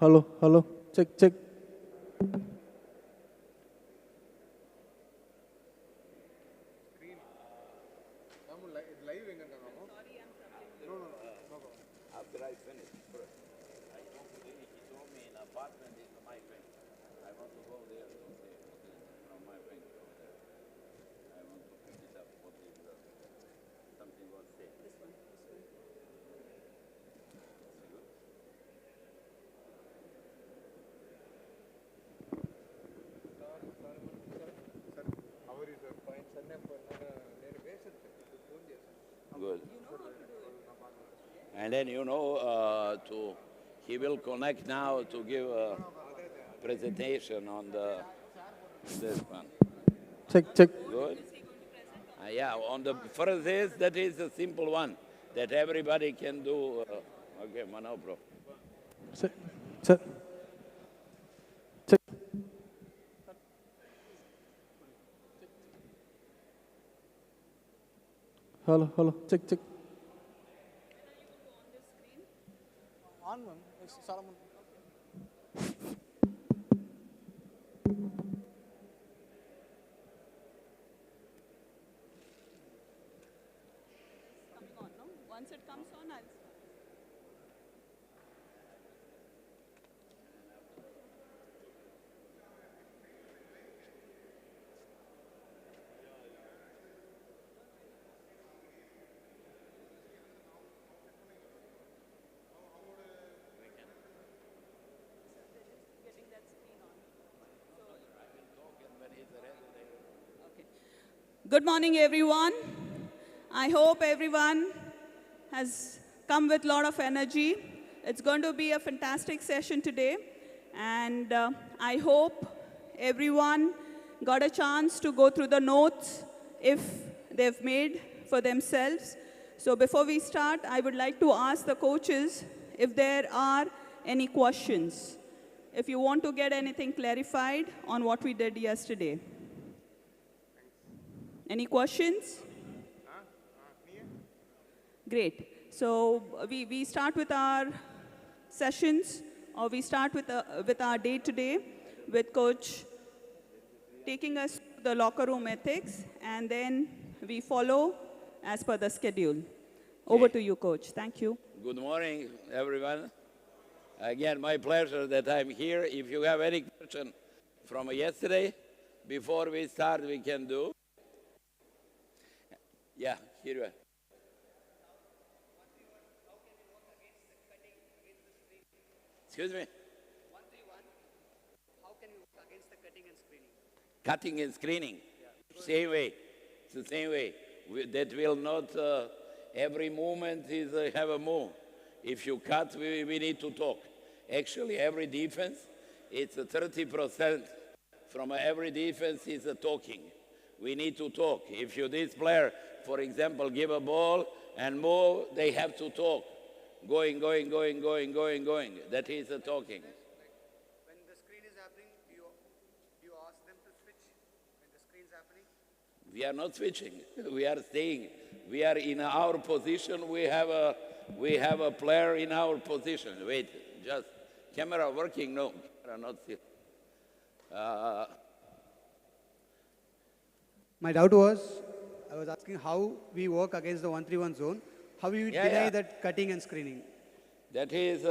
Hello, hello, check, check. After I finish, first, I told him, he told me an apartment is my bank. I want to go there to see from my bank over there. I want to pick it up. What is something was said? This one. Good. Good. And then he will connect now to give a presentation on this one. Check, check. Good. Yeah, on the first that is a simple one that everybody can do. Okay, no problem. Check, check. Check. Hello, hello, check, check. On one, Solomon. Coming on, no? Once it comes on, I'll start. Getting that screen on. Okay. Good morning, everyone. I hope everyone has come with a lot of energy. It's going to be a fantastic session today. And I hope everyone got a chance to go through the notes if they've made for themselves. So before we start, I would like to ask the coaches if there are any questions, if you want to get anything clarified on what we did yesterday. Any questions? Great. So we start with our sessions, or we start with our day today, with Coach taking us to the locker room ethics, and then we follow as per the schedule. Over to you, Coach. Thank you. Good morning, everyone. Again, my pleasure that I'm here. If you have any question from yesterday, before we start, we can do. Yeah, here you are. Excuse me? 131. How can we work against the cutting and screening? Cutting and screening. Same way. It's the same way. That will not, every movement is have a move. If you cut, we need to talk. Actually, every defense, it's 30% from every defense is talking. We need to talk. If this player, for example, give a ball and move, they have to talk. Going. That is talking. When the screen is happening, do you ask them to switch when the screen is happening? We are not switching. We are staying. We are in our position. We have a player in our position. Wait, just camera working? No, camera not still. My doubt was, I was asking how we work against the 131 zone. How we deny that cutting and screening? That is,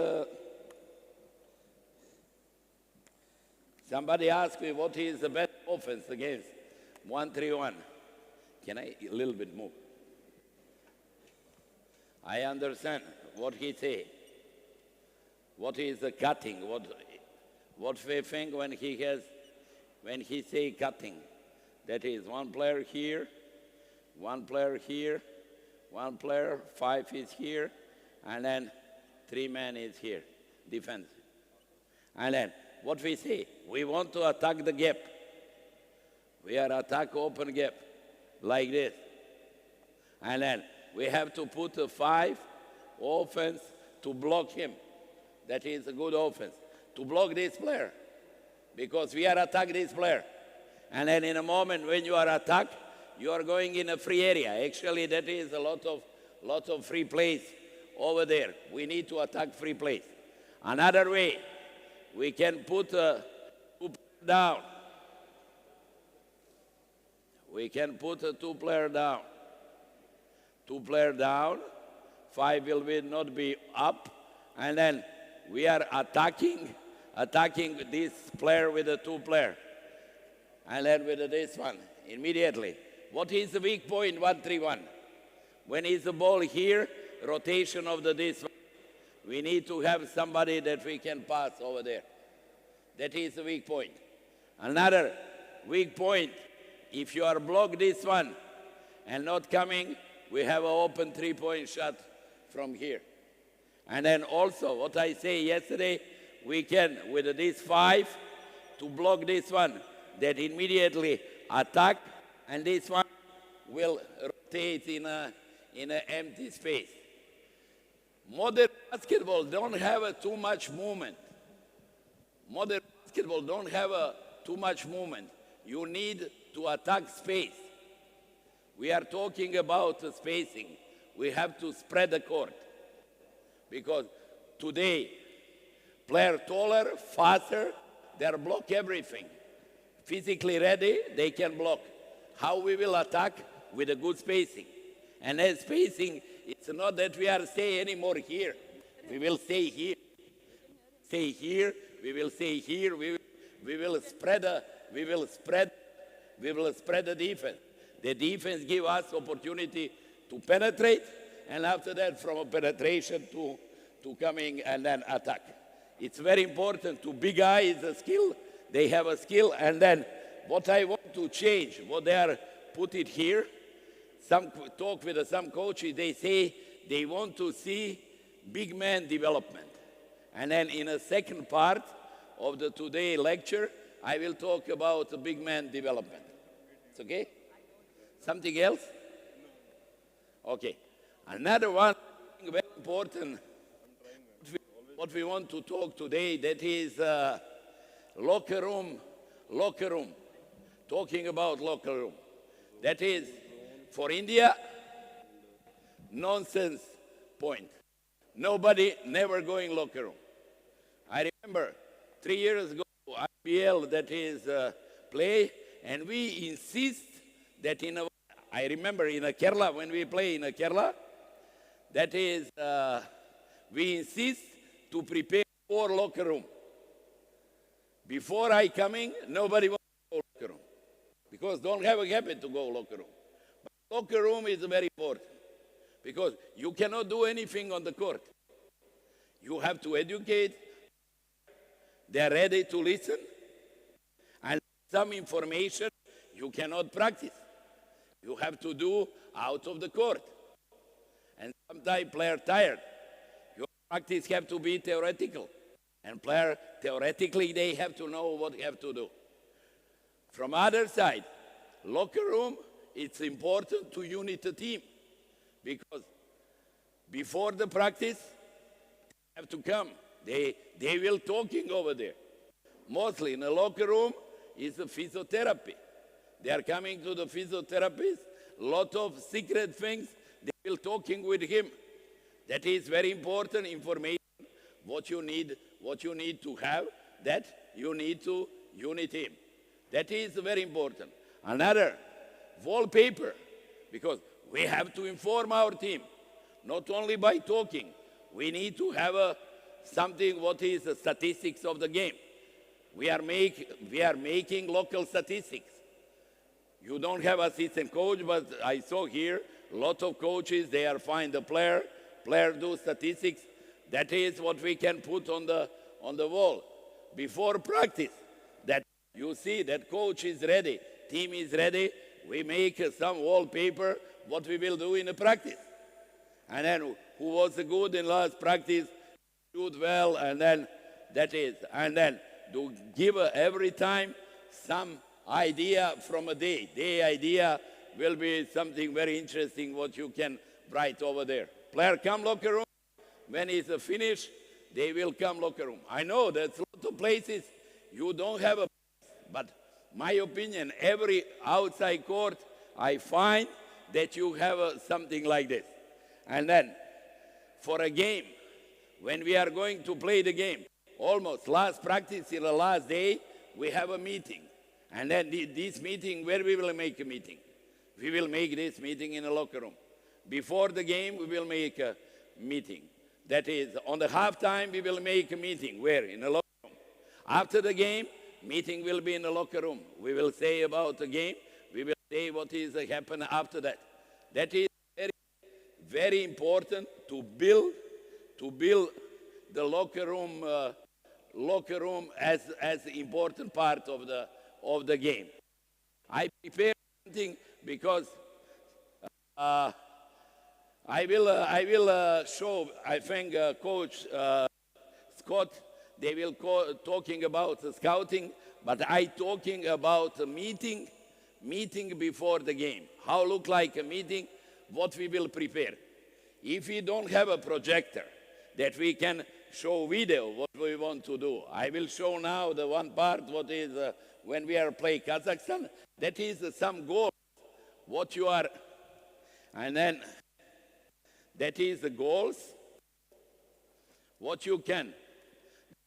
somebody asked me what is the best offense against 131. Can I a little bit move? I understand what he say. What is the cutting? What we think when he say cutting? That is one player here, one player here, one player, 5 is here, and then 3 men is here, defense. And then what we say, we want to attack the gap. We are attack open gap, like this. And then we have to put a 5 offense to block him. That is a good offense. To block this player, because we are attack this player. And then in a moment when you are attacked, you are going in a free area. Actually, that is a lot of free place over there. We need to attack free place. Another way, we can put two down. We can put a two-player down. Two-player down, 5 will not be up, and then we are attacking this player with a two-player. And then with this one, immediately. What is the weak point, 1-3-1? When is the ball here, rotation of this one. We need to have somebody that we can pass over there. That is the weak point. Another weak point, if you are blocked this one and not coming, we have an open three-point shot from here. And then also, what I say yesterday, we can, with this 5, to block this one, that immediately attack, and this one will rotate in an empty space. Modern basketball don't have too much movement. Modern basketball don't have too much movement. You need to attack space. We are talking about spacing. We have to spread the court. Because today, player taller, faster, they block everything. Physically ready, they can block. How we will attack? With a good spacing. And as spacing, it's not that we are stay anymore here. We will stay here. Stay here, we will stay here, we will spread the defense. The defense give us opportunity to penetrate, and after that, from a penetration to coming and then attack. It's very important to big guy is a skill. They have a skill, and then what I want to change, what they are put it here, some talk with some coaches, they say they want to see big man development. And then in a second part of the today lecture, I will talk about the big man development. It's okay? Something else? Okay. Another one, very important, what we want to talk today, that is locker room. Talking about locker room. That is, for India, nonsense point. Nobody never going locker room. I remember 3 years ago, IPL, that is play, and we insist that I remember in a Kerala, when we play in a Kerala, that is, we insist to prepare 4 locker room. Before I coming, nobody wants to go locker room. Because don't have a habit to go locker room. But locker room is very important. Because you cannot do anything on the court. You have to educate. They are ready to listen. And some information you cannot practice. You have to do out of the court. And sometimes player tired. Your practice have to be theoretical. And player, theoretically, they have to know what they have to do. From other side, locker room, it's important to unite the team. Because before the practice, they have to come. They will talking over there. Mostly in the locker room is the physiotherapy. They are coming to the physiotherapist, lot of secret things, they will talking with him. That is very important information, what you need to have, that you need to unite him. That is very important. Another, wallpaper, because we have to inform our team, not only by talking. We need to have something what is the statistics of the game. We are making local statistics. You don't have assistant coach, but I saw here a lot of coaches, they are find the player do statistics. That is what we can put on the wall before practice. That you see that coach is ready, team is ready. We make some wallpaper, what we will do in the practice. And then who was good in last practice, shoot well, and then that is. And then to give every time some idea from a day. Day idea will be something very interesting what you can write over there. Player come locker room. When it's finished, they will come locker room. I know there's a lot of places you don't have a place, but my opinion, every outside court, I find that you have something like this. And then, for a game, when we are going to play the game, almost last practice till the last day, we have a meeting. And then this meeting, where we will make a meeting? We will make this meeting in a locker room. Before the game, we will make a meeting. That is, on the halftime, we will make a meeting. Where? In a locker room. After the game, meeting will be in the locker room. We will say about the game. We will say what is happen after that. That is very, very important to build the locker room as important part of the game. I prepare something because I will show, I think, Coach Scott, they will talking about the scouting, but I talking about a meeting before the game. How look like a meeting, what we will prepare. If we don't have a projector that we can show video what we want to do, I will show now the one part what is when we are playing Kazakhstan. That is some goals, what you are, and then that is the goals, what you can.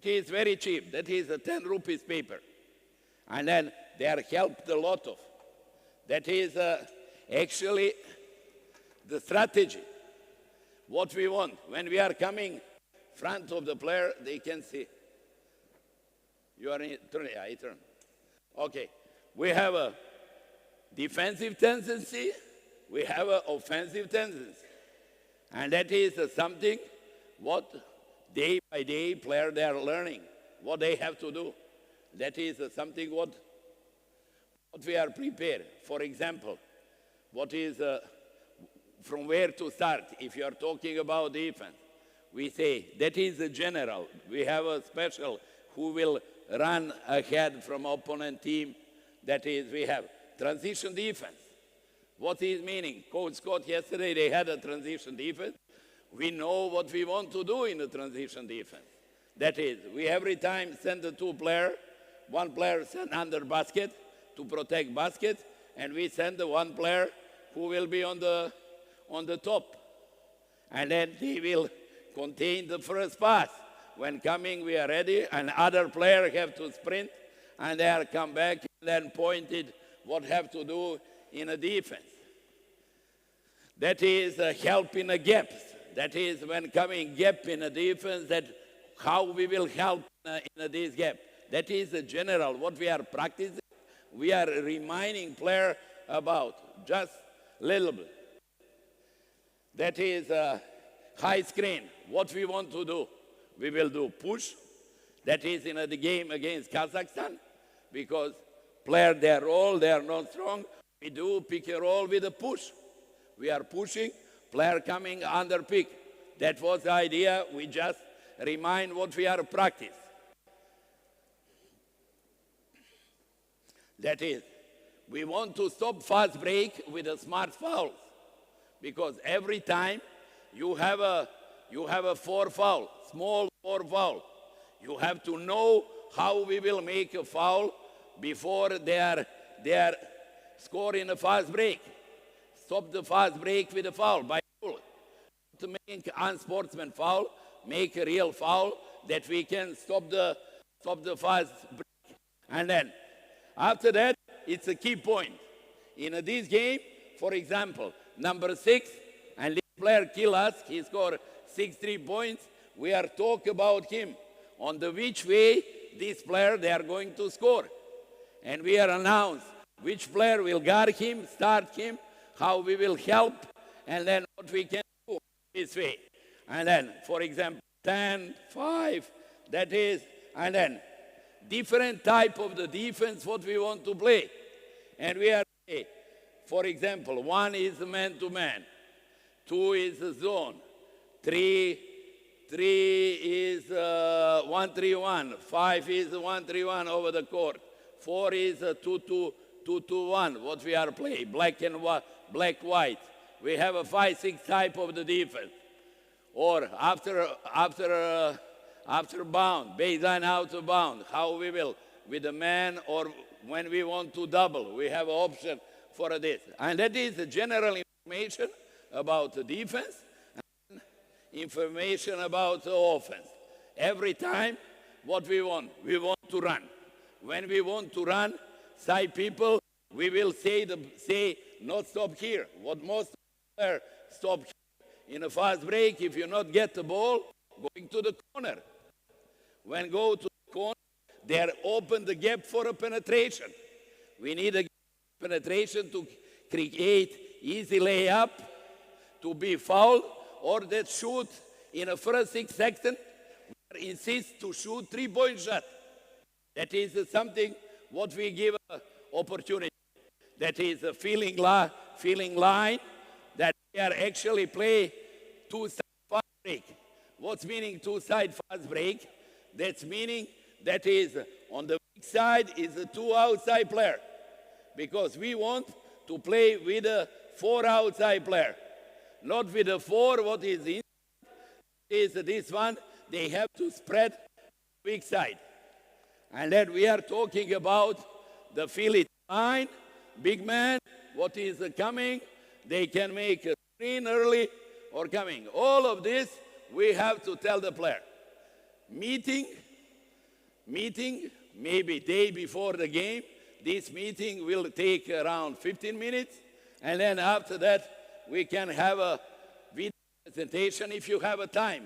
It is very cheap. That is a 10 rupees paper. And then they are helped a lot of. That is actually the strategy. What we want. When we are coming front of the player, they can see. You are in turn. Yeah, I turn. Okay. We have a defensive tendency. We have an offensive tendency. And that is something what day by day player they are learning, what they have to do. That is something what we are prepared. For example, what is from where to start. If you are talking about defense, we say that is a general. We have a special who will run ahead from opponent team. That is, we have transition defense. What is meaning? Coach Scott, yesterday they had a transition defense. We know what we want to do in the transition defense. That is, we every time send the two players. One player send under basket to protect basket, and we send the one player who will be on the top. And then he will contain the first pass. When coming, we are ready, and other player have to sprint, and they are come back and then pointed what have to do in a defense. That is help in a gaps. That is when coming gap in a defense, that how we will help in this gap. That is the general, what we are practicing. We are reminding player about just little bit. That is high screen. What we want to do, we will do push. That is in the game against Kazakhstan, because player they roll, they are not strong. We do pick and roll with a push. We are pushing, player coming under pick. That was the idea. We just remind what we are practice. That is, we want to stop fast break with a smart foul, because every time you have a 4 foul, small 4 foul. You have to know how we will make a foul before they are scoring a fast break. Stop the fast break with a foul by rule. To make unsportsman foul, make a real foul that we can stop the fast break. And then after that, it's a key point. In this game, for example, number 6, and this player kill us, he scored 6 points. We are talking about him on the which way this player they are going to score. And we are announced which player will guard him, start him, how we will help, and then what we can do this way. And then, for example, 10, 5, that is, and then different type of the defense what we want to play. And we are, for example, 1 is man-to-man, 2 is a zone, 3 is 1-3-1, 5 is 1-3-1 over the court, 4 is 2-2-1, what we are playing, black and white, black-white. We have a 5-6 type of the defense. Or after bound, baseline out of bound, how we will, with the man, or when we want to double, we have an option for this. And that is the general information about the defense and information about the offense. Every time what we want? We want to run. When we want to run, side people, we will say not stop here. What most players stop here. In a fast break, if you not get the ball, going to the corner. When go to the corner, they are open the gap for a penetration. We need a penetration to create easy layup, to be fouled, or that shoot in the first 6 seconds, we insist to shoot 3-point shot. That is something what we give opportunity. That is a feeling line that we are actually play two-side fast break. What's meaning two-side fast break? That's meaning that is on the weak side is a 2 outside player. Because we want to play with a 4 outside player. Not with a 4, what is in is this one, they have to spread weak side. And then we are talking about the Philly line, big man, what is coming, they can make a screen early or coming. All of this, we have to tell the player. Meeting, maybe day before the game, this meeting will take around 15 minutes, and then after that, we can have a video presentation if you have a time.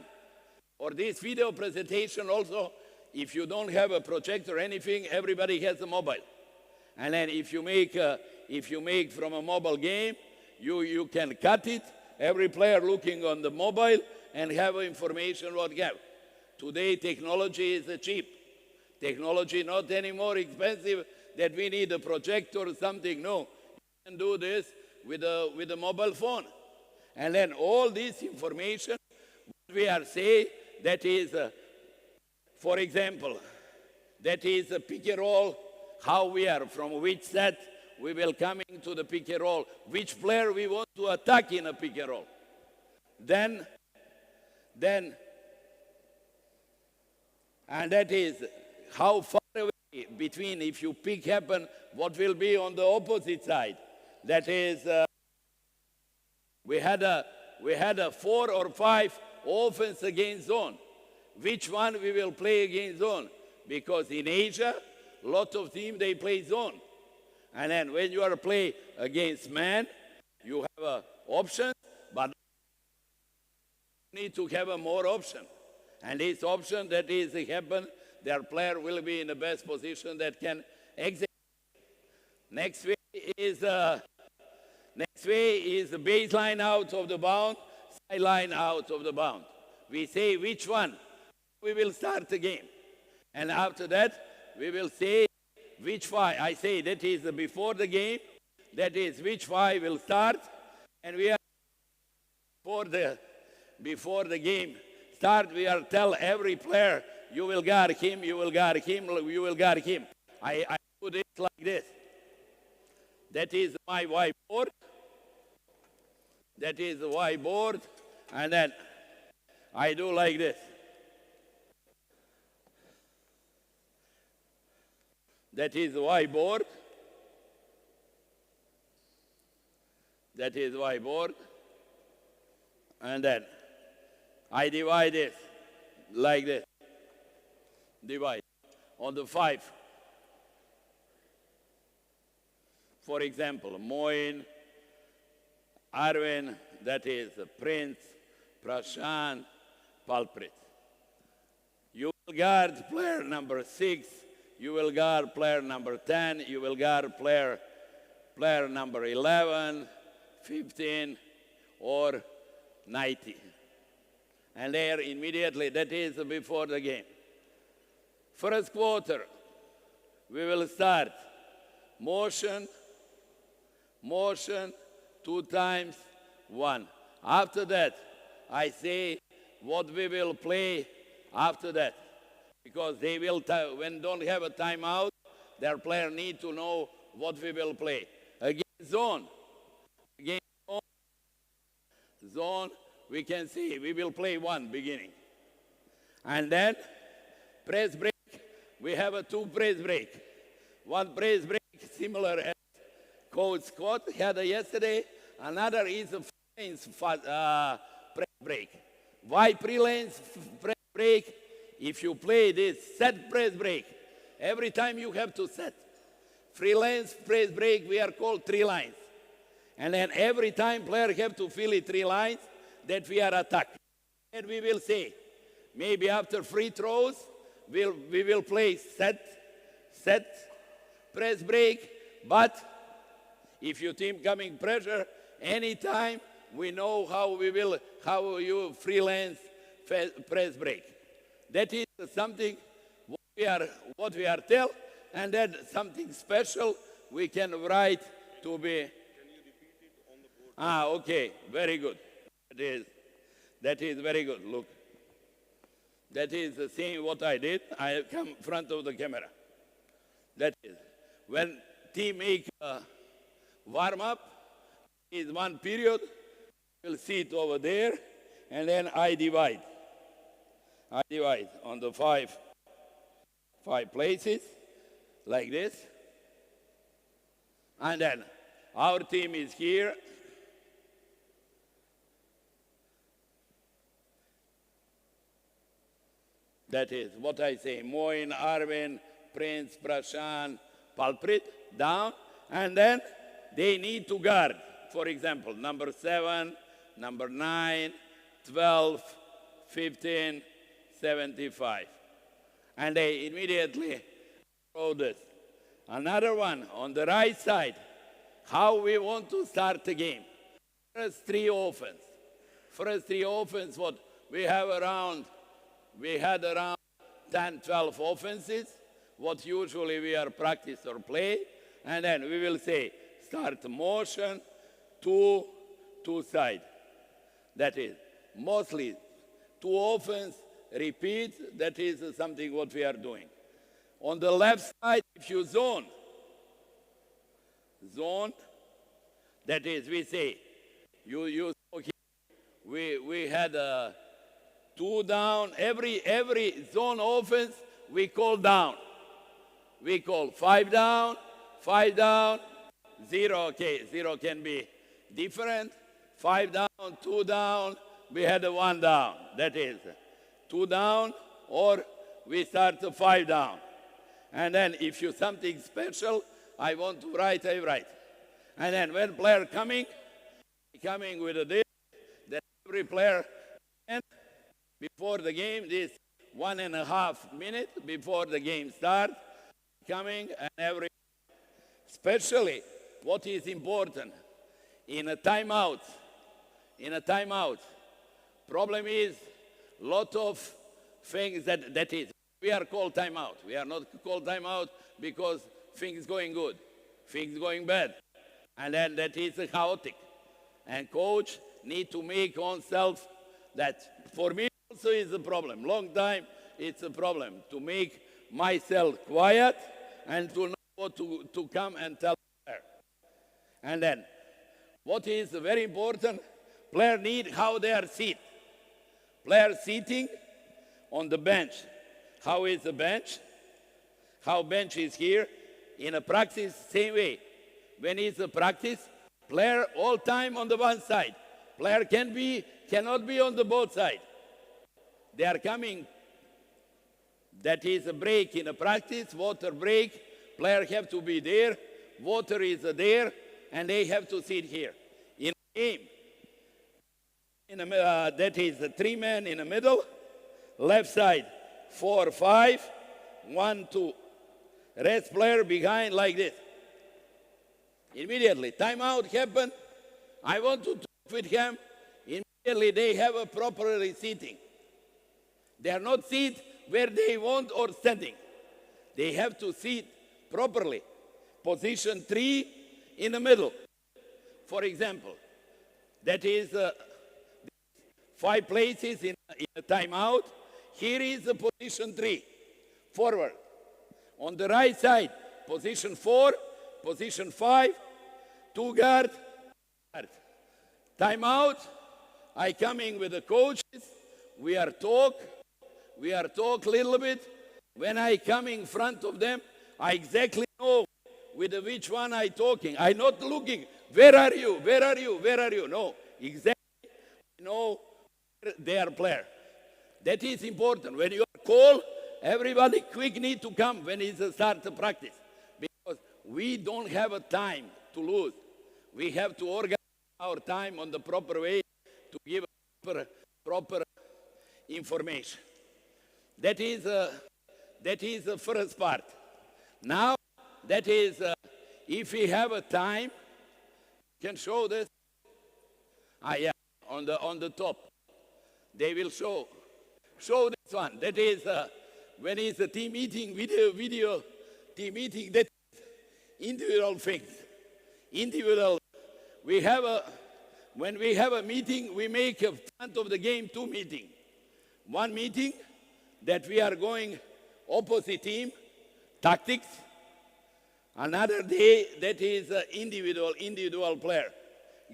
Or this video presentation also, if you don't have a projector or anything, everybody has a mobile. And then if you make from a mobile game, you can cut it, every player looking on the mobile and have information what you have. Today, technology is cheap. Technology not anymore expensive that we need a projector or something. No, you can do this with a mobile phone. And then all this information, what we are saying, that is, for example, that is a pick and roll, how we are, from which set we will come into the pick and roll, which player we want to attack in a pick and roll. Then, and that is how far away between, if you pick happen, what will be on the opposite side. That is, we had a 4 or 5 offense against zone. Which one we will play against zone? Because in Asia, a lot of teams, they play zone. And then when you are play against man, you have an option, but you need to have a more option. And this option that is happen, their player will be in the best position that can execute. Next way is the baseline out of the bound, sideline out of the bound. We say which one we will start the game. And after that, we will say which 5. I say that is before the game, that is which 5 will start. And we are before the game start, we are tell every player, you will guard him, you will guard him, you will guard him. I do this like this. That is my whiteboard. That is the whiteboard. And then I do like this. That is the whiteboard. That is whiteboard. And then I divide it like this. Divide on the 5. For example, Moin, Arvin, that is Prince, Prashant, Palprit. You will guard player number 6, you will guard player number 10, you will guard player number 11, 15, or 90. And there immediately, that is before the game. First quarter, we will start motion, 2 times 1. After that, I say what we will play after that. Because they will, when don't have a timeout, their player need to know what we will play. Against zone. Against zone, we can see we will play 1 beginning. And then press break, we have a 2 press break. 1 press break, similar as Coach Scott had yesterday. Another is a press break. Why pre-lanes press break? if you play this set, press, break, every time you have to set. Free lines, press, break, we are called 3 lines. And then every time player have to fill it 3 lines that we are attacked. And we will say, maybe after free throws, we will play set, press, break, but if your team coming pressure, anytime we know how you freelance press break. That is something what we are tell, and then something special we can write to be. Can you repeat it on the board? Okay, very good. That is very good. Look, that is the same what I did. I come in front of the camera. That is when team make warm up is one period. You'll see it over there, and then I divide. I divide on the five places, like this. And then our team is here. That is what I say, Moin, Arvin, Prince, Prashant, Palprit, down. And then they need to guard. For example, number 7, number 9, 12, 15, 75. And they immediately throw this. Another one on the right side, how we want to start the game. First 3 offense. First 3 offense, what we had around 10, 12 offenses, what usually we are practice or play. And then we will say, start motion, 2 side. That is mostly 2 offense, repeat. That is something what we are doing. On the left side, if you zone, that is we say, you saw here, we had 2 down. Every zone offense we call down. We call 5 down, 0. Okay, 0 can be different. 5 down, 2 down. We had a 1 down. That is 2 down, or we start to 5 down. And then if you something special, I want to write, I write. And then when player coming with this, that every player, and before the game, this 1.5 minutes before the game starts, coming, and especially what is important in a timeout. Problem is lot of things that is. We are called timeout. We are not called timeout because things going good, things going bad. And then that is chaotic. And coach need to make oneself that. For me also is a problem. Long time it's a problem to make myself quiet and to know what to come and tell player. And then what is very important, player need how they are seated. Player sitting on the bench. How is the bench? How bench is here? In a practice, same way. When it's a practice, player all time on the one side. Player cannot be on the both sides. They are coming. That is a break in a practice, water break. Player have to be there. Water is there, and they have to sit here. In a game, that is 3 men in the middle. Left side, 4, 5, 1, 2. Rest player behind like this. Immediately, timeout happen. I want to talk with him. Immediately, they have a properly seating. They are not sit where they want or standing. They have to sit properly. Position 3 in the middle. For example, that is 5 places in a timeout. Here is the position 3, forward. On the right side, position 4, position 5, 2 guard. Timeout. I coming with the coaches. We are talk a little bit. When I come in front of them, I exactly know with which one I talking. I not looking, where are you? No, exactly know they are player. That is important. When you are called, everybody quick need to come when it starts to practice. Because we don't have a time to lose. We have to organize our time on the proper way to give proper information. That is the first part. Now, that is, if we have a time, can show this. Yeah, on the top. They will show this one. That is, when it's a team meeting, video team meeting, that is individual things. Individual. When we have a meeting, we make in front of the game 2 meetings. One meeting that we are going opposite team, tactics. Another day that is individual player.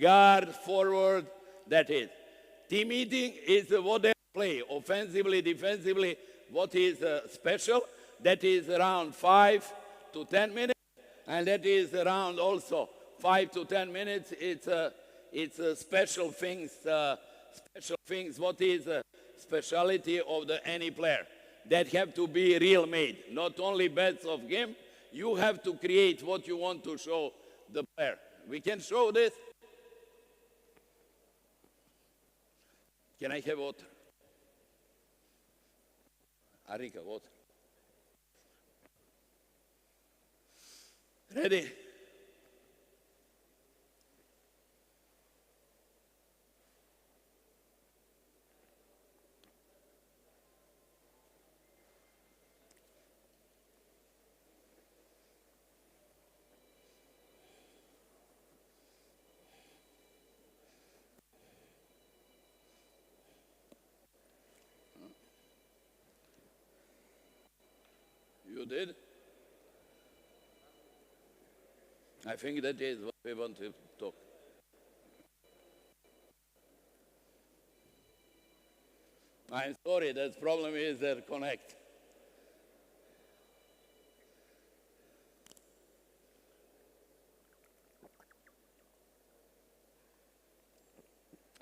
Guard, forward, that is. Team meeting is what they play, offensively, defensively, what is special. That is around 5 to 10 minutes, and that is around also 5 to 10 minutes. It's special things, what is speciality of any player. That have to be real made, not only bets of game. You have to create what you want to show the player. We can show this. Can I have water? Arika, water. Ready? You did? I think that is what we want to talk. I'm sorry, the problem is their connect.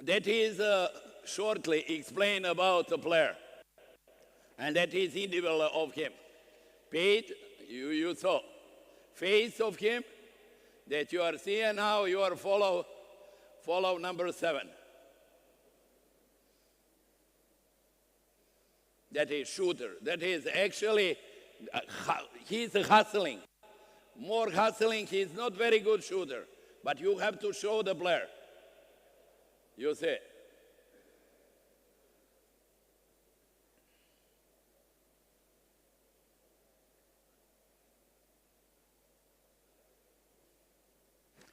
That is shortly explain about the player. And that is individual of him. Paid, you saw. Face of him, that you are seeing now, you are follow number 7. That is shooter. That is actually, he's hustling. More hustling, he's not very good shooter. But you have to show the player. You see.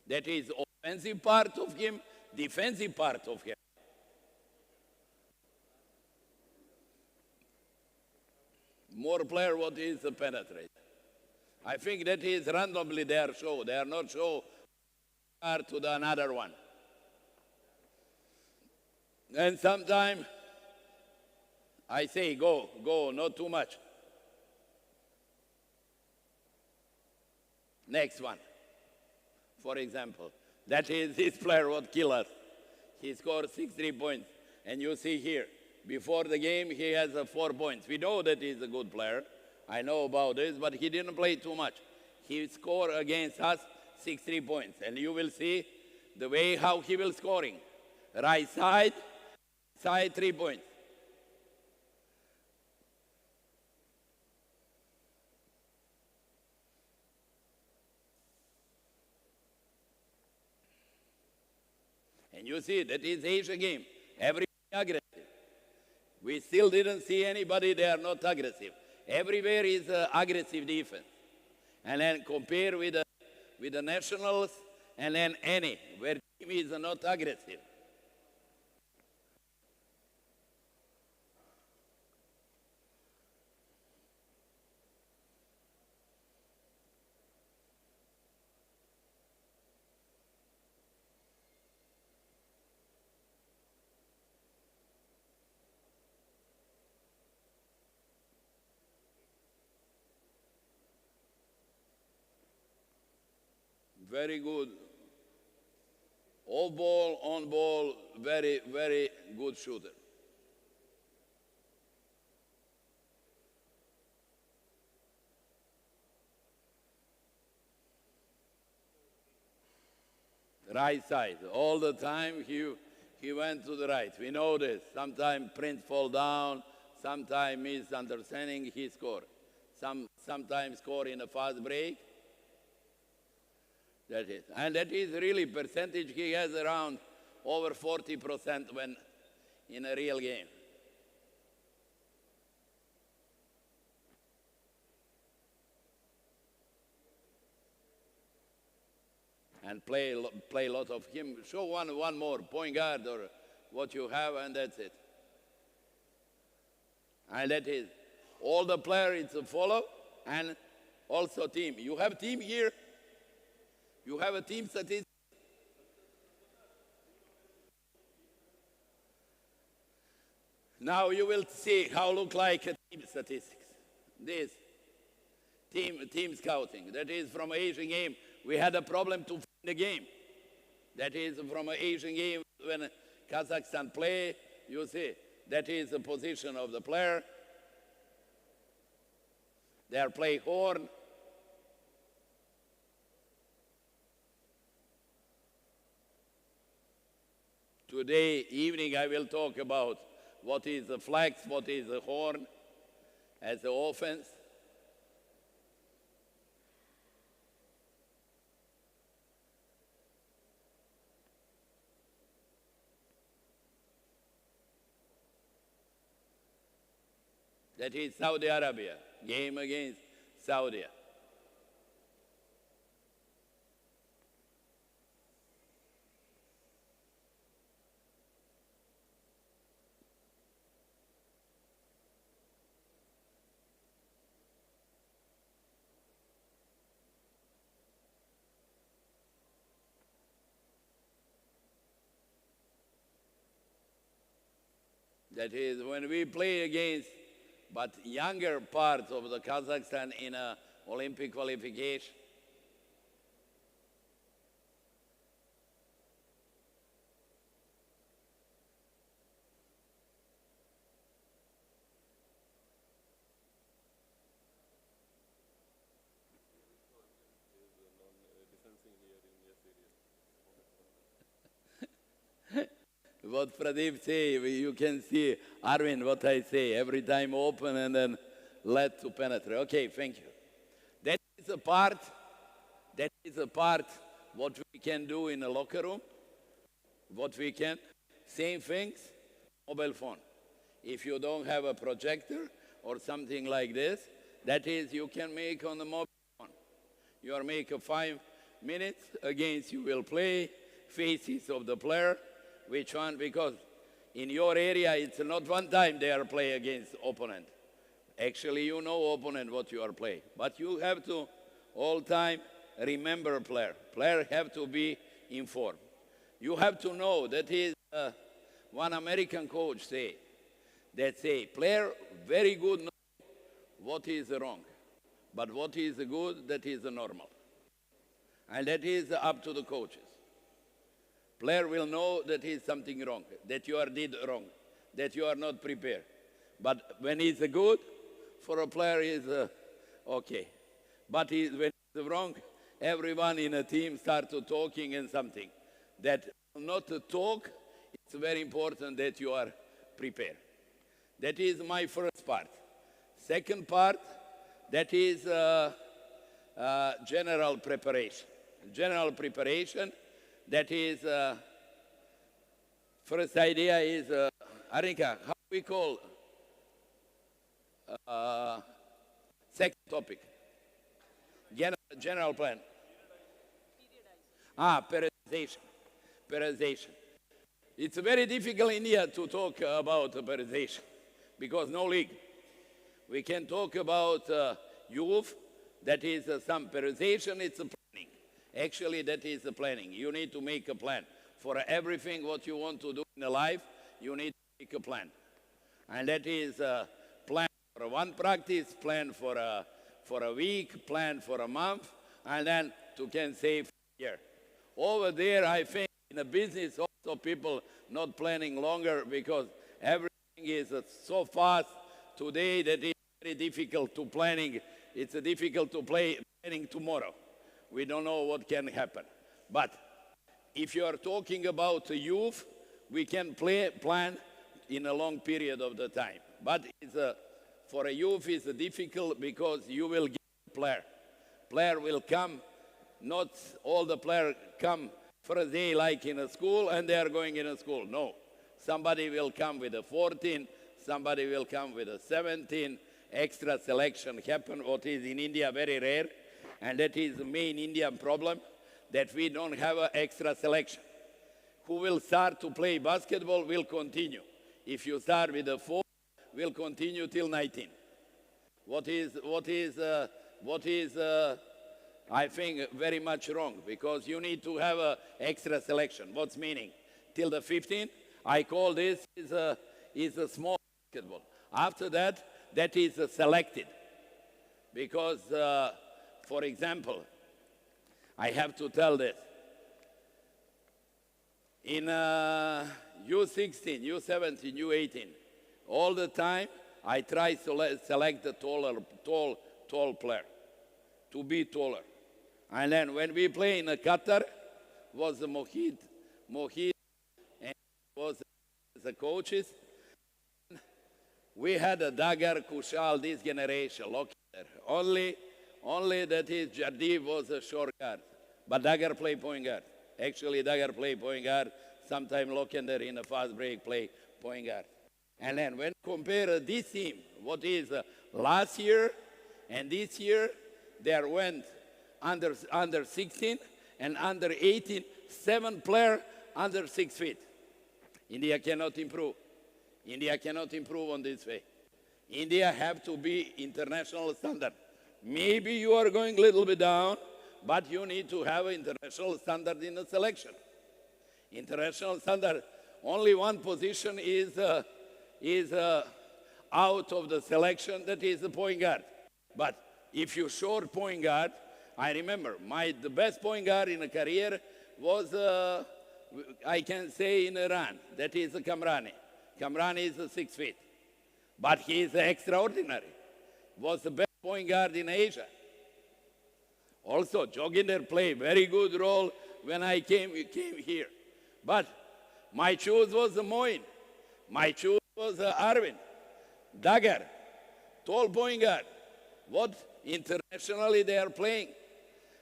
That is offensive part of him, defensive part of him. More player, what is the penetrate? I think that is randomly they are show. They are not show to the another one. And sometimes I say go, not too much. Next one. For example, that is this player what kill us. He scored 63 points. And you see here, before the game, he has 4 points. We know that he's a good player. I know about this, but he didn't play too much. He scored against us 63 points. And you will see the way how he will scoring. Right side 3 points. And you see, that is Asia game. Everybody aggressive. We still didn't see anybody, they are not aggressive. Everywhere is aggressive defense. And then compare with the nationals, and then any, where team is not aggressive. Very good. Off ball, on ball, very, very good shooter. right side. All the time he went to the right. We know this. Sometimes Prince fall down, sometimes misunderstanding, he score. Sometimes score in a fast break. That is. And that is really percentage he has around over 40% when in a real game. And play a lot of him. Show one more, point guard or what you have, and that's it. And that is. All the players follow, and also team. You have team here. You have a team statistic. Now you will see how look like a team statistics. This team scouting. That is from Asian game. We had a problem to find the game. That is from an Asian game when Kazakhstan play. You see, that is the position of the player. They are play horn. Today evening I will talk about what is the flex, what is the horn as the offense. That is Saudi Arabia, game against Saudi. That is when we play against, but younger parts of the Kazakhstan in a Olympic qualification. What Pradeep say, you can see, Arvind, what I say, every time open and then let to penetrate. Okay, thank you. That is a part what we can do in a locker room, what we can. Same things, mobile phone. If you don't have a projector or something like this, that is you can make on the mobile phone. You are make a 5 minutes, against you will play, faces of the player, which one, because in your area it's not one time they are play against opponent. Actually you know opponent what you are playing, but you have to all time remember player. Player have to be informed. You have to know, that is one American coach say, that say player very good know what is wrong, but what is good, that is normal. And that is up to the coaches. Player will know that is something wrong, that you are did wrong, that you are not prepared. But when it's good, for a player is okay. But when it's wrong, everyone in a team start to talking and something. That not to talk, it's very important that you are prepared. That is my first part. Second part, that is general preparation. General preparation. That is, first idea is, Arinka, how we call second topic? General plan. Periodization. Periodization. It's very difficult in here to talk about periodization because no league. We can talk about youth, that is some periodization, it's a planning. Actually, that is the planning. You need to make a plan. For everything what you want to do in life, you need to make a plan. And that is a plan for one practice, plan for a week, plan for a month, and then you can save a year. Over there, I think in a business also people not planning longer because everything is so fast today that it's very difficult to planning. It's difficult to planning tomorrow. We don't know what can happen. But if you are talking about the youth, we can plan in a long period of the time. But for a youth, it's difficult because you will get a player. Player will come, not all the players come for a day like in a school and they are going in a school. No. Somebody will come with a 14, somebody will come with a 17. Extra selection happen, what is in India very rare, and that is the main Indian problem, that we don't have an extra selection. Who will start to play basketball will continue. If you start with a 4, will continue till 19. What is I think, very much wrong, because you need to have an extra selection. What's meaning? Till the 15, I call this is a small basketball. After that, that is selected. Because, for example, I have to tell this. In U16, U17, U18, all the time I try to select the tall player, to be taller. And then when we play in Qatar, was Mohit, and was the coaches. We had a Dagar, Kushal, this generation, look there. Only that is Jardib was a short guard, but Dagar play point guard. Actually, Dagar play point guard. Sometimes Lokender in a fast break play point guard. And then when compare this team, what is last year and this year, there went under 16 and under 18, 7 players under 6 feet. India cannot improve. India cannot improve on this way. India have to be international standard. Maybe you are going a little bit down, but you need to have an international standard in the selection. International standard, only one position is out of the selection, that is the point guard. But if you short point guard, I remember the best point guard in a career was, I can say, in Iran. That is Kamrani. Kamrani is 6 feet. But he is extraordinary. Was the best point guard in Asia. Also, Joginder played very good role when I came here. But my choice was Moin. My choice was Arvind. Dagar, tall point guard. What internationally they are playing?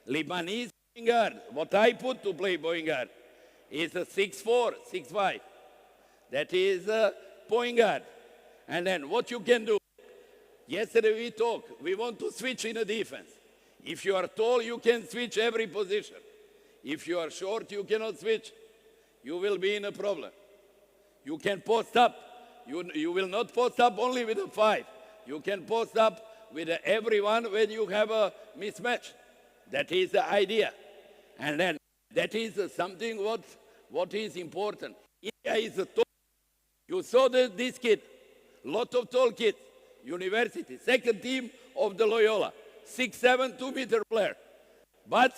Lebanese point guard, what I put to play point guard, is a 6'4", 6'5". That is a point guard. And then what you can do? Yesterday we talked, we want to switch in a defense. If you are tall, you can switch every position. If you are short, you cannot switch. You will be in a problem. You can post up. You will not post up only with a 5. You can post up with everyone when you have a mismatch. That is the idea. And then that is something what is important. India is a tall. You saw this kid, lot of tall kids, university, second team of the Loyola, 6'7", 2-meter player. But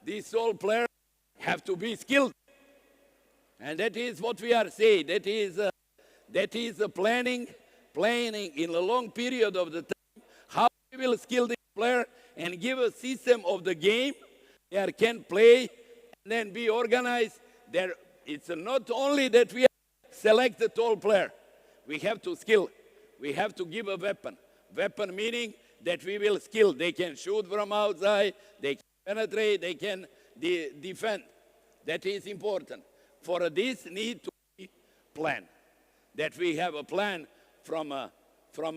these tall players have to be skilled. And that is what we are saying. That is planning in a long period of the time, how we will skill the player and give a system of the game. They can play and then be organized. It's not only that we select the tall player. We have to skill. We have to give a weapon. Weapon meaning that we will skill. They can shoot from outside. They can penetrate. They can defend. That is important. For this need to be planned. That we have a plan from a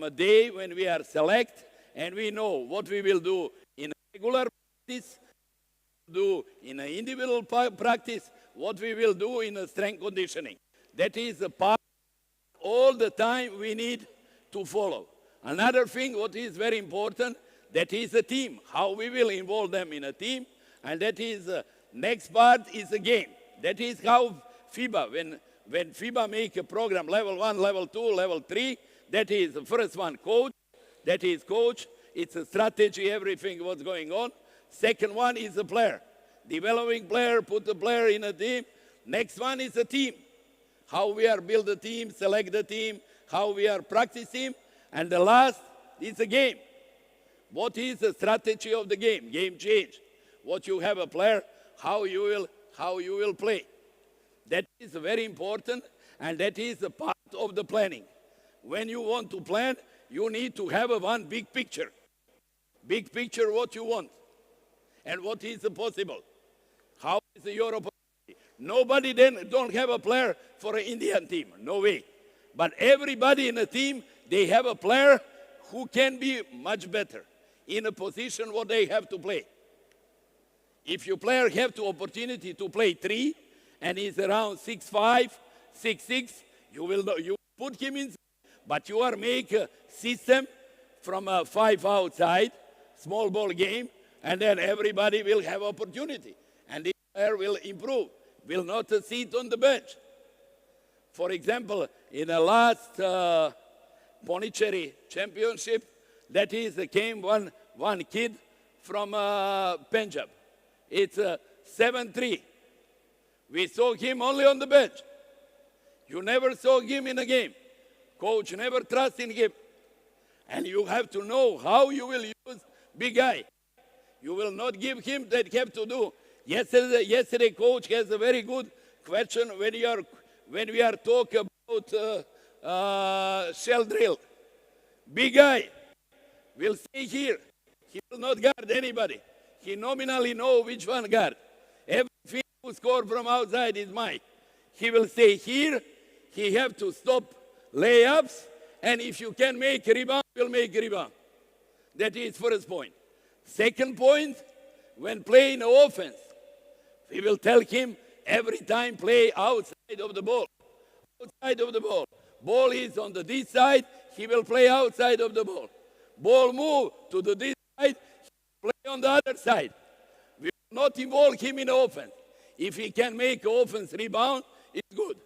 day when we are select, and we know what we will do in a regular practice, do in an individual practice, what we will do in a strength conditioning. That is a part all the time we need to follow. Another thing what is very important, that is a team, how we will involve them in a team, and that is next part is a game. That is how FIBA, when FIBA make a program, level 1, level 2, level 3, that is the first one, coach. That is coach. It's a strategy, everything what's going on. Second one is the player. Developing player, put the player in a team. Next one is a team. How we are build the team, select the team, how we are practicing. And the last is a game. What is the strategy of the game? Game change. What you have a player, how you will how you will play. That is very important, and that is a part of the planning. When you want to plan, you need to have one big picture. Big picture what you want and what is possible. How is your opportunity? Nobody then don't have a player for an Indian team. No way. But everybody in a team, they have a player who can be much better in a position what they have to play. If your player have the opportunity to play 3 and he's around 6'5", 6'6", you put him in, but you are make a system from a 5 outside, small ball game, and then everybody will have opportunity. And this player will improve, will not sit on the bench. For example, in the last Pondicherry championship, that is, came one kid from Punjab. It's 7'3". We saw him only on the bench. You never saw him in a game. Coach never trust in him. And you have to know how you will use big guy. You will not give him that he have to do. Yesterday coach has a very good question when we are talking about shell drill. Big guy will stay here. He will not guard anybody. He nominally know which one guard. Everything who score from outside is mine. He will stay here. He have to stop layups. And if you can make a rebound, you'll make a rebound. That is first point. Second point, when playing offense, we will tell him every time play outside of the ball. Outside of the ball. Ball is on this side, he will play outside of the ball. Ball move to this side, he will play on the other side. We will not involve him in offense. If he can make offense rebound, it's good.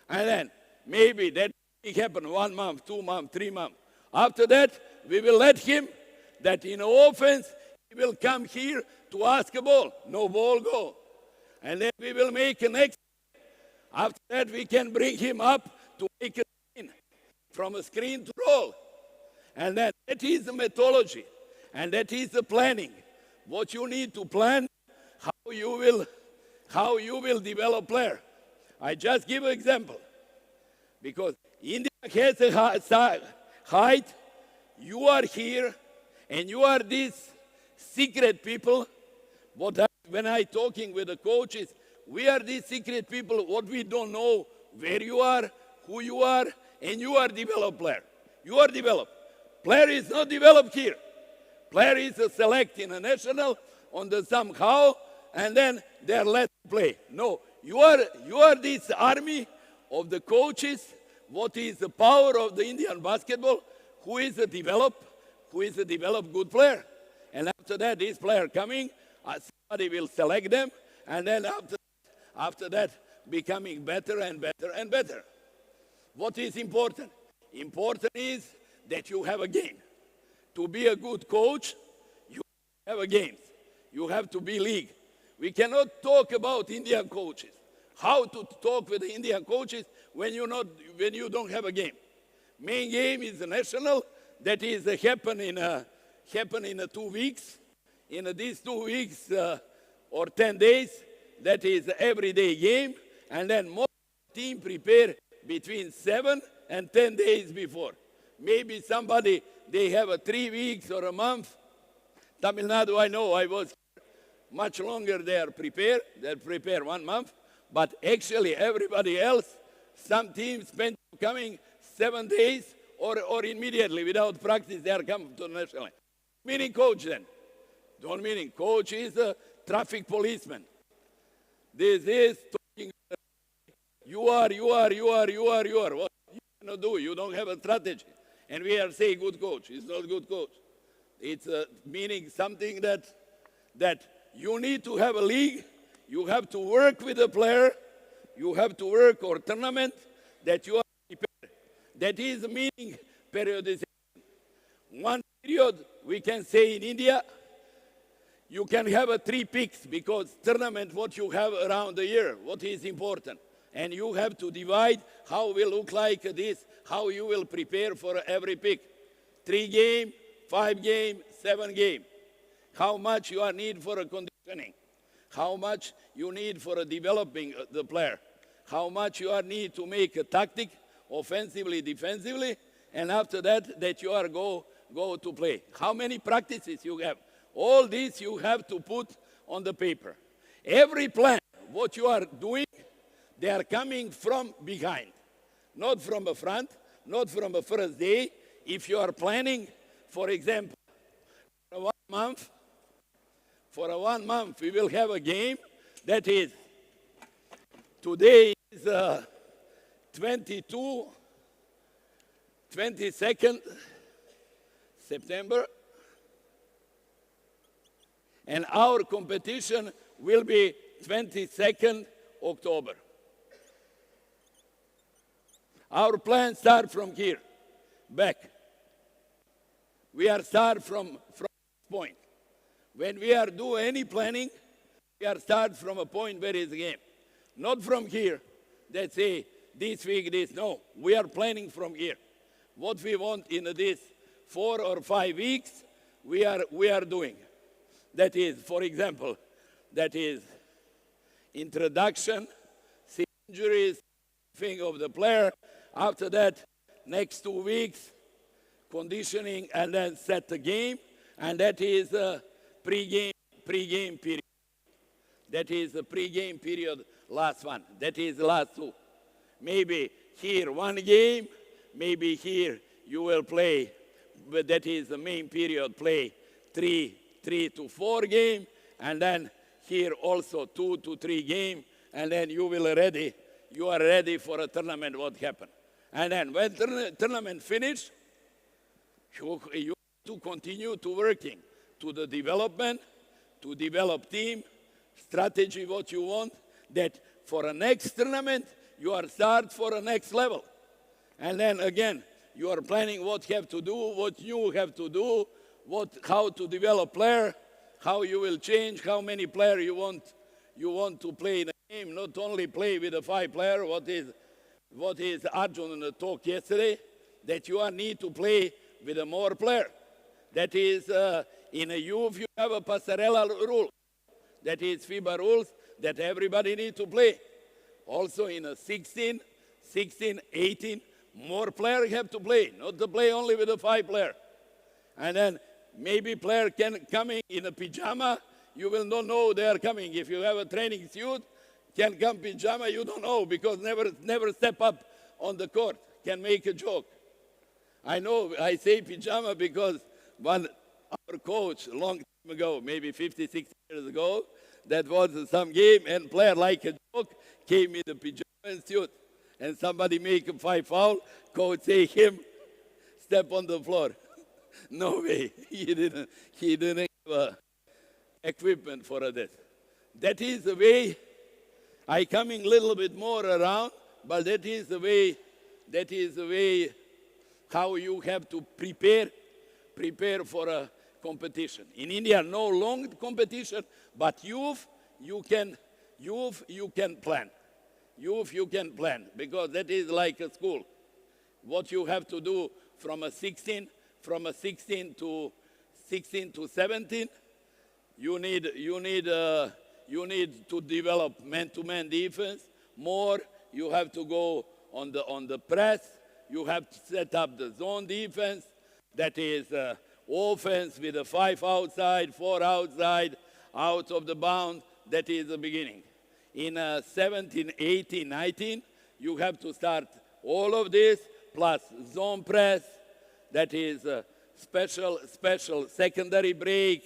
And then maybe that will happen 1 month, 2 months, 3 months. After that, we will let him that in offense, he will come here to ask a ball. No ball, go. And then we will make a next. After that, we can bring him up to make a screen. From a screen to roll. And then that is the methodology. And that is the planning. What you need to plan, how you will develop player. I just give an example. Because India has a height. You are here. And you are these secret people. When I talking with the coaches, we are these secret people, what we don't know, where you are, who you are, and you are developed player. You are developed. Player is not developed here. Player is a select in a national, on the somehow, and then they are let play. No, you are this army of the coaches, what is the power of the Indian basketball, who is a developed good player. And after that, this player coming, somebody will select them, and then after that, becoming better and better and better. What is important? Important is that you have a game. To be a good coach, you have a game. You have to be league. We cannot talk about Indian coaches. How to talk with the Indian coaches when you don't have a game? Main game is the national. That is happen in 2 weeks. In these 2 weeks or 10 days, that is everyday game. And then most team prepare between 7 and 10 days before. Maybe somebody, they have 3 weeks or a month. Tamil Nadu, I know, I was much longer there prepared. They prepare 1 month. But actually everybody else, some teams spend coming 7 days or immediately without practice, they are coming to the national. Meaning coach then. Don't meaning coach is a traffic policeman. This is talking. You are. What you cannot do? You don't have a strategy. And we are saying good coach. It's not good coach. It's meaning something that you need to have a league. You have to work with a player. You have to work or tournament that you are prepared. That is meaning periodization. One period, we can say in India, you can have 3 picks because tournament, what you have around the year, what is important. And you have to divide how will look like this, how you will prepare for every pick. 3 game, 5 game, 7 game. How much you are need for a conditioning. how much you need for developing the player, how much you need to make a tactic, offensively, defensively, and after that you are go to play. How many practices you have? All this you have to put on the paper. Every plan, what you are doing, they are coming from behind, not from the front, not from the first day. If you are planning, for example, for 1 month, we will have a game that is, today is 22nd September, and our competition will be 22nd October. Our plan starts from here, back. We are start from this point. When we are do any planning, we are start from a point where is the game. Not from here, that say, this week, this, no. We are planning from here. What we want in this 4 or 5 weeks, we are doing. That is, for example, that is introduction, see injuries, thing of the player. After that, next 2 weeks, conditioning, and then set the game. And that is a pre-game period. That is the pre-game period, last one. That is the last 2. Maybe here 1 game, maybe here you will play, but that is the main period, play 3 to 4 game, and then here also 2 to 3 game, and then you are ready for a tournament, what happened. And then when tournament finish, you have to continue to working to the development, to develop team, strategy, what you want, that for a next tournament, you are start for a next level. And then again, you are planning what you have to do, what you have to do, how to develop player, how you will change, how many players you want to play in a game, not only play with a 5 player, what is Arjun talk yesterday, that you need to play with a more player. That is, in a youth, you have a passerella rule. That is FIBA rules that everybody needs to play. Also in a 16, 18, more players have to play, not to play only with a 5 player. And then maybe player can coming in a pajama, you will not know they are coming. If you have a training suit, can come pajama, you don't know, because never step up on the court, can make a joke. I know, I say pajama because our coach, long time ago, maybe 50, 60 years ago, that was some game, and player like a joke, came in the pajama and suit. And somebody make a 5 foul, coach say him, step on the floor. No way, he didn't have equipment for that. That is the way, I coming a little bit more around, but that is the way how you have to prepare for a competition. In India, no long competition, but youth, you can plan. Youth, you can plan, because that is like a school. What you have to do from a 16 to 17, you need to develop man-to-man defense. More, you have to go on the press. You have to set up the zone defense. That is offense with a 5 outside, 4 outside, out of the bound. That is the beginning. In 17, 18, 19, you have to start all of this, plus zone press. That is a special secondary break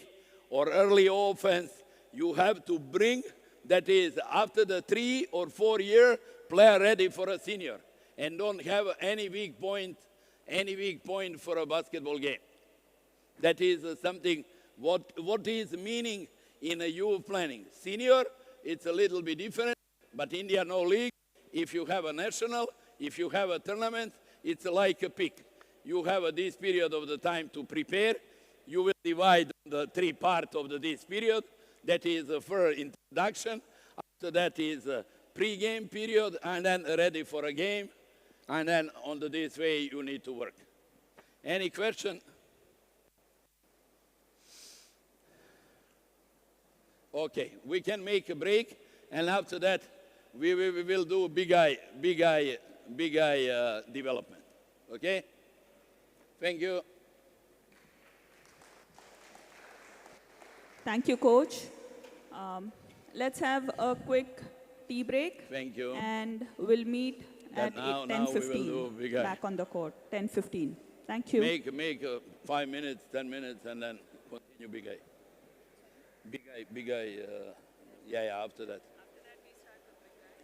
or early offense. You have to bring, that is after the 3 or 4 year, player ready for a senior, and don't have any weak point for a basketball game. That is something, what is meaning in a youth planning. Senior, it's a little bit different, but India no league. If you have a national, if you have a tournament, it's like a pick. You have this period of the time to prepare. You will divide the 3 parts of this period. That is the first introduction. After that is a pre-game period, and then ready for a game. And then on this way, you need to work. Any question? Okay, we can make a break, and after that, we will do big eye development. Okay? Thank you. Thank you, Coach. Let's have a quick tea break. Thank you. And we'll meet at Now 10:15. we will do big eye. Back on the court, 10:15. Thank you. Make 5 minutes, 10 minutes, and then continue big eye. Big eye. Yeah, after that.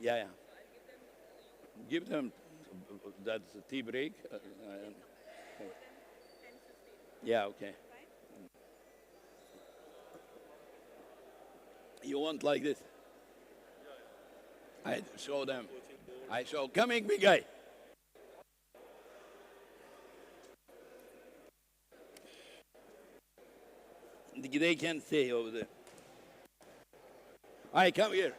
Yeah. Give them that's a tea break. Yeah, okay. You want like this? I show them. I show. Coming, big guy. They can stay over there. I come here.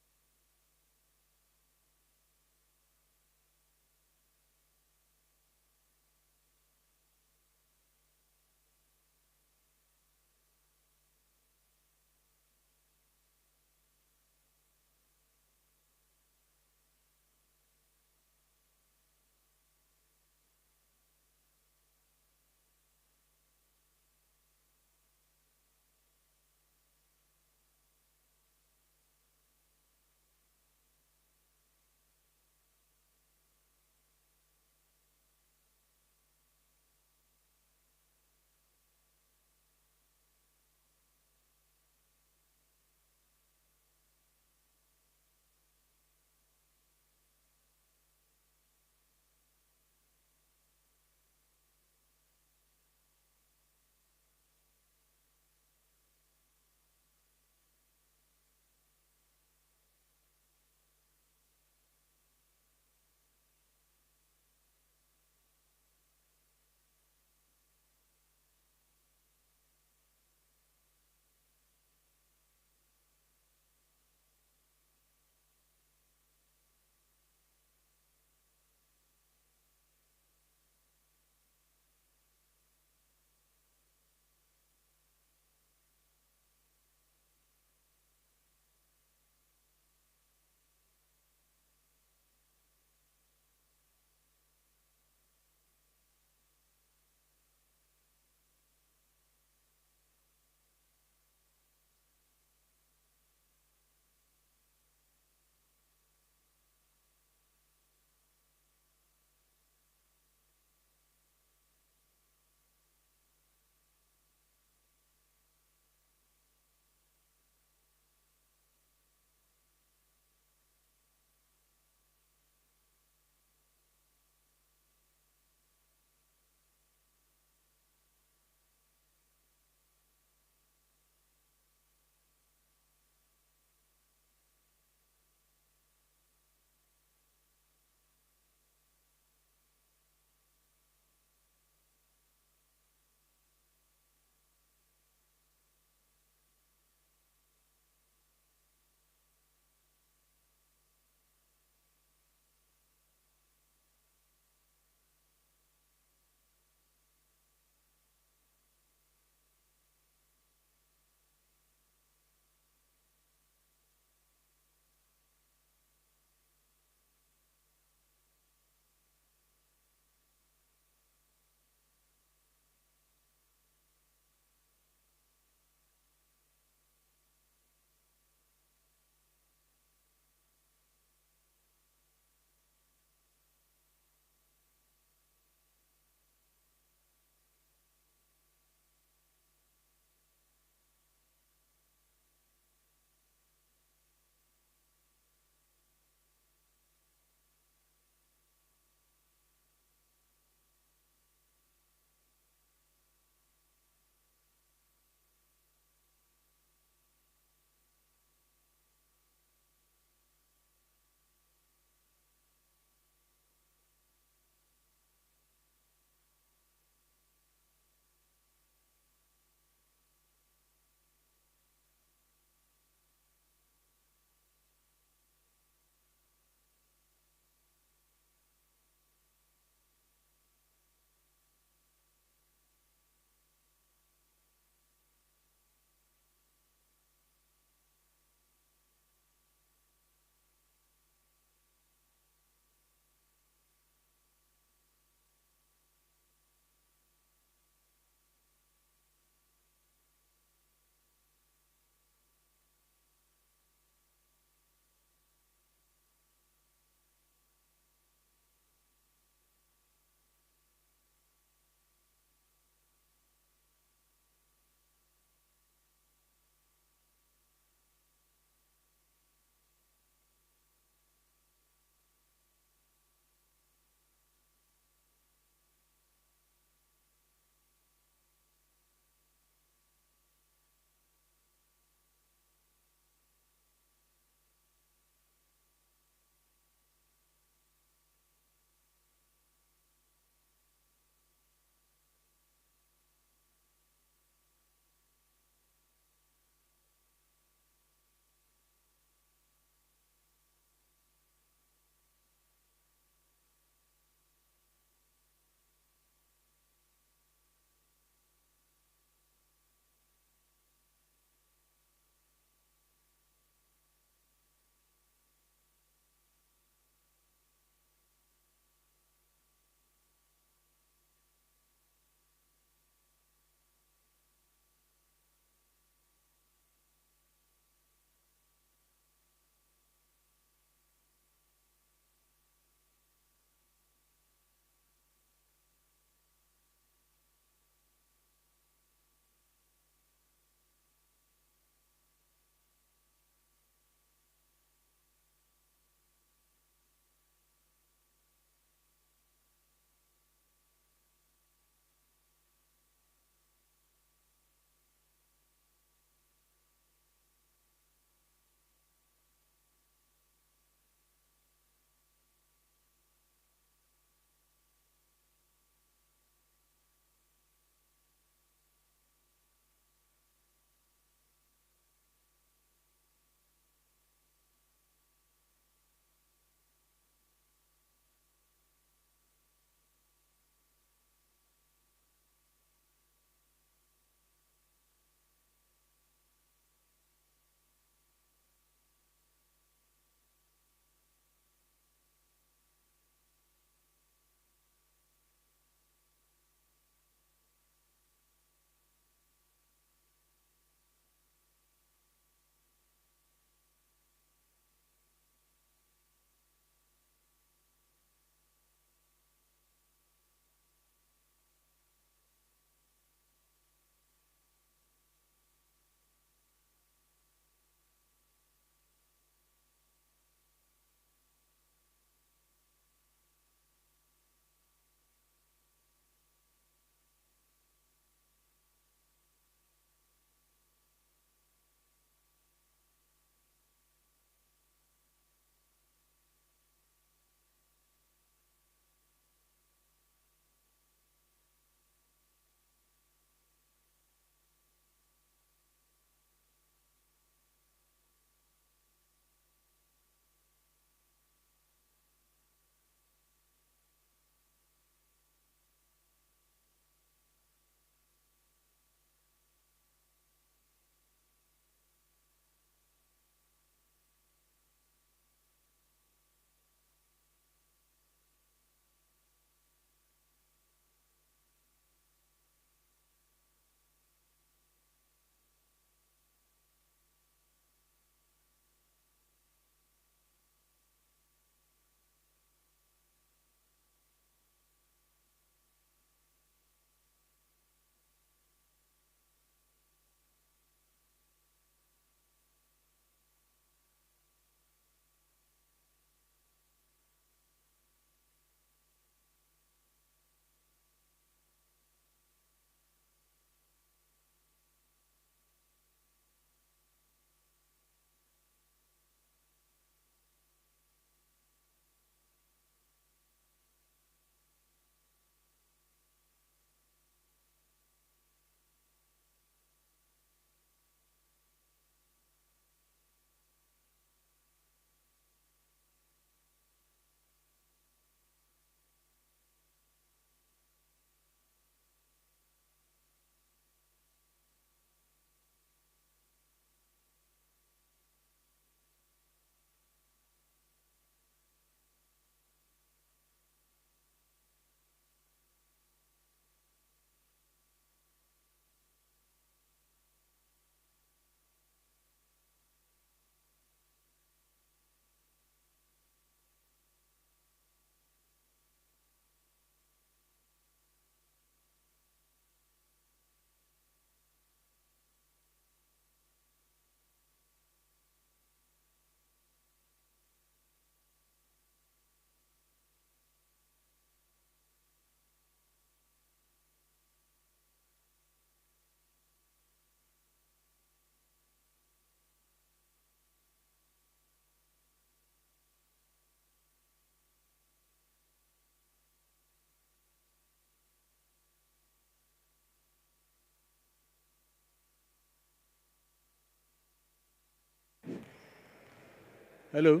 Hello.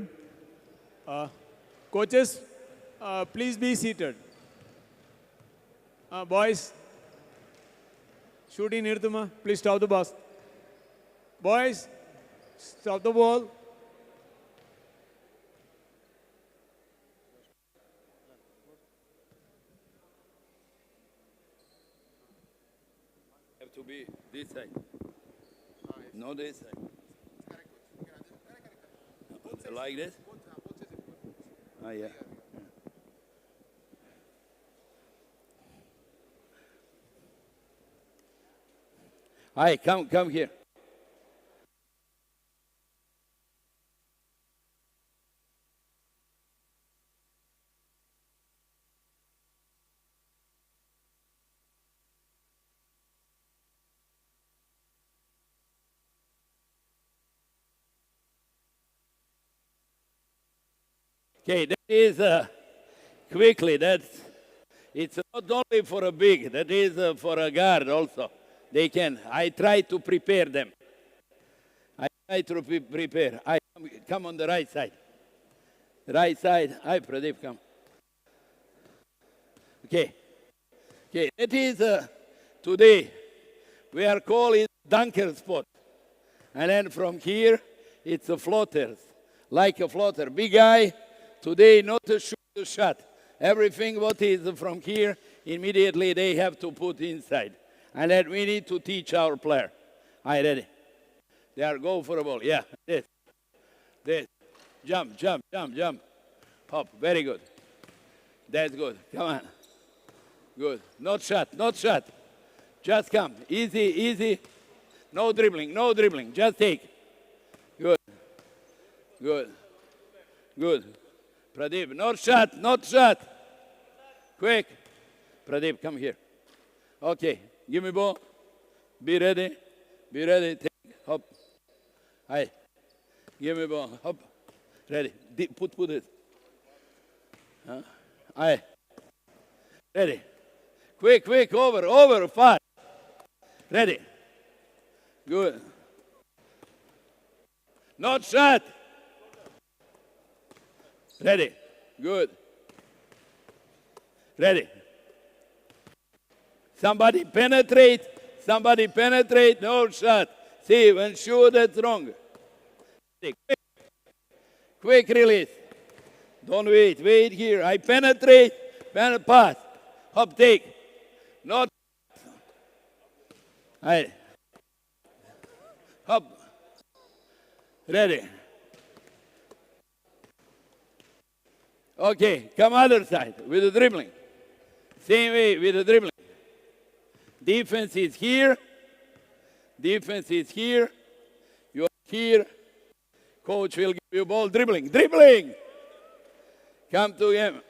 Coaches, please be seated. Boys, shooting Nirtuma, please stop the bus. Boys, stop the ball. Have to be this side. No, this side. Like this? Ah, yeah. Hi, come here. Okay, that is quickly. It's not only for a big. That is for a guard also. They can. I try to prepare them. I try to prepare. I come on the right side. Right side. Hi, Pradeep, come. Okay. Okay. That is today. We are calling dunker spot, and then from here it's a floaters, like a floater. Big guy. Today, not to shoot the shot. Everything what is from here, immediately they have to put inside. And then we need to teach our player. Are you ready? They are go for a ball. Yeah, this. Jump. Hop, very good. That's good. Come on. Good. Not shot. Just come. Easy. No dribbling. Just take. Good. Pradeep, not shot. Quick. Pradeep, come here. Okay, give me ball. Be ready. Take. Hop. Hi. Give me ball. Hop. Ready. Put it. Hi. Ready. Quick. Over. Fast. Ready. Good. Not shot. Ready. Good. Ready. Somebody penetrate. No shot. See, when shoot, that's wrong. Quick release. Don't wait. Wait here. I penetrate. Pass. Hop, take. Not. Right. Hop. Ready. Okay, come other side with the dribbling. Same way with the dribbling. Defense is here. You are here. Coach will give you ball. Dribbling. Come to him.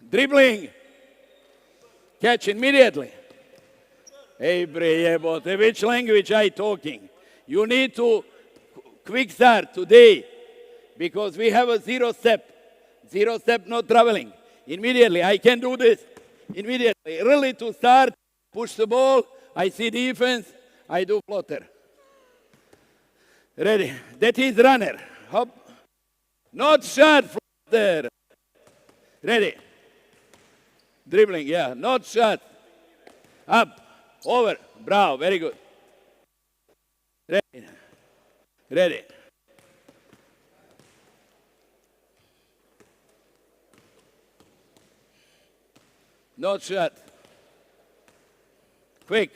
Dribbling. Catch immediately. Hey, Breyebote, which language I talking? You need to quick start today. Because we have a 0 step. 0 step, no traveling. Immediately, I can do this. Immediately, really to start, push the ball. I see defense. I do floater. Ready. That is runner. Hop. Not shot, floater. Ready. Dribbling, yeah. Not shot. Up. Over. Bravo. Very good. Ready. Not shot. Quick.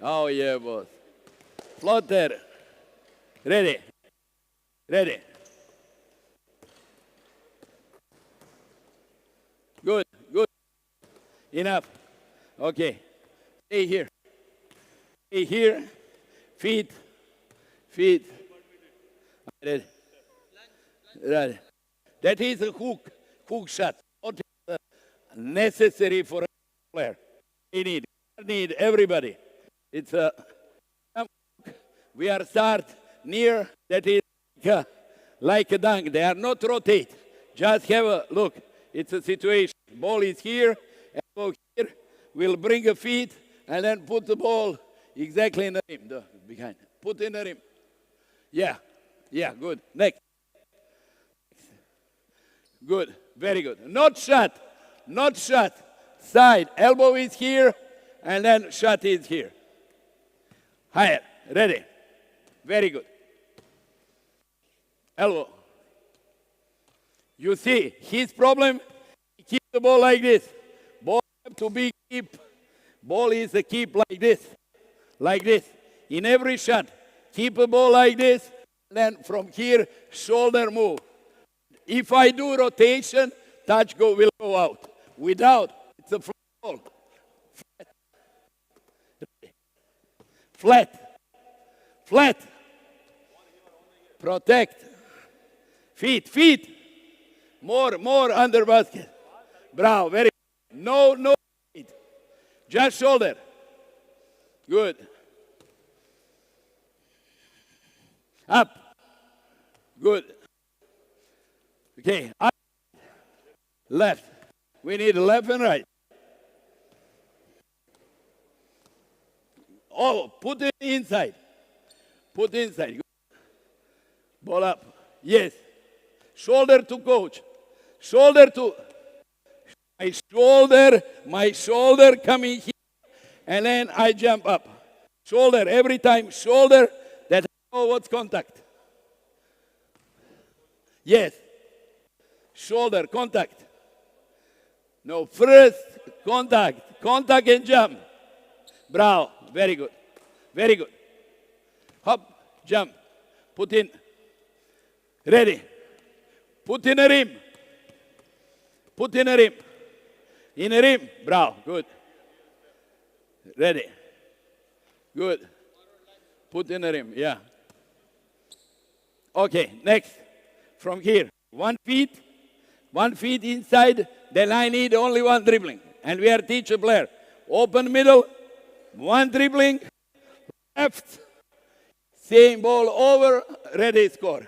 Oh, yeah, boss. Floater. Ready. Good. Enough. Okay. Stay here. Feet. Ready. That is a hook shot. Necessary for a player. We need everybody. It's we are start near, that is like a dunk. They are not rotate. Just have a look. It's a situation. Ball is here, elbow here. We'll bring a feet and then put the ball exactly in the rim. Behind. Put in the rim. Yeah. Yeah, good. Next. Good. Very good. Not shut. Not shut. Side. Elbow is here, and then shut is here. Higher. Ready. Very good. Elbow. You see, his problem, he keep the ball like this. Ball have to be keep. Ball is a keep like this. Like this. In every shot, keep a ball like this. Then from here, shoulder move. If I do rotation, touch will go out. Without, it's a flat ball. Flat. Flat. Protect. Feet. More under basket. Bravo, very good. No feet. Just shoulder. Good. Up. Good. Okay, up. Left. We need left and right. Oh, put it inside. Put inside. Good. Ball up. Yes. Shoulder to coach. Shoulder to my shoulder coming here, and then I jump up. Shoulder, every time, shoulder, that I know what's contact. Yes. Shoulder, contact. No, first, contact and jump. Bravo, very good. Very good. Hop, jump, put in. Ready. Put in a rim. Put in a rim. In a rim. Bravo. Good. Ready. Good. Put in a rim. Yeah. Okay. Next. From here. 1 feet. 1 feet inside. Then I need only one dribbling. And we are teacher player. Open middle. One dribbling. Left. Same ball over. Ready. Score.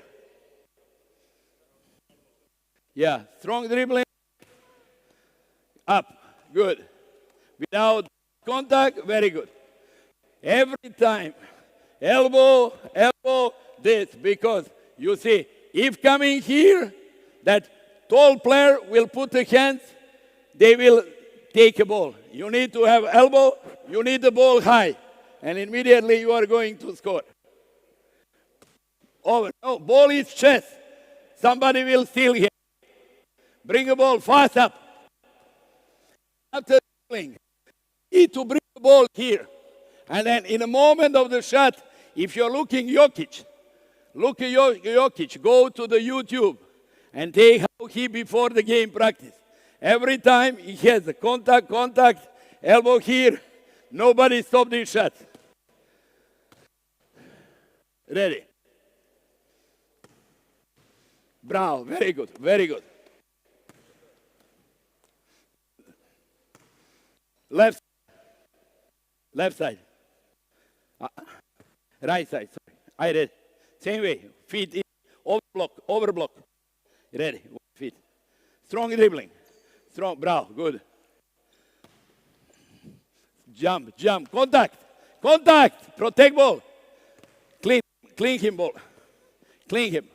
Yeah, strong dribbling. Up, good. Without contact, very good. Every time, elbow, this, because you see, if coming here, that tall player will put the hands, they will take a ball. You need to have elbow, you need the ball high, and immediately you are going to score. Over, no, ball is chest. Somebody will steal here. Bring the ball fast up. After dribbling, need to bring the ball here. And then in a moment of the shot, if you're looking Jokic, look at Jokic, go to the YouTube and take how he before the game practice. Every time he has a contact, elbow here, nobody stop this shot. Ready. Bravo, very good, very good. Left side. Right side, sorry. I read. Same way. Feet in. Over block. Ready. Feet. Strong dribbling. Strong. Bravo. Good. Jump. Contact. Protect ball. Clean him ball. Clean him.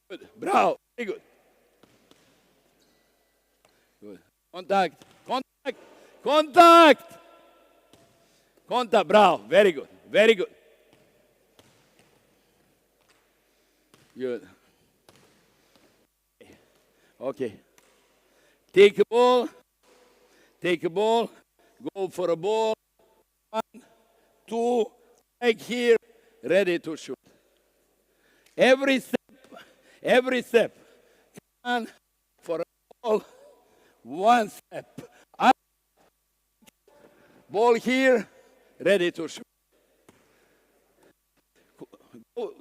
Good. Bravo. Very good. Contact, bravo, very good. Good. Okay. Take a ball, go for a ball. 1, 2, like here, ready to shoot. Every step. Come on, for a ball. 1 step. Up. Ball here, ready to shoot.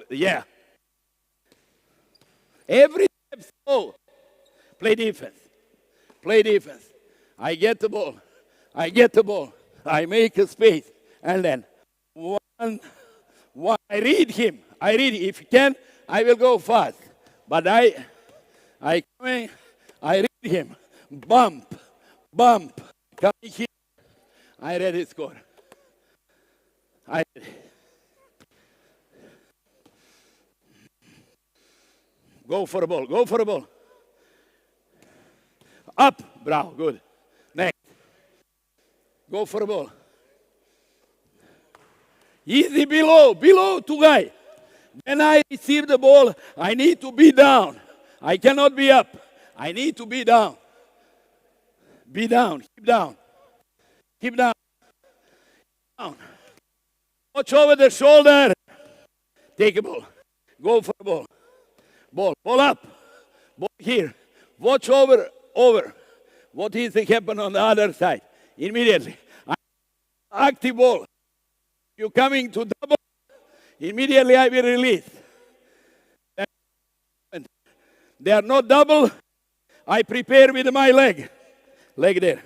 Yeah. Every step slow. Play defense. I get the ball. I make a space. And then one. I read him. If you can, I will go fast. But I read him. Bump, coming here. I ready score. Go for a ball. Go for a ball. Up. Bravo. Good. Next. Go for a ball. Easy below. Below to guy. When I receive the ball, I need to be down. I cannot be up. I need to be down. Be down. Keep down. Keep down. Down. Watch over the shoulder. Take a ball. Go for a ball. Ball. Ball up. Ball here. Watch over. Over. What is happen on the other side? Immediately. Active ball. You coming to double. Immediately I will release. They are not double. I prepare with my leg. Leg there.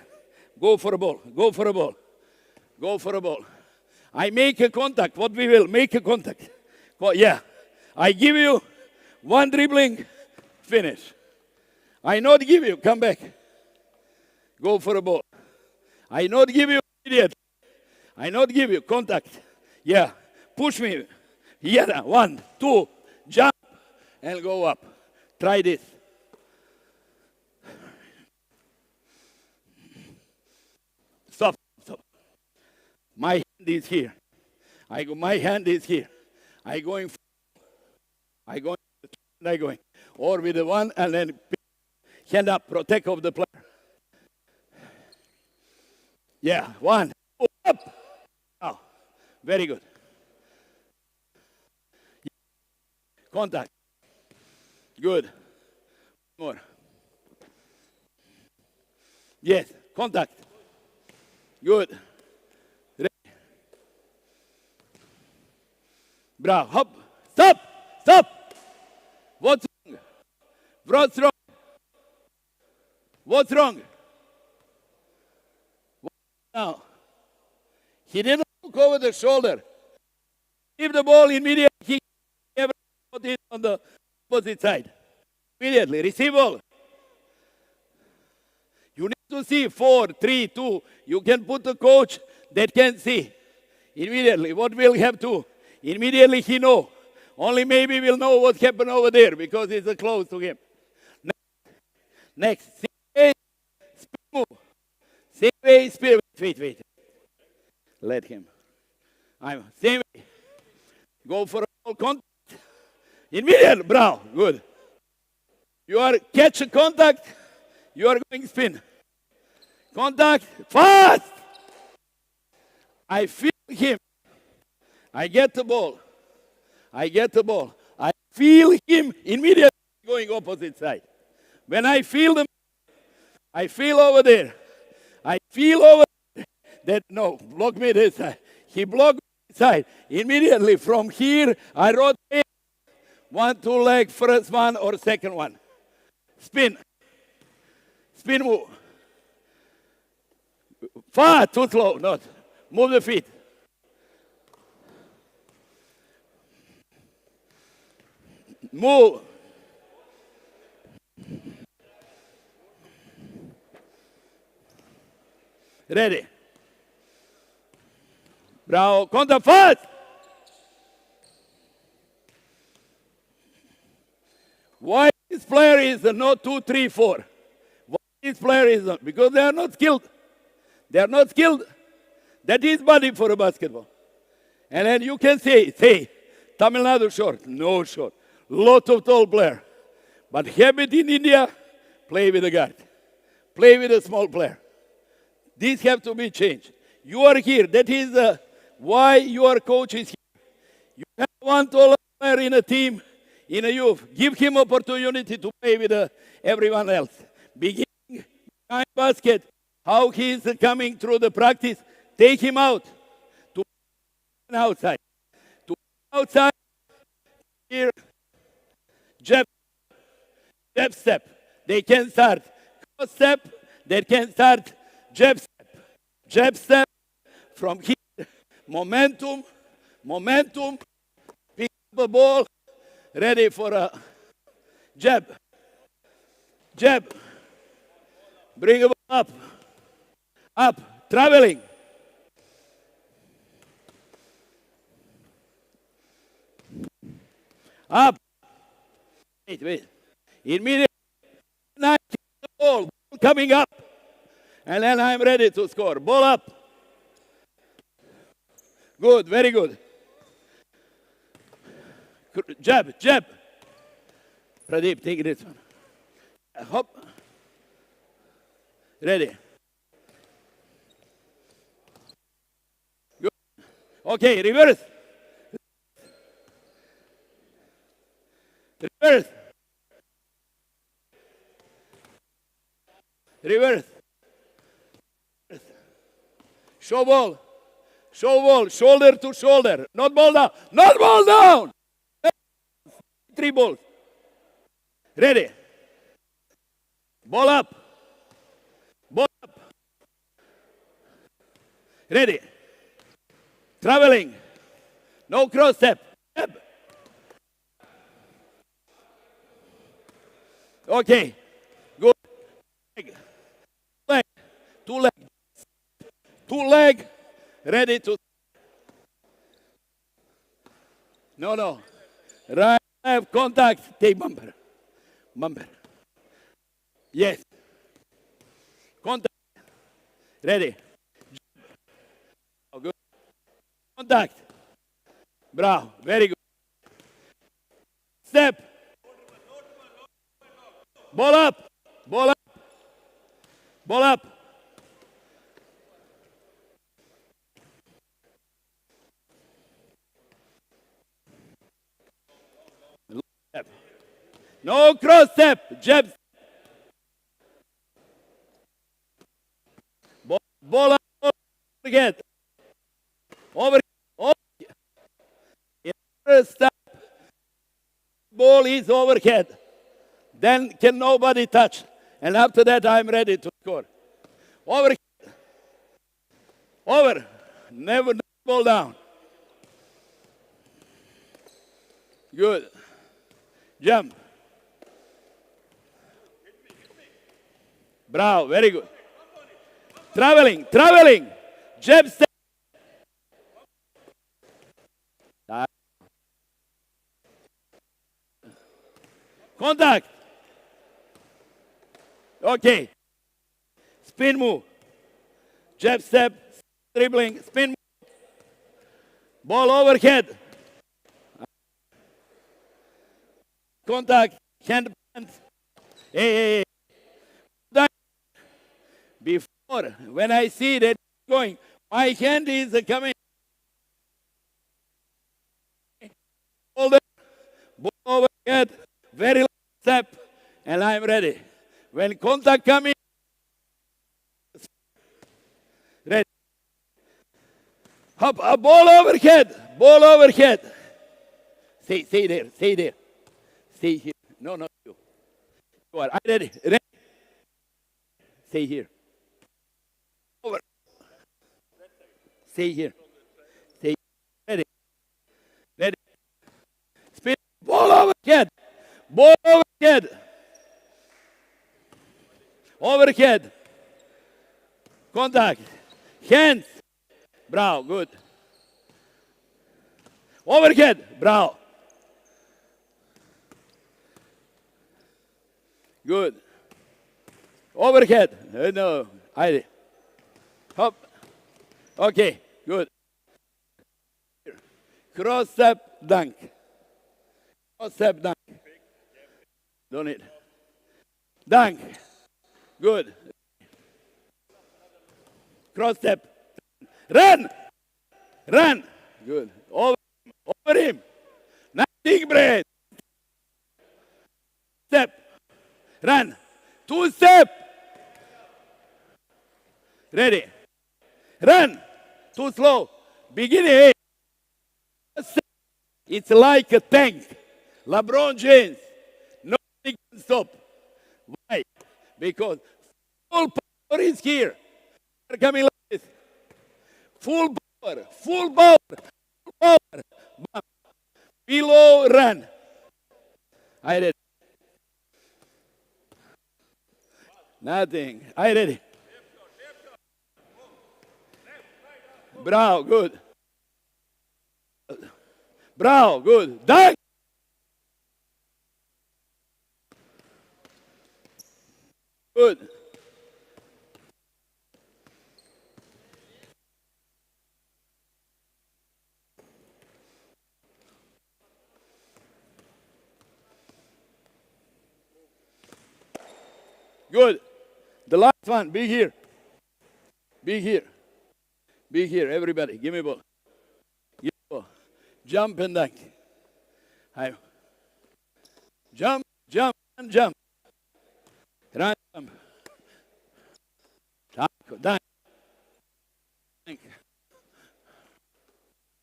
Go for a ball. Go for a ball. Go for a ball. I make a contact. What we will? Make a contact. Yeah. I give you one dribbling. Finish. I not give you. Come back. Go for a ball. I not give you immediately. I not give you. Contact. Yeah. Push me. Yeah. 1, 2. Jump. And go up. Try this. Stop. Stop. My hand is here. My hand is here. I going. Or with the one and then hand up. Protect of the player. Yeah. 1. Up. Oh. Very good. Contact. Good. More. Yes. Contact. Good. Ready. Bravo. Hop. Stop. Stop. What's wrong? What's wrong? What's wrong? Now, he didn't look over the shoulder. Give the ball immediately. He put it on the opposite side. Immediately. Receive ball. You need to see 4, 3, 2. You can put the coach that can see. Immediately. What will have to? Immediately he know. Only maybe we'll know what happened over there because it's close to him. Next. Same way, spin move. Same way, spin. Wait. Let him. Same way. Go for a ball contact. Immediate. Bravo. Good. You are catch a contact. You are going spin. Contact. Fast. I feel him. I get the ball. I feel him immediately going opposite side. When I feel them, I feel over there. I feel over that, no, block me this side. He blocked this side. Immediately from here, I rotate 1, 2 leg, first one or second one. Spin. Spin move. Far, too slow, not. Move the feet. Move. Ready. Bravo. Conta fast. Why this player is not 2, 3, 4? Why this player is not? Because they are not skilled. They are not skilled. That is body for a basketball. And then you can say, Tamil Nadu short. No short. Lot of tall player. But habit in India, play with a guard. Play with a small player. These have to be changed. You are here. That is why your coach is here. You have one tall player in a team, in a youth. Give him opportunity to play with everyone else. Beginning behind basket, how he is coming through the practice, take him out to outside. To outside, here, jab step. They can start cross step. They can start jab step. Jab step from here. Momentum. Pick up a ball. Ready for a jab. Bring it up. Traveling. Up. Wait. Immediately, I kick the ball coming up. And then I'm ready to score. Ball up. Good, very good. Jab. Pradeep, take this one. Hop. Ready. Good. Okay, reverse. Reverse. Show ball, shoulder to shoulder. Not ball down. 3 balls. Ready. Ball up. Ready. Traveling. No cross step. Okay. Good. Leg. 2 leg. 2 leg. Ready to. No. Right. Have contact. Take bumper. Yes. Contact. Ready. Oh, good. Contact. Bravo. Very good. Step. Ball up. Step. No cross step. Jab. Ball up. Overhead. Step. Ball is overhead. Then can nobody touch. And after that, I'm ready to score. Over. Never ball down. Good. Jump. Bravo. Very good. Traveling. Jab step. Contact. Okay. Spin move. Jab step. Dribbling. Spin move. Ball overhead. Contact. Hand plant. Hey. Before, when I see that going, my hand is coming. Ball overhead. Very long step. And I'm ready. When contact coming, ready. Hop, a ball overhead. Stay there. Stay here. No, you. You are ready. Stay here. Over. Stay here. Ready. Spin. Ball overhead. Overhead. Contact. Hands. Bravo. Good. Overhead. Bravo. Good. Overhead. No. Hop. Okay. Good. Cross step dunk. Don't need. Dunk. Good. Cross step. Run. Good. Over him. Nothing breath. Step. Run. 2 step. Ready. Run. Too slow. Beginning. It's like a tank. LeBron James. Nobody can stop. Why? Because full power is here. They're coming like this. Full power. Below run. I ready. Nothing. I ready. Bravo, good. Bravo, good. Dunk. Good. Good. The last one, be here. Be here. Be here, everybody. Give me a ball. Give me a ball. Jump and dunk. Hi. Jump, jump, and jump. Run, jump. Taco, dunk. Dunk.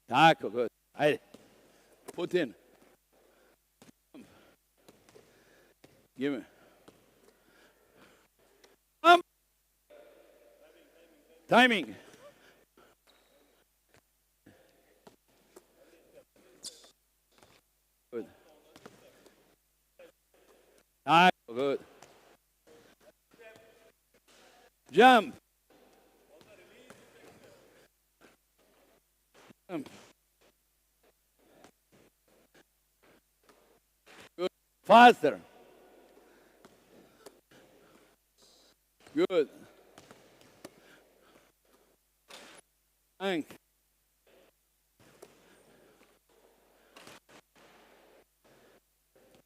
Taco, good. Hi. Put in. Give me. Timing. Good. Good. Jump. Jump. Good. Faster. Good. Thank.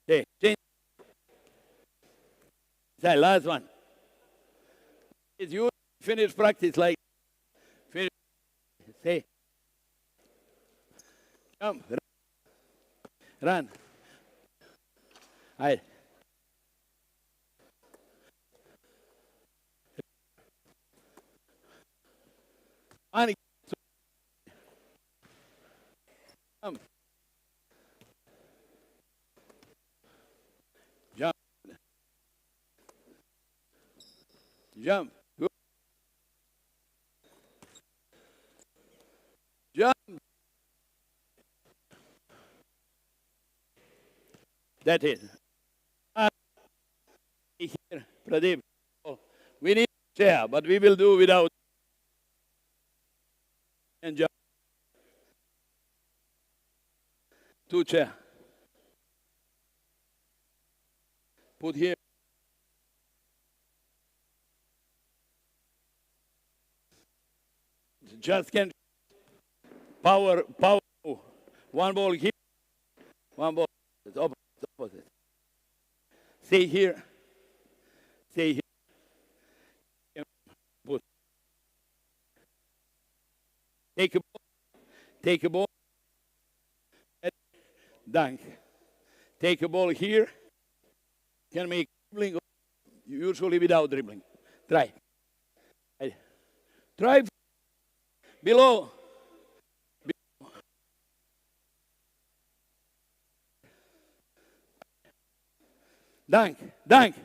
Okay, change. That last one. Is you finish practice like finish. Say. Jump. Run. Right. On. Jump. Jump. Jump. Good. Jump. That is. Here, Pradeep. We need a chair, but we will do without. And jump. 2 chair. Put here. Just can power. One ball here. One ball. It's opposite. Stay here. Stay here. Put. Take a ball. Take a ball. Dunk. Take a ball here. Can make dribbling, usually without dribbling. Try. Try. Below. Dunk. Dunk.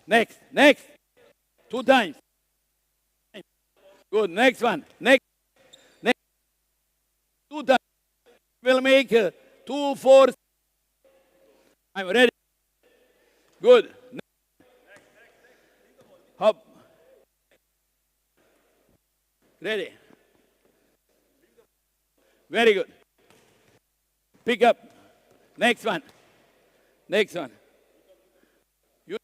Next. Next. 2 times. Good. Next one. Next. Next. 2 times. We'll make 2, 4. I'm ready. Good. Hop. Ready. Very good. Pick up. Next one. Next one. You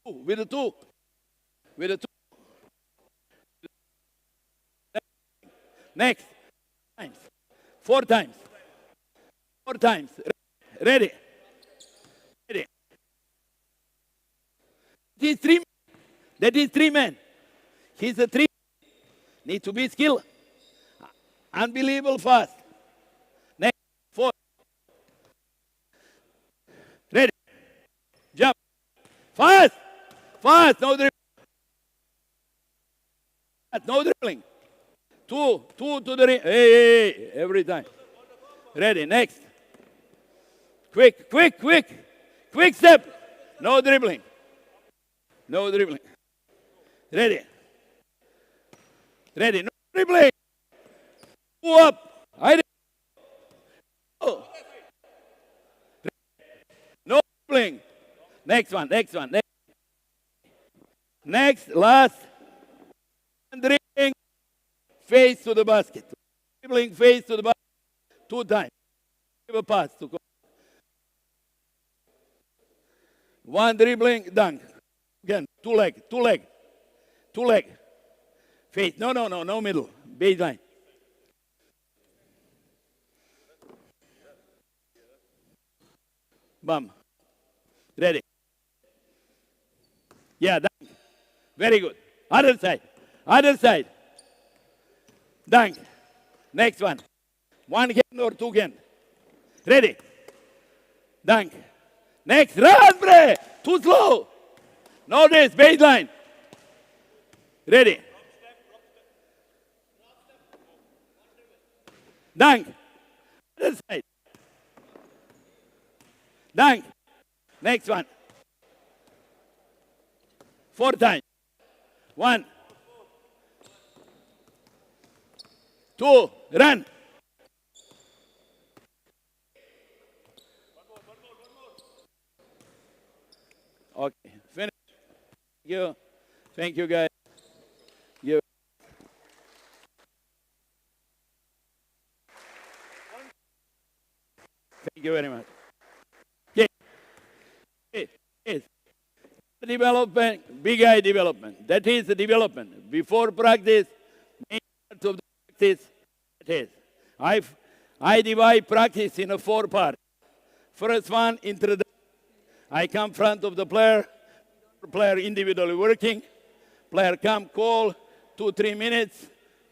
with the 2. With the 2. Next. 4 times. 4 times. Ready. Ready. That is 3 men. He's a 3. Need to be skilled. Unbelievable fast. Next. 4. Ready. Jump. Fast. Fast. No dribbling. No dribbling. 2 to the ring. Hey, every time. Ready, next. Quick. Quick step. No dribbling. No dribbling. Ready. Ready, no dribbling. Move up. Oh. No dribbling. Next one. Next, last. Dribbling. Face to the basket. Dribbling face to the basket 2 times. Give a pass to go. One dribbling, dunk. Again, two leg. Face, no middle, baseline. Bum. Ready. Yeah, dunk. Very good. Other side. Dunk. Next one. One hand or two hand. Ready. Dunk. Next, run, bre. Too slow. No this, baseline. Ready. Dunk. Other side. Dunk. Next one. 4 times. 1. 2. Run. Okay. Finish. Thank you. Thank you, guys. You. Thank you very much. Yes. Development, big eye development. That is the development. Before practice, main parts of the practice, that is. I divide practice in 4 parts. First one, introduction. I come front of the player individually working. Player come, call, 2-3 minutes.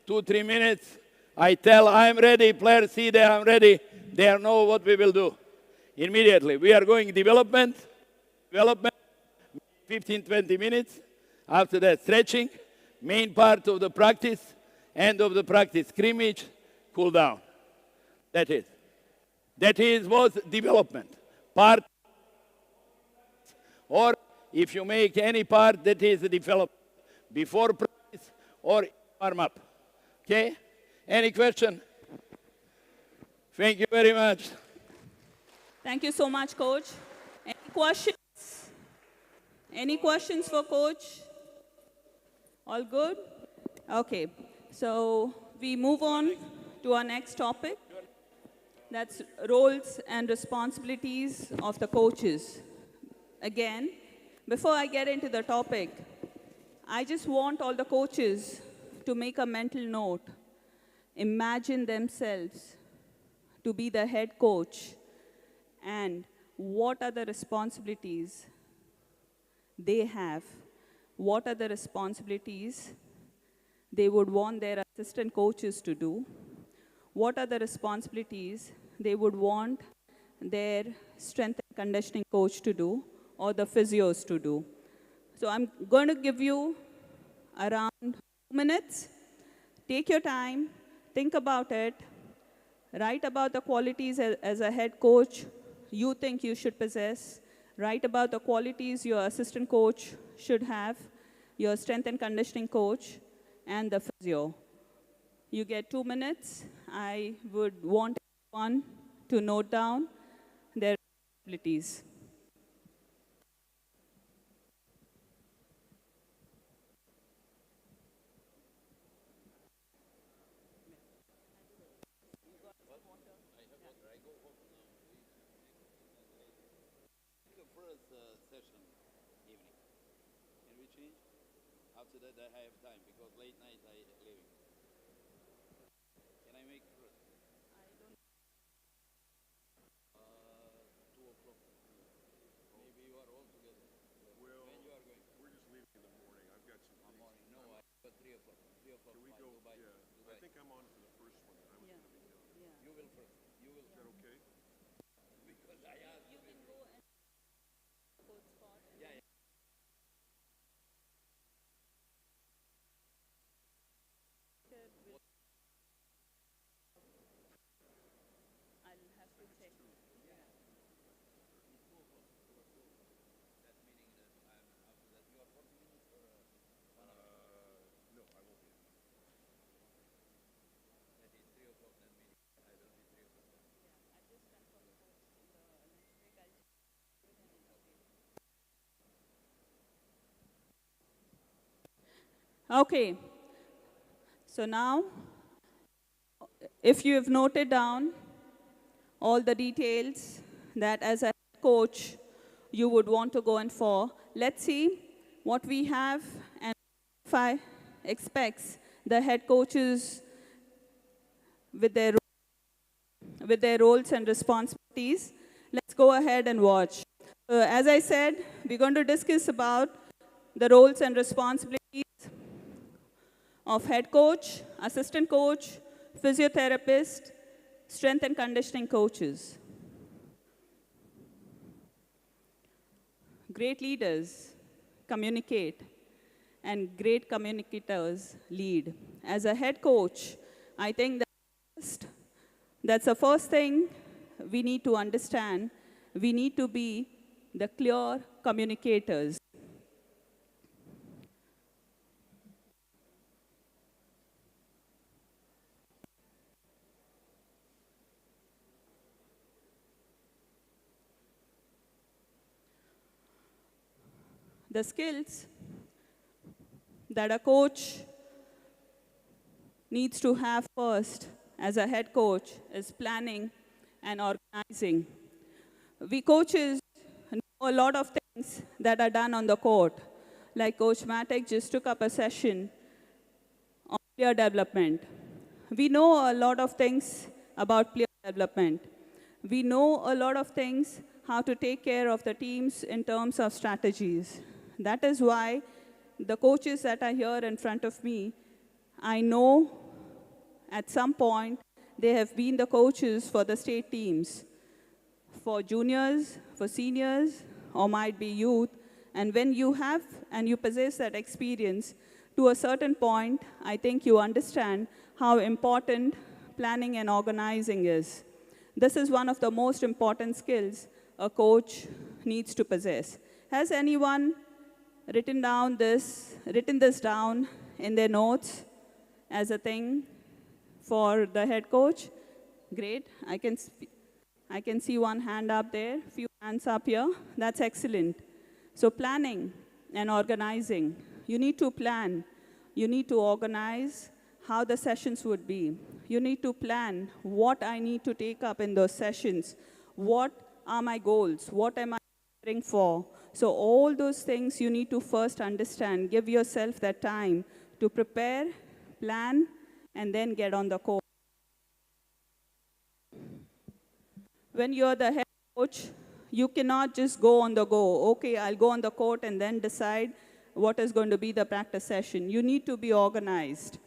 2-3 minutes. I tell I'm ready. Player see that I'm ready. They know what we will do. Immediately, we are going development, 15-20 minutes. After that, stretching, main part of the practice, end of the practice, scrimmage, cool down. That was development. Part, or if you make any part, that is development. Before practice or warm up. Okay? Any question? Thank you very much. Thank you so much, Coach. Any questions? Any questions for Coach? All good? Okay. So we move on to our next topic. That's roles and responsibilities of the coaches. Again, before I get into the topic, I just want all the coaches to make a mental note. Imagine themselves to be the head coach, and what are the responsibilities they have? What are the responsibilities they would want their assistant coaches to do? What are the responsibilities they would want their strength and conditioning coach to do, or the physios to do? So I'm going to give you around 2 minutes. Take your time, think about it, write about the qualities as a head coach you think you should possess, write about the qualities your assistant coach should have, your strength and conditioning coach, and the physio. You get 2 minutes. I would want everyone to note down their responsibilities. Session evening. Can we change? After that I have time because late night I leaving. Can I make first? I don't. 2 o'clock. Maybe you are all together. Well, when you are going? We're just leaving in the morning. I've got some things. Morning. No, I got 3 o'clock. 3 o'clock. Can we go? Dubai. Yeah. Dubai. I think I'm on for the first one. I was going to be done. You will first. You will. Is that okay? Because I asked. You can go and Coach spot. Yeah. I'll have to check. That meaning that I'm after that you are 40 minutes or 1 hour? No, I won't be. That is 3 o'clock that meeting. I will be 3 o'clock. I just confirm the coach in the next week. I'll check. Okay. So now, if you have noted down all the details that as a coach you would want to go in for. Let's see what we have and BFI expects the head coaches with their roles and responsibilities. Let's go ahead and watch. As I said, we're going to discuss about the roles and responsibilities of head coach, assistant coach, physiotherapist, strength and conditioning coaches. Great leaders communicate, and great communicators lead. As a head coach, I think that's the first thing we need to understand. We need to be the clear communicators. The skills that a coach needs to have first as a head coach is planning and organizing. We coaches know a lot of things that are done on the court. Like Coach Matek just took up a session on player development. We know a lot of things about player development. We know a lot of things how to take care of the teams in terms of strategies. That is why the coaches that are here in front of me, I know at some point they have been the coaches for the state teams, for juniors, for seniors, or might be youth. And when you have and you possess that experience, to a certain point, I think you understand how important planning and organizing is. This is one of the most important skills a coach needs to possess. Has anyone written this down in their notes as a thing for the head coach? Great. I can see one hand up there, few hands up here. That's excellent. So planning and organizing. You need to plan. You need to organize how the sessions would be. You need to plan what I need to take up in those sessions. What are my goals? What am I preparing for? So all those things you need to first understand. Give yourself that time to prepare, plan, and then get on the court. When you're the head coach, you cannot just go on the go. Okay, I'll go on the court and then decide what is going to be the practice session. You need to be organized.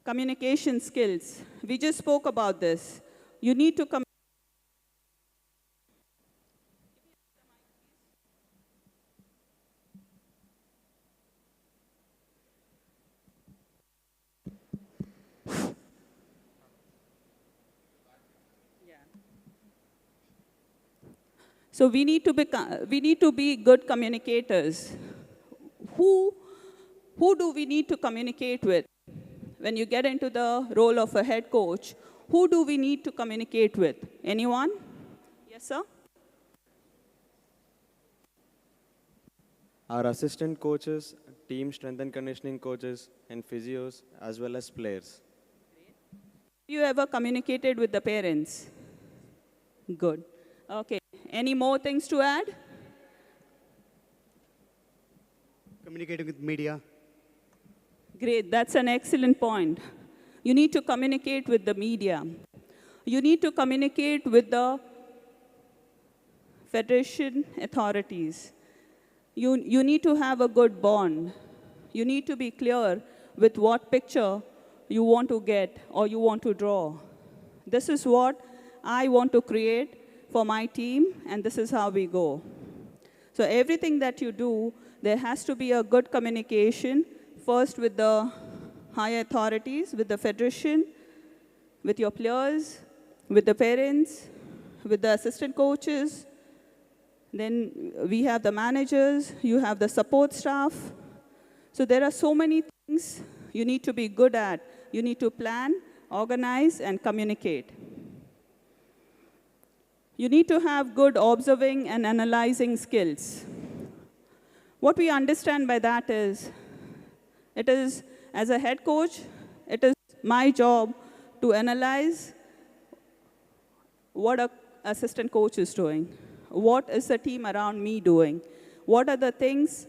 Communication skills. We just spoke about this. You need to communicate. So we need to be good communicators. Who do we need to communicate with? When you get into the role of a head coach, who do we need to communicate with? Anyone? Yes, sir? Our assistant coaches, team strength and conditioning coaches, and physios, as well as players. Have you ever communicated with the parents? Good. Okay. Any more things to add? Communicating with media. Great. That's an excellent point. You need to communicate with the media. You need to communicate with the federation authorities. You need to have a good bond. You need to be clear with what picture you want to get or you want to draw. This is what I want to create for my team, and this is how we go. So everything that you do, there has to be a good communication, first with the high authorities, with the federation, with your players, with the parents, with the assistant coaches. Then we have the managers, you have the support staff. So there are so many things you need to be good at. You need to plan, organize, and communicate. You need to have good observing and analyzing skills. What we understand by that is, it is, as a head coach, it is my job to analyze what assistant coaches doing? What is the team around me doing? What are the things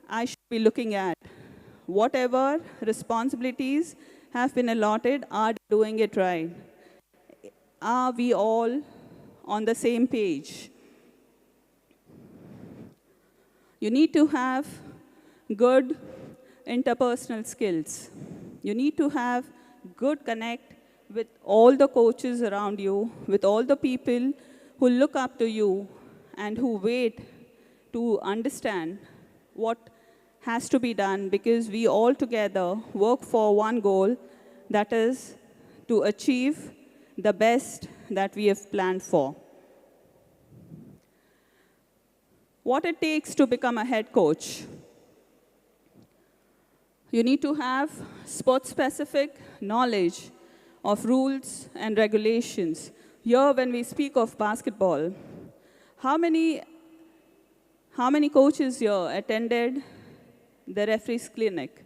I should be looking at? Whatever responsibilities have been allotted, are they doing it right? Are we all on the same page? You need to have good interpersonal skills. You need to have good connect with all the coaches around you, with all the people who look up to you and who wait to understand what has to be done, because we all together work for one goal, that is to achieve the best that we have planned for. What it takes to become a head coach. You need to have sport-specific knowledge of rules and regulations. Here, when we speak of basketball, how many coaches here attended the referees clinic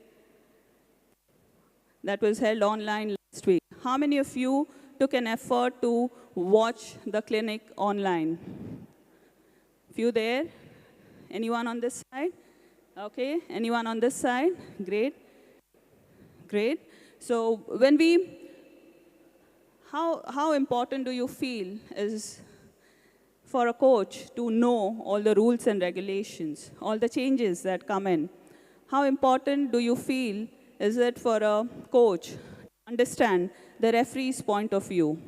that was held online last week? How many of you took an effort to watch the clinic online? Few there? Anyone on this side? Okay, anyone on this side? Great, great. So when how important do you feel is for a coach to know all the rules and regulations, all the changes that come in? How important do you feel is it for a coach to understand the referee's point of view?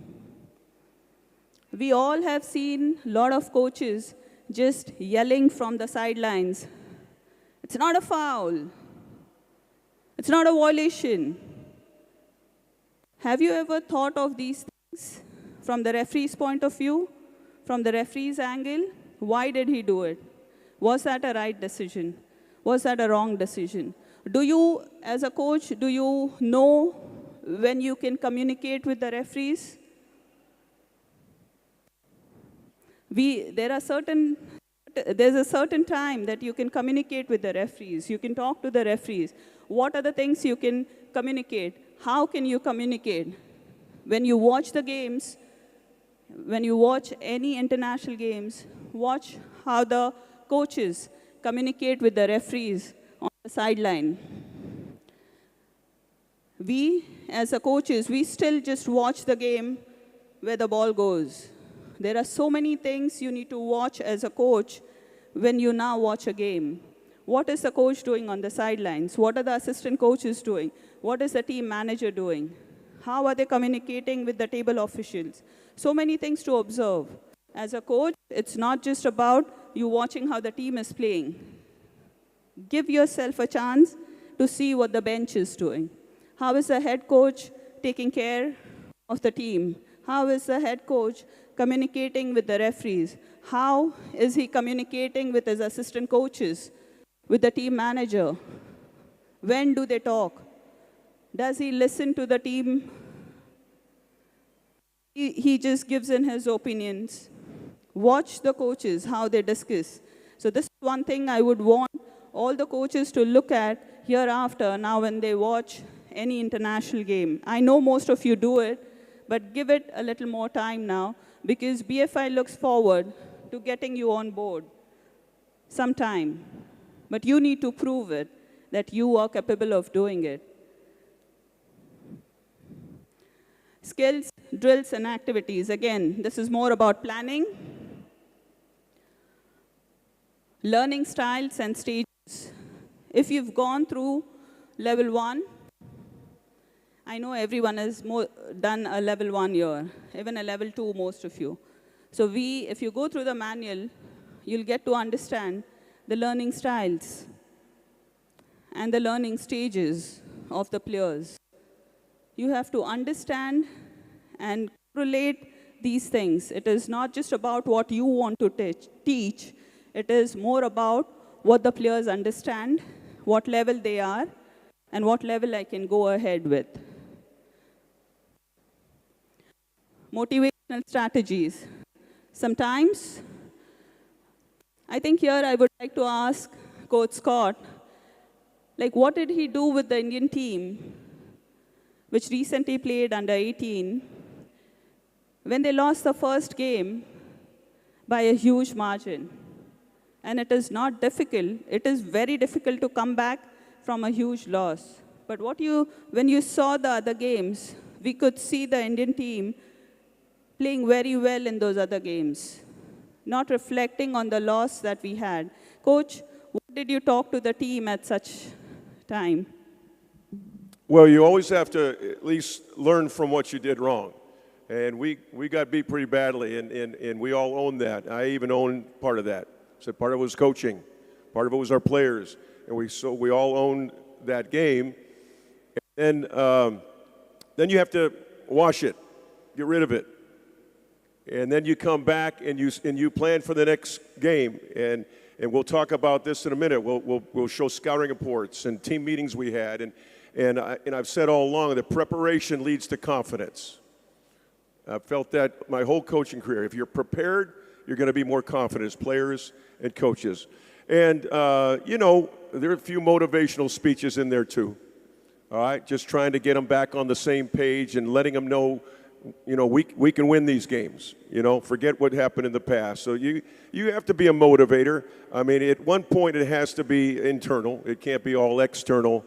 We all have seen a lot of coaches just yelling from the sidelines, "It's not a foul. It's not a violation." Have you ever thought of these things from the referee's point of view, from the referee's angle? Why did he do it? Was that a right decision? Was that a wrong decision? Do you, as a coach, do you know when you can communicate with the referees? There's a certain time that you can communicate with the referees. You can talk to the referees. What are the things you can communicate? How can you communicate? When you watch the games, when you watch any international games, watch how the coaches communicate with the referees on the sideline. We, as a coaches, we still just watch the game where the ball goes. There are so many things you need to watch as a coach when you now watch a game. What is the coach doing on the sidelines? What are the assistant coaches doing? What is the team manager doing? How are they communicating with the table officials? So many things to observe. As a coach, it's not just about you watching how the team is playing. Give yourself a chance to see what the bench is doing. How is the head coach taking care of the team? How is the head coach communicating with the referees? How is he communicating with his assistant coaches, with the team manager? When do they talk? Does he listen to the team? He just gives in his opinions. Watch the coaches, how they discuss. So this is one thing I would want all the coaches to look at hereafter now when they watch any international game. I know most of you do it, but give it a little more time now, because BFI looks forward to getting you on board sometime. But you need to prove it, that you are capable of doing it. Skills, drills, and activities. Again, this is more about planning, learning styles and stages. If you've gone through level 1, I know everyone has done a level 1 year, even a level 2, most of you. So if you go through the manual, you'll get to understand the learning styles and the learning stages of the players. You have to understand and correlate these things. It is not just about what you want to teach. It is more about what the players understand, what level they are, and what level I can go ahead with. Motivational strategies. Sometimes, I think here I would like to ask Coach Scott, like what did he do with the Indian team, which recently played under 18, when they lost the first game by a huge margin. And it is not difficult. It is very difficult to come back from a huge loss. But when you saw the other games, we could see the Indian team playing very well in those other games, not reflecting on the loss that we had. Coach, what did you talk to the team at such time? Well, you always have to at least learn from what you did wrong. And we got beat pretty badly, and we all own that. I even own part of that. So part of it was coaching. Part of it was our players. And we all owned that game. And then you have to wash it, get rid of it. And then you come back and you plan for the next game. And we'll talk about this in a minute. We'll show scouting reports and team meetings we had. And I've said all along that preparation leads to confidence. I've felt that my whole coaching career. If you're prepared, you're going to be more confident as players and coaches. And, there are a few motivational speeches in there too. All right, just trying to get them back on the same page and letting them know, we can win these games. Forget what happened in the past. So you have to be a motivator. I mean, at one point it has to be internal. It can't be all external.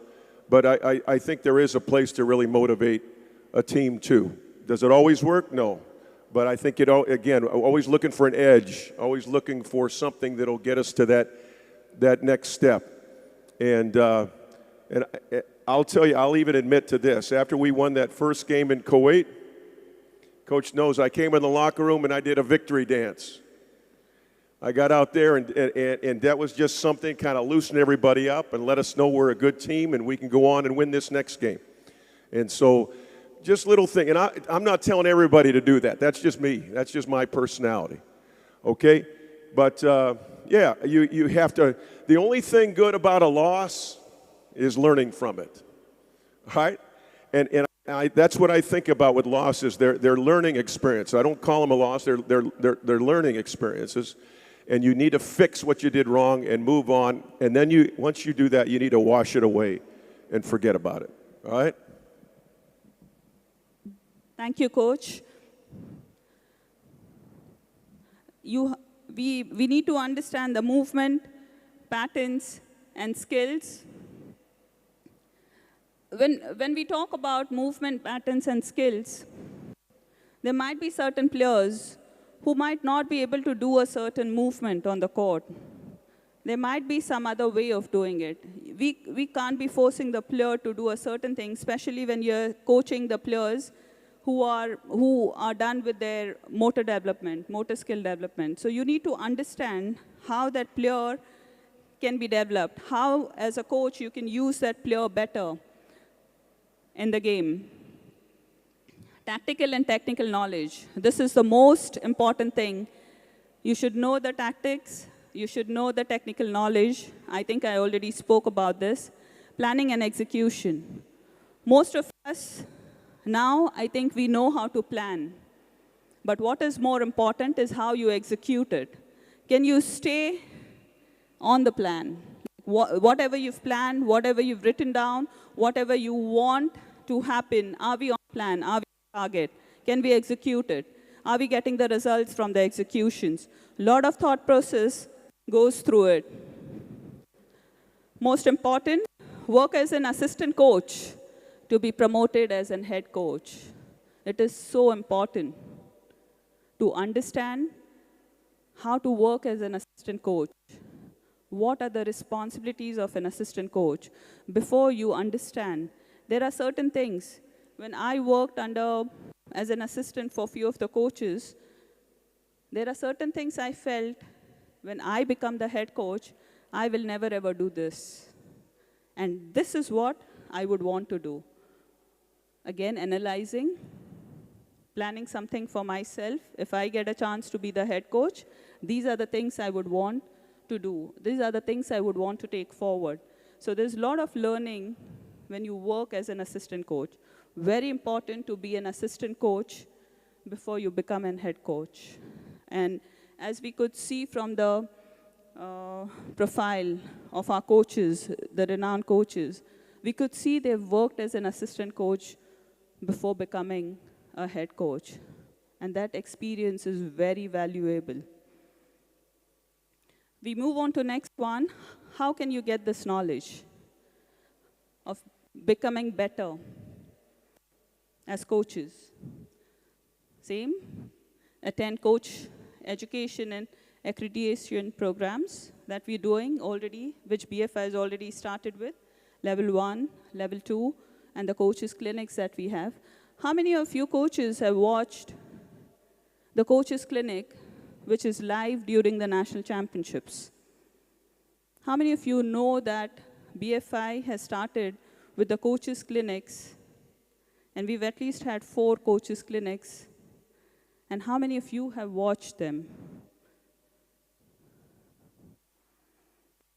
But I think there is a place to really motivate a team too. Does it always work? No. But I think again, always looking for an edge, always looking for something that'll get us to that next step. And I'll tell you, I'll even admit to this. After we won that first game in Kuwait, Coach knows I came in the locker room and I did a victory dance. I got out there and that was just something kind of loosen everybody up and let us know we're a good team and we can go on and win this next game. And so just little thing, and I'm not telling everybody to do that. That's just me. That's just my personality, okay? But, you have to, the only thing good about a loss is learning from it, all right? And that's what I think about with losses. They're learning experience. I don't call them a loss. They're learning experiences. And you need to fix what you did wrong and move on. And then once you do that, you need to wash it away and forget about it, all right? Thank you, Coach. We need to understand the movement, patterns, and skills. When we talk about movement, patterns, and skills, there might be certain players who might not be able to do a certain movement on the court. There might be some other way of doing it. We can't be forcing the player to do a certain thing, especially when you're coaching the players who are done with their motor development, motor skill development. So you need to understand how that player can be developed, how, as a coach, you can use that player better in the game. Tactical and technical knowledge. This is the most important thing. You should know the tactics. You should know the technical knowledge. I think I already spoke about this. Planning and execution. Most of us now, I think we know how to plan. But what is more important is how you execute it. Can you stay on the plan? Whatever you've planned, whatever you've written down, whatever you want to happen, are we on plan? Are we on target? Can we execute it? Are we getting the results from the executions? A lot of thought process goes through it. Most important, work as an assistant coach to be promoted as a head coach. It is so important to understand how to work as an assistant coach. What are the responsibilities of an assistant coach? Before you understand, there are certain things. When I worked as an assistant for a few of the coaches, there are certain things I felt when I become the head coach, I will never ever do this. And this is what I would want to do. Again, analyzing, planning something for myself. If I get a chance to be the head coach, these are the things I would want to do. These are the things I would want to take forward. So there's a lot of learning when you work as an assistant coach. Very important to be an assistant coach before you become a head coach. And as we could see from the profile of our coaches, the renowned coaches, we could see they've worked as an assistant coach before becoming a head coach. And that experience is very valuable. We move on to next one. How can you get this knowledge of becoming better as coaches? Same, attend coach education and accreditation programs that we're doing already, which BFI has already started with, level 1, level 2, and the coaches clinics that we have. How many of you coaches have watched the coaches clinic, which is live during the national championships? How many of you know that BFI has started with the coaches clinics, and we've at least had 4 coaches clinics, and how many of you have watched them?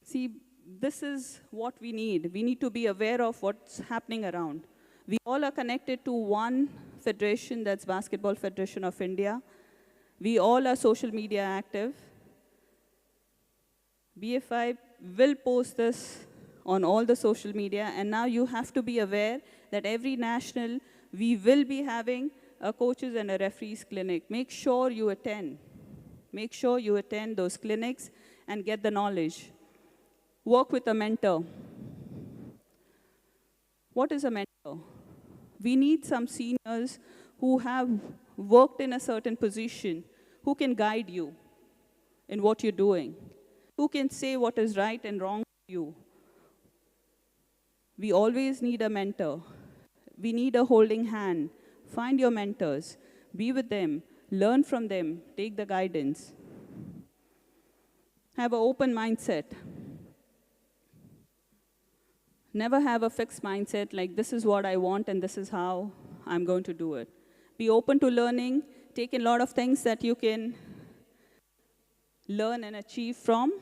See, this is what we need. We need to be aware of what's happening around. We all are connected to one federation, that's Basketball Federation of India. We all are social media active. BFI will post this on all the social media, and now you have to be aware that every national, we will be having a coaches and a referees clinic. Make sure you attend. Make sure you attend those clinics and get the knowledge. Work with a mentor. What is a mentor? We need some seniors who have worked in a certain position, who can guide you in what you're doing, who can say what is right and wrong for you. We always need a mentor. We need a holding hand. Find your mentors. Be with them. Learn from them. Take the guidance. Have an open mindset. Never have a fixed mindset like this is what I want and this is how I'm going to do it. Be open to learning. Take in a lot of things that you can learn and achieve from.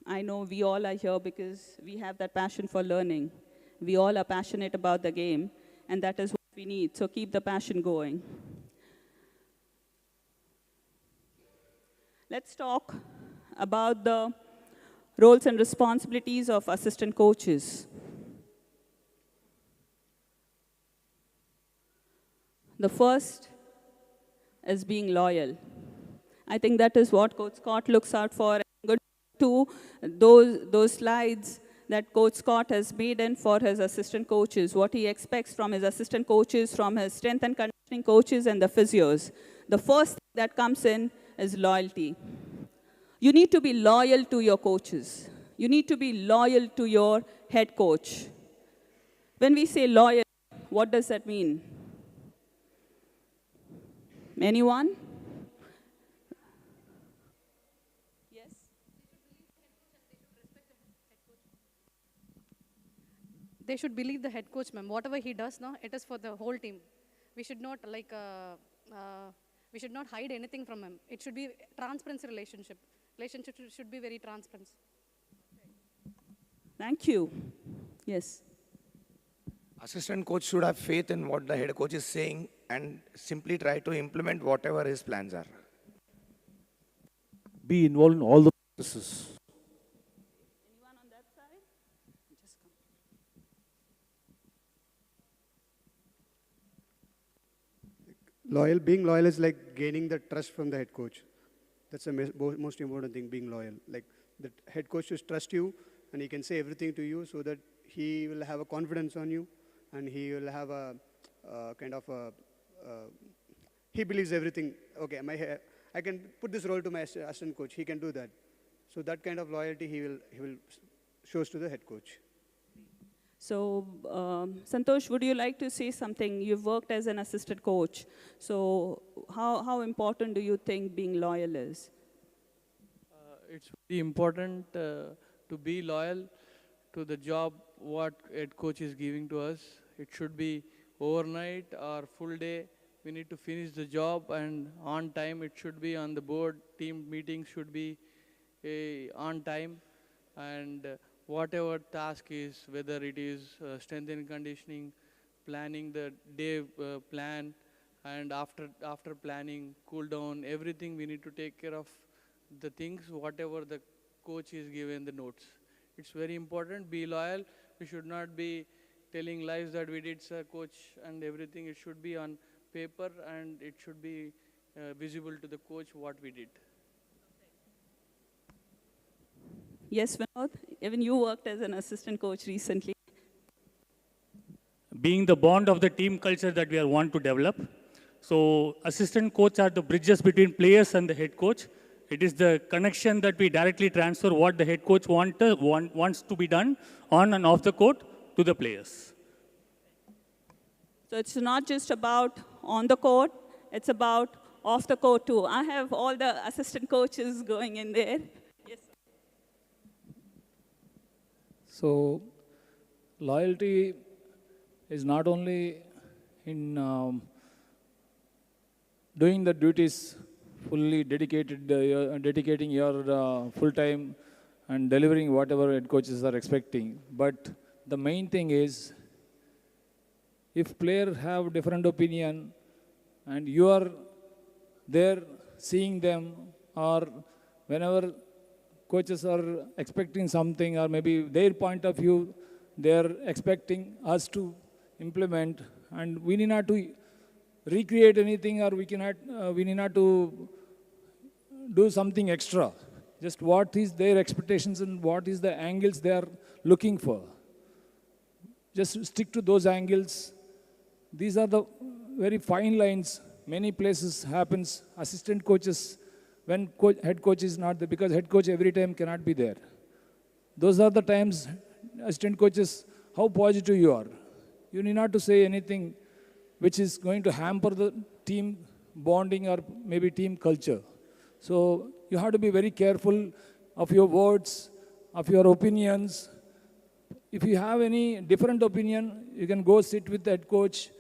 I know we all are here because we have that passion for learning. We all are passionate about the game, and that is what we need. So keep the passion going. Let's talk about the roles and responsibilities of assistant coaches. The first is being loyal. I think that is what Coach Scott looks out for. Good to those slides that Coach Scott has made in for his assistant coaches, what he expects from his assistant coaches, from his strength and conditioning coaches and the physios. The first thing that comes in is loyalty. You need to be loyal to your coaches. You need to be loyal to your head coach. When we say loyal, what does that mean? Anyone? Yes? They should believe the head coach, ma'am. Whatever he does now, it is for the whole team. We should not we should not hide anything from him. It should be transparency relationship. Relationship should be very transparent. Thank you. Yes. Assistant coach should have faith in what the head coach is saying and simply try to implement whatever his plans are. Be involved in all the processes. Anyone on that side? Just come. Being loyal is like gaining the trust from the head coach. That's the most important thing, being loyal. Like the head coach should trust you and he can say everything to you so that he will have a confidence on you and he will have a he believes everything. Okay, I can put this role to my assistant coach. He can do that. So that kind of loyalty he will shows to the head coach. So, Santosh, would you like to say something? You've worked as an assistant coach. So, how important do you think being loyal is? It's very important to be loyal to the job what head coach is giving to us. It should be overnight or full day. We need to finish the job and on time. It should be on the board. Team meetings should be on time. And whatever task is, whether it is strength and conditioning, planning the day plan, and after planning, cool down, everything we need to take care of the things, whatever the coach is given the notes. It's very important, be loyal. We should not be telling lies that we did, sir, coach, and everything. It should be on paper and it should be visible to the coach what we did. Yes, Vinod, even you worked as an assistant coach recently. Being the bond of the team culture that we are want to develop. So assistant coach are the bridges between players and the head coach. It is the connection that we directly transfer what the head coach wants to be done on and off the court to the players. So it's not just about on the court, it's about off the court too. I have all the assistant coaches going in there. Yes. So loyalty is not only in doing the duties fully dedicating your full time and delivering whatever head coaches are expecting. But the main thing is, if players have different opinion and you are there seeing them, or whenever coaches are expecting something, or maybe their point of view, they are expecting us to implement, and we need not to recreate anything, or we need not to do something extra. Just what is their expectations and what is the angles they are looking for. Just stick to those angles. These are the very fine lines. Many places happens. Assistant coaches, when head coach is not there, because head coach every time cannot be there. Those are the times, assistant coaches, how positive you are. You need not to say anything which is going to hamper the team bonding or maybe team culture. So you have to be very careful of your words, of your opinions. If you have any different opinion, you can go sit with the head coach,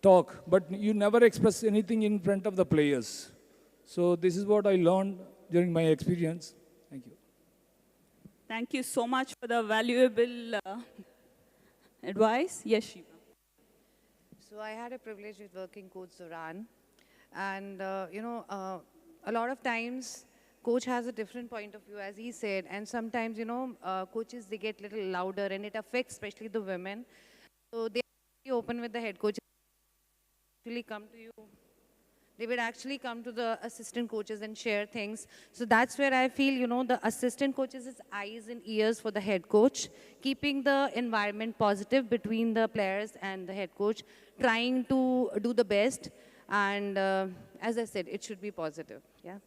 talk, but you never express anything in front of the players. So this is what I learned during my experience. Thank you. Thank you so much for the valuable advice. Yes, Shiva. So I had a privilege with working Coach Zoran. And, a lot of times, coach has a different point of view, as he said. And sometimes, coaches, they get a little louder, and it affects especially the women. So they are very open with the head coach. Really come to you. They would actually come to the assistant coaches and share things. So that's where I feel, the assistant coaches is eyes and ears for the head coach, keeping the environment positive between the players and the head coach, trying to do the best. And as I said, it should be positive. Yeah.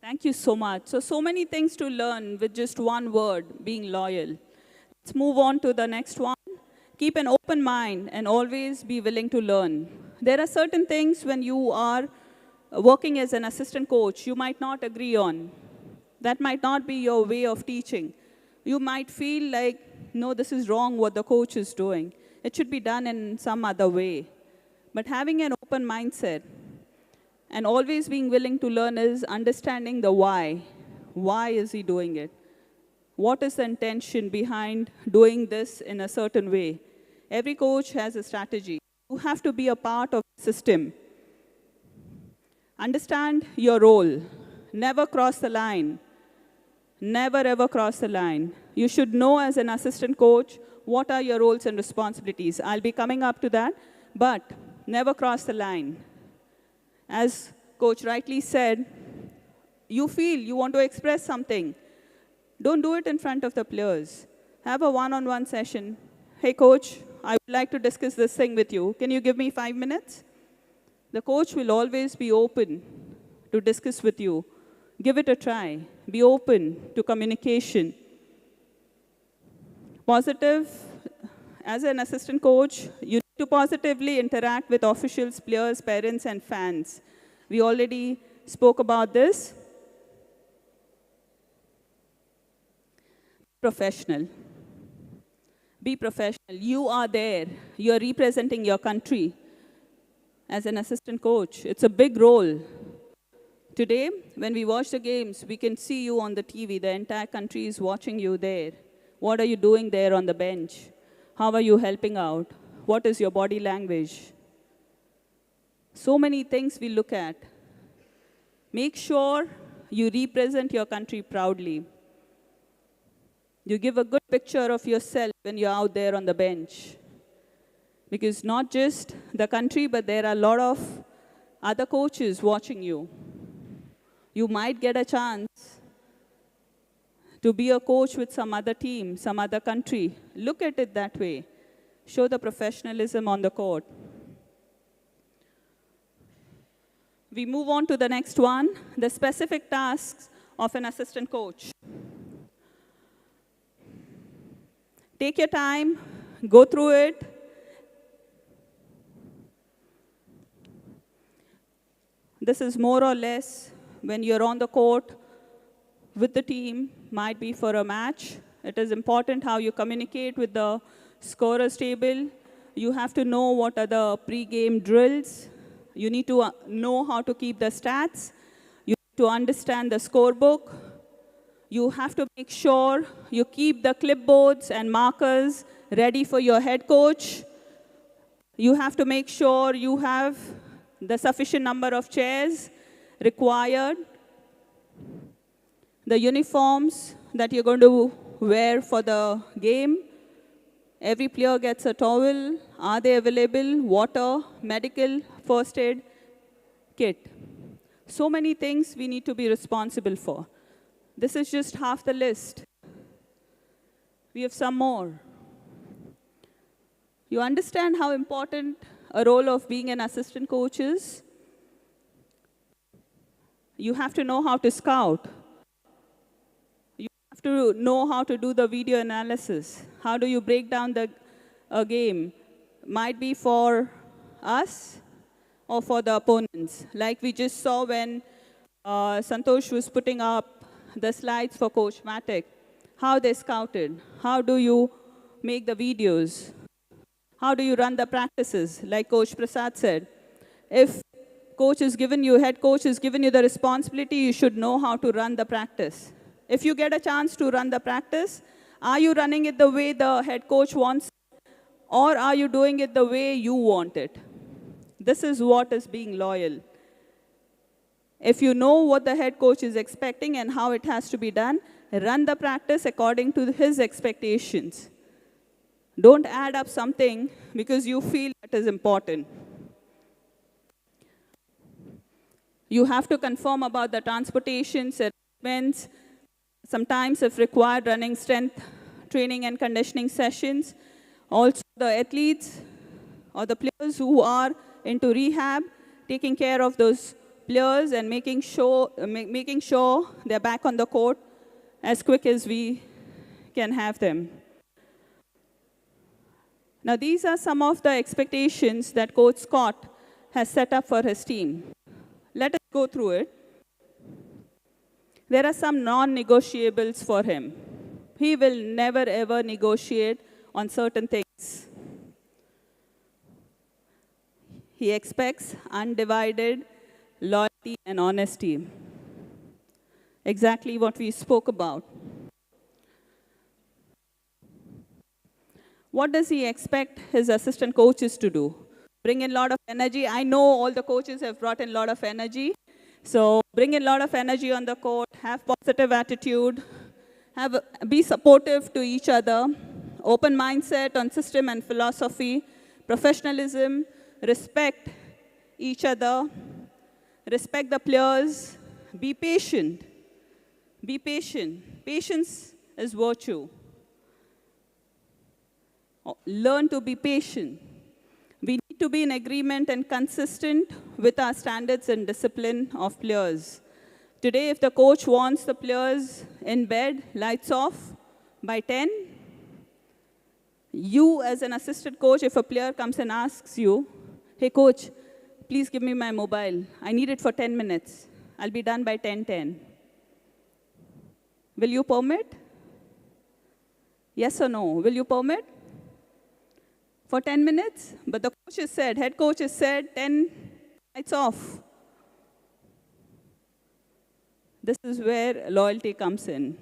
Thank you so much. So many things to learn with just one word, being loyal. Let's move on to the next one. Keep an open mind and always be willing to learn. There are certain things when you are working as an assistant coach you might not agree on. That might not be your way of teaching. You might feel like, no, this is wrong what the coach is doing. It should be done in some other way. But having an open mindset and always being willing to learn is understanding the why. Why is he doing it? What is the intention behind doing this in a certain way? Every coach has a strategy. You have to be a part of the system. Understand your role. Never cross the line. Never ever cross the line. You should know as an assistant coach what are your roles and responsibilities. I'll be coming up to that, but never cross the line. As coach rightly said, you feel you want to express something. Don't do it in front of the players. Have a one-on-one session. Hey, coach, I would like to discuss this thing with you. Can you give me 5 minutes? The coach will always be open to discuss with you. Give it a try. Be open to communication. Positive. As an assistant coach, you need to positively interact with officials, players, parents, and fans. We already spoke about this. Professional. Be professional. You are there. You are representing your country as an assistant coach. It's a big role. Today, when we watch the games, we can see you on the TV. The entire country is watching you there. What are you doing there on the bench? How are you helping out? What is your body language? So many things we look at. Make sure you represent your country proudly. You give a good picture of yourself when you're out there on the bench. Because not just the country, but there are a lot of other coaches watching you. You might get a chance to be a coach with some other team, some other country. Look at it that way. Show the professionalism on the court. We move on to the next one, the specific tasks of an assistant coach. Take your time, go through it. This is more or less when you're on the court with the team, might be for a match. It is important how you communicate with the scorers table. You have to know what are the pre-game drills. You need to know how to keep the stats. You need to understand the scorebook. You have to make sure you keep the clipboards and markers ready for your head coach. You have to make sure you have the sufficient number of chairs required. The uniforms that you're going to wear for the game. Every player gets a towel. Are they available? Water, medical, first aid kit. So many things we need to be responsible for. This is just half the list. We have some more. You understand how important a role of being an assistant coach is? You have to know how to scout. You have to know how to do the video analysis. How do you break down a game? Might be for us or for the opponents. Like we just saw when Santosh was putting up the slides for Coach Matic. How they scouted. How do you make the videos? How do you run the practices? Like Coach Prasad said, if coach is given you, head coach is given you the responsibility, you should know how to run the practice. If you get a chance to run the practice, are you running it the way the head coach wants, or are you doing it the way you want it? This is what is being loyal. If you know what the head coach is expecting and how it has to be done, run the practice according to his expectations. Don't add up something because you feel it is important. You have to confirm about the transportation, arrangements, sometimes if required, running strength training and conditioning sessions. Also the athletes or the players who are into rehab, taking care of those players and making sure they're back on the court as quick as we can have them. Now, these are some of the expectations that Coach Scott has set up for his team. Let us go through it. There are some non-negotiables for him. He will never, ever negotiate on certain things. He expects undivided loyalty and honesty. Exactly what we spoke about. What does he expect his assistant coaches to do? Bring in a lot of energy. I know all the coaches have brought in a lot of energy. So bring in a lot of energy on the court, have positive attitude, be supportive to each other, open mindset on system and philosophy, professionalism, respect each other, respect the players, be patient. Be patient. Patience is virtue. Learn to be patient. We need to be in agreement and consistent with our standards and discipline of players. Today, if the coach wants the players in bed, lights off, by 10, you as an assistant coach, if a player comes and asks you, hey coach, please give me my mobile. I need it for 10 minutes. I'll be done by 10:10. Will you permit? Yes or no? Will you permit? For 10 minutes? But the coach has said, head coach has said, 10, lights off. This is where loyalty comes in.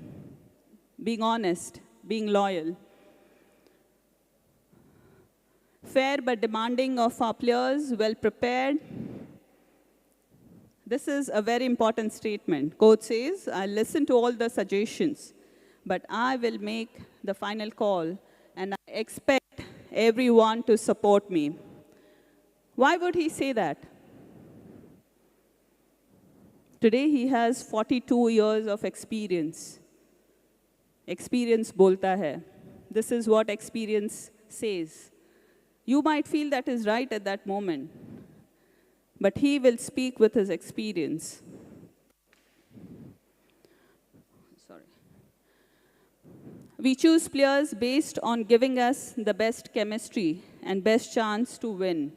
Being honest, being loyal. Fair but demanding of our players, well prepared. This is a very important statement. Coach says, I listen to all the suggestions, but I will make the final call, and I expect everyone to support me. Why would he say that? Today he has 42 years of experience. Experience bolta hai. This is what experience says. You might feel that is right at that moment, but he will speak with his experience. Sorry. We choose players based on giving us the best chemistry and best chance to win.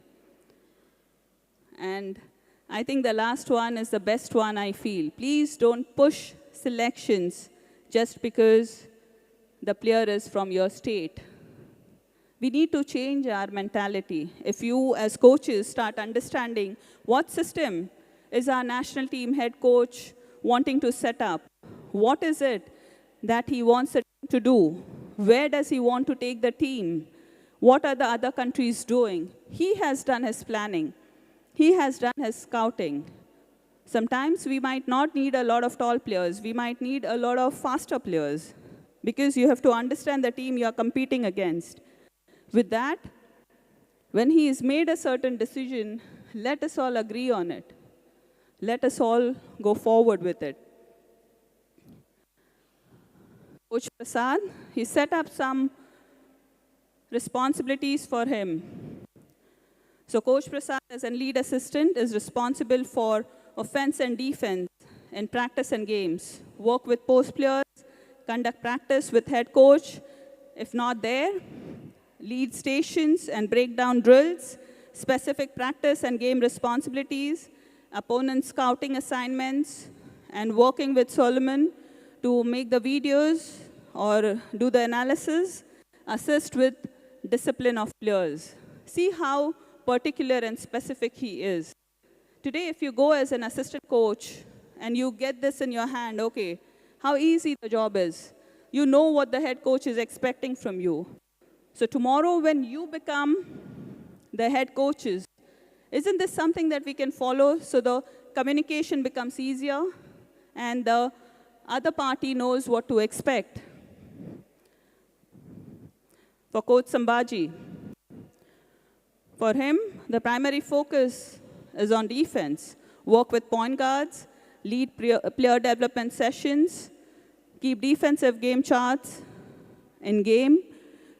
And I think the last one is the best one, I feel. Please don't push selections just because the player is from your state. We need to change our mentality. If you, as coaches, start understanding what system is our national team head coach wanting to set up, what is it that he wants the team to do, where does he want to take the team, what are the other countries doing. He has done his planning. He has done his scouting. Sometimes we might not need a lot of tall players. We might need a lot of faster players because you have to understand the team you are competing against. With that, when he has made a certain decision, let us all agree on it. Let us all go forward with it. Coach Prasad, he set up some responsibilities for him. So Coach Prasad, as a lead assistant, is responsible for offense and defense in practice and games. Work with post players, conduct practice with head coach. If not there, lead stations and break down drills, specific practice and game responsibilities, opponent scouting assignments, and working with Solomon to make the videos or do the analysis, assist with discipline of players. See how particular and specific he is. Today, if you go as an assistant coach and you get this in your hand, okay, how easy the job is. You know what the head coach is expecting from you. So tomorrow when you become the head coaches, isn't this something that we can follow so the communication becomes easier and the other party knows what to expect? For Coach Sambaji, for him, the primary focus is on defense. Work with point guards, lead player development sessions, keep defensive game charts in game,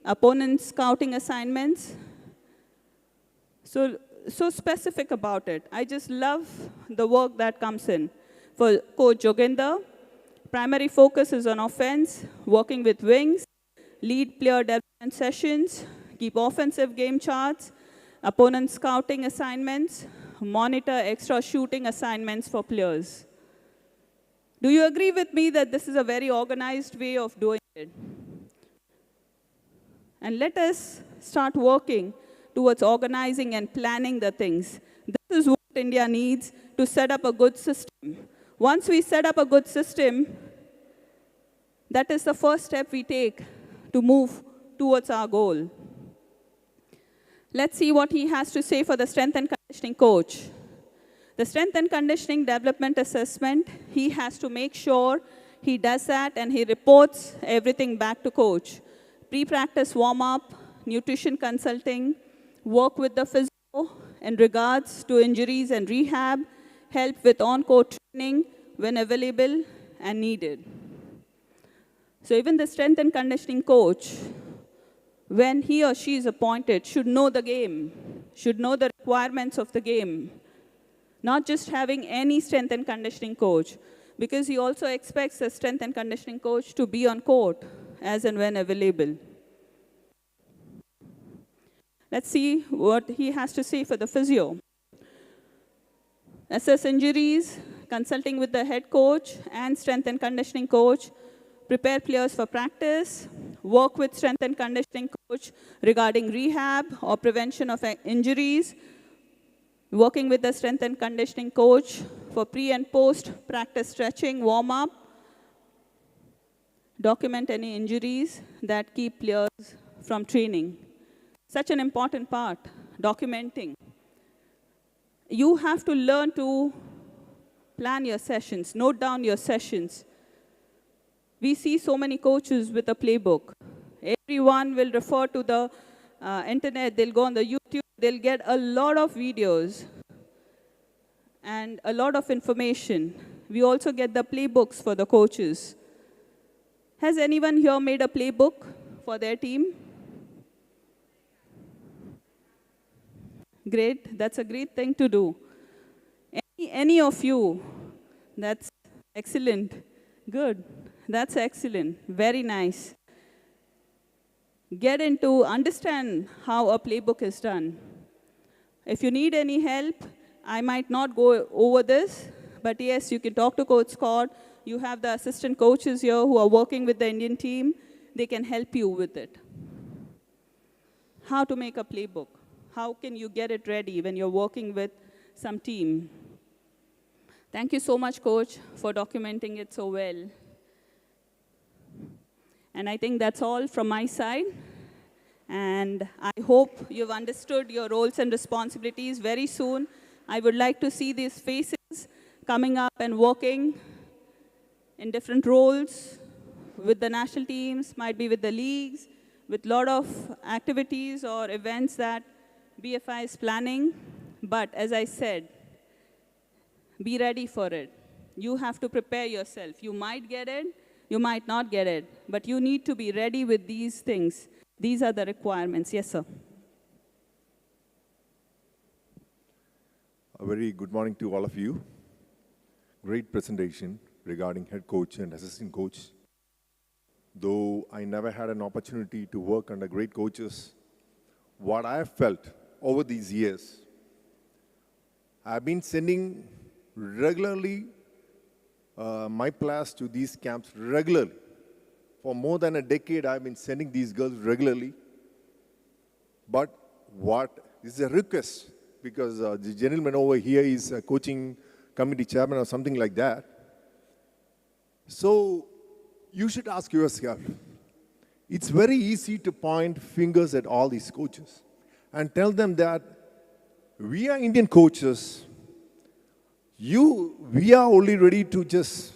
opponent scouting assignments. So specific about it. I just love the work that comes in. For Coach Joginder, primary focus is on offense, working with wings, lead player development sessions, keep offensive game charts, opponent scouting assignments, monitor extra shooting assignments for players. Do you agree with me that this is a very organized way of doing it? And let us start working towards organizing and planning the things. This is what India needs to set up a good system. Once we set up a good system, that is the first step we take to move towards our goal. Let's see what he has to say for the strength and conditioning coach. The strength and conditioning development assessment, he has to make sure he does that and he reports everything back to coach. Pre-practice warm-up, nutrition consulting, work with the physio in regards to injuries and rehab, help with on-court training when available and needed. So even the strength and conditioning coach, when he or she is appointed, should know the game, should know the requirements of the game, not just having any strength and conditioning coach, because he also expects the strength and conditioning coach to be on court as and when available. Let's see what he has to say for the physio. Assess injuries, consulting with the head coach and strength and conditioning coach, prepare players for practice, work with strength and conditioning coach regarding rehab or prevention of injuries, working with the strength and conditioning coach for pre and post practice stretching, warm-up, document any injuries that keep players from training. Such an important part, documenting. You have to learn to plan your sessions, note down your sessions. We see so many coaches with a playbook. Everyone will refer to the internet, they'll go on the YouTube, they'll get a lot of videos and a lot of information. We also get the playbooks for the coaches. Has anyone here made a playbook for their team? Great, that's a great thing to do. Any of you, that's excellent. Good, that's excellent, very nice. Get into, understand how a playbook is done. If you need any help, I might not go over this, but yes, you can talk to Coach Scott. You have the assistant coaches here who are working with the Indian team. They can help you with it. How to make a playbook. How can you get it ready when you're working with some team? Thank you so much, Coach, for documenting it so well. And I think that's all from my side. And I hope you've understood your roles and responsibilities very soon. I would like to see these faces coming up and working in different roles with the national teams, might be with the leagues, with a lot of activities or events that BFI is planning. But as I said, be ready for it. You have to prepare yourself. You might get it, you might not get it, but you need to be ready with these things. These are the requirements. Yes, sir. A very good morning to all of you. Great presentation regarding head coach and assistant coach. Though I never had an opportunity to work under great coaches, what I have felt over these years, I've been sending regularly my players to these camps regularly. For more than a decade, I've been sending these girls regularly. But this is a request, because the gentleman over here is a coaching committee chairman or something like that. So you should ask yourself, it's very easy to point fingers at all these coaches and tell them that we are Indian coaches. We are only ready to just,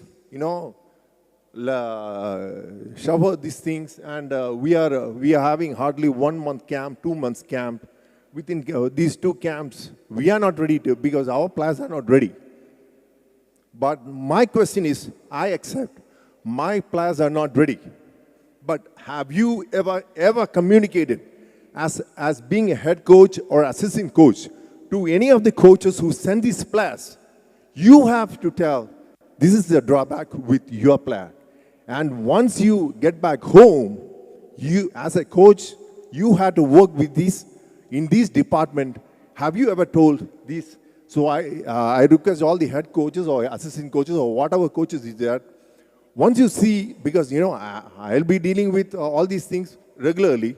shower these things, and we are having hardly 1 month camp, 2 months camp. Within these 2 camps, we are not ready to, because our players are not ready. But my question is, I accept, my players are not ready. But have you ever communicated as being a head coach or assistant coach to any of the coaches who send these players? You have to tell, this is the drawback with your player. And once you get back home, you, as a coach, you have to work with this, in this department. Have you ever told this? So I request all the head coaches or assistant coaches or whatever coaches is there, once you see, because I'll be dealing with all these things regularly.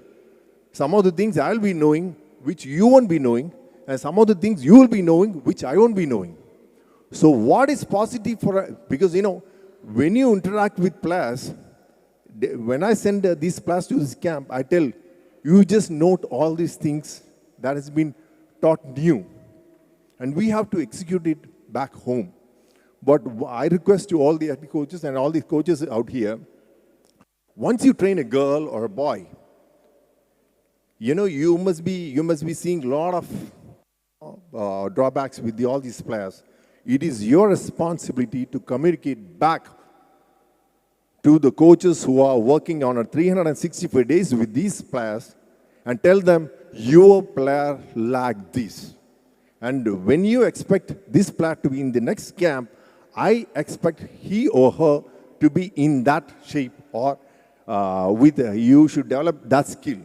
Some of the things I'll be knowing, which you won't be knowing, and some of the things you will be knowing, which I won't be knowing. So what is positive because when you interact with players, when I send these players to this camp, I tell, you just note all these things that has been taught new. And we have to execute it back home. But I request to all the head coaches and all the coaches out here, once you train a girl or a boy, you must be seeing a lot of drawbacks with all these players. It is your responsibility to communicate back to the coaches who are working on 365 days with these players and tell them, your player lacked this. And when you expect this player to be in the next camp, I expect he or her to be in that shape, or you should develop that skill.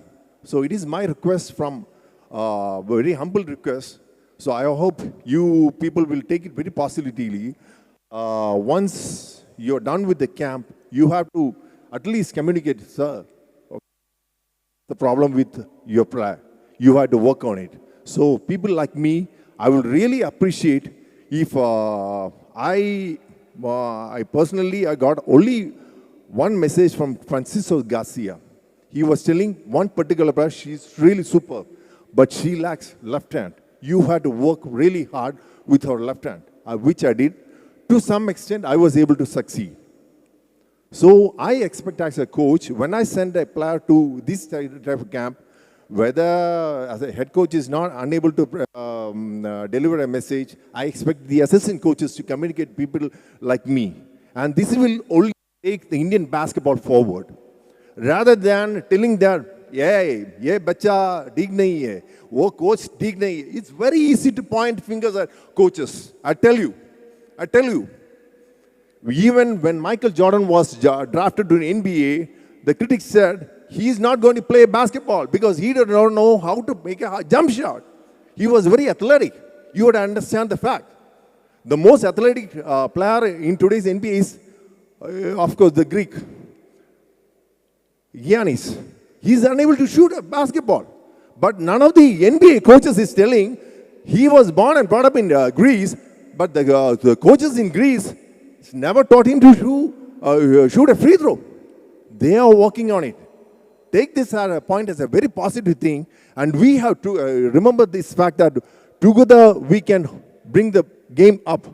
So it is my request, from very humble request. So I hope you people will take it very positively. Once you're done with the camp, you have to at least communicate, sir, the problem with your player. You have to work on it. So people like me, I will really appreciate if I personally, I got only one message from Francisco Garcia. He was telling one particular player, she's really super, but she lacks left hand. You had to work really hard with her left hand, which I did. To some extent, I was able to succeed. So I expect as a coach, when I send a player to this type of camp, whether as a head coach is not unable to deliver a message, I expect the assistant coaches to communicate people like me. And this will only take the Indian basketball forward. Rather than telling that, ये बच्चा ठीक नहीं है, वो coach ठीक नहीं है. It's very easy to point fingers at coaches. I tell you. Even when Michael Jordan was drafted to the NBA, the critics said he is not going to play basketball because he did not know how to make a jump shot. He was very athletic. You would understand the fact. The most athletic player in today's NBA is, of course, the Greek, Giannis. He is unable to shoot a basketball. But none of the NBA coaches is telling he was born and brought up in Greece, but the coaches in Greece never taught him to shoot a free throw. They are working on it. Take this point as a very positive thing, and we have to remember this fact that together we can bring the game up.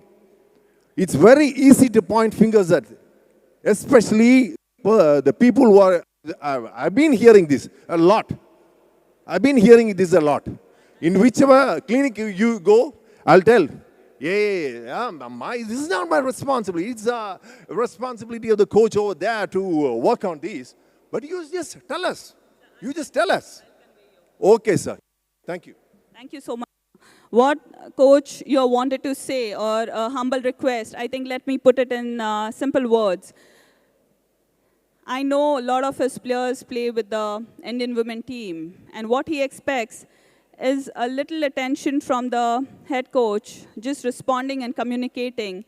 It's very easy to point fingers at, especially the people who are, I've been hearing this a lot. In whichever clinic you go, I'll tell, this is not my responsibility. It's the responsibility of the coach over there to work on this. But you just tell us. Okay, sir. Thank you. Thank you so much. What, coach, you wanted to say, or a humble request, I think let me put it in simple words. I know a lot of his players play with the Indian women team, and what he expects is a little attention from the head coach, just responding and communicating.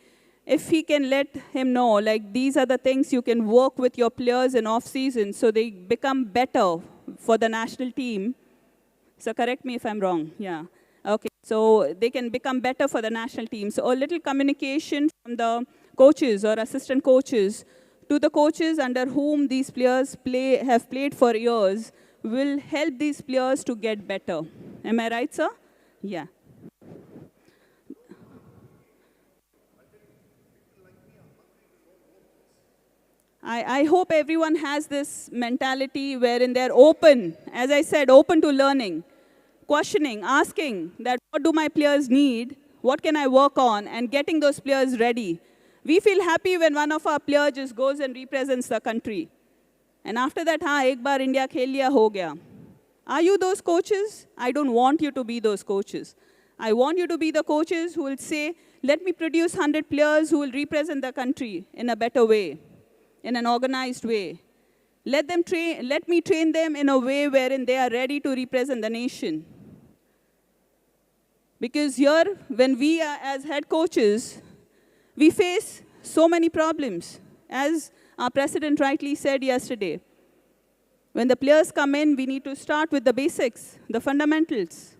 If he can let him know, like, these are the things you can work with your players in off-season so they become better for the national team. So correct me if I'm wrong, yeah. Okay, so they can become better for the national team. So a little communication from the coaches or assistant coaches to the coaches under whom these players have played for years will help these players to get better. Am I right, sir? Yeah. I hope everyone has this mentality wherein they're open, as I said, open to learning, questioning, asking that what do my players need, what can I work on, and getting those players ready. We feel happy when one of our players just goes and represents the country. And after that, ek baar India khel liya, ho gaya. Are you those coaches? I don't want you to be those coaches. I want you to be the coaches who will say, let me produce 100 players who will represent the country in a better way, in an organized way. Let me train them in a way wherein they are ready to represent the nation. Because here, when we are as head coaches, we face so many problems. As our president rightly said yesterday, when the players come in, we need to start with the basics, the fundamentals.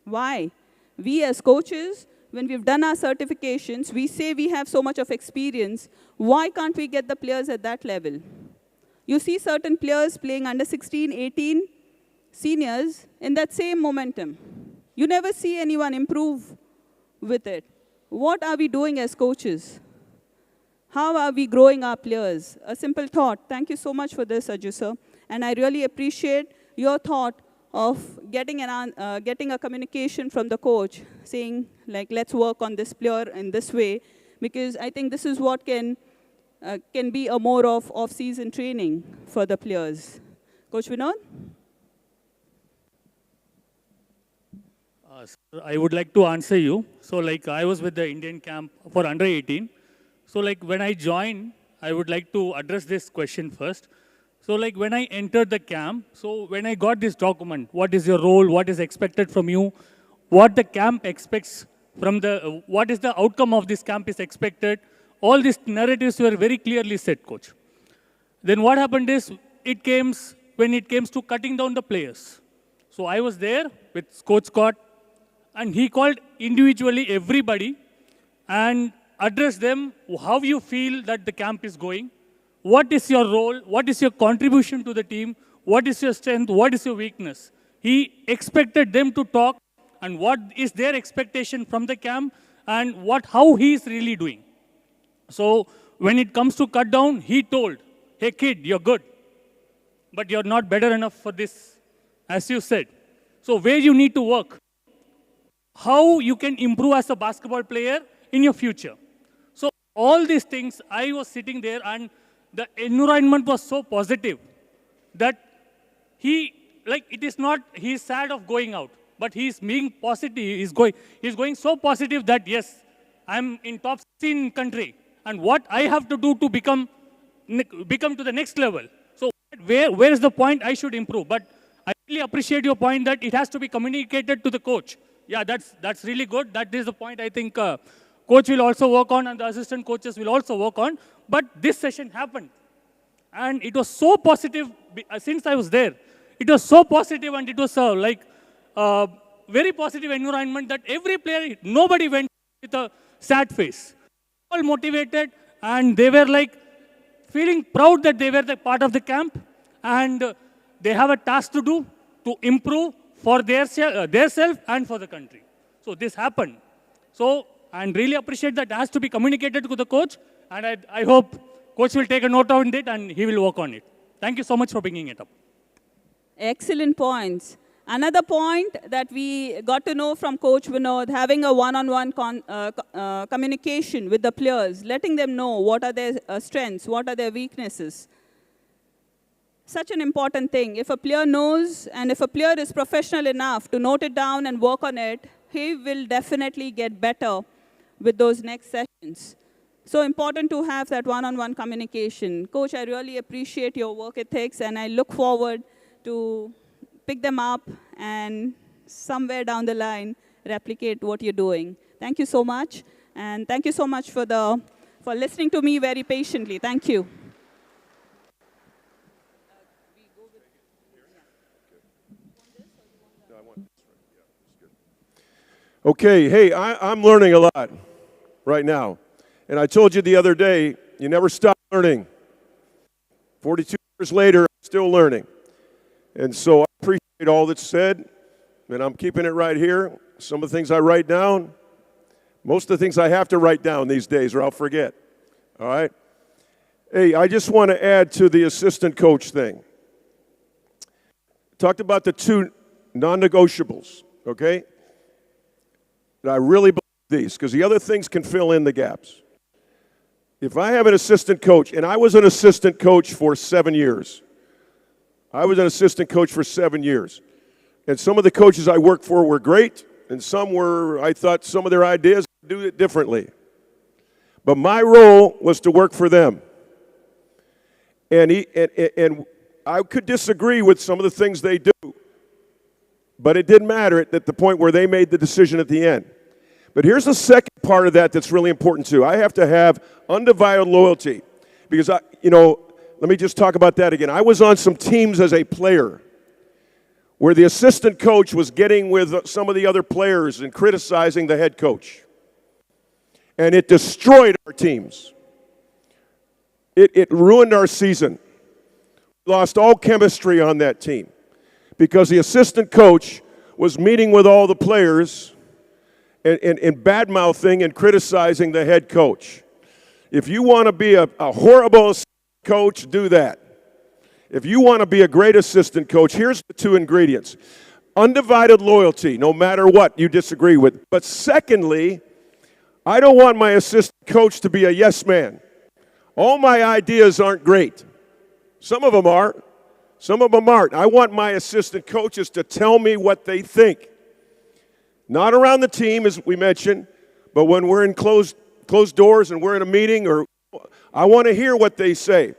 Why? We as coaches, when we've done our certifications, we say we have so much of experience. Why can't we get the players at that level? You see certain players playing under 16, 18, seniors in that same momentum. You never see anyone improve with it. What are we doing as coaches? How are we growing our players? A simple thought. Thank you so much for this, Ajju sir. And I really appreciate your thought of getting a communication from the coach, saying, like, let's work on this player in this way, because I think this is what can be a more of off-season training for the players. Coach Vinod? Sir, I would like to answer you. So, like, I was with the Indian camp for under 18. So, like, when I joined, I would like to address this question first. So, like, when I entered the camp, so when I got this document, what is your role, what is expected from you, what the camp expects from what is the outcome of this camp is expected, all these narratives were very clearly set, coach. Then what happened is, when it came to cutting down the players. So I was there with Coach Scott, and he called individually everybody and addressed them how you feel that the camp is going. What is your role? What is your contribution to the team? What is your strength? What is your weakness? He expected them to talk and what is their expectation from the camp and how he is really doing. So when it comes to cut down, he told hey kid, you're good, but you're not better enough for this, as you said. So where you need to work, how you can improve as a basketball player in your future. So all these things, I was sitting there and the environment was so positive that it is not, he's sad of going out, but he's being positive, he's going so positive that yes, I'm in top 16 country, and what I have to do to become to the next level. So where is the point I should improve? But I really appreciate your point that it has to be communicated to the coach. Yeah, that's really good. That is the point I think coach will also work on and the assistant coaches will also work on. But this session happened. And it was so positive since I was there. It was so positive and it was very positive environment that every player, nobody went with a sad face. All motivated and they were feeling proud that they were the part of the camp and they have a task to do to improve for their self and for the country. So this happened. So, and really appreciate that it has to be communicated to the coach and I hope coach will take a note on it and he will work on it. Thank you so much for bringing it up. Excellent points. Another point that we got to know from Coach Vinod, having a one-on-one communication with the players, letting them know what are their strengths, what are their weaknesses. Such an important thing. If a player knows and if a player is professional enough to note it down and work on it, he will definitely get better with those next sessions. So important to have that one-on-one communication. Coach, I really appreciate your work ethics and I look forward to pick them up and somewhere down the line replicate what you're doing. Thank you so much. And thank you so much for listening to me very patiently. Thank you. Okay, hey, I'm learning a lot right now. And I told you the other day, you never stop learning. 42 years later, I'm still learning. And so I appreciate all that's said, and I'm keeping it right here. Some of the things I write down, most of the things I have to write down these days or I'll forget. All right? Hey, I just want to add to the assistant coach thing. Talked about the two non-negotiables, okay? And I really believe these, because the other things can fill in the gaps. If I have an assistant coach, and I was an assistant coach for 7 years. I was an assistant coach for 7 years. And some of the coaches I worked for were great, and some were, I thought some of their ideas do it differently. But my role was to work for them. And I could disagree with some of the things they do, but it didn't matter at the point where they made the decision at the end. But here's the second part of that that's really important too. I have to have undivided loyalty because, let me just talk about that again. I was on some teams as a player where the assistant coach was getting with some of the other players and criticizing the head coach. And it destroyed our teams. It ruined our season. We lost all chemistry on that team because the assistant coach was meeting with all the players and bad-mouthing and criticizing the head coach. If you want to be a horrible assistant coach, do that. If you want to be a great assistant coach, here's the two ingredients. Undivided loyalty, no matter what you disagree with. But secondly, I don't want my assistant coach to be a yes man. All my ideas aren't great. Some of them are. Some of them aren't. I want my assistant coaches to tell me what they think. Not around the team, as we mentioned, but when we're in closed doors and we're in a meeting, or I want to hear what they say.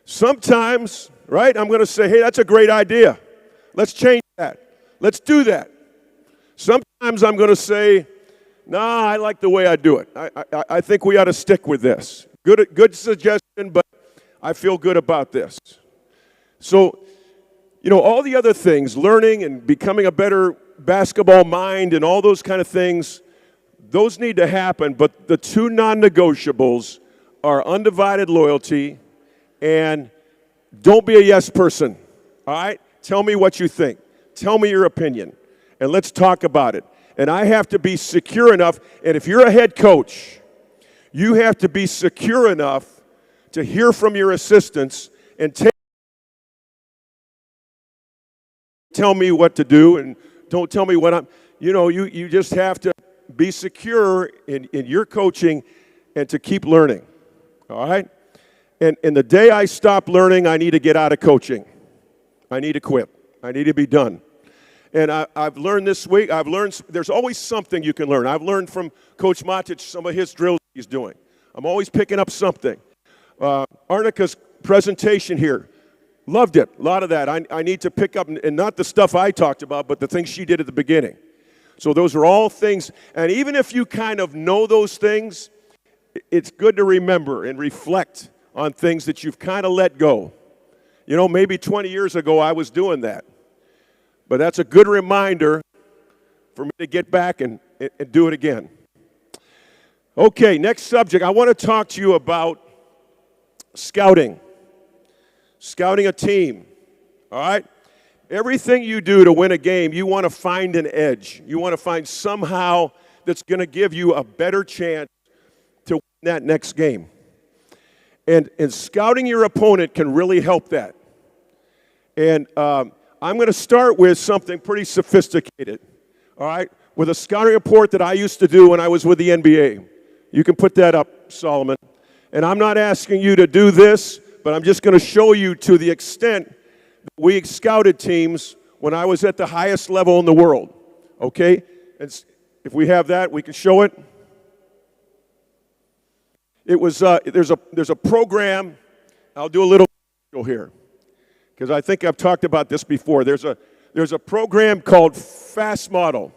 Sometimes, right, I'm going to say, hey, that's a great idea. Let's change that. Let's do that. Sometimes I'm going to say, nah, I like the way I do it. I think we ought to stick with this. Good suggestion, but I feel good about this. So, all the other things, learning and becoming a better basketball mind and all those kind of things, those need to happen. But the two non-negotiables are undivided loyalty and don't be a yes person, all right? Tell me what you think. Tell me your opinion, and let's talk about it. And I have to be secure enough, and if you're a head coach, you have to be secure enough to hear from your assistants and tell me what to do and don't tell me what I'm, you just have to be secure in your coaching and to keep learning, all right? And the day I stop learning, I need to get out of coaching. I need to quit. I need to be done. And I've learned this week, there's always something you can learn. I've learned from Coach Matic some of his drills he's doing. I'm always picking up something. Arnika's presentation here, loved it, a lot of that. I need to pick up, and not the stuff I talked about, but the things she did at the beginning. So those are all things, and even if you kind of know those things, it's good to remember and reflect on things that you've kind of let go. Maybe 20 years ago I was doing that. But that's a good reminder for me to get back and do it again. Okay, next subject. I want to talk to you about scouting. Scouting a team, all right? Everything you do to win a game, you want to find an edge. You want to find somehow that's going to give you a better chance to win that next game. And scouting your opponent can really help that. And I'm going to start with something pretty sophisticated, all right, with a scouting report that I used to do when I was with the NBA. You can put that up, Solomon. And I'm not asking you to do this, but I'm just going to show you to the extent that we scouted teams when I was at the highest level in the world, okay? And if we have that, we can show it. It was, there's a program, I'll do a little here, because I think I've talked about this before. There's a program called Fast Model.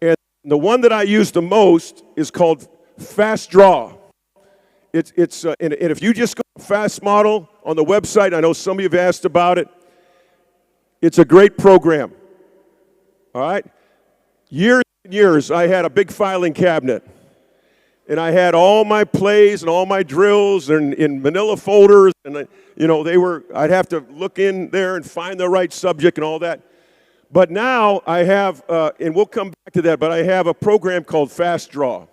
And the one that I use the most is called Fast Draw. And if you just go to Fast Model on the website, I know some of you have asked about it, it's a great program. All right? Years and years, I had a big filing cabinet. And I had all my plays and all my drills in manila folders, and I'd have to look in there and find the right subject and all that. But now I have, and we'll come back to that, but I have a program called Fast Draw.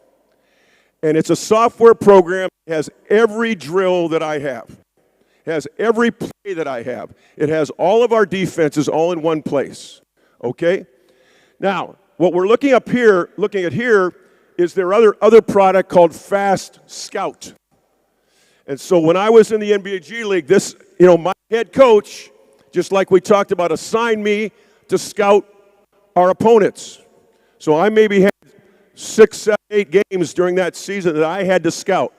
And it's a software program that has every drill that I have. It has every play that I have. It has all of our defenses all in one place, okay? Now, what we're looking at here is their other product called Fast Scout. And so when I was in the NBA G League, my head coach, just like we talked about, assigned me to scout our opponents. So I maybe had 6, 7, 8 games during that season that I had to scout.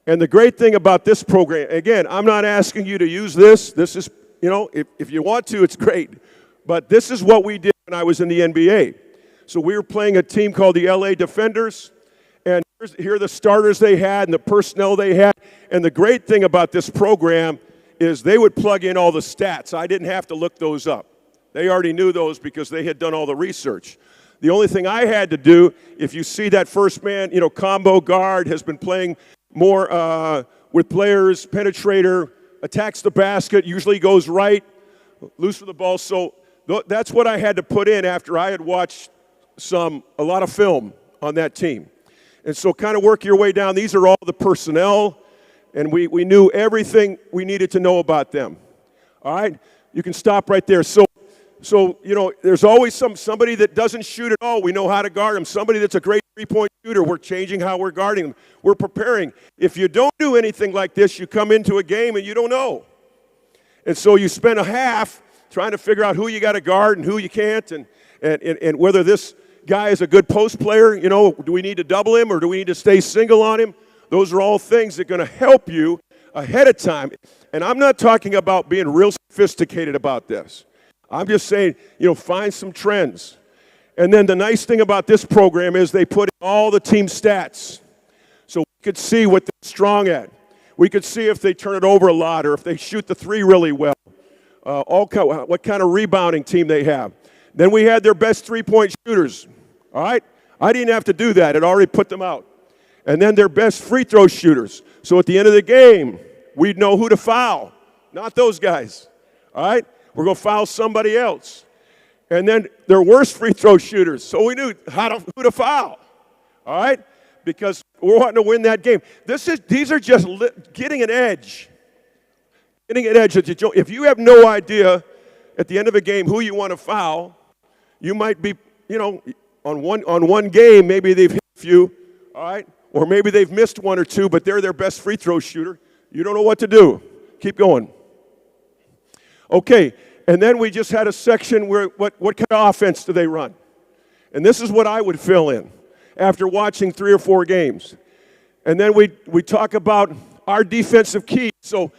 And the great thing about this program, again, I'm not asking you to use this. This is, if you want to, it's great. But this is what we did when I was in the NBA. So we were playing a team called the LA Defenders, and here are the starters they had and the personnel they had. And the great thing about this program is they would plug in all the stats. I didn't have to look those up. They already knew those because they had done all the research. The only thing I had to do, if you see that first man, combo guard has been playing more with players, penetrator, attacks the basket, usually goes right, loose for the ball. So that's what I had to put in after I had watched a lot of film on that team. And so kind of work your way down. These are all the personnel, and we knew everything we needed to know about them. All right? You can stop right there. So there's always somebody that doesn't shoot at all. We know how to guard them. Somebody that's a great three-point shooter. We're changing how we're guarding them. We're preparing. If you don't do anything like this, you come into a game and you don't know. And so you spend a half trying to figure out who you got to guard and who you can't, and whether this guy is a good post player, do we need to double him or do we need to stay single on him? Those are all things that are going to help you ahead of time. And I'm not talking about being real sophisticated about this. I'm just saying, find some trends. And then the nice thing about this program is they put in all the team stats. So we could see what they're strong at. We could see if they turn it over a lot or if they shoot the three really well. What kind of rebounding team they have. Then we had their best three-point shooters, all right? I didn't have to do that. It already put them out. And then their best free throw shooters. So at the end of the game, we'd know who to foul, not those guys, all right? We're going to foul somebody else. And then their worst free throw shooters, so we knew who to foul, all right? Because we're wanting to win that game. These are just getting an edge. Getting an edge. If you have no idea at the end of a game who you want to foul, you might be, on one game, maybe they've hit a few, all right? Or maybe they've missed one or two, but they're their best free throw shooter. You don't know what to do. Keep going. Okay, and then we just had a section where what kind of offense do they run? And this is what I would fill in after watching 3 or 4 games. And then we talk about our defensive key. So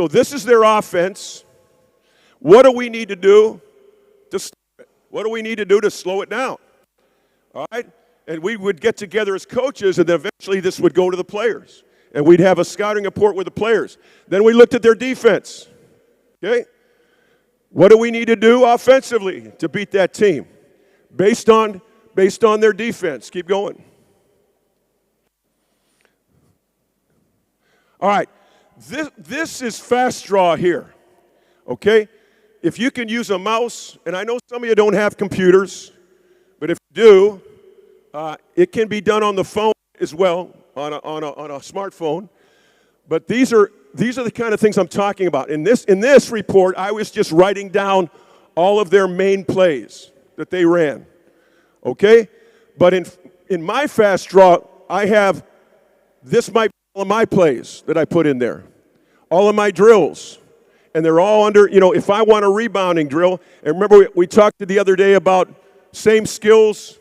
this is their offense. What do we need to do to stop it? What do we need to do to slow it down? All right? And we would get together as coaches, and then eventually this would go to the players. And we'd have a scouting report with the players. Then we looked at their defense. Okay? What do we need to do offensively to beat that team? Based on their defense. Keep going. All right. This is fast draw here. Okay? If you can use a mouse, and I know some of you don't have computers, but if you do, it can be done on the phone as well, on a smartphone. But these are the kind of things I'm talking about. In this report, I was just writing down all of their main plays that they ran. Okay? But in my fast draw, I have might be all of my plays that I put in there. All of my drills. And they're all under, if I want a rebounding drill, and remember we talked the other day about same skills,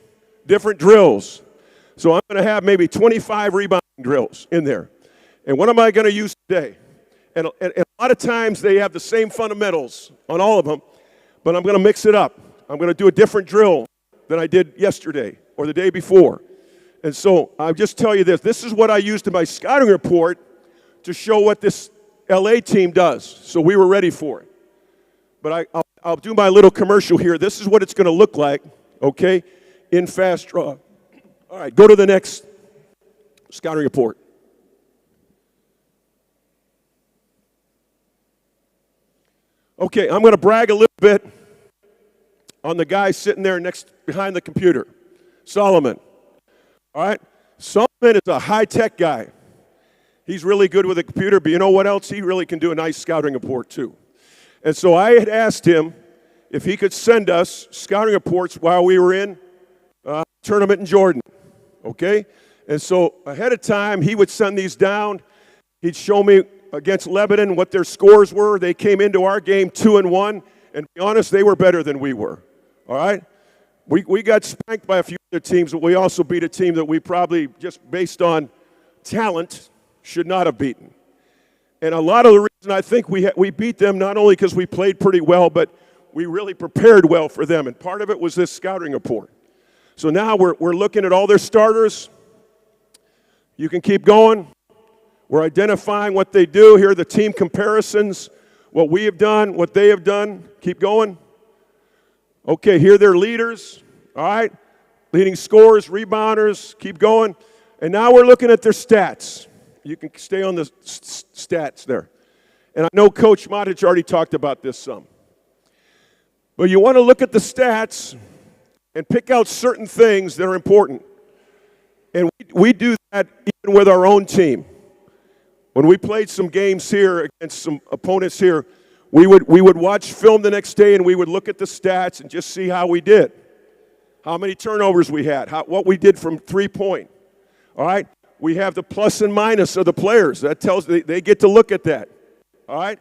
different drills. So I'm going to have maybe 25 rebounding drills in there. And what am I going to use today? And a lot of times they have the same fundamentals on all of them, but I'm going to mix it up. I'm going to do a different drill than I did yesterday or the day before. And so I'll just tell you this. This is what I used in my scouting report to show what this LA team does. So we were ready for it. But I'll do my little commercial here. This is what it's going to look like, okay, in fast draw. All right, go to the next scouting report. Okay, I'm going to brag a little bit on the guy sitting there behind the computer, Solomon. All right, Solomon is a high-tech guy. He's really good with a computer, but you know what else? He really can do a nice scouting report too. And so I had asked him if he could send us scouting reports while we were in tournament in Jordan, okay? And so ahead of time, he would send these down. He'd show me against Lebanon what their scores were. They came into our game 2-1, and to be honest, they were better than we were, all right? We got spanked by a few other teams, but we also beat a team that we probably, just based on talent, should not have beaten. And a lot of the reason I think we beat them, not only because we played pretty well, but we really prepared well for them. And part of it was this scouting report. So now we're looking at all their starters. You can keep going. We're identifying what they do. Here are the team comparisons, what we have done, what they have done. Keep going. Okay, here are their leaders. All right. Leading scorers, rebounders. Keep going. And now we're looking at their stats. You can stay on the stats there. And I know Coach Matic already talked about this some. But you want to look at the stats and pick out certain things that are important. And we do that even with our own team. When we played some games here against some opponents here, we would watch film the next day and we would look at the stats and just see how we did. How many turnovers we had, what we did from 3-point. All right? We have the plus and minus of the players. That tells they get to look at that. All right?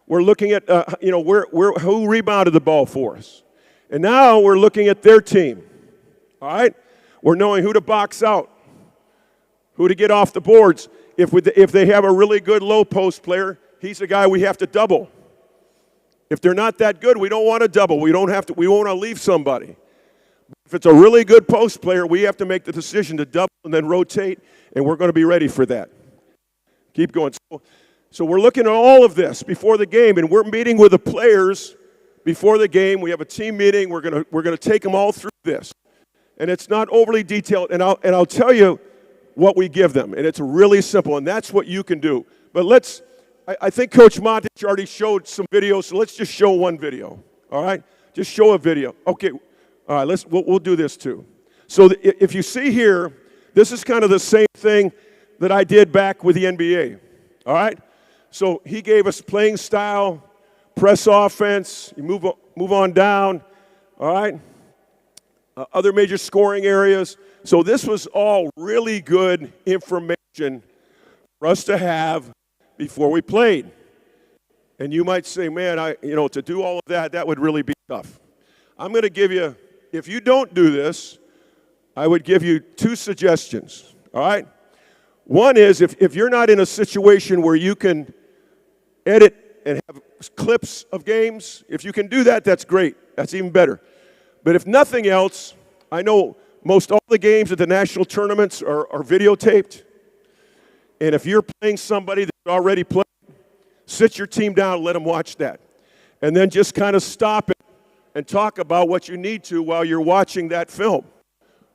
We're looking at who rebounded the ball for us. And now we're looking at their team. All right? We're knowing who to box out, who to get off the boards. If they have a really good low post player, he's the guy we have to double. If they're not that good, we don't want to double. We won't want to leave somebody. If it's a really good post player, we have to make the decision to double and then rotate, and we're going to be ready for that. Keep going. So we're looking at all of this before the game, and we're meeting with the players before the game. We have a team meeting. We're going to take them all through this. And it's not overly detailed, and I'll tell you what we give them, and it's really simple, and that's what you can do. But I think Coach Matic already showed some videos, so let's just show one video, all right? Just show a video. Okay, all right, we'll do this too. So if you see here, This is kind of the same thing that I did back with the NBA, all right? So he gave us playing style, press offense, you move on down, all right? Other major scoring areas. So this was all really good information for us to have before we played. And you might say, man, to do all of that, that would really be tough. I'm going to give you, if you don't do this, I would give you 2 suggestions, all right? One is if you're not in a situation where you can edit and have clips of games, if you can do that, that's great. That's even better. But if nothing else, I know most all the games at the national tournaments are videotaped. And if you're playing somebody that's already played, sit your team down and let them watch that. And then just kind of stop it and talk about what you need to while you're watching that film.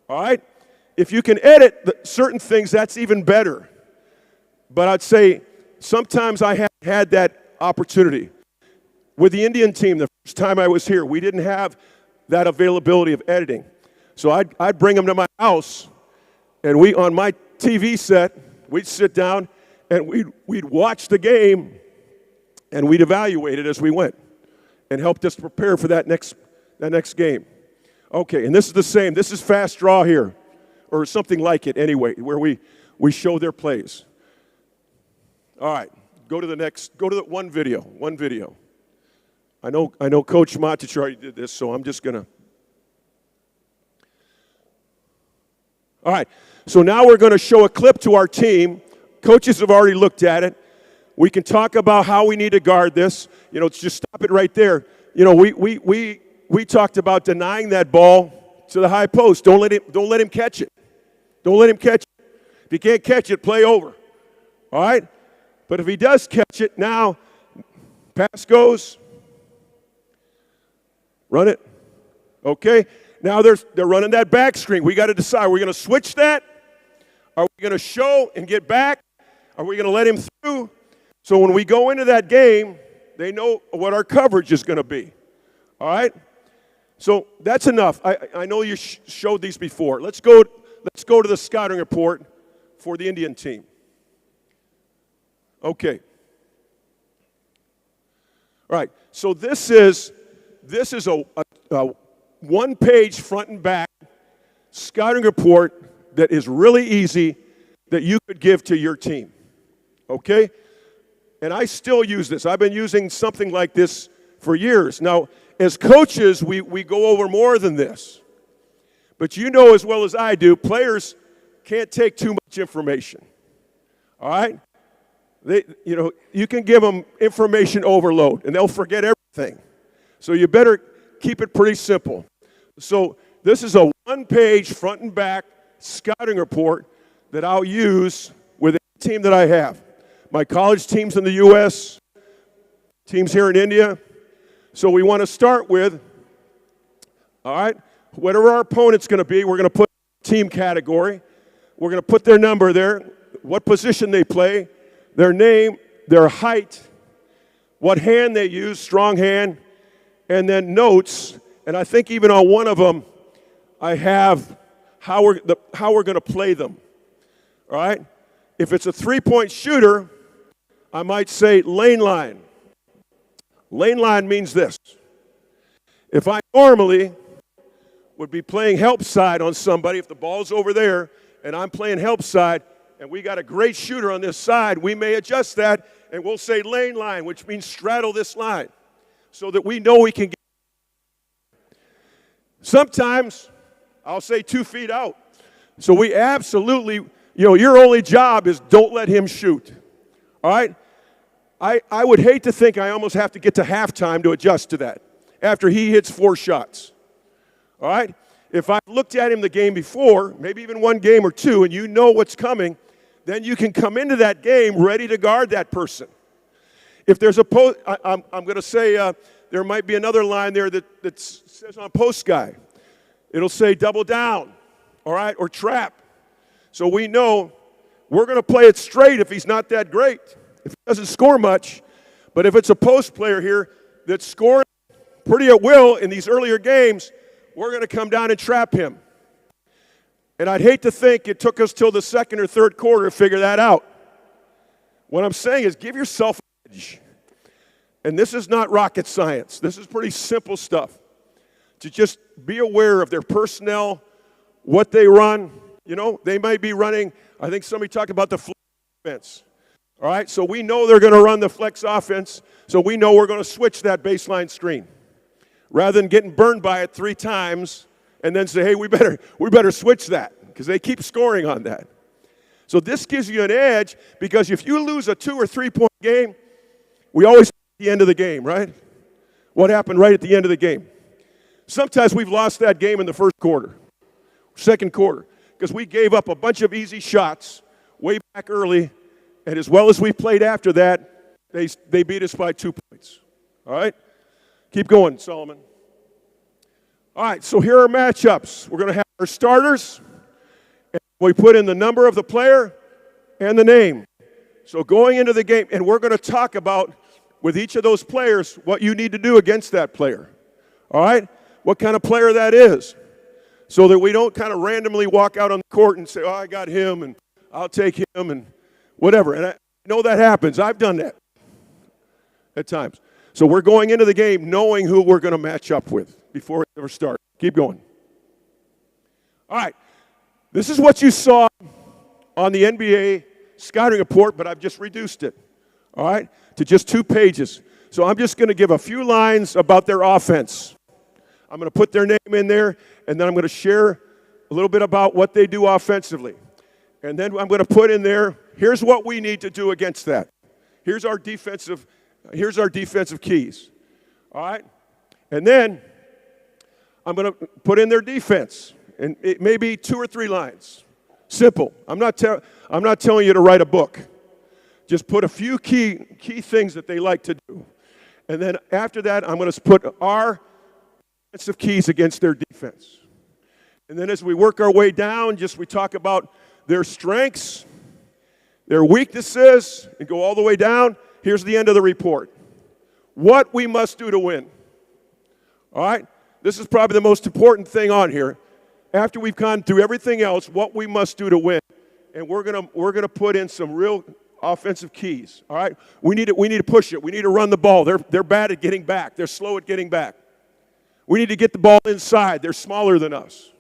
All right? If you can edit certain things, that's even better. But I'd say sometimes I haven't had that opportunity. With the Indian team, the first time I was here, we didn't have that availability of editing. So I'd bring them to my house, and on my TV set, we'd sit down, and we'd watch the game, and we'd evaluate it as we went, and helped us prepare for that next game. Okay, and this is the same. This is fast draw here, or something like it anyway, where we show their plays. All right, go to the one video. I know Coach Matic already did this, so I'm just gonna. All right, so now we're gonna show a clip to our team. Coaches have already looked at it. We can talk about how we need to guard this. Just stop it right there. We talked about denying that ball to the high post. Don't let him catch it. Don't let him catch it. If he can't catch it, play over. All right? But if he does catch it, now pass goes. Run it. Okay? Now they're running that back screen. We got to decide. Are we going to switch that? Are we going to show and get back? Are we going to let him through? So when we go into that game, they know what our coverage is going to be. All right? So that's enough. I know you showed these before. Let's go to the scouting report for the Indian team. Okay. All right. So this is a one-page front and back scouting report that is really easy that you could give to your team. Okay? And I still use this. I've been using something like this for years. Now, as coaches, we go over more than this. But you know as well as I do, players can't take too much information. All right? You can give them information overload, and they'll forget everything. So you better keep it pretty simple. So this is a one-page front and back scouting report that I'll use with any team that I have. My college teams in the U.S., teams here in India. So we want to start with, all right, whatever our opponent's going to be, we're going to put team category. We're going to put their number there, what position they play, their name, their height, what hand they use, strong hand, and then notes. And I think even on one of them, I have how we're going to play them. All right? If it's a three-point shooter, I might say lane line. Lane line means this. If I normally would be playing help side on somebody, if the ball's over there and I'm playing help side and we got a great shooter on this side, we may adjust that and we'll say lane line, which means straddle this line so that we know we can get. Sometimes I'll say 2 feet out. So we absolutely, your only job is don't let him shoot. All right? I would hate to think I almost have to get to halftime to adjust to that after he hits 4 shots. All right? If I've looked at him the game before, maybe even 1 game or 2, and you know what's coming, then you can come into that game ready to guard that person. If there's a post, I'm going to say there might be another line there that says on post guy. It'll say double down, all right, or trap. So we know we're going to play it straight if he's not that great, if he doesn't score much. But if it's a post player here that's scoring pretty at will in these earlier games, we're going to come down and trap him. And I'd hate to think it took us till the second or third quarter to figure that out. What I'm saying is give yourself an edge. And this is not rocket science. This is pretty simple stuff. To just be aware of their personnel, what they run. You know, they might be running, I think somebody talked about the flex offense. All right, so we know they're going to run the flex offense, so we know we're going to switch that baseline screen. Rather than getting burned by it 3 times and then say, hey, we better switch that, because they keep scoring on that. So this gives you an edge, because if you lose a 2 or 3 point game, we always at the end of the game, right? What happened right at the end of the game? Sometimes we've lost that game in the first quarter, second quarter, because we gave up a bunch of easy shots way back early, and as well as we played after that, they beat us by 2 points. All right? Keep going, Solomon. All right, so here are matchups. We're going to have our starters. And we put in the number of the player and the name. So going into the game, and we're going to talk about, with each of those players, what you need to do against that player. All right? What kind of player that is. So that we don't kind of randomly walk out on the court and say, oh, I got him, and I'll take him, and whatever. And I know that happens. I've done that at times. So we're going into the game knowing who we're going to match up with before we ever start. Keep going. All right. This is what you saw on the NBA scouting report, but I've just reduced it, all right, to just 2 pages. So I'm just going to give a few lines about their offense. I'm going to put their name in there, and then I'm going to share a little bit about what they do offensively. And then I'm going to put in there, here's what we need to do against that. Here's our defensive keys, all right? And then I'm going to put in their defense, and it may be 2 or 3 lines. Simple. I'm not telling you to write a book. Just put a few key things that they like to do. And then after that, I'm going to put our offensive keys against their defense. And then as we work our way down, we talk about their strengths, their weaknesses, and go all the way down. Here's the end of the report. What we must do to win. All right? This is probably the most important thing on here. After we've gone through everything else, what we must do to win. And we're gonna put in some real offensive keys. All right? We need to push it. We need to run the ball. They're bad at getting back. They're slow at getting back. We need to get the ball inside. They're smaller than us.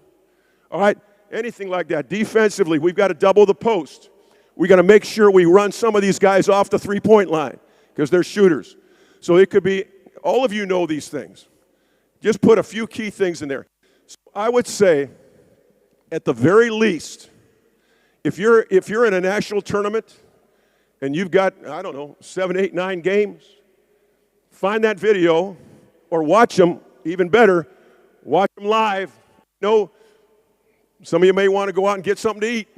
All right? Anything like that. Defensively, we've got to double the post. We got to make sure we run some of these guys off the 3-point line because they're shooters. So it could be, all of you know these things. Just put a few key things in there. So I would say, at the very least, if you're in a national tournament and you've got, 7, 8, 9 games, find that video or watch them, even better, watch them live. Some of you may want to go out and get something to eat,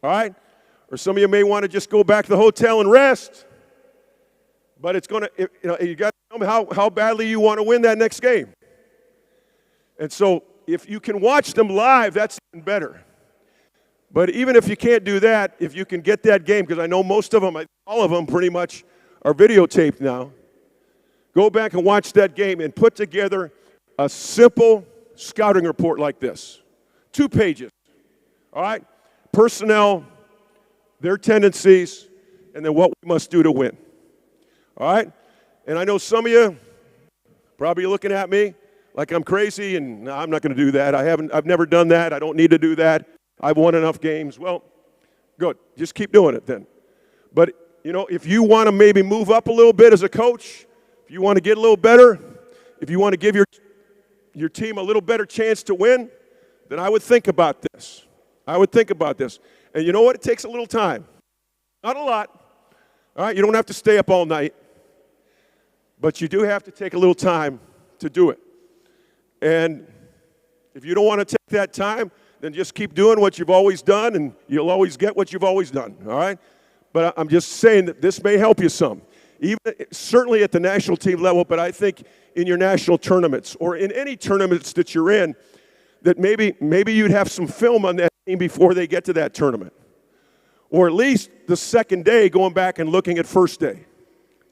all right? Or some of you may want to just go back to the hotel and rest. But it's going to, you got to tell me how badly you want to win that next game. And so if you can watch them live, that's even better. But even if you can't do that, if you can get that game, because I know most of them, all of them pretty much are videotaped now, go back and watch that game and put together a simple scouting report like this. 2 pages, all right? Personnel, their tendencies, and then what we must do to win, all right? And I know some of you probably looking at me like I'm crazy, and no, I'm not going to do that. I've never done that. I don't need to do that. I've won enough games. Well, good. Just keep doing it then. But, if you want to maybe move up a little bit as a coach, if you want to get a little better, if you want to give your team a little better chance to win, then I would think about this. And you know what? It takes a little time. Not a lot. All right? You don't have to stay up all night. But you do have to take a little time to do it. And if you don't want to take that time, then just keep doing what you've always done, and you'll always get what you've always done. All right? But I'm just saying that this may help you some. Certainly at the national team level, but I think in your national tournaments or in any tournaments that you're in, that maybe you'd have some film on that team before they get to that tournament. Or at least the second day going back and looking at first day.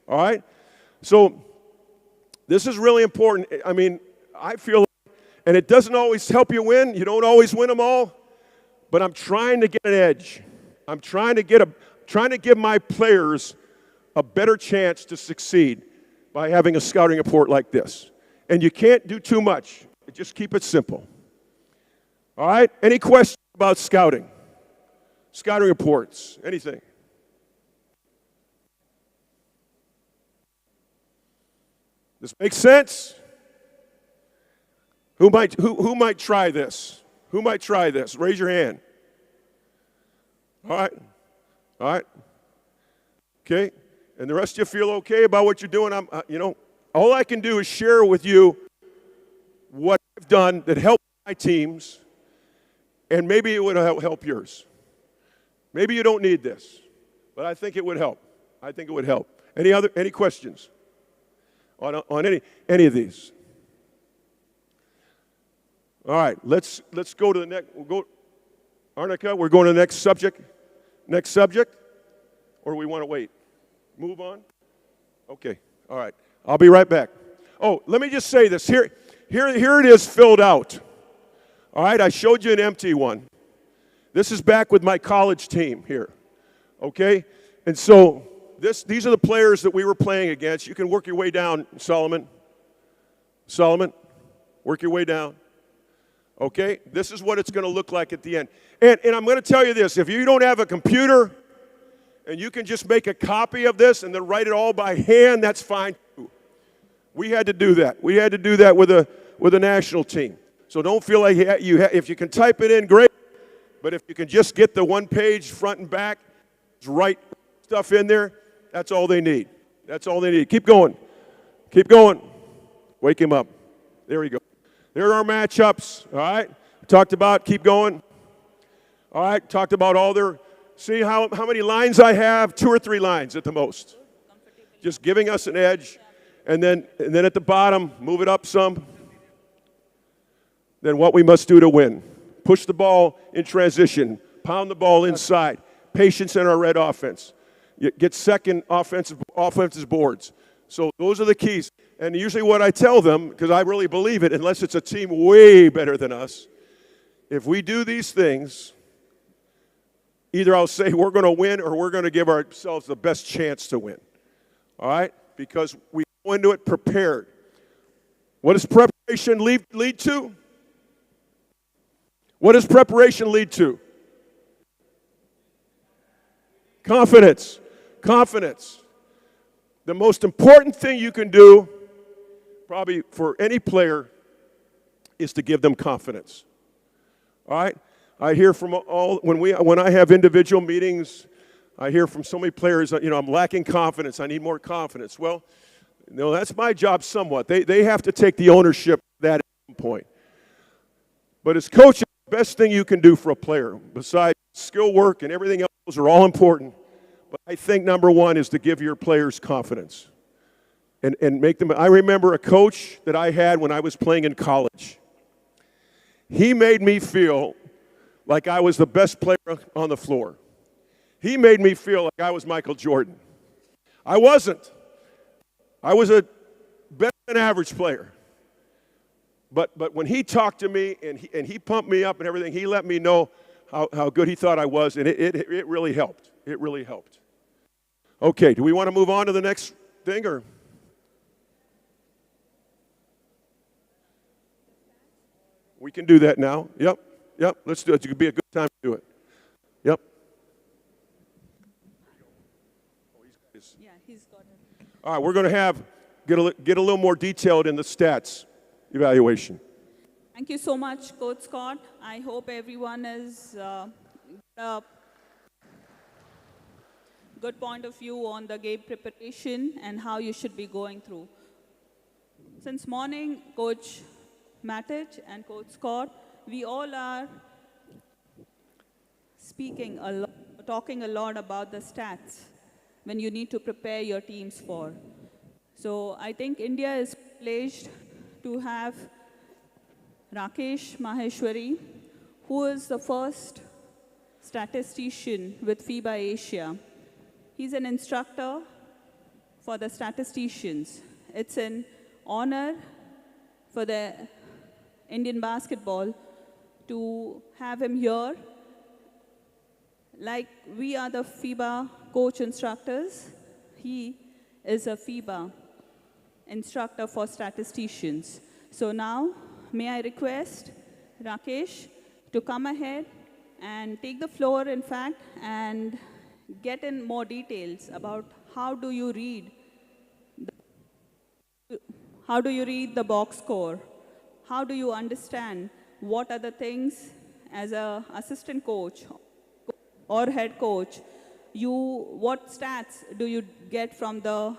All right? So this is really important. I mean, I feel, and it doesn't always help you win. You don't always win them all. but I'm trying to get an edge. I'm trying to give my players a better chance to succeed by having a scouting report like this. And you can't do too much. Just keep it simple. All right? Any questions about scouting? Scouting reports, anything? This makes sense? Who might try this? Who might try this? Raise your hand. All right. All right. Okay. And the rest of you feel okay about what you're doing? All I can do is share with you what I've done that helped my teams, and maybe it would help yours. Maybe you don't need this, but I think it would help. I think it would help. Any questions on any of these? All right, let's go to the next. We'll go, Arnica, we're going to the next subject. Next subject, or we want to wait? Move on? Okay, all right. I'll be right back. Oh, let me just say this. Here it is filled out. All right, I showed you an empty one. This is back with my college team here, okay? And so these are the players that we were playing against. You can work your way down, Solomon. Solomon, work your way down. Okay, this is what it's going to look like at the end. And I'm going to tell you this, if you don't have a computer and you can just make a copy of this and then write it all by hand, that's fine too. We had to do that. We had to do that with a national team. So don't feel like if you can type it in, great. But if you can just get the one page front and back, write stuff in there, that's all they need. That's all they need. Keep going. Keep going. Wake him up. There we go. There are our matchups, all right? Talked about, keep going. All right, talked about all their, see how many lines I have? 2 or 3 lines at the most. Just giving us an edge. And then at the bottom, move it up some. Then what we must do to win. Push the ball in transition. Pound the ball inside. Patience in our red offense. Get second offensive boards. So those are the keys. And usually what I tell them, because I really believe it, unless it's a team way better than us, if we do these things, either I'll say we're going to win or we're going to give ourselves the best chance to win. All right? Because we go into it prepared. What does preparation lead to? What does preparation lead to? Confidence. Confidence. The most important thing you can do, probably for any player, is to give them confidence. All right? I hear from when I have individual meetings, I hear from so many players, I'm lacking confidence. I need more confidence. Well, that's my job somewhat. They have to take the ownership of that at some point. But as coaches, the best thing you can do for a player, besides skill work and everything else, those are all important. But I think number one is to give your players confidence and make them. I remember a coach that I had when I was playing in college. He made me feel like I was the best player on the floor. He made me feel like I was Michael Jordan. I wasn't. I was a better than average player. But when he talked to me and he pumped me up and everything, he let me know how good he thought I was, and it really helped. It really helped. Okay, do we want to move on to the next thing, or? We can do that now. Yep, let's do it. It could be a good time to do it. Yep. Yeah, he's got it. All right, we're going to get a little more detailed in the stats evaluation. Thank you so much, Coach Scott. I hope everyone is a good point of view on the game preparation and how you should be going through. Since morning, Coach Matic and Coach Scott, we all are talking a lot about the stats when you need to prepare your teams for. So I think India is privileged to have Rakesh Maheshwari, who is the first statistician with FIBA Asia. He's an instructor for the statisticians. It's an honor for the Indian basketball to have him here Like we are the FIBA coach instructors, he is a FIBA instructor for statisticians. So now, may I request Rakesh to come ahead and take the floor, in fact, and get in more details about how do you read the box score? How do you understand what are the things as an assistant coach or head coach, what stats do you get from the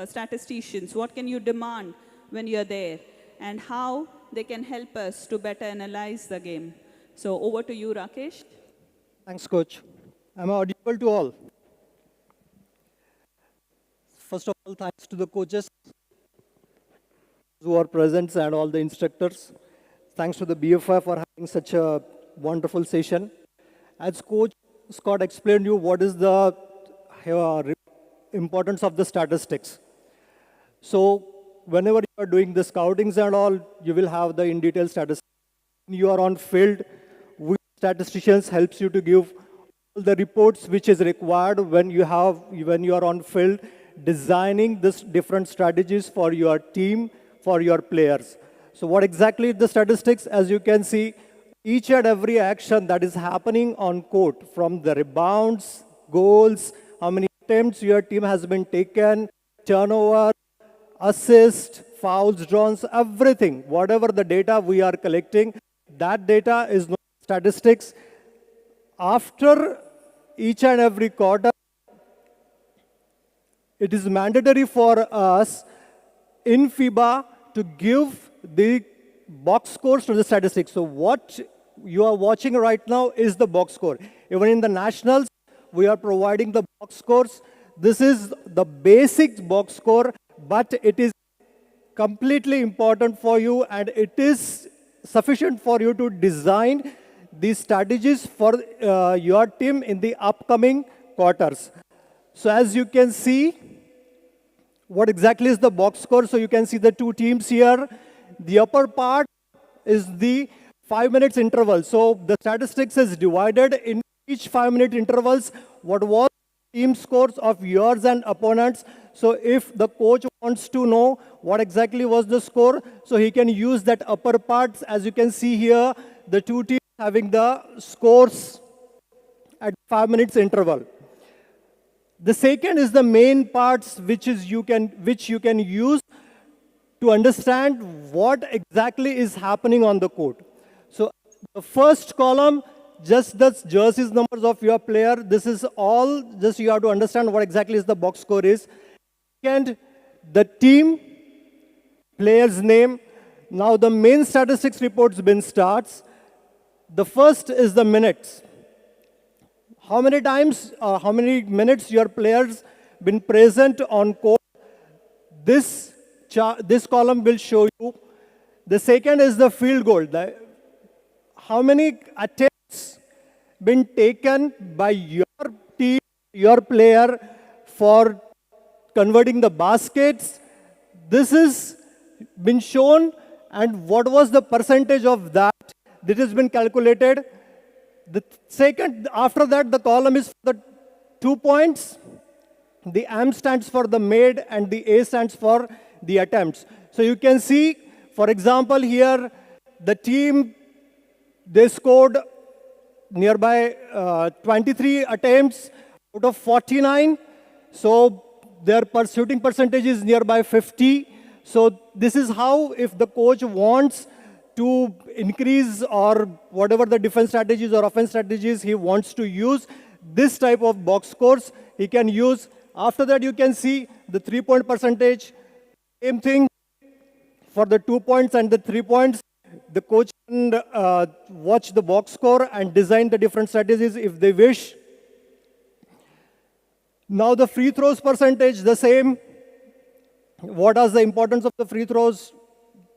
statisticians? What can you demand when you're there? And how they can help us to better analyze the game. So over to you, Rakesh. Thanks, Coach. Am I audible to all? First of all, thanks to the coaches who are present and all the instructors. Thanks to the BFI for having such a wonderful session. As Coach Scott explained you what is the importance of the statistics. So whenever you are doing the scoutings and all, you will have the in-detail statistics. When you are on field, statisticians helps you to give all the reports which is required when you are on field, designing this different strategies for your team, for your players. So what exactly is the statistics? As you can see, each and every action that is happening on court, from the rebounds, goals, how many attempts your team has been taken, turnover, assist, fouls, draws, everything, whatever the data we are collecting, that data is known as statistics. After each and every quarter, it is mandatory for us in FIBA to give the box scores to the statistics. So what you are watching right now is the box score. Even in the nationals, we are providing the box scores. This is the basic box score, but it is completely important for you, and it is sufficient for you to design these strategies for your team in the upcoming quarters. So as you can see, what exactly is the box score? So you can see the two teams here. The upper part is the 5 minutes interval. So the statistics is divided in each 5-minute intervals. What was team scores of yours and opponents? So if the coach wants to know what exactly was the score, so he can use that upper part. As you can see here, the two teams having the scores at 5 minutes interval. The second is the main parts which you can use to understand what exactly is happening on the court. So the first column, just the jerseys numbers of your player. This is all, just you have to understand what exactly is the box score is. Second, the team, player's name. Now the main statistics reports bin starts. The first is the minutes. How many times, how many minutes your players been present on court. This column will show you. The second is the field goal. How many attempts been taken by your team, your player for converting the baskets. This is been shown, and what was the percentage of that? This has been calculated. The second, after that, the column is for the 2 points. The M stands for the made, and the A stands for the attempts. So you can see, for example, here, the team, they scored nearby 23 attempts out of 49. So their shooting percentage is nearby 50. So this is how, if the coach wants to increase or whatever the defense strategies or offense strategies he wants to use, this type of box scores he can use. After that, you can see the 3-point percentage. Same thing for the 2 points and the 3 points. The coach can watch the box score and design the different strategies if they wish. Now the free throws percentage, the same. What is the importance of the free throws?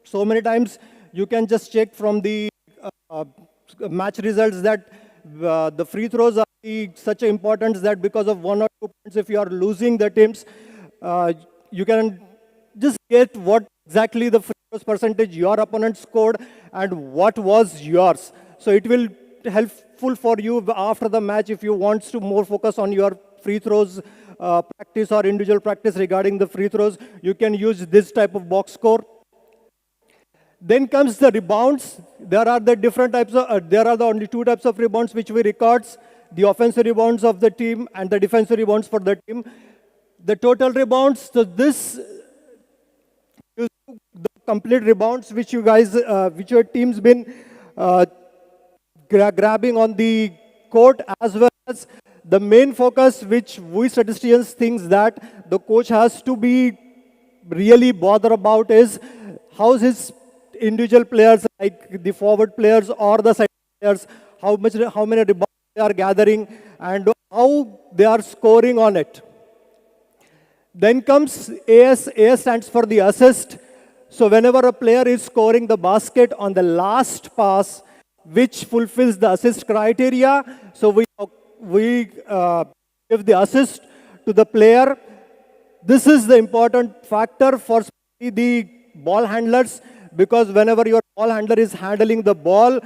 So many times you can just check from the match results that the free throws are such importance that because of 1 or 2 points, if you are losing the teams, you can just get what exactly the free throws percentage your opponent scored and what was yours. So it will helpful for you after the match if you want to more focus on your free throws practice or individual practice regarding the free throws. You can use this type of box score. Then comes the rebounds. There are the different types of, there are the only two types of rebounds which we records, the offensive rebounds of the team and the defensive rebounds for the team. The total rebounds, so this is the complete rebounds which you guys, which your team's been grabbing on the court, as well as the main focus which we statisticians think that the coach has to be really bothered about is how his individual players, like the forward players or the side players, how many rebounds they are gathering and how they are scoring on it. Then comes AS. AS stands for the assist. So whenever a player is scoring the basket on the last pass, which fulfills the assist criteria, so we give the assist to the player. This is the important factor for the ball handlers, because whenever your ball handler is handling the ball,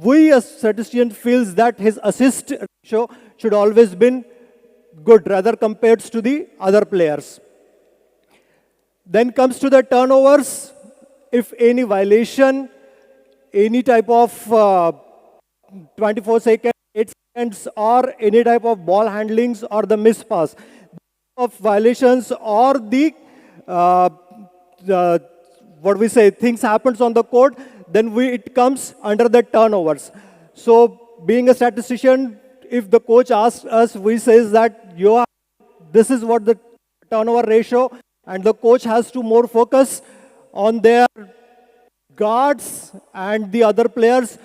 we as statistician feels that his assist ratio should always be good rather compared to the other players. Then comes to the turnovers. If any violation, any type of 24 seconds, 8 seconds, or any type of ball handlings or the miss pass of violations or the what we say, things happens on the court, then it comes under the turnovers. So being a statistician, if the coach asks us, we says that this is what the turnover ratio, and the coach has to more focus on their guards and the other players.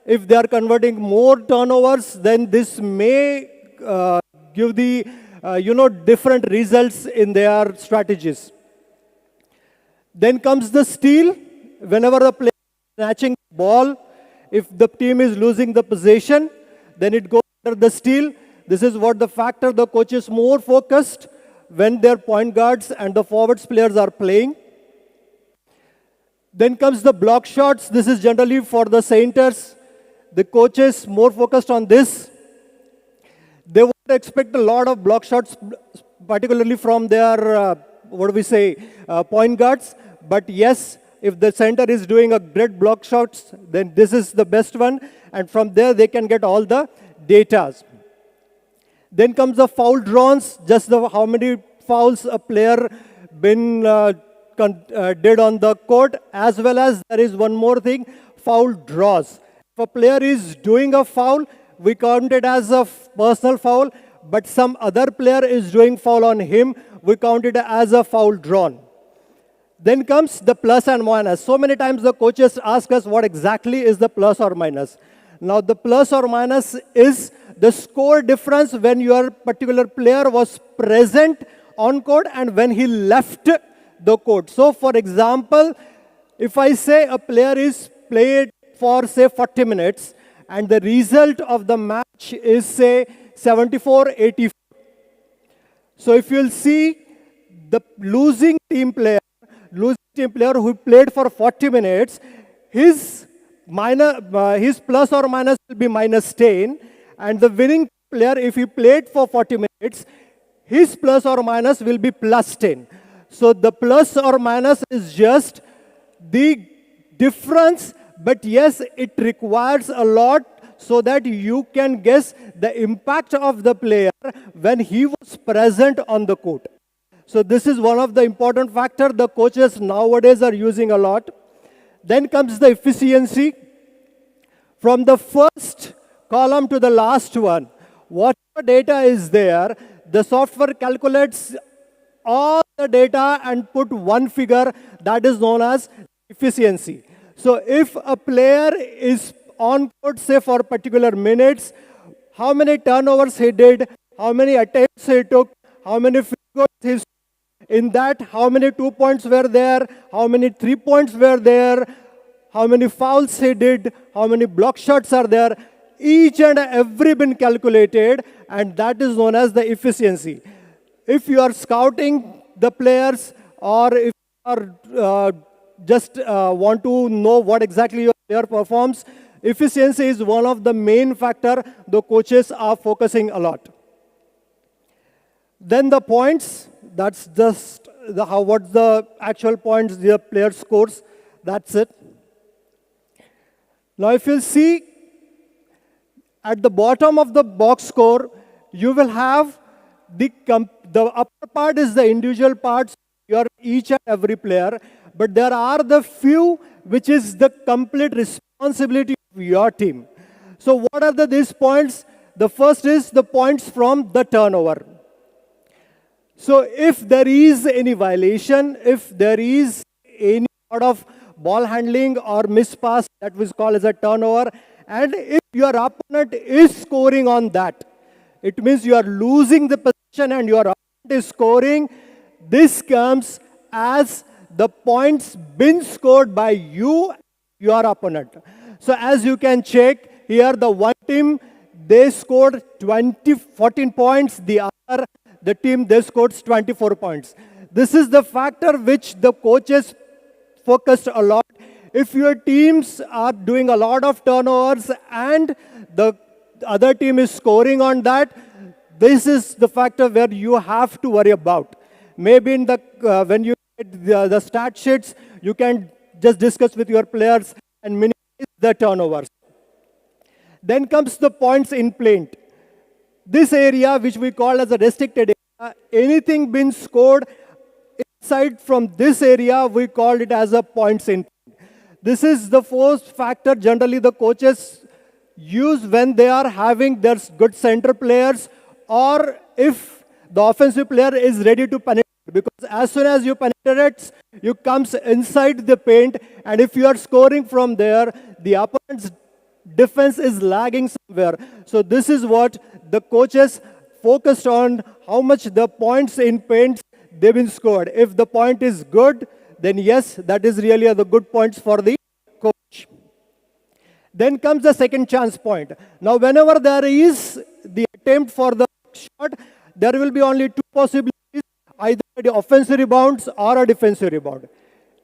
If they are converting more turnovers, then this may give the different results in their strategies. Then comes the steal. Whenever the player is snatching the ball, if the team is losing the possession, then it goes under the steal. This is what the factor the coach is more focused when their point guards and the forwards players are playing. Then comes the block shots. This is generally for the centers. The coach is more focused on this. They would expect a lot of block shots, particularly from their, point guards. But yes, if the center is doing a great block shots, then this is the best one. And from there, they can get all the data. Then comes the foul drawns, just how many fouls a player did on the court, as well as there is one more thing, foul draws. If a player is doing a foul, we count it as a personal foul, but some other player is doing foul on him, we count it as a foul drawn. Then comes the plus and minus. So many times the coaches ask us what exactly is the plus or minus. Now the plus or minus is the score difference when your particular player was present on court and when he left the court. So for example, if I say a player is played for say 40 minutes and the result of the match is say 74-84. So if you'll see the losing team player who played for 40 minutes, his plus or minus will be minus 10, and the winning player, if he played for 40 minutes, his plus or minus will be plus 10. So the plus or minus is just the difference, but yes, it requires a lot so that you can guess the impact of the player when he was present on the court. So this is one of the important factors the coaches nowadays are using a lot. Then comes the efficiency. From the first column to the last one, whatever data is there, the software calculates all the data and put one figure that is known as efficiency. So if a player is on court, say for particular minutes, how many turnovers he did, how many attempts he took, how many field goals he scored, in that, how many 2 points were there, how many 3 points were there, how many fouls he did, how many block shots are there, each and every been calculated, and that is known as the efficiency. If you are scouting the players, or if you are just want to know what exactly your player performs, efficiency is one of the main factor the coaches are focusing a lot. Then the points, that's just what's the actual points the player scores, that's it. Now if you see at the bottom of the box score, you will have the upper part is the individual parts, your each and every player, but there are the few which is the complete responsibility of your team. So what are these points? The first is the points from the turnover. So if there is any violation, if there is any sort of ball handling or mispass that we call as a turnover, and if your opponent is scoring on that, it means you are losing the possession and your opponent is scoring, this comes as the points been scored by you, your opponent. So as you can check here, the one team, they scored 14 points, the team, they scored 24 points. This is the factor which the coaches focused a lot. If your teams are doing a lot of turnovers and the other team is scoring on that, this is the factor where you have to worry about. Maybe in the when you get the stat sheets, you can just discuss with your players and minimize the turnovers. Then comes the points in paint. This area, which we call as a restricted area, anything been scored inside from this area, we call it as a points in paint. This is the first factor generally the coaches use when they are having their good center players, or if the offensive player is ready to penetrate. Because as soon as you penetrate, you comes inside the paint, and if you are scoring from there, the opponent's defense is lagging somewhere. So this is what the coaches focused on, how much the points in paints they've been scored. If the point is good, then yes, that is really the good points for the coach. Then comes the second chance point. Now whenever there is the attempt for the shot, there will be only two possibilities, either the offensive rebounds or a defensive rebound.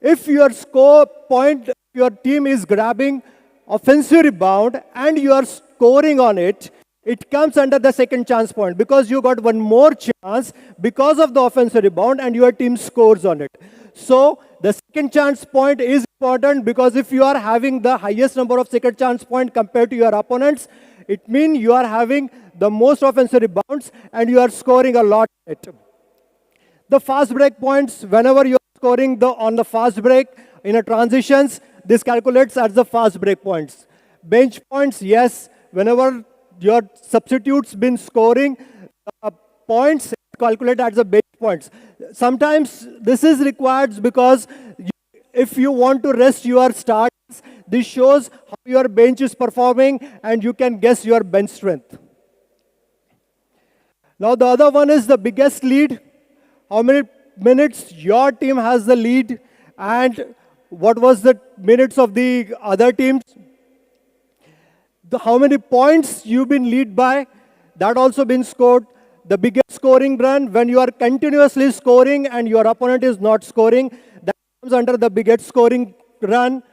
If your score point, your team is grabbing offensive rebound and you are scoring on it, it comes under the second chance point because you got one more chance because of the offensive rebound and your team scores on it. So the second chance point is important because if you are having the highest number of second chance point compared to your opponents, it means you are having the most offensive rebounds and you are scoring a lot on it. The fast break points, whenever you are scoring on the fast break in a transitions, this calculates as the fast break points. Bench points, yes, whenever your substitutes been scoring points, calculate as the bench points. Sometimes this is required because if you want to rest your starters, this shows how your bench is performing and you can guess your bench strength. Now the other one is the biggest lead. How many minutes your team has the lead and what was the minutes of the other teams. How many points you've been lead by, that also been scored. The biggest scoring run, when you are continuously scoring and your opponent is not scoring, that comes under the biggest scoring run.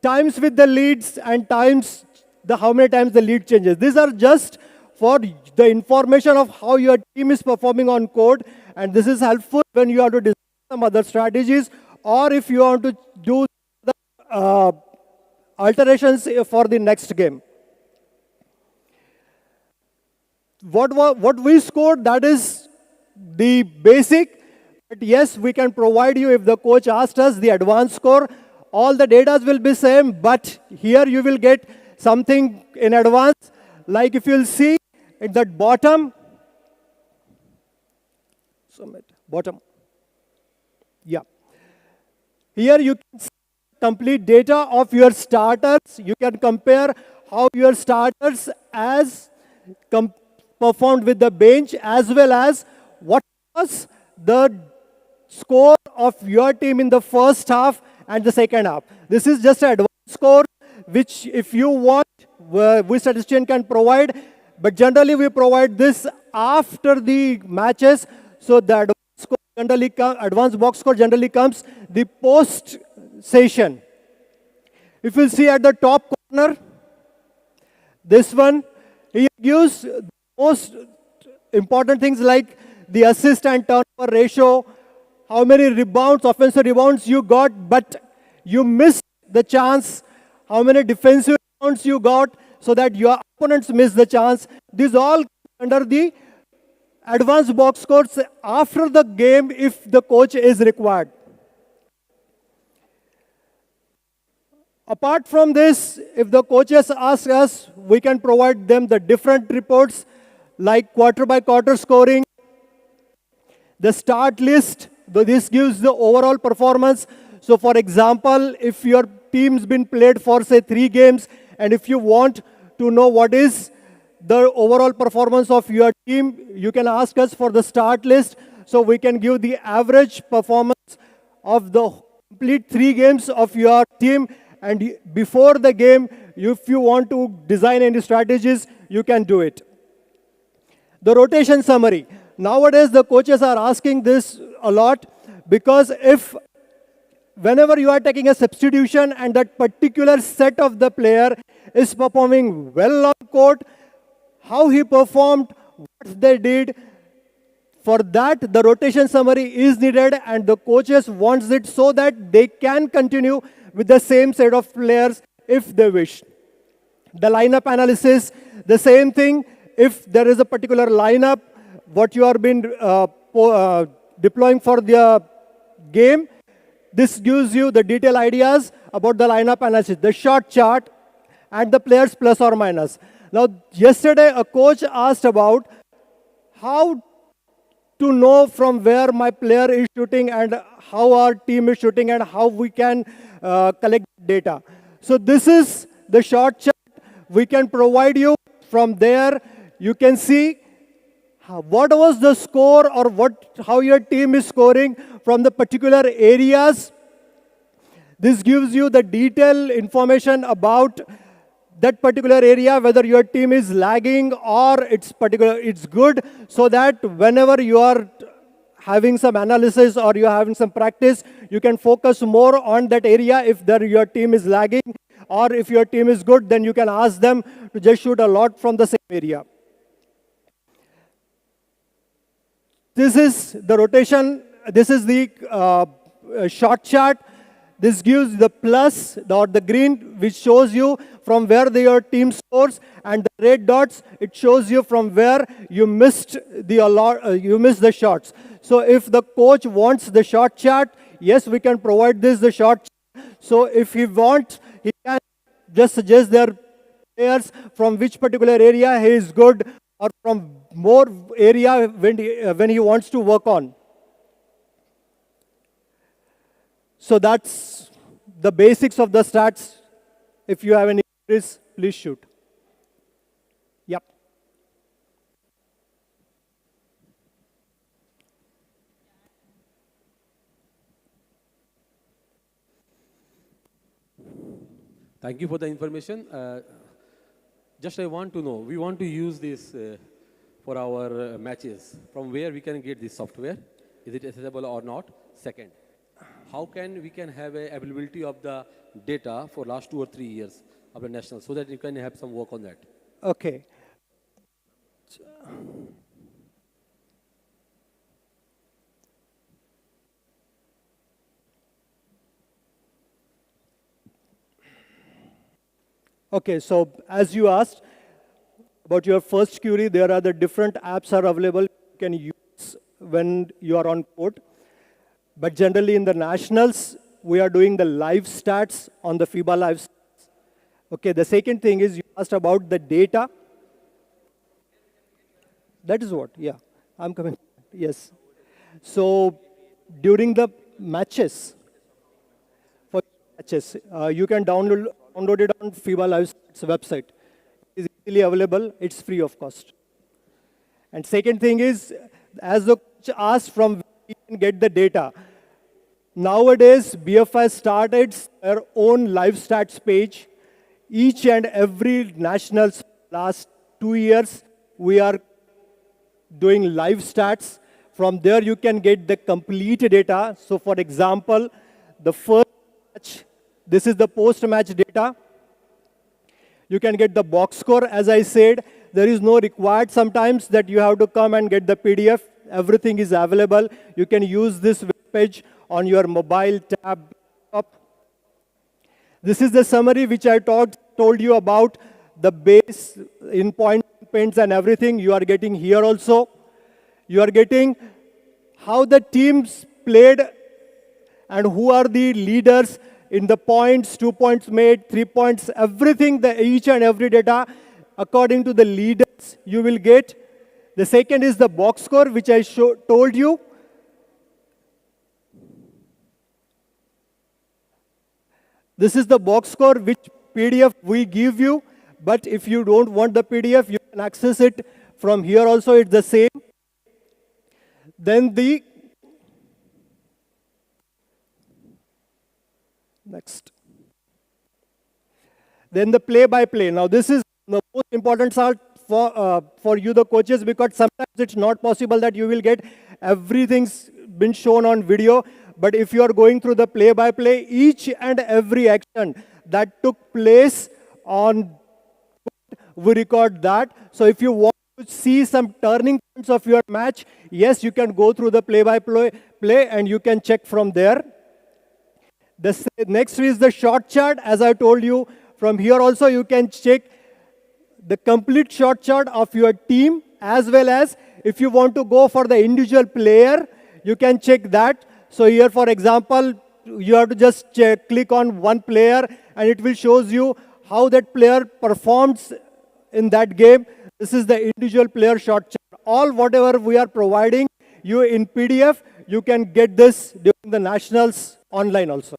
Times with the leads and times how many times the lead changes. These are just for the information of how your team is performing on court, and this is helpful when you have to discuss some other strategies or if you want to do the alterations for the next game. What we scored, that is the basic, but yes, we can provide you if the coach asked us the advanced score. All the data will be same, but here you will get something in advance. Like if you'll see at that bottom, yeah. Here you can see complete data of your starters. You can compare how your starters as performed with the bench as well as what was the score of your team in the first half and the second half. This is just an advanced score which if you want, we statistician can provide, but generally we provide this after the matches. So the advanced score generally advanced box score generally comes the post session. If you see at the top corner, This one, he gives the most important things like the assist and turnover ratio, how many rebounds, offensive rebounds you got, but you missed the chance, how many defensive rebounds you got, so that your opponents miss the chance. These all under the advanced box scores after the game if the coach is required. Apart from this, if the coaches ask us, we can provide them the different reports like quarter by quarter scoring, the start list. This gives the overall performance. So for example, if your team's been played for say 3 games, and if you want to know what is the overall performance of your team, you can ask us for the start list. So we can give the average performance of the complete 3 games of your team. And before the game, if you want to design any strategies, you can do it. The rotation summary. Nowadays, the coaches are asking this a lot because whenever you are taking a substitution and that particular set of the player is performing well on court, how he performed, what they did, for that, the rotation summary is needed, and the coaches wants it so that they can continue with the same set of players if they wish. The lineup analysis, the same thing. If there is a particular lineup, what you have been deploying for the game, this gives you the detailed ideas about the lineup analysis, the shot chart, and the players plus or minus. Now, yesterday, a coach asked about how to know from where my player is shooting and how our team is shooting and how we can collect data. So this is the shot chart. We can provide you from there. You can see what was the score or how your team is scoring from the particular areas. This gives you the detailed information about that particular area, whether your team is lagging or it's good, so that whenever you are having some analysis or you're having some practice, you can focus more on that area. If your team is lagging or if your team is good, then you can ask them to just shoot a lot from the same area. This is the rotation. This is the shot chart. This gives the plus or the green, which shows you from where your team scores, and the red dots, it shows you from where you missed the shots. So if the coach wants the shot chart, yes, we can provide the shot chart. So if he wants, he can just suggest their players from which particular area he is good, or from more area when he wants to work on. So that's the basics of the stats. If you have any queries, please shoot. Yep. Thank you for the information. Just I want to know, we want to use this for our matches. From where we can get this software? Is it accessible or not? Second, how can we have a availability of the data for last 2 or 3 years of the national, so that you can have some work on that? Okay. Okay, so as you asked about your first query, there are the different apps are available you can use when you are on court. But generally in the nationals, we are doing the live stats on the FIBA live stats. Okay, the second thing is you asked about the data. That is what, yeah, I'm coming, yes. So during the matches, you can download it on FIBA Live Stats website. It's easily available, it's free of cost. And second thing is, as the coach asked from where you can get the data. Nowadays, BFI started their own live stats page. Each and every nationals last 2 years, we are doing live stats. From there, you can get the complete data. So for example, the first match, this is the post-match data. You can get the box score, as I said. There is no required sometimes that you have to come and get the PDF. Everything is available. You can use this web page on your mobile, tab, laptop. This is the summary which I told you about, the base in points and everything. You are getting here also. You are getting how the teams played and who are the leaders in the points, 2 points made, 3 points, everything, each and every data according to the leaders you will get. The second is the box score, which I told you. This is the box score, which PDF we give you. But if you don't want the PDF, you can access it from here also. It's the same. Then the next. Then the play-by-play. Now, this is the most important part for you, the coaches, because sometimes it's not possible that you will get everything's been shown on video. But if you are going through the play-by-play, each and every action that took place on, we record that. So if you want to see some turning points of your match, yes, you can go through the play-by-play and you can check from there. The next is the shot chart. As I told you, from here also you can check the complete shot chart of your team, as well as if you want to go for the individual player, you can check that. So here, for example, you have to just click on one player and it will shows you how that player performs in that game. This is the individual player shot chart. All whatever we are providing you in PDF, you can get this during the nationals online also.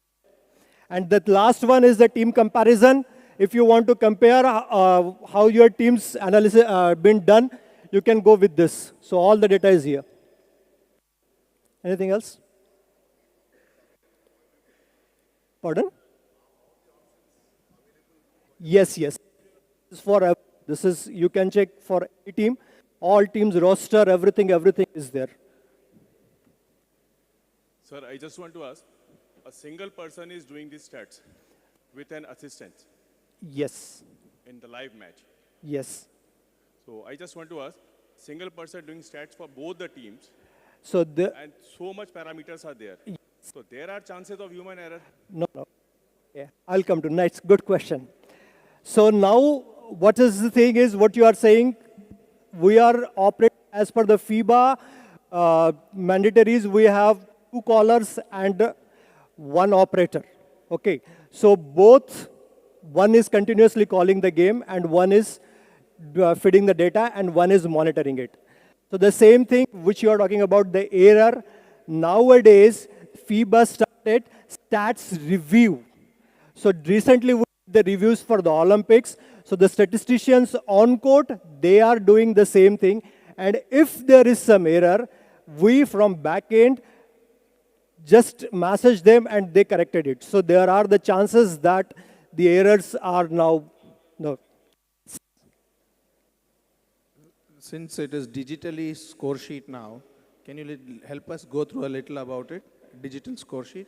And the last one is the team comparison. If you want to compare how your team's analysis been done, you can go with this. So all the data is here. Anything else? Pardon? Yes, yes. This is, you can check for any team. All teams roster, everything is there. Sir, I just want to ask, a single person is doing these stats with an assistant? Yes. In the live match? Yes. So I just want to ask, single person doing stats for both the teams, so and so much parameters are there. Yes. So there are chances of human error? No. Yeah, I'll come to nice, good question. So now, what is the thing is, what you are saying, we are operating as per the FIBA mandatories. We have 2 callers and 1 operator. Okay, so both, one is continuously calling the game and one is feeding the data and one is monitoring it. So the same thing which you are talking about, the error, nowadays FIBA started stats review. So recently we did the reviews for the Olympics. So the statisticians on court, they are doing the same thing. And if there is some error, we from back end just message them and they corrected it. So there are the chances that the errors are now, no. Since it is digitally score sheet now, can you help us go through a little about it? Digital score sheet?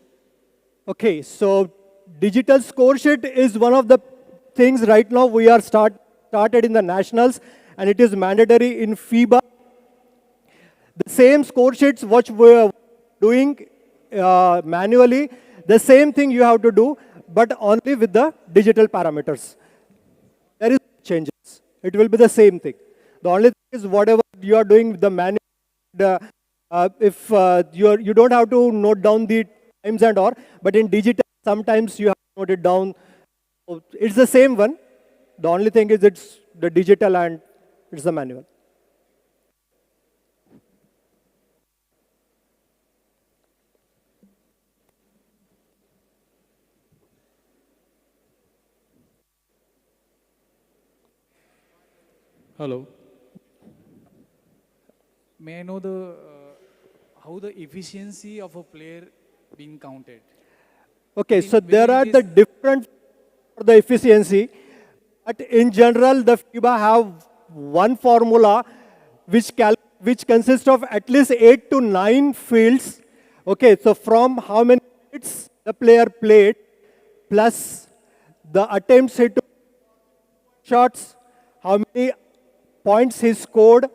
Okay, so digital score sheet is one of the things right now we are started in the nationals and it is mandatory in FIBA. The same score sheets which we are doing manually, the same thing you have to do, but only with the digital parameters. There is changes. It will be the same thing. The only thing is whatever you are doing with the manual, if you don't have to note down the times and all, but in digital, sometimes you have to note it down. It's the same one. The only thing is it's the digital and it's the manual. Hello. May I know how the efficiency of a player being counted? Okay, so there are the different for the efficiency, but in general, the FIBA have one formula which consists of at least 8 to 9 fields. Okay, so from how many hits the player played, plus the attempts hit shots, how many points he scored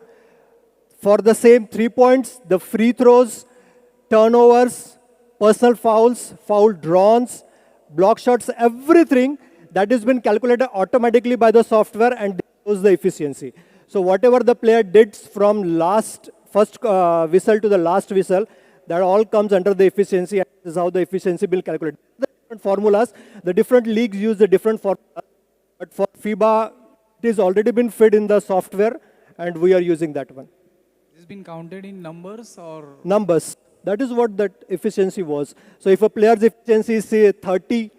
for the same 3 points, the free throws, turnovers, personal fouls, foul drawns, block shots, everything that has been calculated automatically by the software and shows the efficiency. So whatever the player did from first whistle to the last whistle, that all comes under the efficiency, and this is how the efficiency will calculate. The different formulas, the different leagues use the different formulas, but for FIBA, it has already been fed in the software, and we are using that one. This has been counted in numbers or? Numbers. That is what that efficiency was. So if a player's efficiency is, say, 30,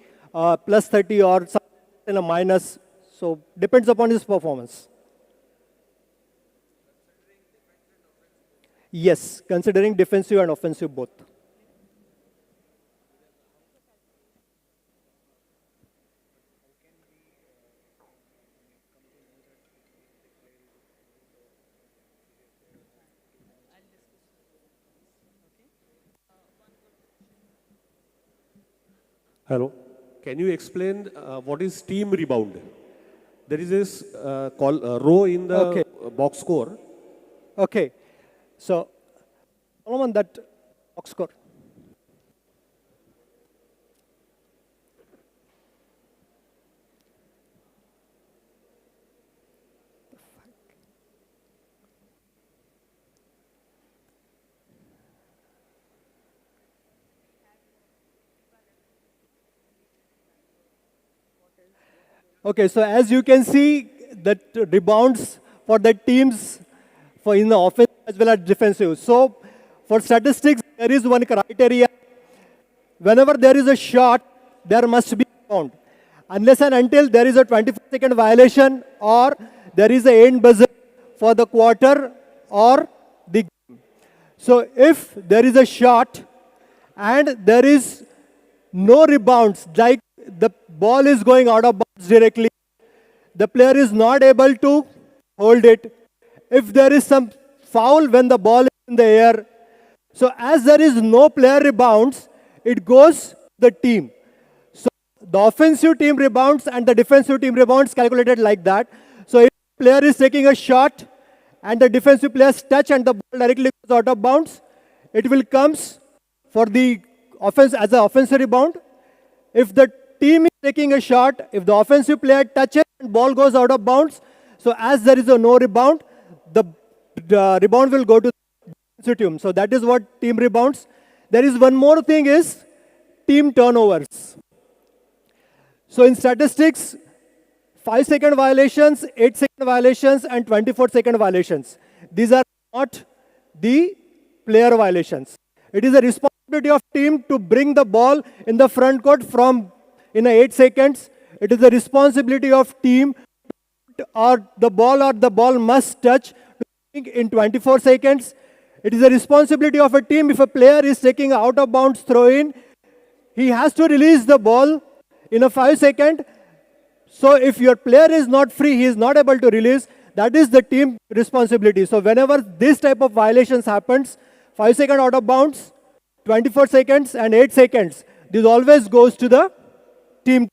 plus 30 or something in a minus, so depends upon his performance. Yes, considering defensive and offensive both. Hello. Can you explain what is team rebound? There is this row in the box score. Okay. So, Solomon, that box score. Okay, so as you can see, that rebounds for the teams for in the offense as well as defensive. So for statistics, there is one criteria. Whenever there is a shot, there must be a rebound. Unless and until there is a 24-second violation or there is an end buzzer for the quarter or the game. So if there is a shot and there is no rebounds, like the ball is going out of bounds directly, the player is not able to hold it. If there is some foul when the ball is in the air, so as there is no player rebounds, it goes the team. So the offensive team rebounds and the defensive team rebounds calculated like that. So if the player is taking a shot and the defensive players touch and the ball directly goes out of bounds, it will comes for the offense as an offensive rebound. If the team is taking a shot, if the offensive player touches and ball goes out of bounds, so as there is a no rebound, the rebound will go to the defensive team. So that is what team rebounds. There is one more thing is team turnovers. So in statistics, 5-second violations, 8-second violations, and 24-second violations. These are not the player violations. It is a responsibility of team to bring the ball in the front court from in 8 seconds. It is the responsibility of team or the ball must touch in 24 seconds. It is the responsibility of a team if a player is taking out of bounds throw in, he has to release the ball in a 5 second. So if your player is not free, he is not able to release, that is the team responsibility. So whenever this type of violations happens, 5 seconds out of bounds, 24 seconds and 8 seconds, this always goes to the team.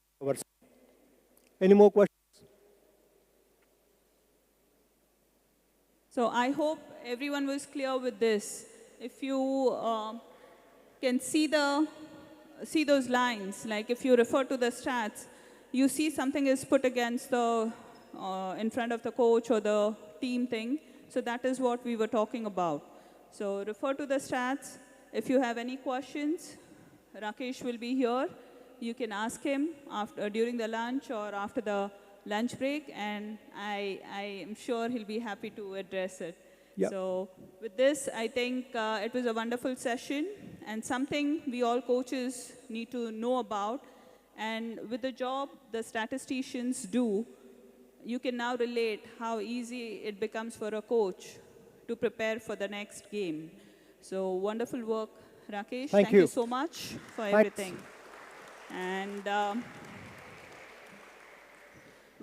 Any more questions? So I hope everyone was clear with this. If you can see those lines, like if you refer to the stats, you see something is put against the, in front of the coach or the team thing. So that is what we were talking about. So refer to the stats. If you have any questions, Rakesh will be here. You can ask him during the lunch or after the lunch break, and I am sure he'll be happy to address it. Yep. So with this, I think it was a wonderful session and something we all coaches need to know about. And with the job the statisticians do, you can now relate how easy it becomes for a coach to prepare for the next game. So wonderful work, Rakesh. Thank you so much for Thanks. everything. And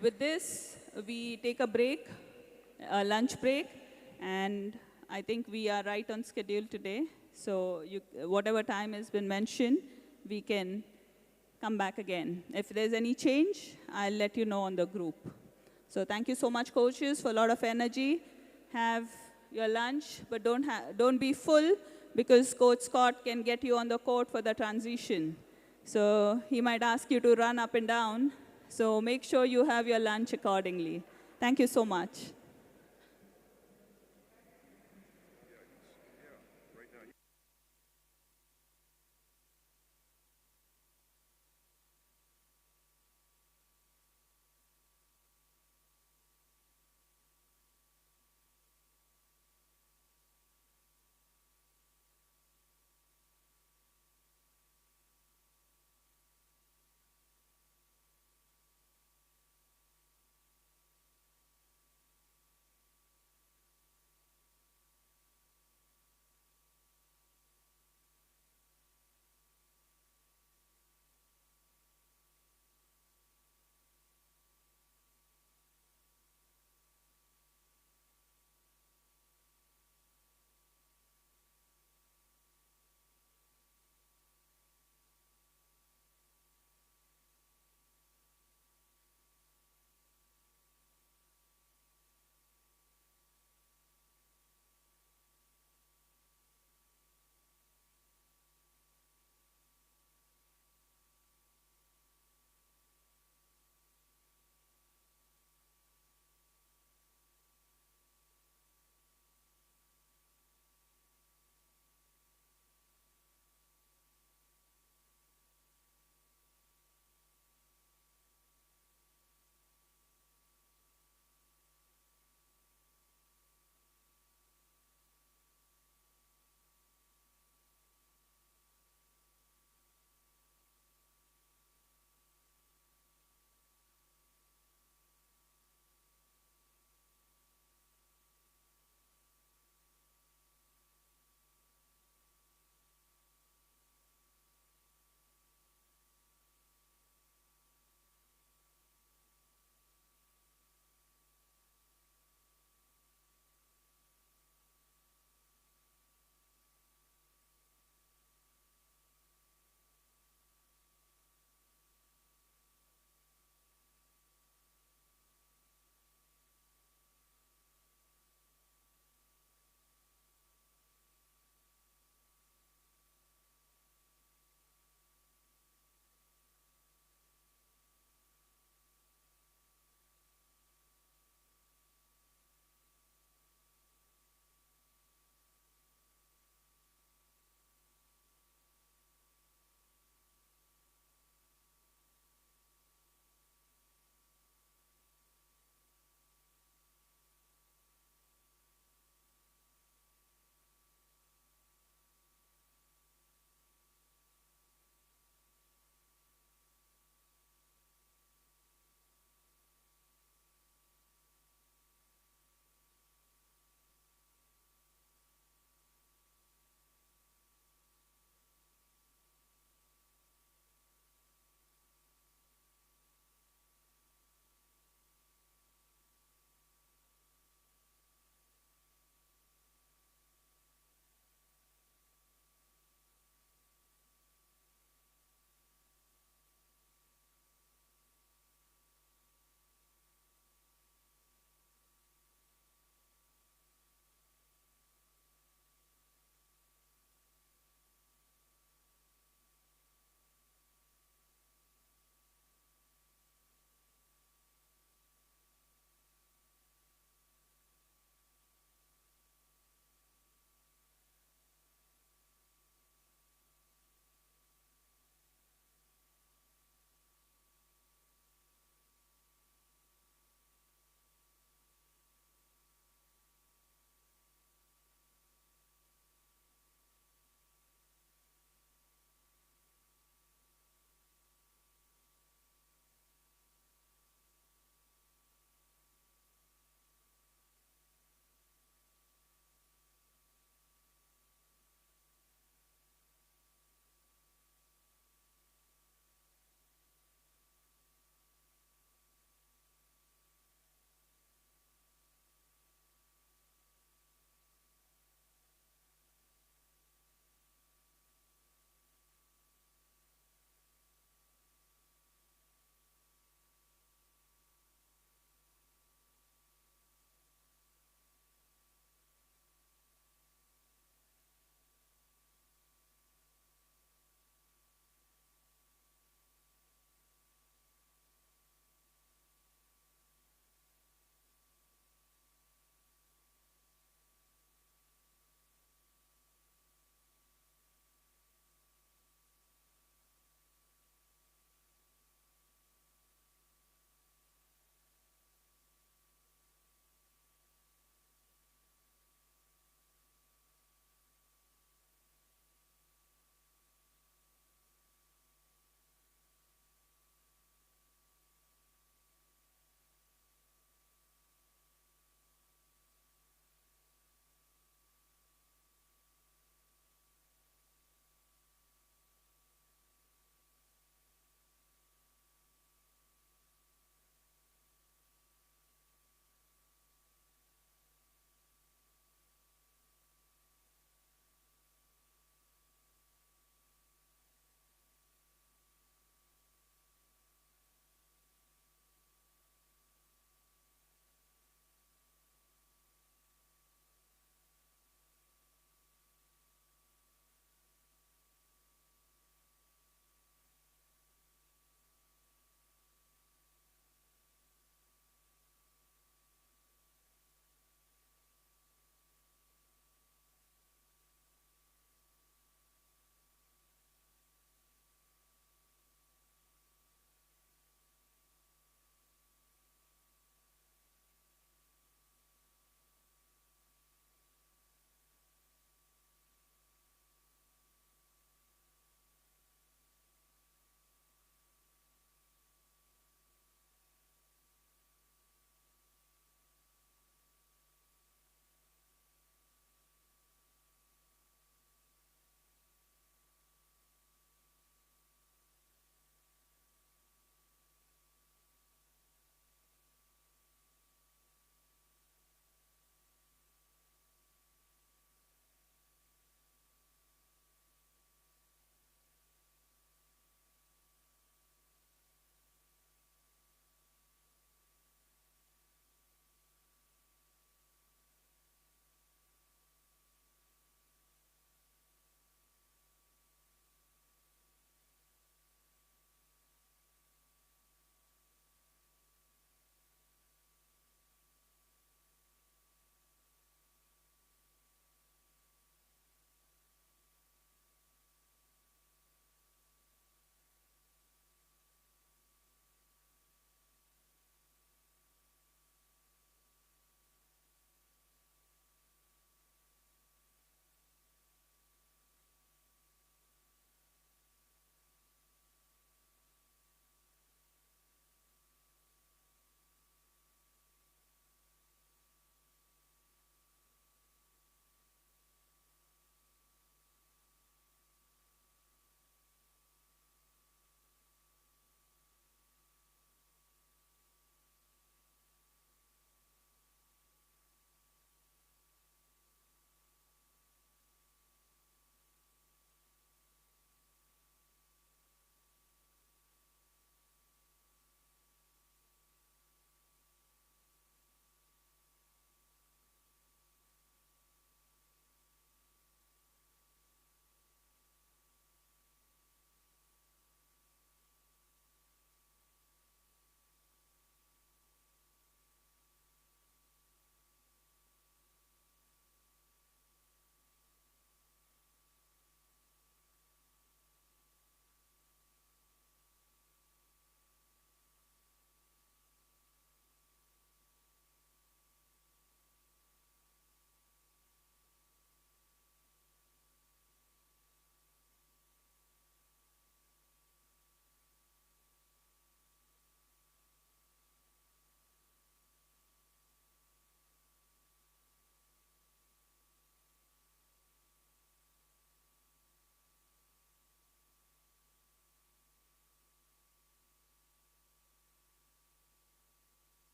with this, we take a break, a lunch break, and I think we are right on schedule today. So whatever time has been mentioned, we can come back again. If there's any change, I'll let you know on the group. So thank you so much, coaches, for a lot of energy. Have your lunch, but don't be full because Coach Scott can get you on the court for the transition. So he might ask you to run up and down. So make sure you have your lunch accordingly. Thank you so much.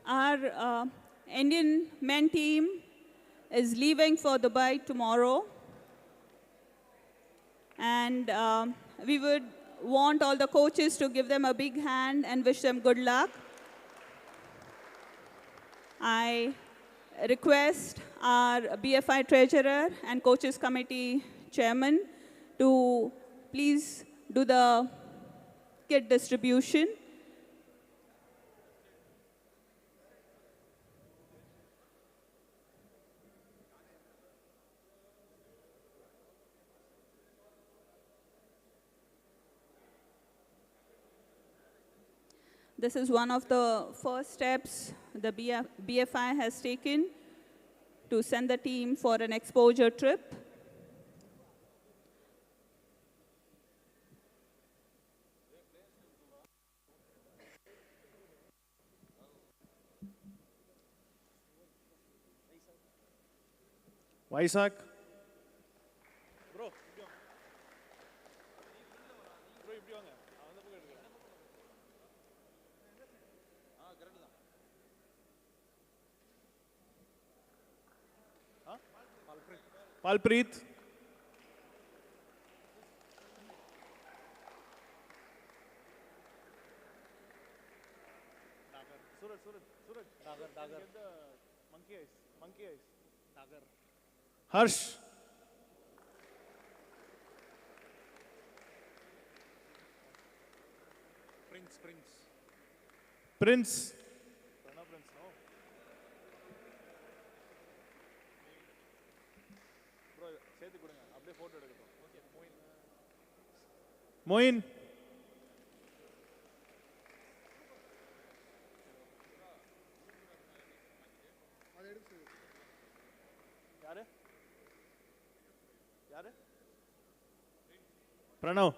Our Indian men team is leaving for Dubai tomorrow. And we would want all the coaches to give them a big hand and wish them good luck. I request our BFI treasurer and coaches committee chairman to please do the kit distribution. This is one of the first steps the BFI has taken to send the team for an exposure trip. Vaisak. Palpreet. Harsh. Prince. Moin. Pranav.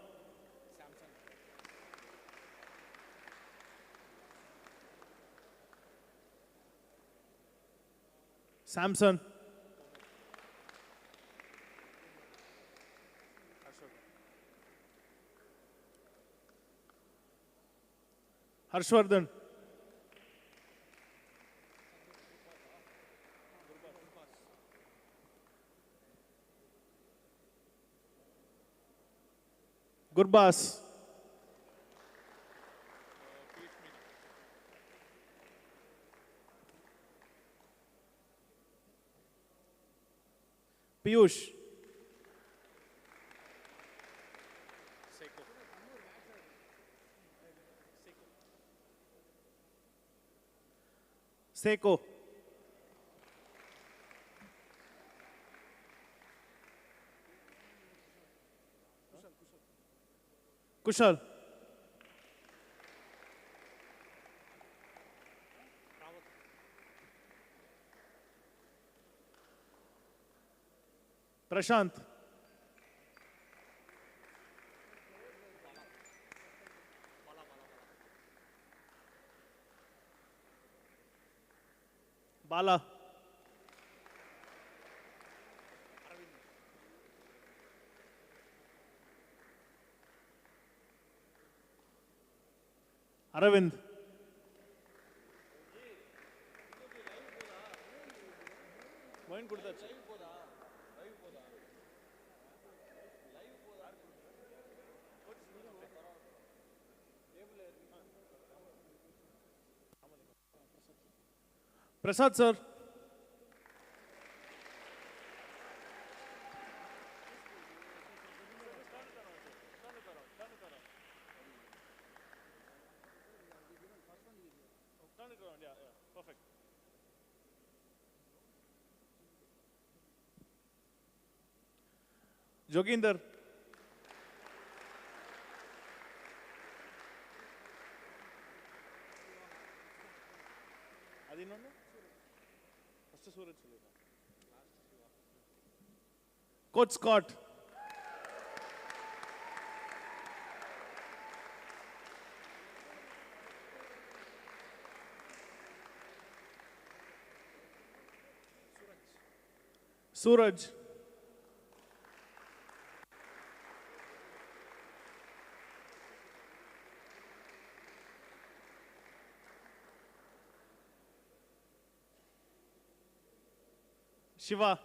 Samson. Harshvardhan. Gurbas. Piyush. Seiko. Kushal. Prashant. Bala. Aravind. Prasad sir. Joginder. Coach Scott. Suraj. Shiva.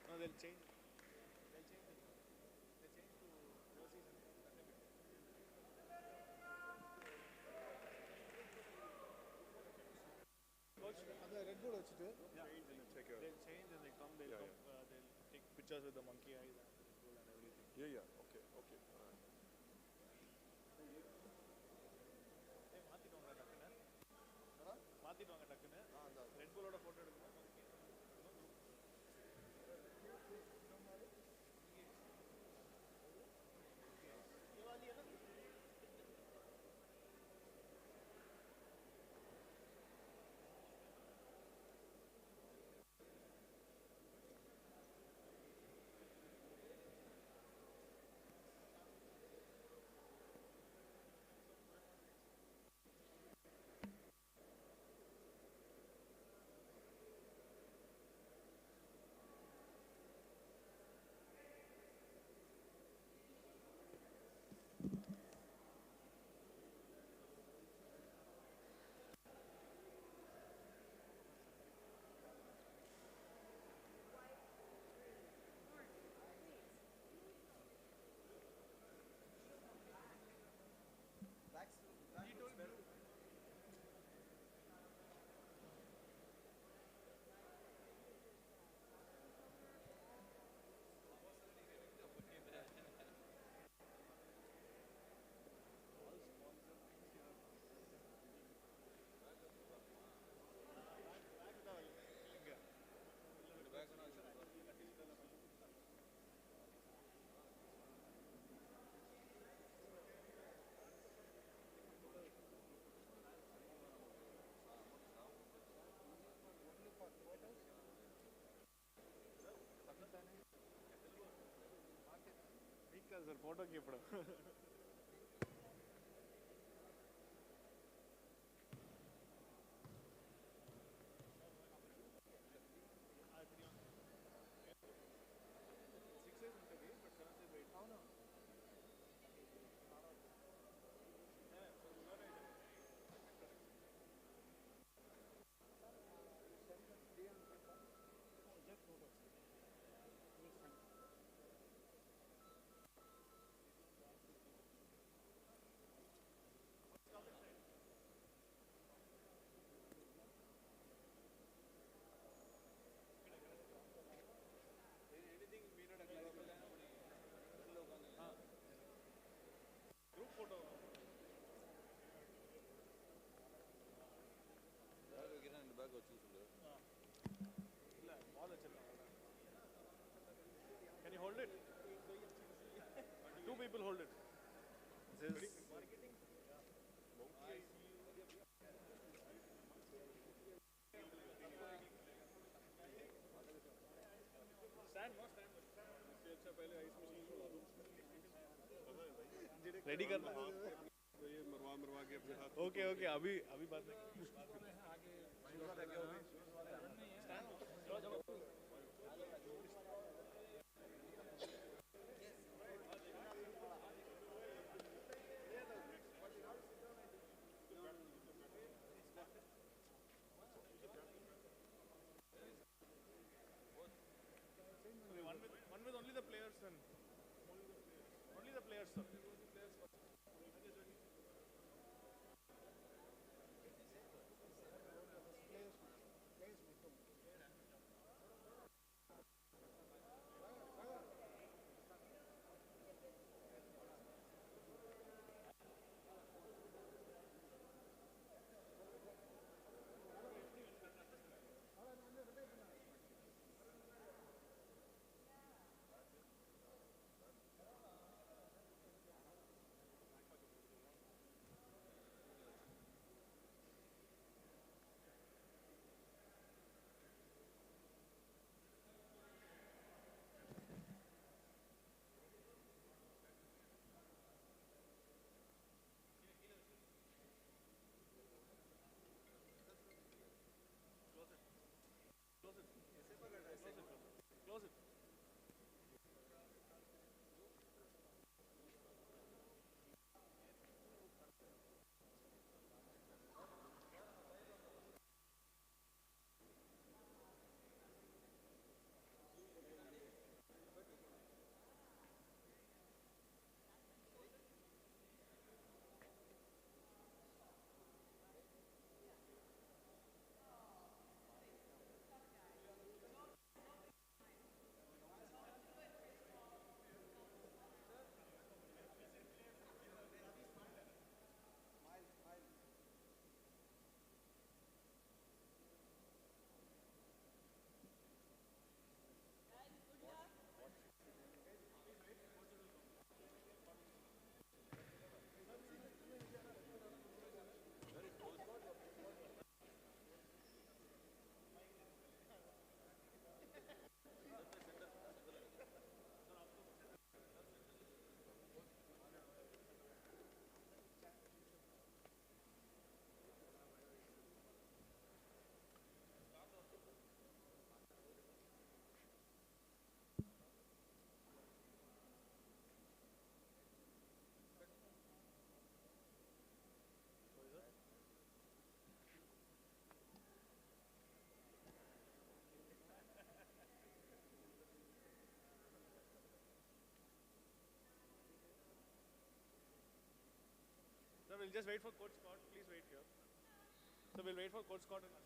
No, they'll change. Red Bull vechittu they'll change and they come they'll take pictures with the monkey eyes and Red Bull and everything. Yeah. Okay. All right. மாத்திடுவாங்க டக்குன்னு red புல்லோட photo எடுக்கணும். Sir ఫోటోకి ఇప్పుడు Can you hold it? Two people hold it. This is ready करना okay okay अभी बात नहीं one with only the players and only the players sir. we'll just wait for Coach Scott. Please wait here. So we'll wait for Coach Scott and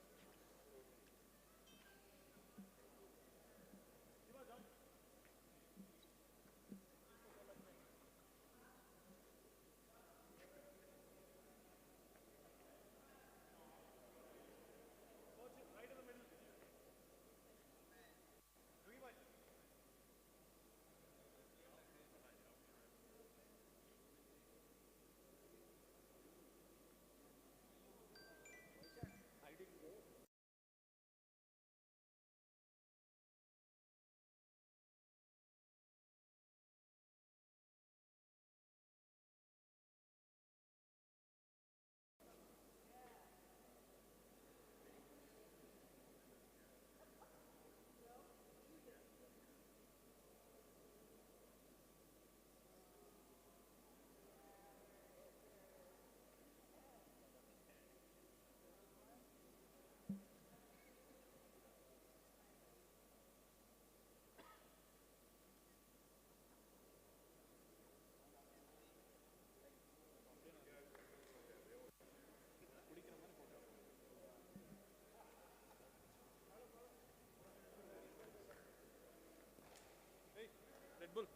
Red Bull.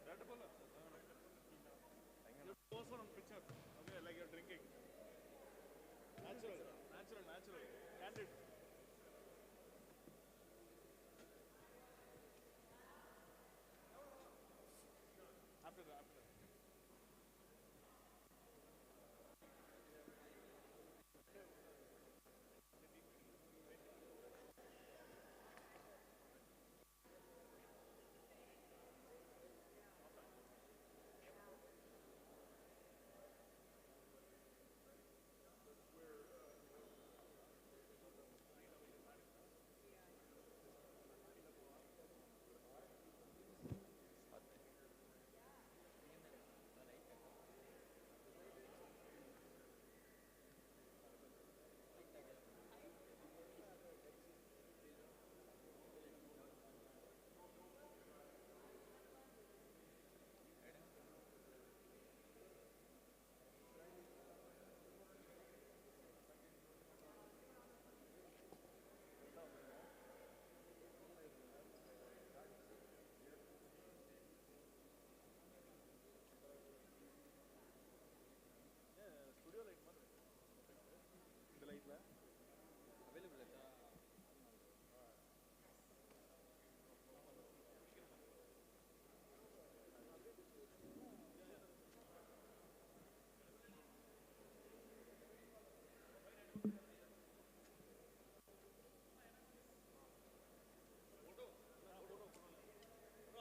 Red Bull. You pose for a picture. Okay, like you're drinking. Natural. Candid. After that.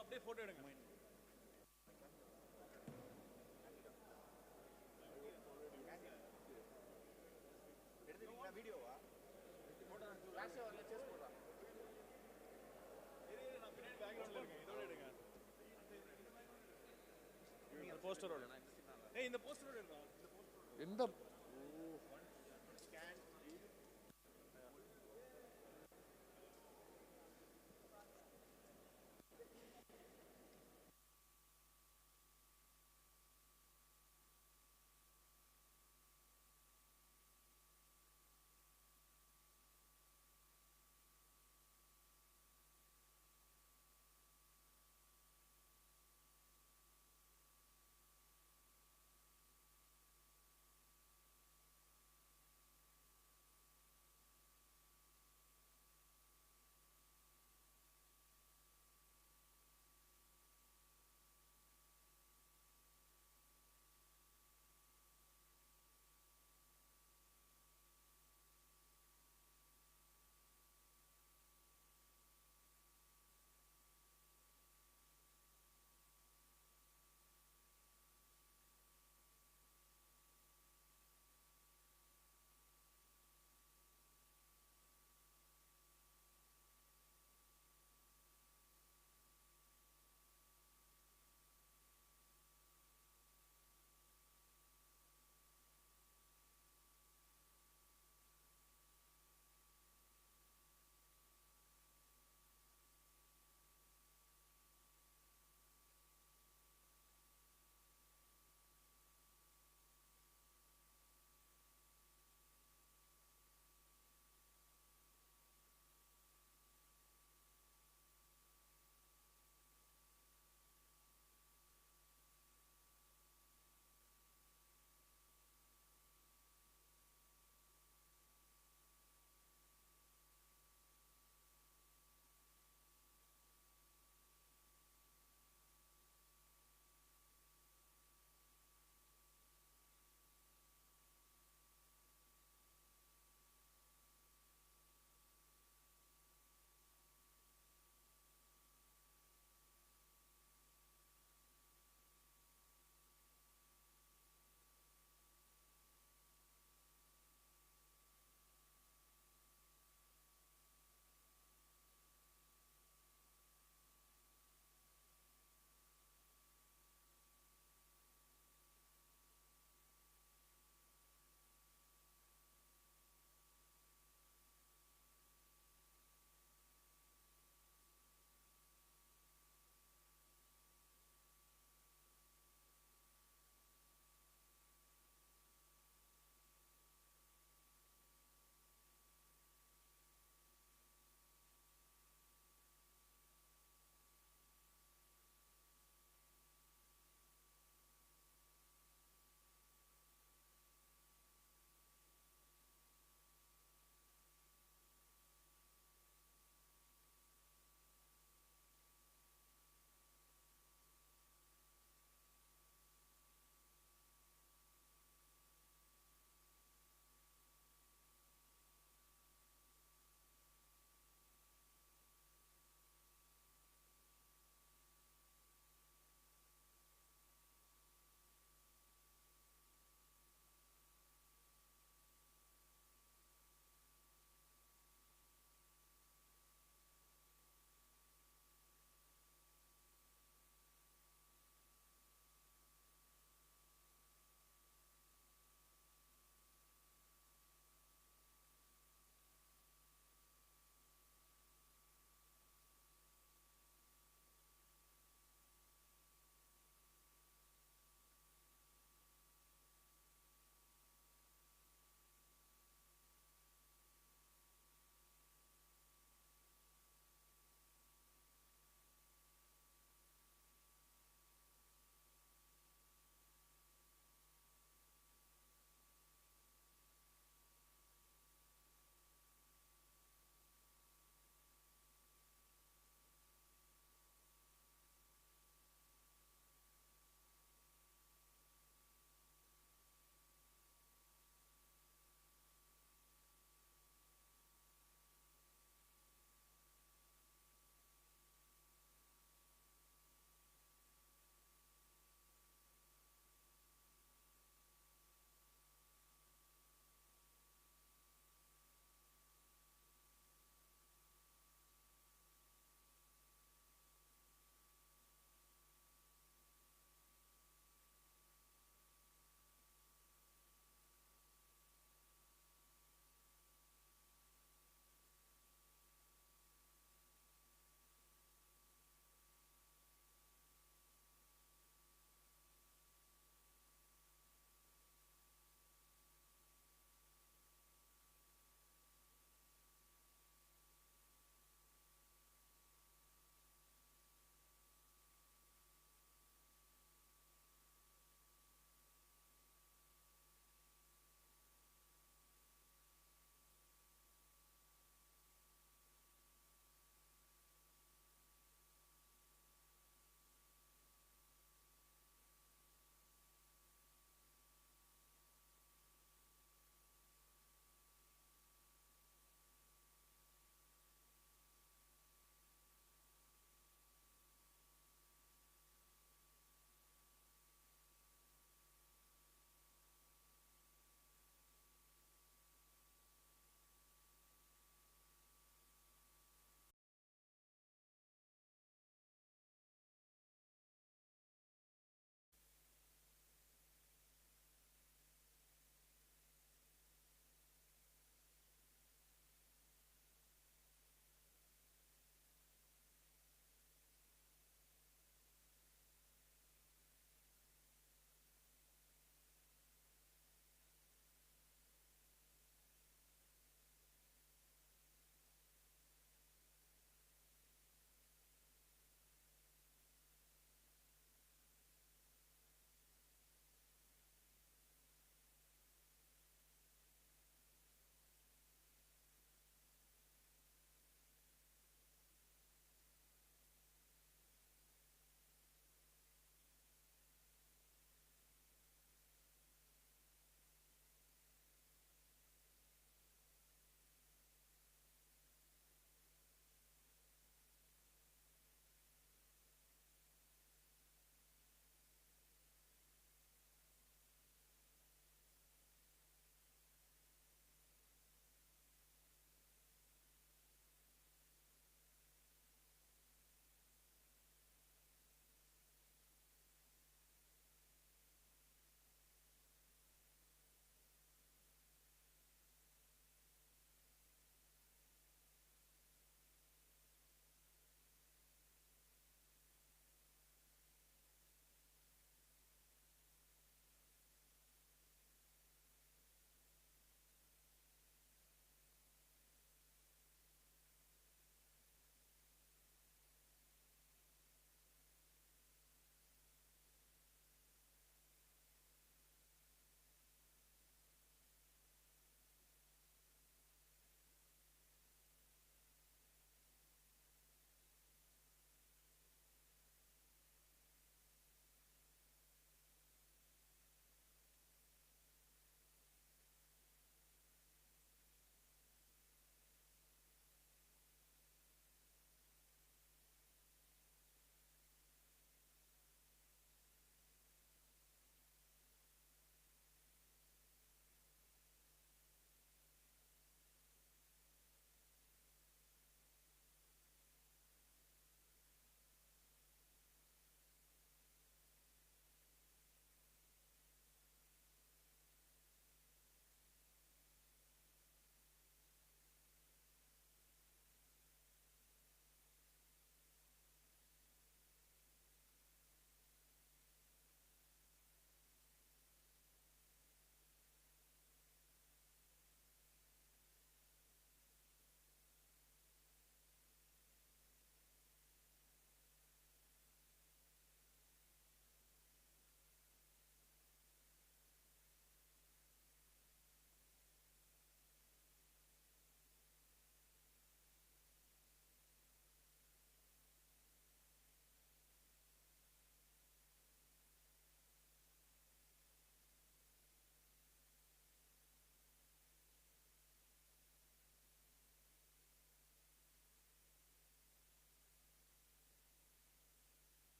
அப்படியே photo எடுங்க எடுத்துட்டீங்களா வீடியோவா photo class வரல chase போடுறா நான் பின்னாடி பேக்ரவுண்ட்ல இருக்கேன் இதோட எடுங்க இந்த போஸ்டரோட இந்த போஸ்டரோட எடுங்க இந்த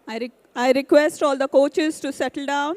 I request all the coaches to settle down.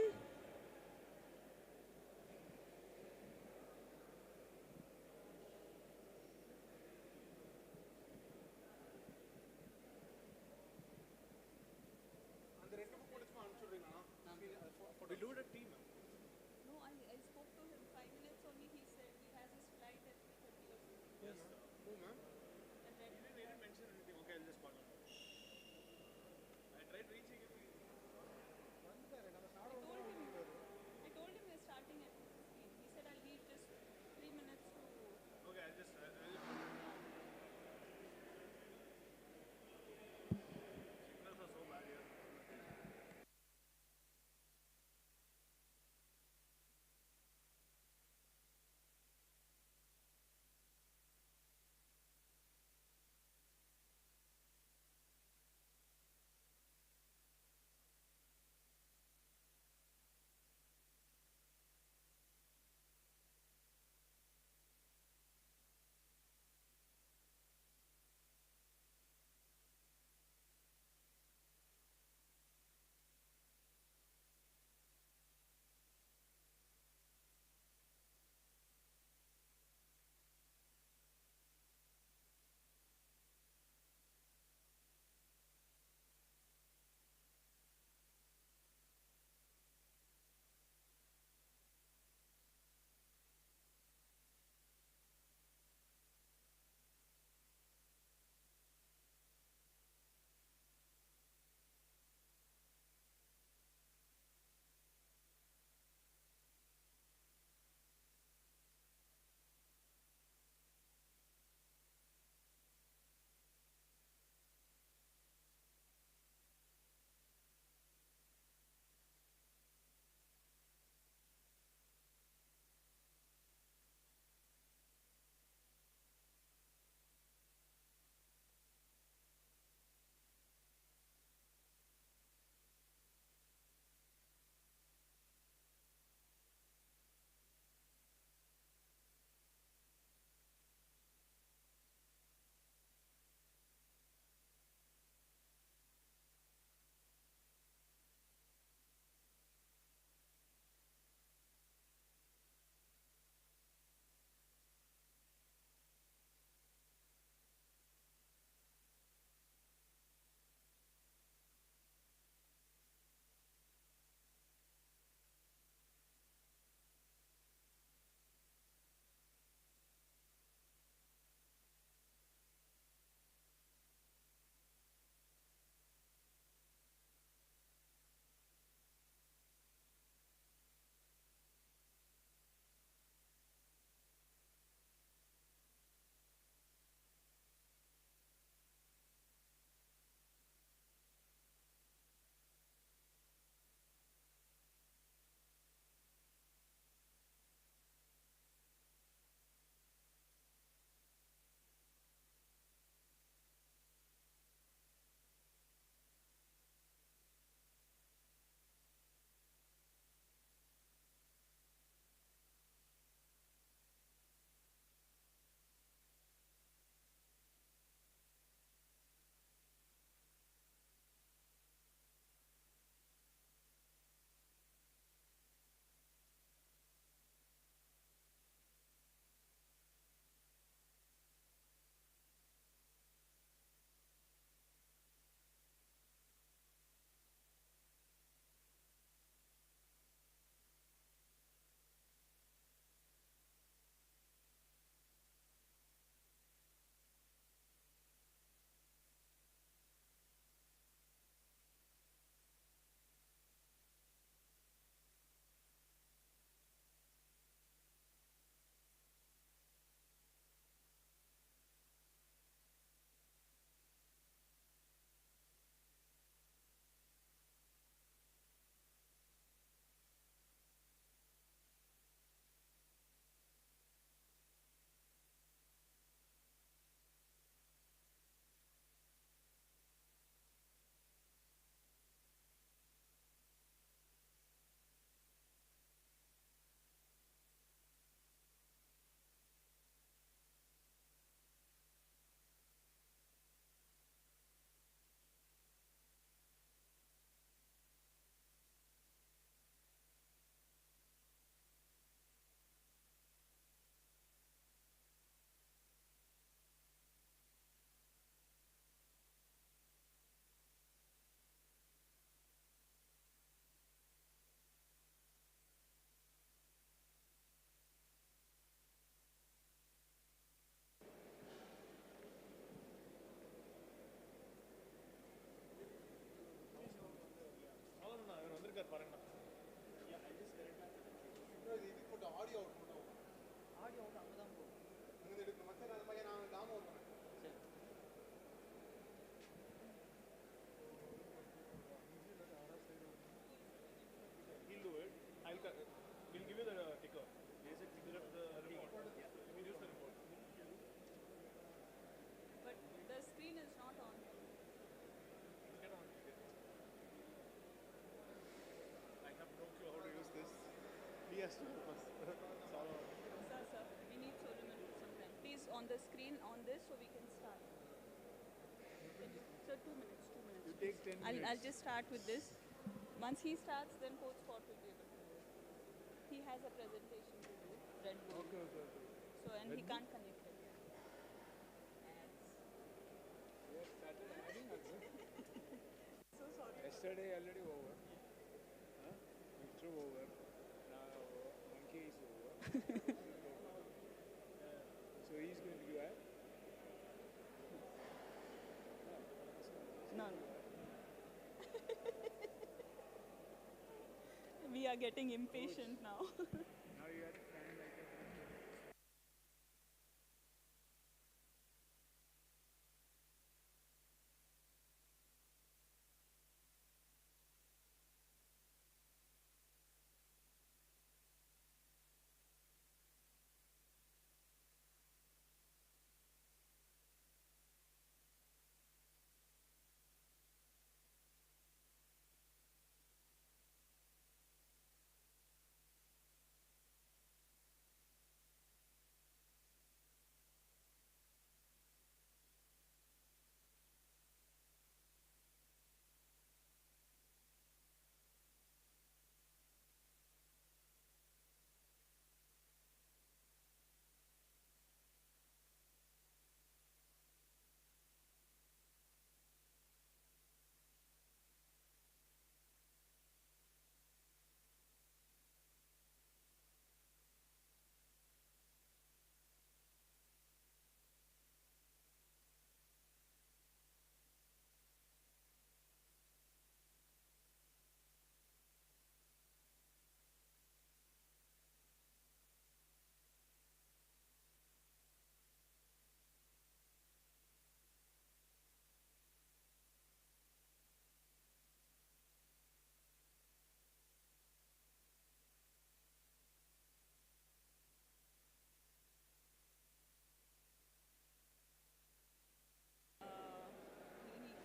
He'll do it. We'll give you the ticker. Basic ticker of the report. We'll use the report. But the screen is not on. Get on. I have no clue how to use this. He has to help us. Sir, we need Solomon sometime. Please, on the screen, on this, so we can start. Sir, 2 minutes, 2 minutes. You take 10 minutes. I'll just start with this. Once he starts, then Coach Scott will be able to do it. He has a presentation to do, Red Bull. Okay. So, and he can't connect it. Yes, started adding also. So sorry. Yesterday already over. Huh? Intro over. Now monkey is over. So he's going to do that? No. We are getting impatient now. Now you have to stand like a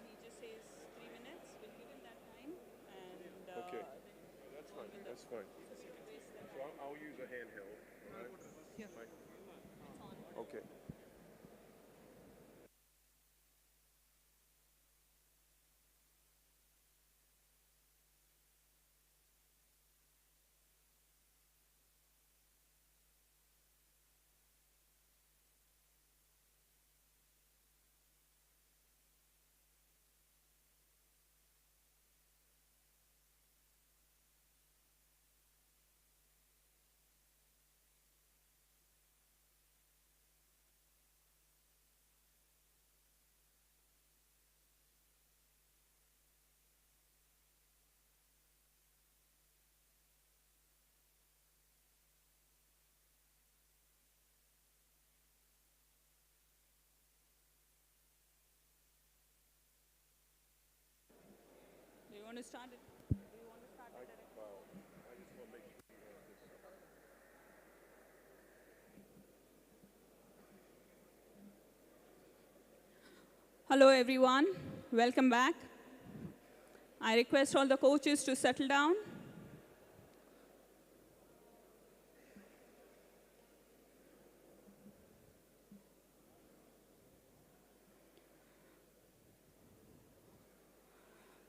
He just says 3 minutes. We'll give him that time. And Okay. That's fine. That's fine. So I'll use a handheld. Right? Yeah. Okay. Do you want to start it? Do you want to start it directly? I just want to make sure you have this. Hello, everyone. Welcome back. I request all the coaches to settle down.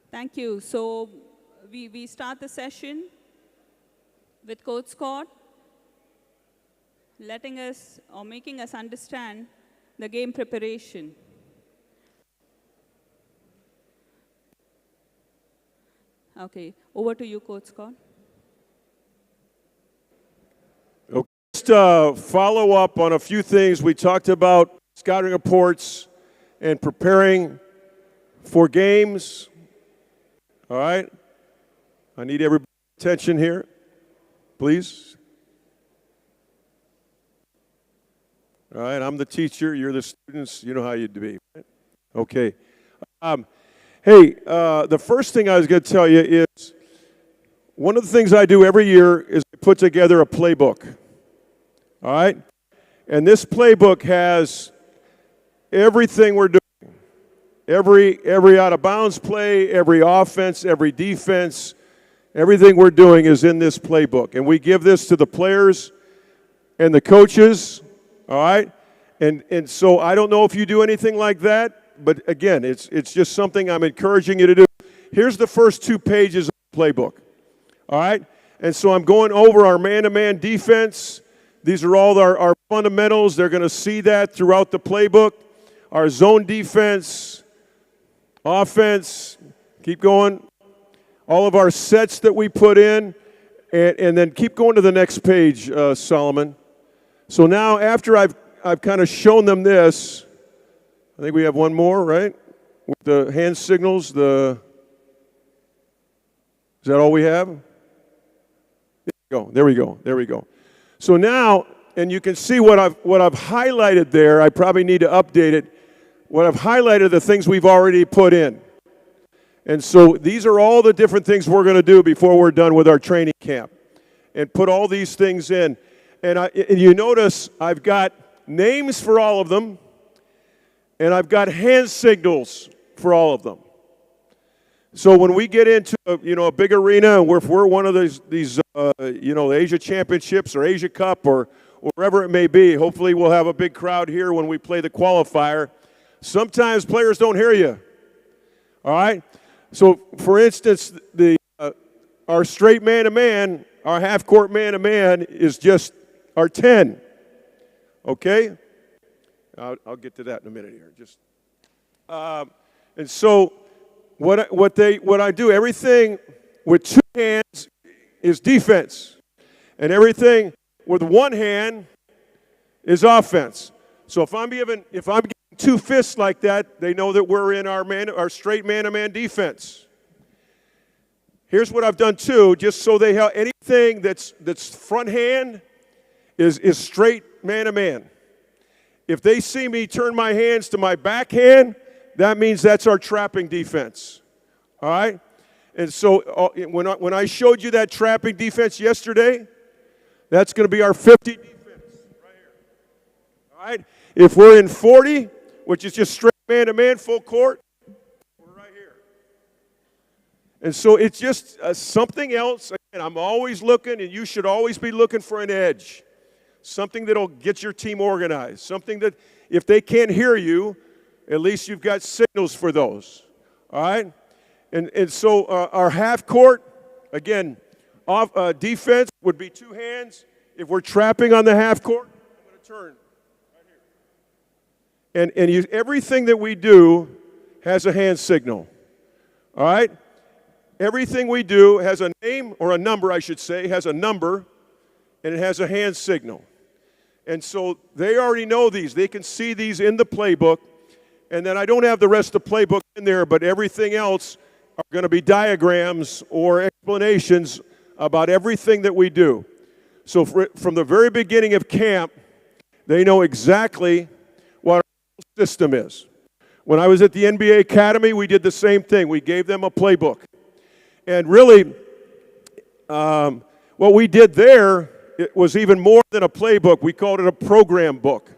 Thank you. So we start the session with Coach Scott letting us or making us understand the game preparation. Okay, over to you, Coach Scott. Okay. Just follow up on a few things we talked about, scouting reports and preparing for games. All right? I need everybody's attention here, please. All right, I'm the teacher, you're the students, you know how you'd be. Right? Okay. Hey, the first thing I was going to tell you is one of the things I do every year is I put together a playbook. All right? And this playbook has everything we're doing. Every out of bounds play, every offense, every defense, everything we're doing is in this playbook. And we give this to the players and the coaches, all right? And so I don't know if you do anything like that, but again, it's just something I'm encouraging you to do. Here's the first 2 pages of the playbook, all right? And so I'm going over our man-to-man defense. These are all our fundamentals. They're going to see that throughout the playbook. Our zone defense, offense, keep going. All of our sets that we put in, and then keep going to the next page, Solomon. So now after I've kind of shown them this, I think we have one more, right? With the hand signals, is that all we have? There we go. So now, and you can see what I've highlighted there. I probably need to update it. What I've highlighted are the things we've already put in. And so these are all the different things we're going to do before we're done with our training camp. And put all these things in. And you notice I've got names for all of them. And I've got hand signals for all of them. So when we get into a big arena, and if we're one of these the Asia Championships or Asia Cup or wherever it may be, hopefully we'll have a big crowd here when we play the qualifier. Sometimes players don't hear you. All right? So, for instance, our straight man-to-man, our half-court man-to-man is just our 10. Okay? I'll get to that in a minute here. And so what I do, everything with 2 hands is defense, and everything with 1 hand is offense. So if I'm giving 2 fists like that, they know that we're in our straight man-to-man defense. Here's what I've done too, just so they have anything that's front hand is straight man-to-man. If they see me turn my hands to my backhand, that means that's our trapping defense. All right? And so when I showed you that trapping defense yesterday, that's going to be our 50 defense right here. All right? If we're in 40, which is just straight man-to-man, full court, we're right here. And so it's just something else. Again, I'm always looking, and you should always be looking for an edge. Something that'll get your team organized. Something that if they can't hear you, at least you've got signals for those. All right? And so our half court, again, defense would be 2 hands. If we're trapping on the half court, I'm going to turn right here. And everything that we do has a hand signal. All right? Everything we do has a name, or a number, I should say, has a number, and it has a hand signal. And so they already know these. They can see these in the playbook. And then I don't have the rest of the playbook in there, but everything else are going to be diagrams or explanations about everything that we do. So from the very beginning of camp, they know exactly what our system is. When I was at the NBA Academy, we did the same thing. We gave them a playbook. And really, what we did there, it was even more than a playbook. We called it a program book.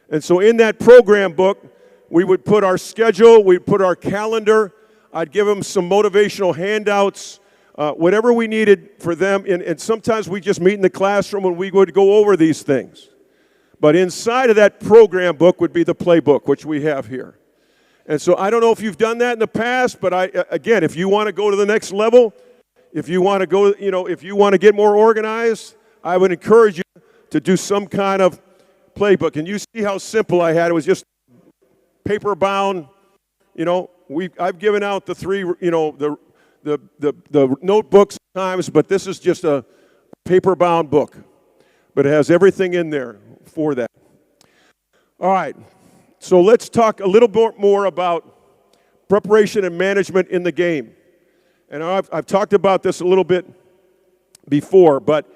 And so in that program book, we would put our schedule, we'd put our calendar, I'd give them some motivational handouts, whatever we needed for them. And sometimes we just meet in the classroom and we would go over these things. But inside of that program book would be the playbook, which we have here. And so I don't know if you've done that in the past, but again, if you want to go to the next level, if you want to go, if you want to get more organized, I would encourage you to do some kind of playbook. And you see how simple I had. It was just paper bound. I've given out the 3, the notebooks times, but this is just a paper bound book. But it has everything in there for that. All right. So let's talk a little bit more about preparation and management in the game. And I've talked about this a little bit before, but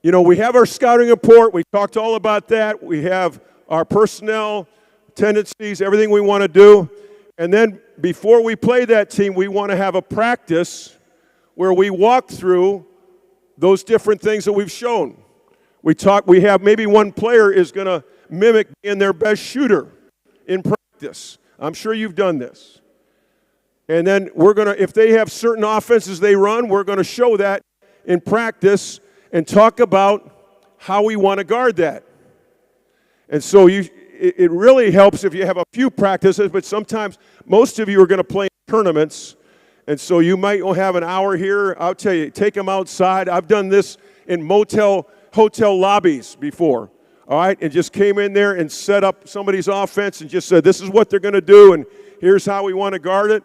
You know, we have our scouting report. We talked all about that. We have our personnel, tendencies, everything we want to do. And then before we play that team, we want to have a practice where we walk through those different things that we've shown. We have maybe one player is going to mimic being their best shooter in practice. I'm sure you've done this. And then we're going to, if they have certain offenses they run, we're going to show that in practice and talk about how we want to guard that. And so it really helps if you have a few practices, but sometimes most of you are going to play in tournaments, and so you might have an hour here. I'll tell you, take them outside. I've done this in hotel lobbies before, all right, and just came in there and set up somebody's offense and just said, this is what they're going to do, and here's how we want to guard it.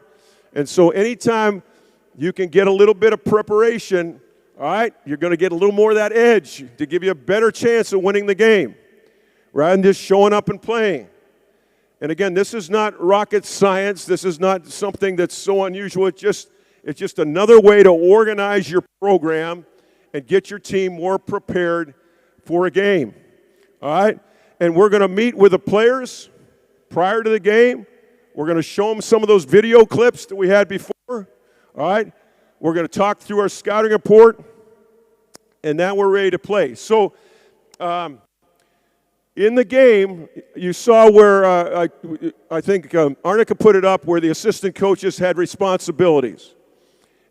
And so anytime you can get a little bit of preparation, all right, you're going to get a little more of that edge to give you a better chance of winning the game rather than just showing up and playing. And again, this is not rocket science. This is not something that's so unusual. It's just another way to organize your program and get your team more prepared for a game. All right? And we're going to meet with the players prior to the game. We're going to show them some of those video clips that we had before. All right? We're going to talk through our scouting report, and now we're ready to play. So in the game, you saw where I think Arnica put it up where the assistant coaches had responsibilities.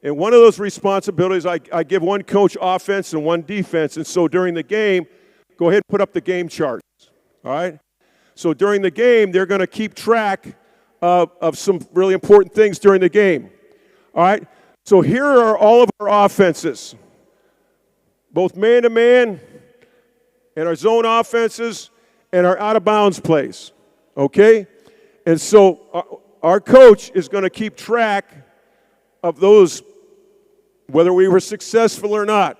And one of those responsibilities, I give one coach offense and one defense. And so during the game, go ahead and put up the game charts. All right? So during the game, they're going to keep track of some really important things during the game. All right? So here are all of our offenses, both man-to-man and our zone offenses and our out-of-bounds plays, okay? And so our coach is going to keep track of those, whether we were successful or not.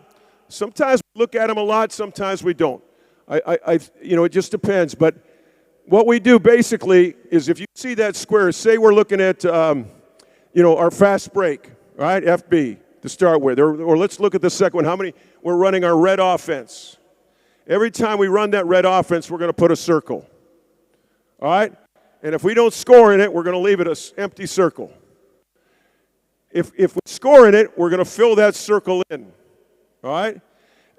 Sometimes we look at them a lot, sometimes we don't. It just depends. But what we do basically is if you see that square, say we're looking at, our fast break. All right, FB to start with. Or let's look at the second one. How many? We're running our red offense. Every time we run that red offense, we're going to put a circle. All right? And if we don't score in it, we're going to leave it an empty circle. If we score in it, we're going to fill that circle in. All right?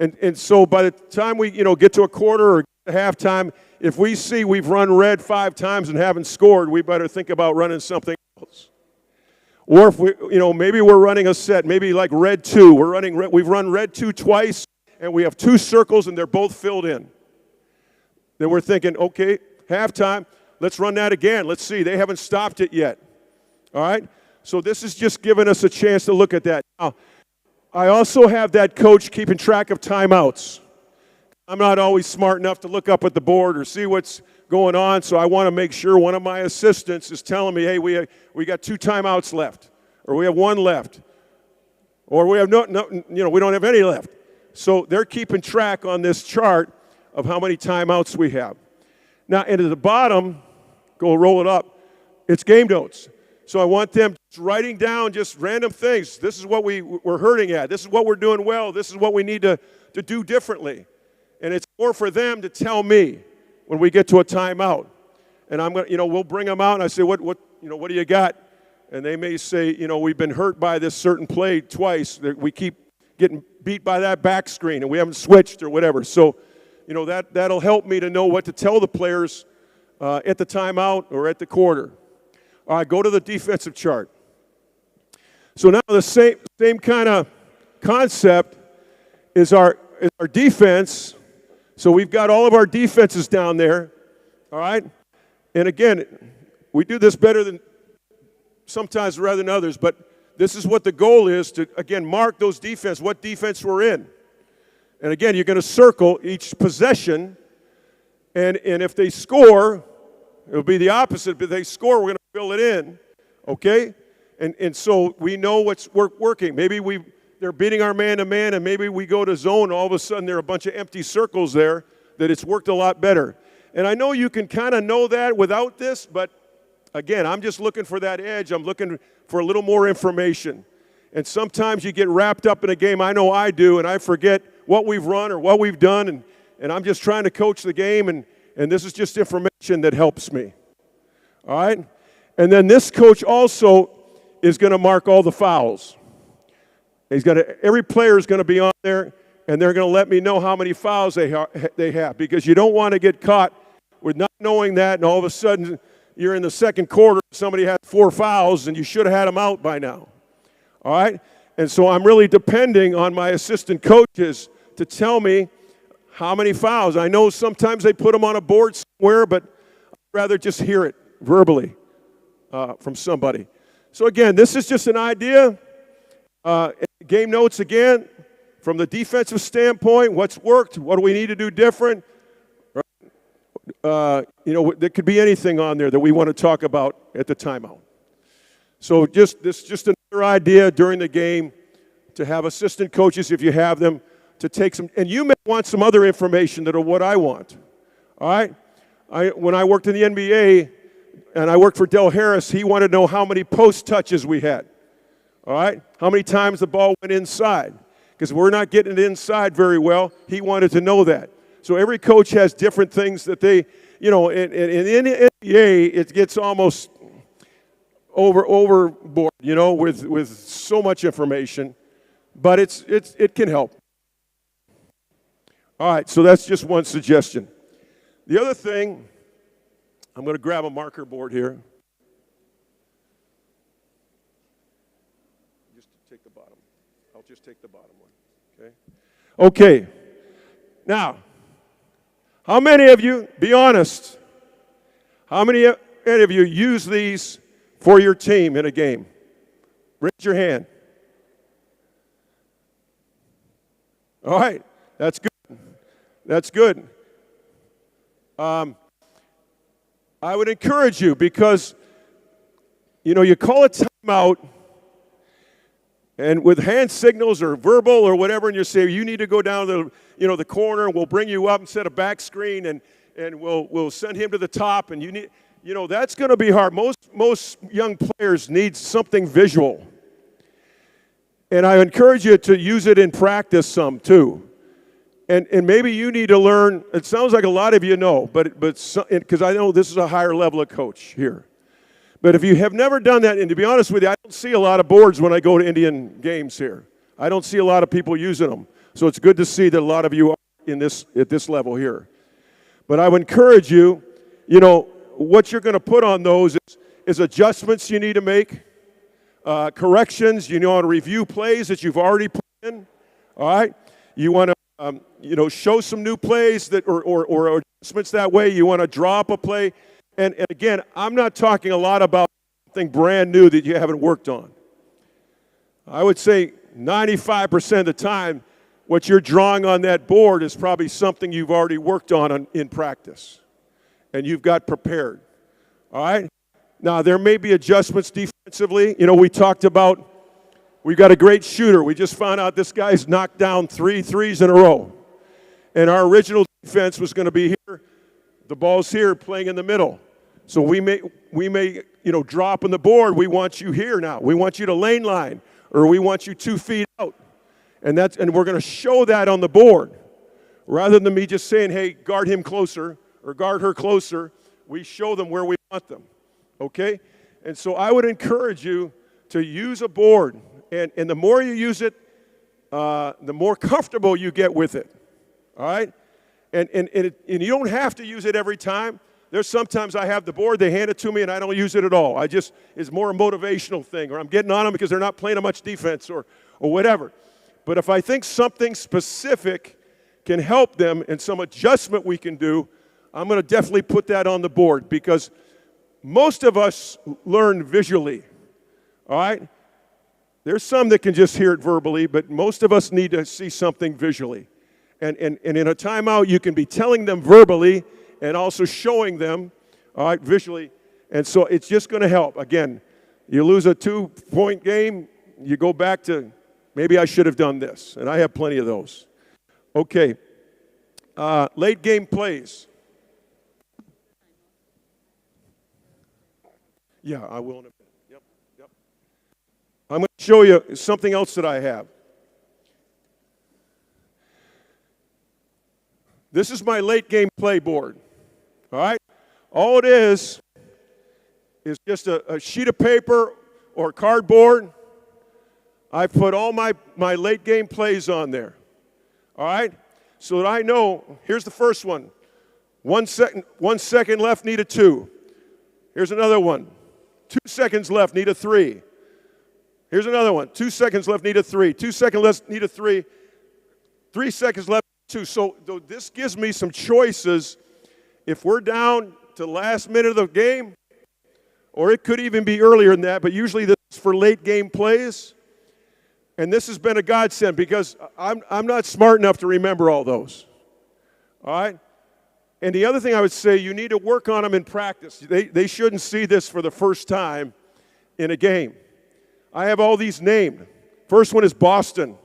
And so by the time we, get to a quarter or get to halftime, if we see we've run red 5 times and haven't scored, we better think about running something else. Or if we, maybe we're running a set, maybe like red 2. We've run red 2 twice, and we have 2 circles, and they're both filled in. Then we're thinking, okay, halftime, let's run that again. Let's see, they haven't stopped it yet. All right? So this is just giving us a chance to look at that. Now, I also have that coach keeping track of timeouts. I'm not always smart enough to look up at the board or see what's going on, so I want to make sure one of my assistants is telling me, hey, we got 2 timeouts left, or we have 1 left, or we have we don't have any left. So they're keeping track on this chart of how many timeouts we have. Now, and at the bottom, go roll it up, it's game notes. So I want them just writing down just random things. This is what we're hurting at. This is what we're doing well. This is what we need to do differently. And it's more for them to tell me when we get to a timeout. And I'm going to, we'll bring them out and I say, what do you got? And they may say, we've been hurt by this certain play twice. We keep getting beat by that back screen and we haven't switched or whatever. So, that'll help me to know what to tell the players at the timeout or at the quarter. All right, go to the defensive chart. So now the same kind of concept is our defense. So we've got all of our defenses down there, all right? And again, we do this better than sometimes rather than others, but this is what the goal is to, again, mark those defense, what defense we're in. And again, you're going to circle each possession, and if they score, it'll be the opposite. If they score, we're going to fill it in, okay? And so we know what's working. Maybe they're beating our man-to-man, and maybe we go to zone, and all of a sudden there are a bunch of empty circles there, that it's worked a lot better. And I know you can kind of know that without this, but again, I'm just looking for that edge. I'm looking for a little more information. And sometimes you get wrapped up in a game, I know I do, and I forget what we've run or what we've done, and I'm just trying to coach the game, and this is just information that helps me. All right? And then this coach also is going to mark all the fouls. Every player is going to be on there, and they're going to let me know how many fouls they have, because you don't want to get caught with not knowing that, and all of a sudden you're in the second quarter, somebody has 4 fouls, and you should have had them out by now. All right? And so I'm really depending on my assistant coaches to tell me how many fouls. I know sometimes they put them on a board somewhere, but I'd rather just hear it verbally from somebody. So again, this is just an idea. Game notes again, from the defensive standpoint, what's worked, what do we need to do different? There could be anything on there that we want to talk about at the timeout. So just another idea during the game to have assistant coaches, if you have them, to take some, and you may want some other information that are what I want. All right? When I worked in the NBA and I worked for Del Harris, he wanted to know how many post touches we had. All right? How many times the ball went inside. Because we're not getting it inside very well. He wanted to know that. So every coach has different things that they, in the NBA, it gets almost overboard, with so much information. But it can help. All right, so that's just one suggestion. The other thing, I'm going to grab a marker board here. I'll just take the bottom one, okay? Okay, now, how many of you, be honest, how many of you use these for your team in a game? Raise your hand. All right, that's good. That's good. I would encourage you, because, you call a timeout, and with hand signals or verbal or whatever, and you say, you need to go down to the corner, and we'll bring you up and set a back screen, and we'll send him to the top, and that's going to be hard. Most young players need something visual. And I encourage you to use it in practice some too. And maybe you need to learn, it sounds like a lot of you know, but because I know this is a higher level of coach here. But if you have never done that, and to be honest with you, I don't see a lot of boards when I go to Indian games here. I don't see a lot of people using them. So it's good to see that a lot of you are at this level here. But I would encourage you, what you're going to put on those is adjustments you need to make, corrections, you want to review plays that you've already put in, all right? You want to show some new plays that or adjustments that way. You want to draw up a play. And again, I'm not talking a lot about something brand new that you haven't worked on. I would say 95% of the time, what you're drawing on that board is probably something you've already worked on in practice. And you've got prepared. All right? Now, there may be adjustments defensively. We talked about we've got a great shooter. We just found out this guy's knocked down 3 threes in a row. And our original defense was going to be here. The ball's here playing in the middle. So we may drop on the board. We want you here now. We want you to lane line, or we want you 2 feet out. And we're going to show that on the board. Rather than me just saying, hey, guard him closer or guard her closer, we show them where we want them. Okay? And so I would encourage you to use a board. And the more you use it, the more comfortable you get with it. All right? And you don't have to use it every time. There's sometimes I have the board, they hand it to me, and I don't use it at all. It's more a motivational thing, or I'm getting on them because they're not playing much defense or whatever. But if I think something specific can help them and some adjustment we can do, I'm going to definitely put that on the board, because most of us learn visually. All right? There's some that can just hear it verbally, but most of us need to see something visually. And in a timeout, you can be telling them verbally and also showing them, all right, visually. And so it's just going to help. Again, you lose a 2-point game, you go back to, maybe I should have done this. And I have plenty of those. Okay. Late game plays. Yeah, I will in a minute. Yep. I'm going to show you something else that I have. This is my late game play board. All right? All it is just a sheet of paper or cardboard. I put all my late game plays on there. All right? So that I know, here's the first one. 1 second left, need a 2. Here's another one. 2 seconds left, need a 3. Here's another one. 2 seconds left, need a 3. 2 seconds left, need a 3. 3 seconds left, 2. So this gives me some choices. If we're down to the last minute of the game, or it could even be earlier than that, but usually this is for late game plays. And this has been a godsend because I'm not smart enough to remember all those. All right? And the other thing I would say, you need to work on them in practice. They shouldn't see this for the first time in a game. I have all these named. First one is Boston.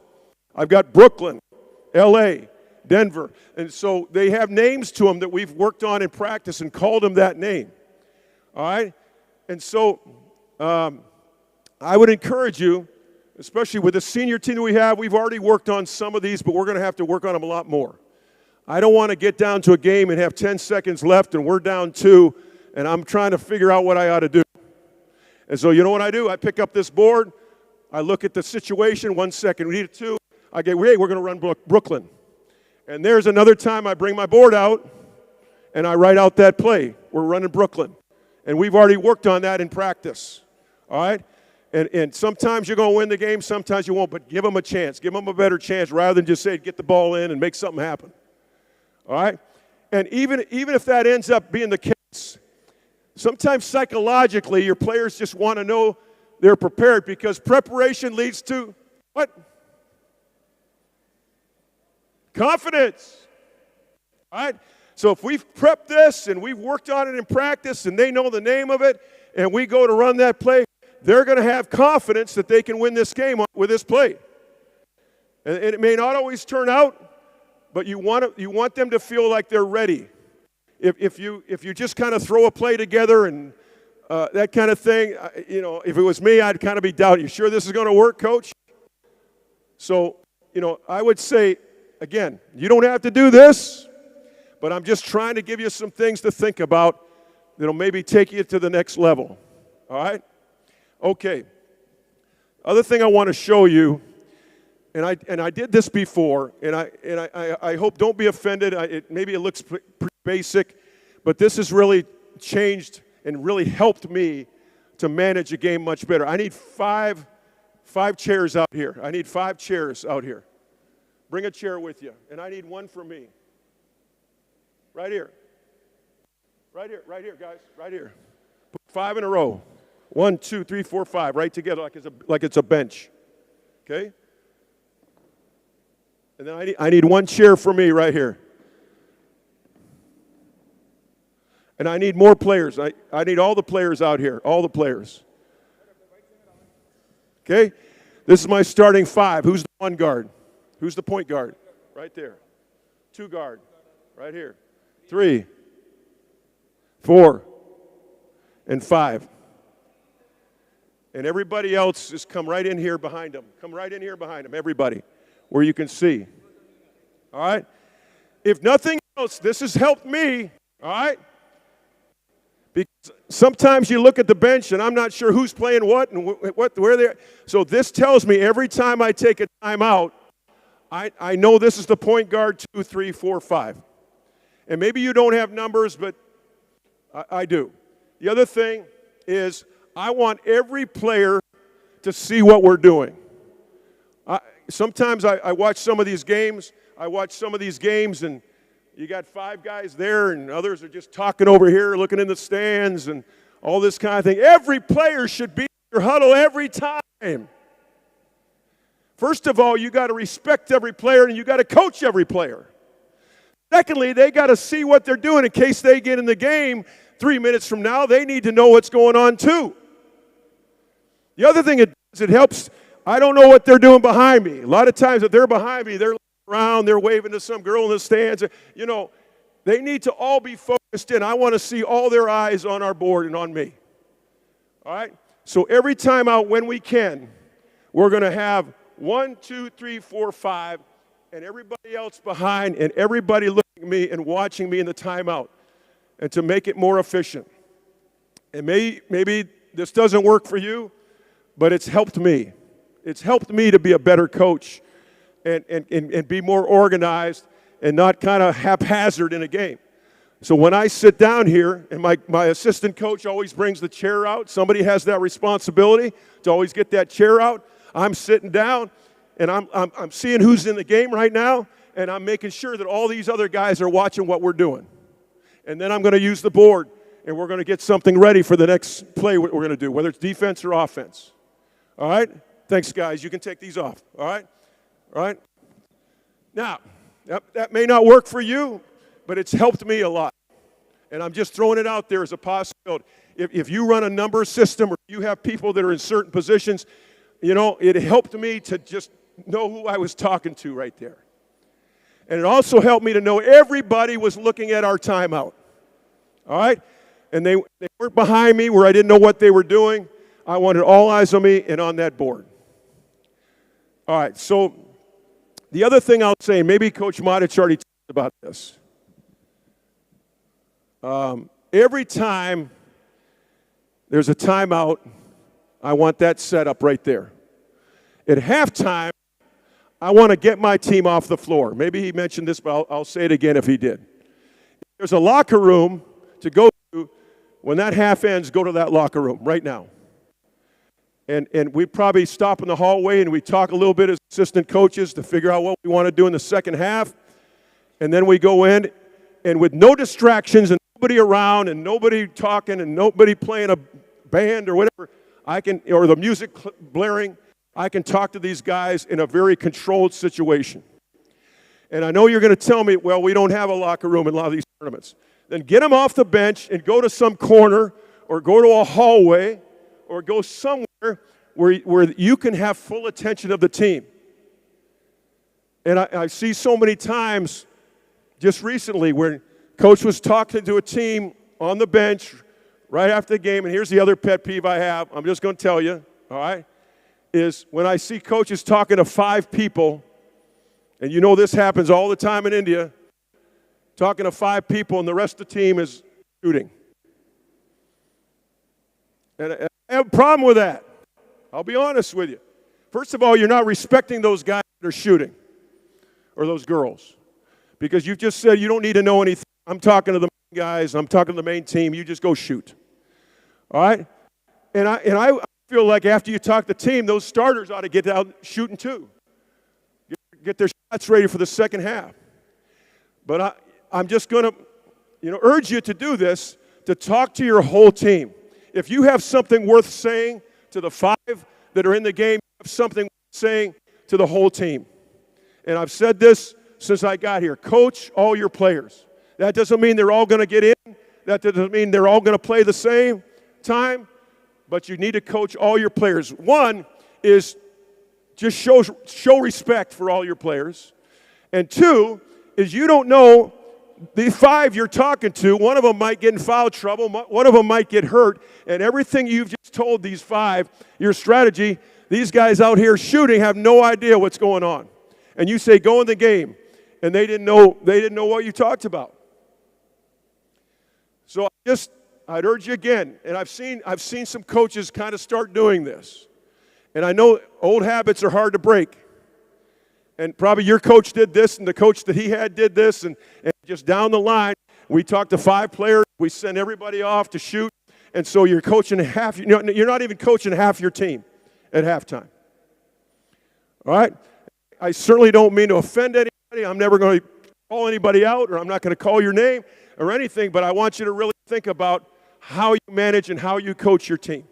I've got Brooklyn, LA, Denver. And so they have names to them that we've worked on in practice and called them that name. All right? And so I would encourage you, especially with the senior team that we have, we've already worked on some of these, but we're going to have to work on them a lot more. I don't want to get down to a game and have 10 seconds left and we're down 2, and I'm trying to figure out what I ought to do. And so you know what I do? I pick up this board, I look at the situation, 1 second, we need a 2. I get, hey, we're going to run Brooklyn. And there's another time I bring my board out and I write out that play. We're running Brooklyn. And we've already worked on that in practice. All right? And sometimes you're going to win the game, sometimes you won't, but give them a chance. Give them a better chance rather than just say, get the ball in and make something happen. All right? And even if that ends up being the case, sometimes psychologically your players just want to know they're prepared because preparation leads to what? Confidence. All right? So if we've prepped this and we've worked on it in practice and they know the name of it and we go to run that play, they're going to have confidence that they can win this game with this play. And it may not always turn out, but you want them to feel like they're ready. If you just kind of throw a play together and that kind of thing, if it was me, I'd kind of be doubting. You sure this is going to work, Coach? So, I would say, again, you don't have to do this, but I'm just trying to give you some things to think about that'll maybe take you to the next level. All right? Okay. Other thing I want to show you, and I did this before, and I hope don't be offended. Maybe it looks pretty basic, but this has really changed and really helped me to manage a game much better. I need five chairs out here. I need 5 chairs out here. Bring a chair with you, and I need one for me. Right here. Right here, guys, right here. Put 5 in a row. 1, 2, 3, 4, 5, right together like it's a bench. Okay? And then I need 1 chair for me right here. And I need more players. I need all the players out here, all the players. Okay? This is my starting 5. Who's the 1 guard? Who's the point guard? Right there. 2 guard. Right here. 3, 4, and 5. And everybody else just come right in here behind them. Come right in here behind them, everybody, where you can see. All right? If nothing else, this has helped me, all right? Because sometimes you look at the bench and I'm not sure who's playing what and where they're. So this tells me every time I take a timeout, I know this is the point guard 2, 3, 4, 5. And maybe you don't have numbers, but I do. The other thing is I want every player to see what we're doing. Sometimes I watch some of these games. And you got 5 guys there and others are just talking over here, looking in the stands and all this kind of thing. Every player should be in your huddle every time. First of all, you got to respect every player and you got to coach every player. Secondly, they got to see what they're doing in case they get in the game 3 minutes from now. They need to know what's going on too. The other thing it does, it helps. I don't know what they're doing behind me. A lot of times if they're behind me, they're looking around, they're waving to some girl in the stands. They need to all be focused in. I want to see all their eyes on our board and on me. All right? So every time out when we can, we're going to have 1, 2, 3, 4, 5, and everybody else behind and everybody looking at me and watching me in the timeout and to make it more efficient. And maybe this doesn't work for you, but it's helped me. It's helped me to be a better coach and be more organized and not kind of haphazard in a game. So when I sit down here, and my assistant coach always brings the chair out, somebody has that responsibility to always get that chair out. I'm sitting down, and I'm seeing who's in the game right now, and I'm making sure that all these other guys are watching what we're doing. And then I'm going to use the board, and we're going to get something ready for the next play we're going to do, whether it's defense or offense. All right? Thanks, guys. You can take these off. All right? All right? Now, that may not work for you, but it's helped me a lot. And I'm just throwing it out there as a possibility. If you run a number system or you have people that are in certain positions, you know, it helped me to just know who I was talking to right there. And it also helped me to know everybody was looking at our timeout. All right? And they weren't behind me where I didn't know what they were doing. I wanted all eyes on me and on that board. All right, so the other thing I'll say, maybe Coach Modic already talked about this. Every time there's a timeout, I want that set up right there. At halftime, I want to get my team off the floor. Maybe he mentioned this, but I'll say it again if he did. There's a locker room to go to. When that half ends, go to that locker room right now. And we probably stop in the hallway and we talk a little bit as assistant coaches to figure out what we want to do in the second half. And then we go in, and with no distractions and nobody around and nobody talking and nobody playing a band or whatever, or the music blaring, I can talk to these guys in a very controlled situation. And I know you're going to tell me, well, we don't have a locker room in a lot of these tournaments. Then get them off the bench and go to some corner or go to a hallway or go somewhere where you can have full attention of the team. And I see so many times just recently where coach was talking to a team on the bench right after the game, and here's the other pet peeve I have. I'm just going to tell you, all right, is when I see coaches talking to 5 people, and you know this happens all the time in India, talking to 5 people and the rest of the team is shooting. And I have a problem with that. I'll be honest with you. First of all, you're not respecting those guys that are shooting or those girls because you've just said you don't need to know anything. I'm talking to the main guys. I'm talking to the main team. You just go shoot. All right? And I feel like after you talk the team, those starters ought to get out shooting too. Get their shots ready for the second half. But I'm just going to urge you to do this, to talk to your whole team. If you have something worth saying to the 5 that are in the game, you have something worth saying to the whole team. And I've said this since I got here. Coach all your players. That doesn't mean they're all going to get in. That doesn't mean they're all going to play the same time. But you need to coach all your players. One is just show respect for all your players. And 2 is you don't know the 5 you're talking to, one of them might get in foul trouble, one of them might get hurt, and everything you've just told these 5, your strategy, these guys out here shooting have no idea what's going on. And you say, go in the game, and they didn't know what you talked about. So I'd urge you again, and I've seen some coaches kind of start doing this. And I know old habits are hard to break. And probably your coach did this, and the coach that he had did this, and just down the line, we talked to 5 players, we send everybody off to shoot, and so you're coaching half, you're not even coaching half your team at halftime. All right? I certainly don't mean to offend anybody. I'm never going to call anybody out, or I'm not going to call your name or anything, but I want you to really think about how you manage and how you coach your team.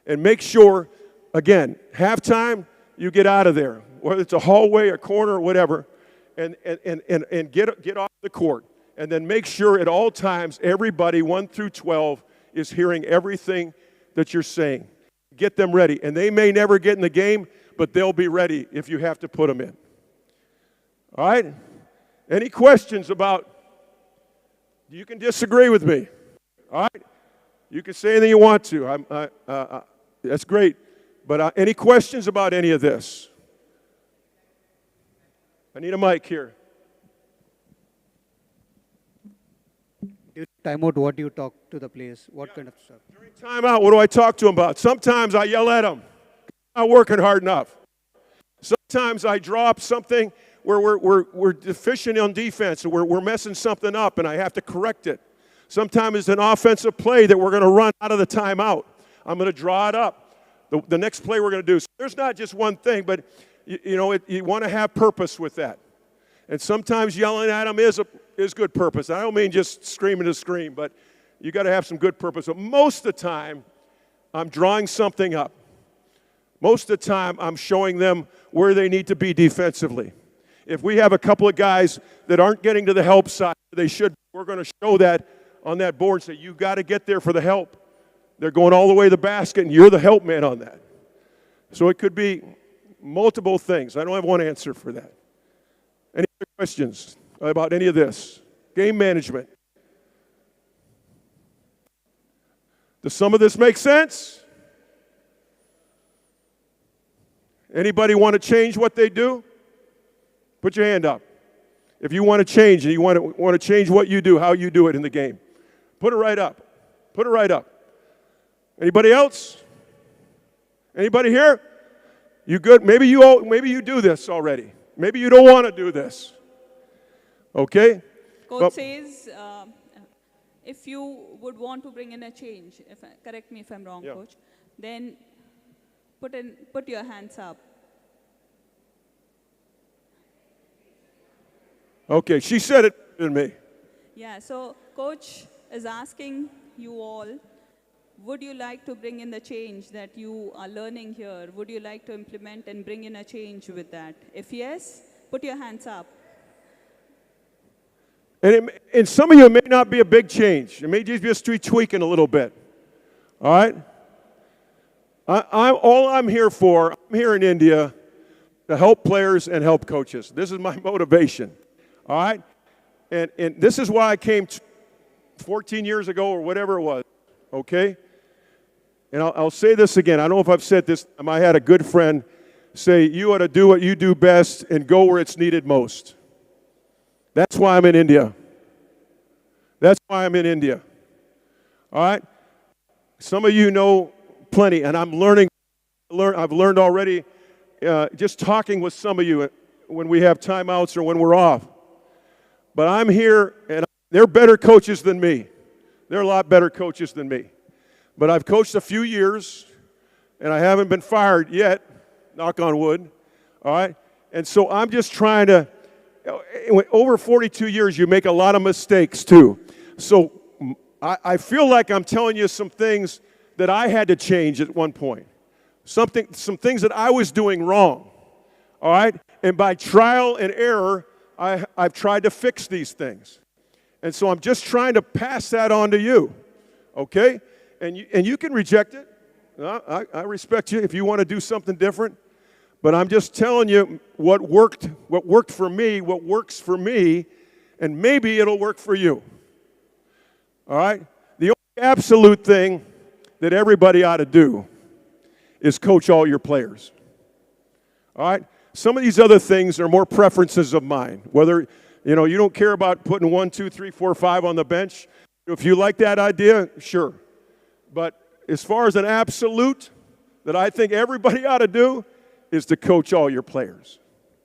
And make sure, again, halftime, you get out of there, whether it's a hallway, a corner, or whatever, and get off the court. And then make sure at all times everybody 1 through 12 is hearing everything that you're saying. Get them ready. And they may never get in the game, but they'll be ready if you have to put them in. All right? Any questions about, you can disagree with me. All right? You can say anything you want to. That's great. But any questions about any of this? I need a mic here. During timeout, what do you talk to the players? What kind of stuff? Timeout, what do I talk to them about? Sometimes I yell at them. I'm not working hard enough. Sometimes I draw up something where we're deficient on defense, and we're messing something up, and I have to correct it. Sometimes it's an offensive play that we're going to run out of the timeout. I'm going to draw it up. The next play we're going to do. So there's not just one thing, but you want to have purpose with that. And sometimes yelling at them is good purpose. I don't mean just screaming to scream, but you got to have some good purpose. But most of the time, I'm drawing something up. Most of the time, I'm showing them where they need to be defensively. If we have a couple of guys that aren't getting to the help side, they should. We're going to show that on that board. Say, you got to get there for the help. They're going all the way to the basket, and you're the help man on that. So it could be multiple things. I don't have one answer for that. Any other questions about any of this? Game management. Does some of this make sense? Anybody want to change what they do? Put your hand up. If you want to change and you want to change what you do, how you do it in the game, put it right up. Put it right up. Anybody else? Anybody here? You good? Maybe you do this already. Maybe you don't want to do this. Okay? Coach says, if you would want to bring in a change, correct me if I'm wrong, Coach, then put your hands up. Okay, she said it to me. Yeah, so Coach is asking you all, would you like to bring in the change that you are learning here? Would you like to implement and bring in a change with that? If yes, put your hands up. And some of you, it may not be a big change. It may just be tweaking a little bit. All right? All I'm here for, I'm here in India to help players and help coaches. This is my motivation. All right? And this is why I came 14 years ago or whatever it was. Okay? And I'll say this again. I don't know if I've said this. I had a good friend say, you ought to do what you do best and go where it's needed most. That's why I'm in India. That's why I'm in India. All right? Some of you know plenty, and I'm learning. I've learned already just talking with some of you when we have timeouts or when we're off. But I'm here, and they're better coaches than me. They're a lot better coaches than me. But I've coached a few years, and I haven't been fired yet, knock on wood. All right? And so I'm just trying to, over 42 years, you make a lot of mistakes too. So I feel like I'm telling you some things that I had to change at one point. Some things that I was doing wrong. All right? And by trial and error, I've tried to fix these things. And so I'm just trying to pass that on to you. Okay? And you can reject it. I respect you if you want to do something different. But I'm just telling you what worked for me, what works for me, and maybe it'll work for you. All right? The only absolute thing that everybody ought to do is coach all your players. All right? Some of these other things are more preferences of mine. Whether, you don't care about putting 1, 2, 3, 4, 5 on the bench. If you like that idea, sure. But as far as an absolute that I think everybody ought to do is to coach all your players.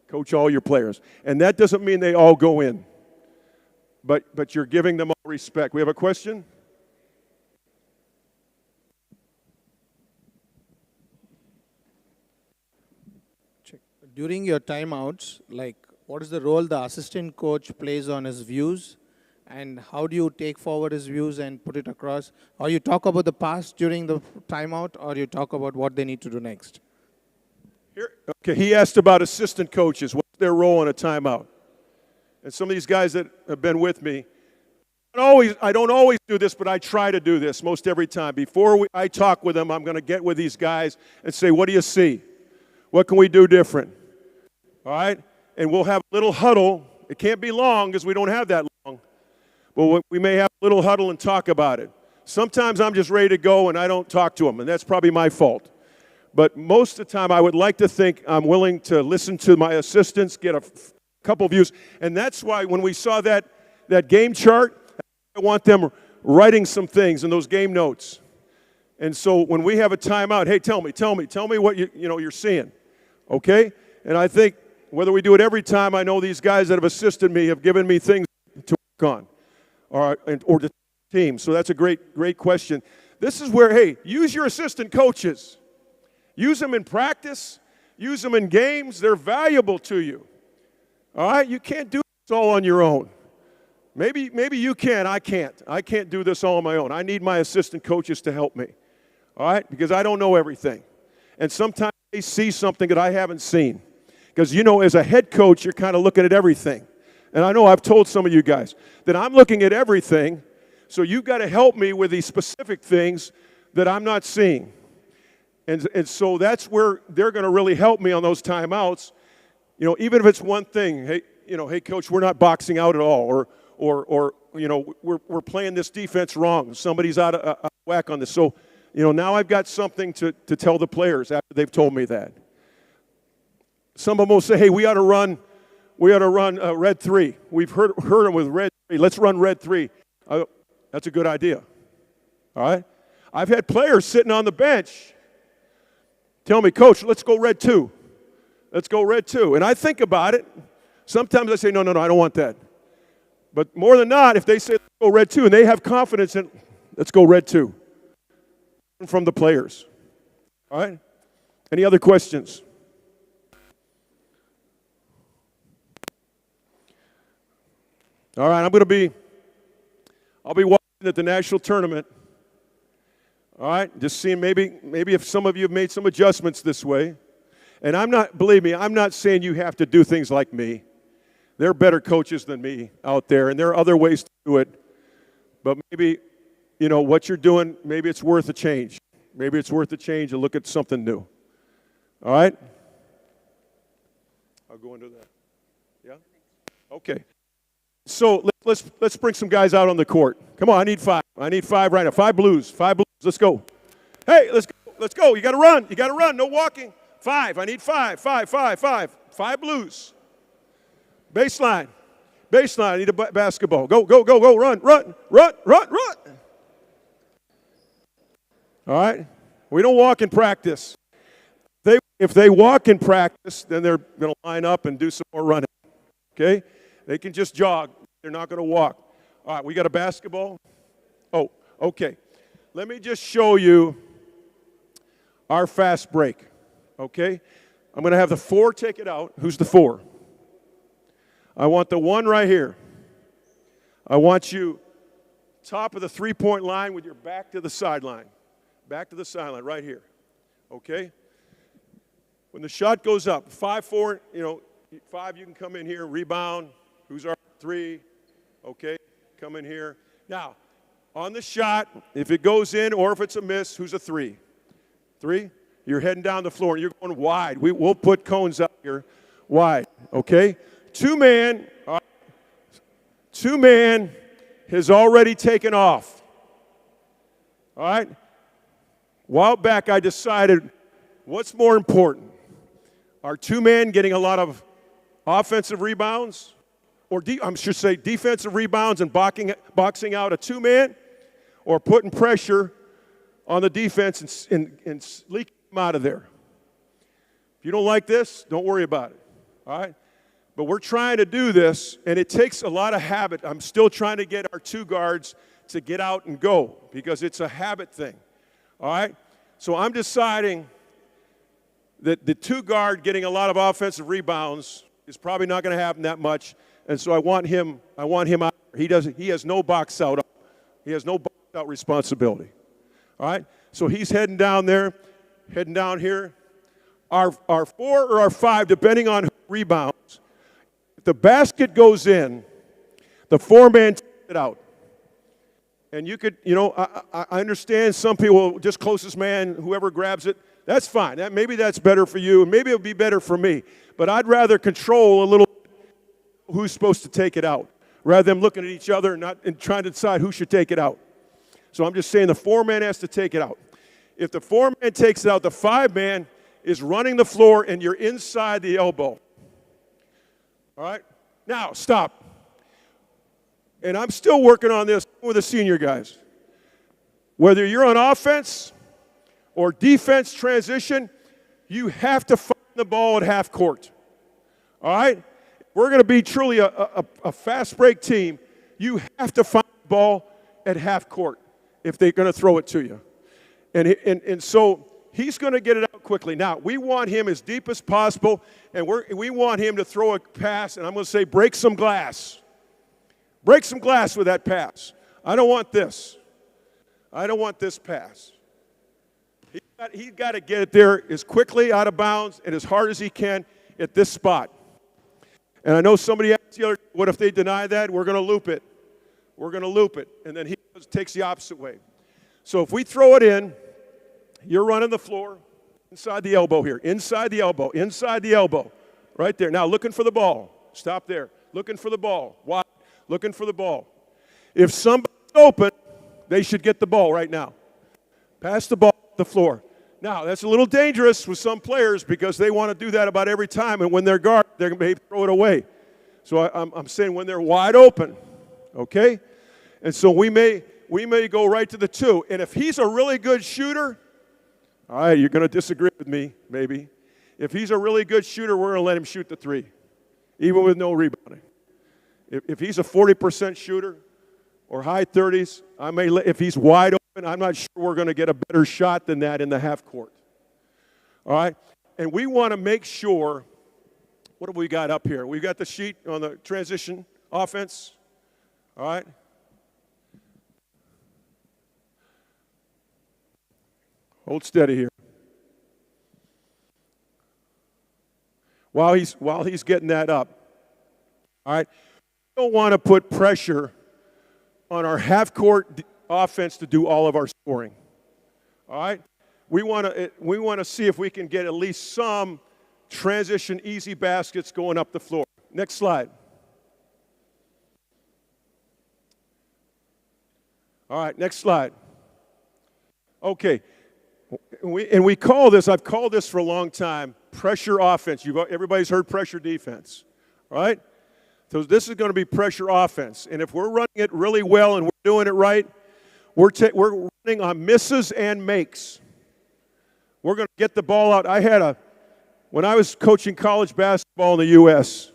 Coach all your players. And that doesn't mean they all go in. But you're giving them all respect. We have a question? During your timeouts, what is the role the assistant coach plays on his views? And how do you take forward his views and put it across? Or you talk about the past during the timeout, or you talk about what they need to do next? Okay, he asked about assistant coaches. What's their role in a timeout? And some of these guys that have been with me, I don't always do this, but I try to do this most every time. Before I talk with them, I'm going to get with these guys and say, what do you see? What can we do different? All right? And we'll have a little huddle. It can't be long because we don't have that long. But we may have a little huddle and talk about it. Sometimes I'm just ready to go and I don't talk to them, and that's probably my fault. But most of the time, I would like to think I'm willing to listen to my assistants, get a couple views. And that's why when we saw that game chart, I want them writing some things in those game notes. And so when we have a timeout, hey, tell me what you're seeing, okay? And I think whether we do it every time, I know these guys that have assisted me have given me things to work on, or the team. So that's a great question. This is where, hey, use your assistant coaches. Use them in practice. Use them in games. They're valuable to you. All right? You can't do this all on your own. Maybe you can. I can't. I can't do this all on my own. I need my assistant coaches to help me. All right? Because I don't know everything. And sometimes they see something that I haven't seen. Because, as a head coach, you're kind of looking at everything. And I know I've told some of you guys that I'm looking at everything, so you've got to help me with these specific things that I'm not seeing. And so that's where they're going to really help me on those timeouts. Even if it's one thing, hey, coach, we're not boxing out at all, or we're playing this defense wrong. Somebody's out of whack on this. So, now I've got something to tell the players after they've told me that. Some of them will say, hey, we ought to run red 3. We've heard them with red 3. Let's run red 3. That's a good idea. All right? I've had players sitting on the bench tell me, coach, let's go red 2. Let's go red 2. And I think about it. Sometimes I say, no, I don't want that. But more than not, if they say, let's go red 2, and they have confidence in, let's go red 2. From the players. All right? Any other questions? All right, I'll be watching at the national tournament. All right, just seeing maybe if some of you have made some adjustments this way. And believe me, I'm not saying you have to do things like me. There are better coaches than me out there, and there are other ways to do it. But maybe, what you're doing, maybe it's worth a change. Maybe it's worth a change and look at something new. All right? I'll go into that. Yeah? Okay. So let's bring some guys out on the court. Come on, I need 5. I need 5 right now. 5 blues. 5 blues. Let's go. Hey, let's go. You got to run. You got to run. No walking. 5. I need 5. 5. 5 blues. Baseline. I need a basketball. Go. Run. All right? We don't walk in practice. If they walk in practice, then they're going to line up and do some more running. Okay? They can just jog. They're not going to walk. All right, we got a basketball. Oh, okay. Let me just show you our fast break. Okay? I'm going to have the 4 take it out. Who's the 4? I want the 1 right here. I want you top of the three-point line with your back to the sideline. Back to the sideline right here. Okay? When the shot goes up, 5-4, 5, you can come in here, rebound. Who's our 3? Okay, come in here. Now, on the shot, if it goes in or if it's a miss, who's a 3? 3? You're heading down the floor. You're going wide. We'll put cones up here wide, okay? 2-man, all right. 2-man has already taken off. All right? A while back, I decided what's more important? Are 2-man getting a lot of offensive rebounds? Or I should say defensive rebounds and boxing out a 2-man? Or putting pressure on the defense and leaking them out of there? If you don't like this, don't worry about it. All right? But we're trying to do this, and it takes a lot of habit. I'm still trying to get our 2 guards to get out and go because it's a habit thing. All right? So I'm deciding that the 2 guard getting a lot of offensive rebounds is probably not going to happen that much, and so I want him out. He has no box out. He has no box out responsibility. All right? So he's heading down there, heading down here. Our 4 or our 5, depending on who rebounds. If the basket goes in, the 4-man takes it out. And you could, I understand some people, just closest man, whoever grabs it, that's fine. Maybe that's better for you, and maybe it'll be better for me. But I'd rather control a little who's supposed to take it out, rather than looking at each other and trying to decide who should take it out. So I'm just saying the 4-man has to take it out. If the 4-man takes it out, the 5-man is running the floor, and you're inside the elbow. All right? Now, stop. And I'm still working on this with the senior guys. Whether you're on offense or defense transition, you have to find the ball at half court. All right? We're going to be truly a fast break team. You have to find the ball at half court if they're going to throw it to you. And so he's going to get it out quickly. Now, we want him as deep as possible, and we want him to throw a pass, and I'm going to say break some glass. Break some glass with that pass. I don't want this. I don't want this pass. He's got to get it there as quickly out of bounds and as hard as he can at this spot. And I know somebody asked the other, what if they deny that? We're going to loop it. We're going to loop it. And then he takes the opposite way. So if we throw it in, you're running the floor inside the elbow here. Inside the elbow. Inside the elbow. Right there. Now looking for the ball. Stop there. Looking for the ball. Wide. Looking for the ball. If somebody's open, they should get the ball right now. Pass the ball to the floor. Now, that's a little dangerous with some players because they want to do that about every time, and when they're guarded, they're going to throw it away. So I'm saying when they're wide open, okay? And so we may go right to the 2. And if he's a really good shooter, all right, you're going to disagree with me, maybe. If he's a really good shooter, we're going to let him shoot the 3, even with no rebounding. If he's a 40% shooter or high 30s, if he's wide open, I'm not sure we're going to get a better shot than that in the half court. All right? And we want to make sure, what have we got up here? We've got the sheet on the transition offense. All right? Hold steady here. While he's getting that up. All right? We don't want to put pressure on our half court offense to do all of our scoring. All right? We want to see if we can get at least some transition easy baskets going up the floor. Next slide. All right, next slide. Okay. We call this, I've called this for a long time, pressure offense. Everybody's heard pressure defense, right? So this is going to be pressure offense. And if we're running it really well and we're doing it right, we're running on misses and makes. We're going to get the ball out. When I was coaching college basketball in the U.S.,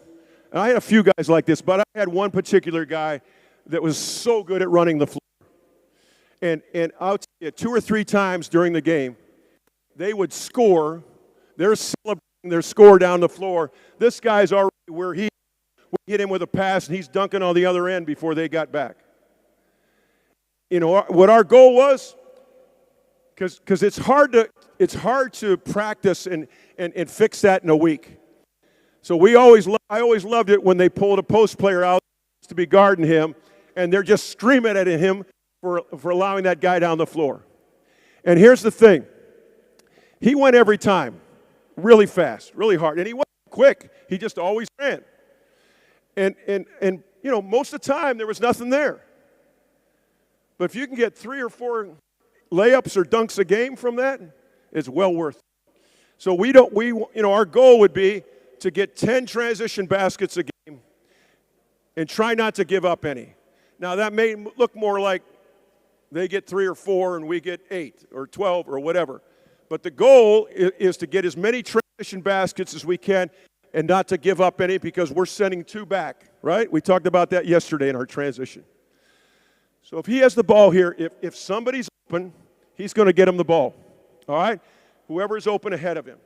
and I had a few guys like this, but I had one particular guy that was so good at running the floor. And I'll tell you, 2 or 3 times during the game, they would score. They're celebrating their score down the floor. This guy's already where he hit him with a pass, and he's dunking on the other end before they got back. You know what our goal was? Because it's hard to practice and fix that in a week. So I always loved it when they pulled a post player out to be guarding him, and they're just screaming at him for allowing that guy down the floor. And here's the thing. He went every time, really fast, really hard. And he wasn't quick. He just always ran. And you know, most of the time there was nothing there. But if you can get 3 or 4 layups or dunks a game from that, it's well worth it. So our goal would be to get 10 transition baskets a game and try not to give up any. Now that may look more like they get 3 or 4 and we get 8 or 12 or whatever. But the goal is to get as many transition baskets as we can and not to give up any because we're sending 2 back, right? We talked about that yesterday in our transition. So if he has the ball here, if somebody's open, he's going to get him the ball, all right? Whoever's open ahead of him.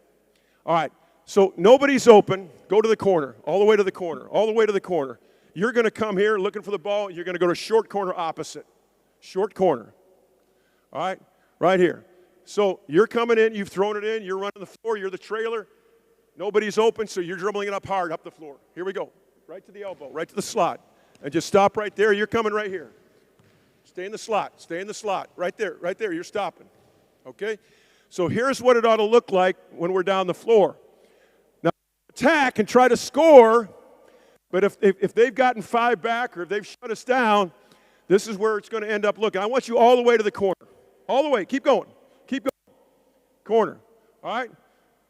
All right, so nobody's open. Go to the corner, all the way to the corner, all the way to the corner. You're going to come here looking for the ball. You're going to go to short corner opposite. Short corner. All right? Right here. So you're coming in. You've thrown it in. You're running the floor. You're the trailer. Nobody's open, so you're dribbling it up hard, up the floor. Here we go. Right to the elbow. Right to the slot. And just stop right there. You're coming right here. Stay in the slot. Stay in the slot. Right there. Right there. You're stopping. Okay? So here's what it ought to look like when we're down the floor. Now, attack and try to score, but if they've gotten 5 back or if they've shut us down, this is where it's going to end up looking. I want you all the way to the corner. All the way. Keep going. Keep going. Corner. All right?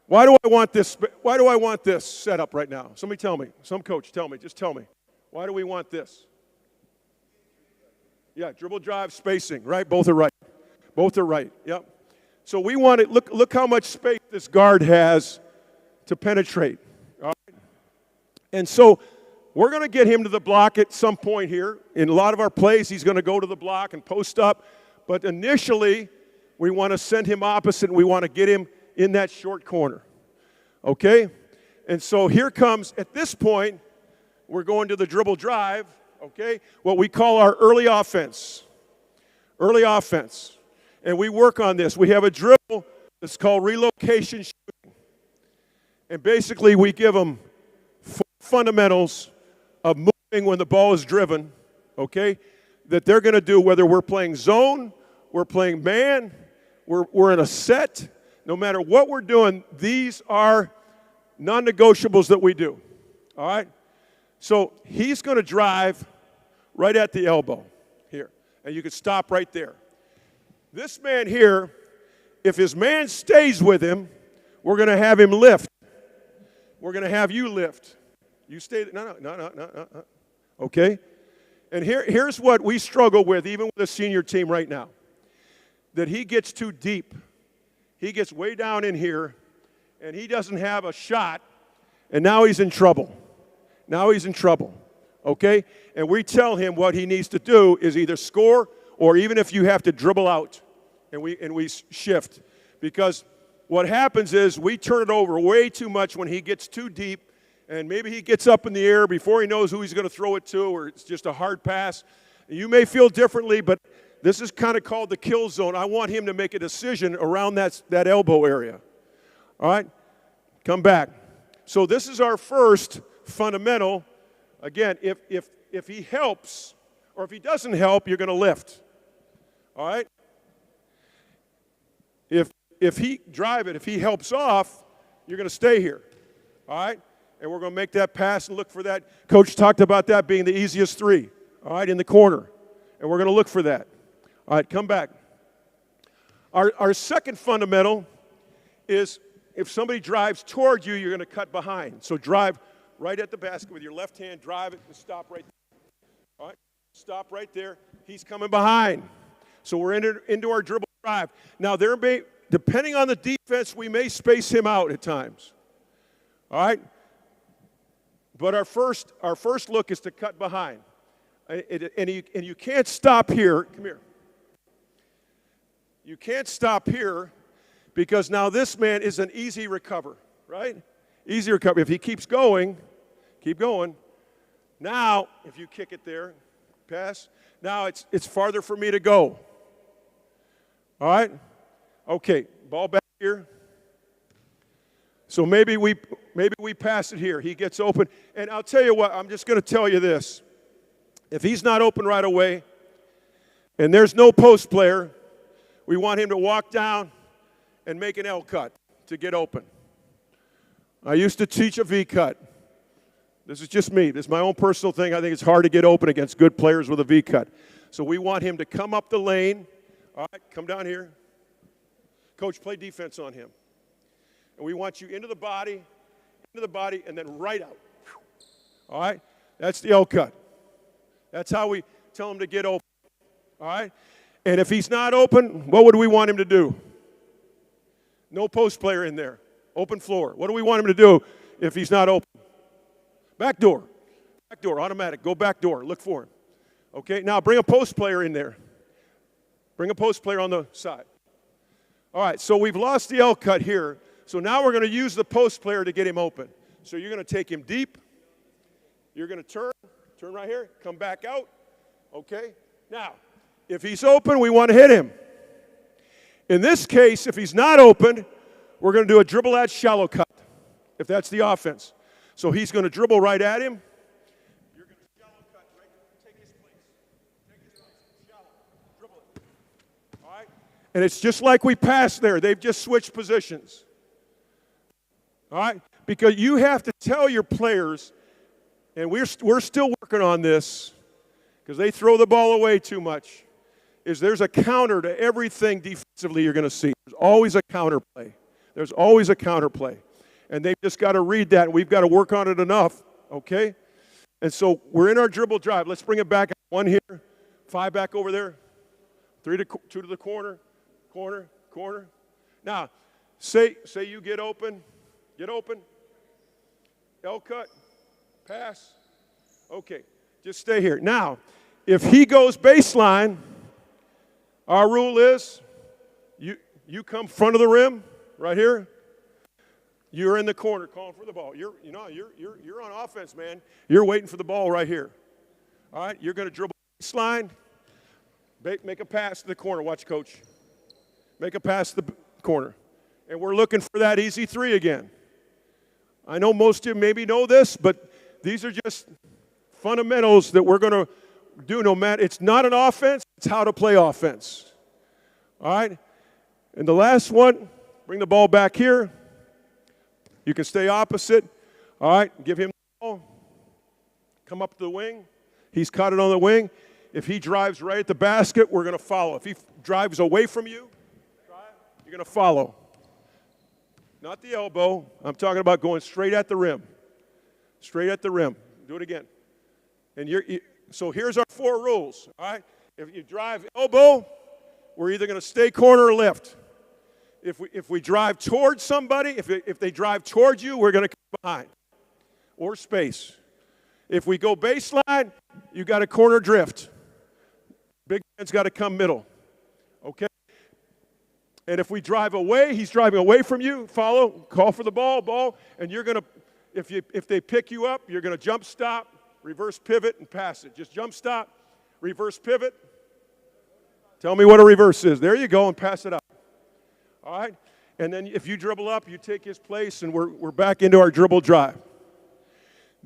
Why do I want this? Why do I want this set up right now? Somebody tell me. Some coach, tell me. Just tell me. Why do we want this? Yeah, dribble, drive, spacing, right? Both are right. Both are right. Yep. So we want it. Look how much space this guard has to penetrate. All right? And so we're going to get him to the block at some point here. In a lot of our plays, he's going to go to the block and post up. But initially, we want to send him opposite, and we want to get him in that short corner. Okay? And so here comes, at this point, we're going to the dribble drive, okay? What we call our early offense. Early offense. And we work on this. We have a dribble that's called relocation shooting. And basically, we give them fundamentals of moving when the ball is driven, okay, that they're going to do whether we're playing zone, we're playing man, we're in a set. No matter what we're doing, these are non-negotiables that we do, all right? So he's going to drive right at the elbow here, and you can stop right there. This man here, if his man stays with him, we're going to have him lift. We're going to have you lift. You stay, no. Okay? And here's what we struggle with, even with the senior team right now, that he gets too deep. He gets way down in here, and he doesn't have a shot, and now he's in trouble. Now he's in trouble, okay? And we tell him what he needs to do is either score or even if you have to dribble out, and we shift. Because what happens is we turn it over way too much when he gets too deep, and maybe he gets up in the air before he knows who he's going to throw it to, or it's just a hard pass. You may feel differently, but this is kind of called the kill zone. I want him to make a decision around that elbow area. All right? Come back. So this is our first fundamental. Again, if he helps, or if he doesn't help, you're going to lift. All right? If he drive it, if he helps off, you're going to stay here. All right? And we're going to make that pass and look for that. Coach talked about that being the easiest three, all right, in the corner. And we're going to look for that. All right, come back. Our second fundamental is if somebody drives toward you, you're going to cut behind. So drive right at the basket with your left hand, drive it, and stop right there. All right, stop right there. He's coming behind. So we're into our dribble drive. Now, depending on the defense, we may space him out at times. All right? But our first look is to cut behind. And you can't stop here. Come here. You can't stop here because now this man is an easy recover, right? Easy recover. If he keeps going, keep going. Now, if you kick it there, pass, now it's farther for me to go. All right? Okay, ball back here. So maybe we pass it here. He gets open. And I'll tell you what, I'm just going to tell you this. If he's not open right away and there's no post player, we want him to walk down and make an L cut to get open. I used to teach a V cut. This is just me. This is my own personal thing. I think it's hard to get open against good players with a V cut. So we want him to come up the lane. All right, come down here. Coach, play defense on him. And we want you into the body, and then right out. All right? That's the L cut. That's how we tell him to get open. All right? And if he's not open, what would we want him to do? No post player in there. Open floor. What do we want him to do if he's not open? Back door. Back door, automatic. Go back door. Look for him. Okay? Now bring a post player in there. Bring a post player on the side. All right, so we've lost the L cut here. So now we're going to use the post player to get him open. So you're going to take him deep. You're going to turn right here, come back out. Okay? Now, if he's open, we want to hit him. In this case, if he's not open, we're going to do a dribble at shallow cut, if that's the offense. So he's going to dribble right at him. You're going to shallow cut, right? Take his place. Take his place. Shallow. Dribble it. All right? And it's just like we passed there. They've just switched positions. All right? Because you have to tell your players, and we're still working on this, because they throw the ball away too much, is there's a counter to everything defensively you're going to see. There's always a counter play. There's always a counter play. And they've just got to read that, and we've got to work on it enough, okay? And so we're in our dribble drive. Let's bring it back. 1 here, 5 back over there, 2 to the corner, corner. Now, say you get open, L cut, pass. Okay, just stay here. Now, if he goes baseline, our rule is you come front of the rim, right here. You're in the corner calling for the ball. You're on offense, man. You're waiting for the ball right here. All right, you're going to dribble baseline, make a pass to the corner. Watch, coach. Make a pass to the corner. And we're looking for that easy 3 again. I know most of you maybe know this, but these are just fundamentals that we're going to do no matter. It's not an offense, it's how to play offense. All right? And the last one, bring the ball back here. You can stay opposite. All right, give him the ball. Come up to the wing. He's caught it on the wing. If he drives right at the basket, we're going to follow. If he drives away from you, you're going to follow. Not the elbow. I'm talking about going straight at the rim. Straight at the rim. Do it again. And so here's our 4 rules. All right? If you drive elbow, we're either going to stay corner or left. If we drive towards somebody, if they drive towards you, we're going to come behind or space. If we go baseline, you got a corner drift. Big man's got to come middle. Okay? And if we drive away, he's driving away from you, follow, call for the ball, and you're going to, if they pick you up, you're going to jump stop, reverse pivot, and pass it. Just jump stop, reverse pivot. Tell me what a reverse is. There you go, and pass it out. All right? And then if you dribble up, you take his place, and we're back into our dribble drive.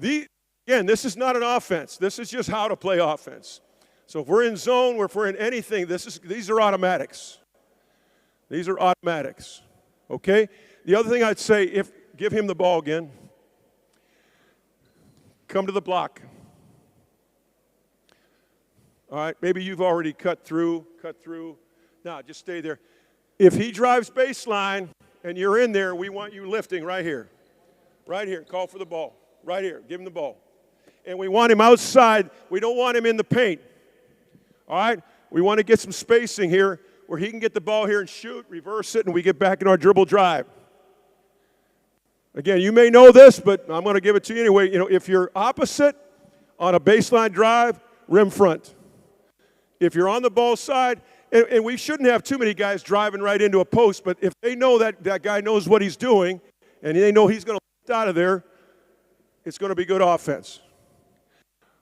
Again, this is not an offense. This is just how to play offense. So if we're in zone, or if we're in anything, these are automatics. These are automatics. Okay? The other thing I'd say, give him the ball again. Come to the block. All right? Maybe you've already cut through. Now, just stay there. If he drives baseline and you're in there, we want you lifting right here. Right here. Call for the ball. Right here. Give him the ball. And we want him outside. We don't want him in the paint. All right? We want to get some spacing here where he can get the ball here and shoot, reverse it, and we get back in our dribble drive. Again, you may know this, but I'm going to give it to you anyway. If you're opposite on a baseline drive, rim front. If you're on the ball side, and we shouldn't have too many guys driving right into a post, but if they know that guy knows what he's doing, and they know he's going to lift out of there, it's going to be good offense.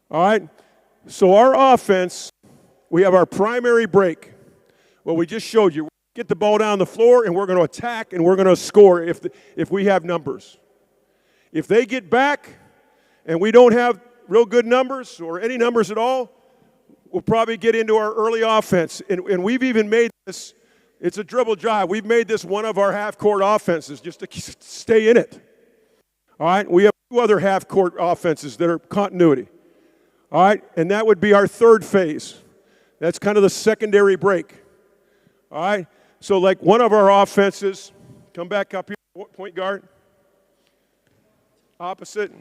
All right? So our offense, we have our primary break. What we just showed you. Get the ball down the floor, and we're going to attack, and we're going to score if we have numbers. If they get back, and we don't have real good numbers or any numbers at all, we'll probably get into our early offense. And we've even made this, it's a dribble drive. We've made this one of our half-court offenses just to stay in it. All right? We have 2 other half-court offenses that are continuity. All right? And that would be our 3rd phase. That's kind of the secondary break. All right? So like one of our offenses, come back up here, point guard. Opposite.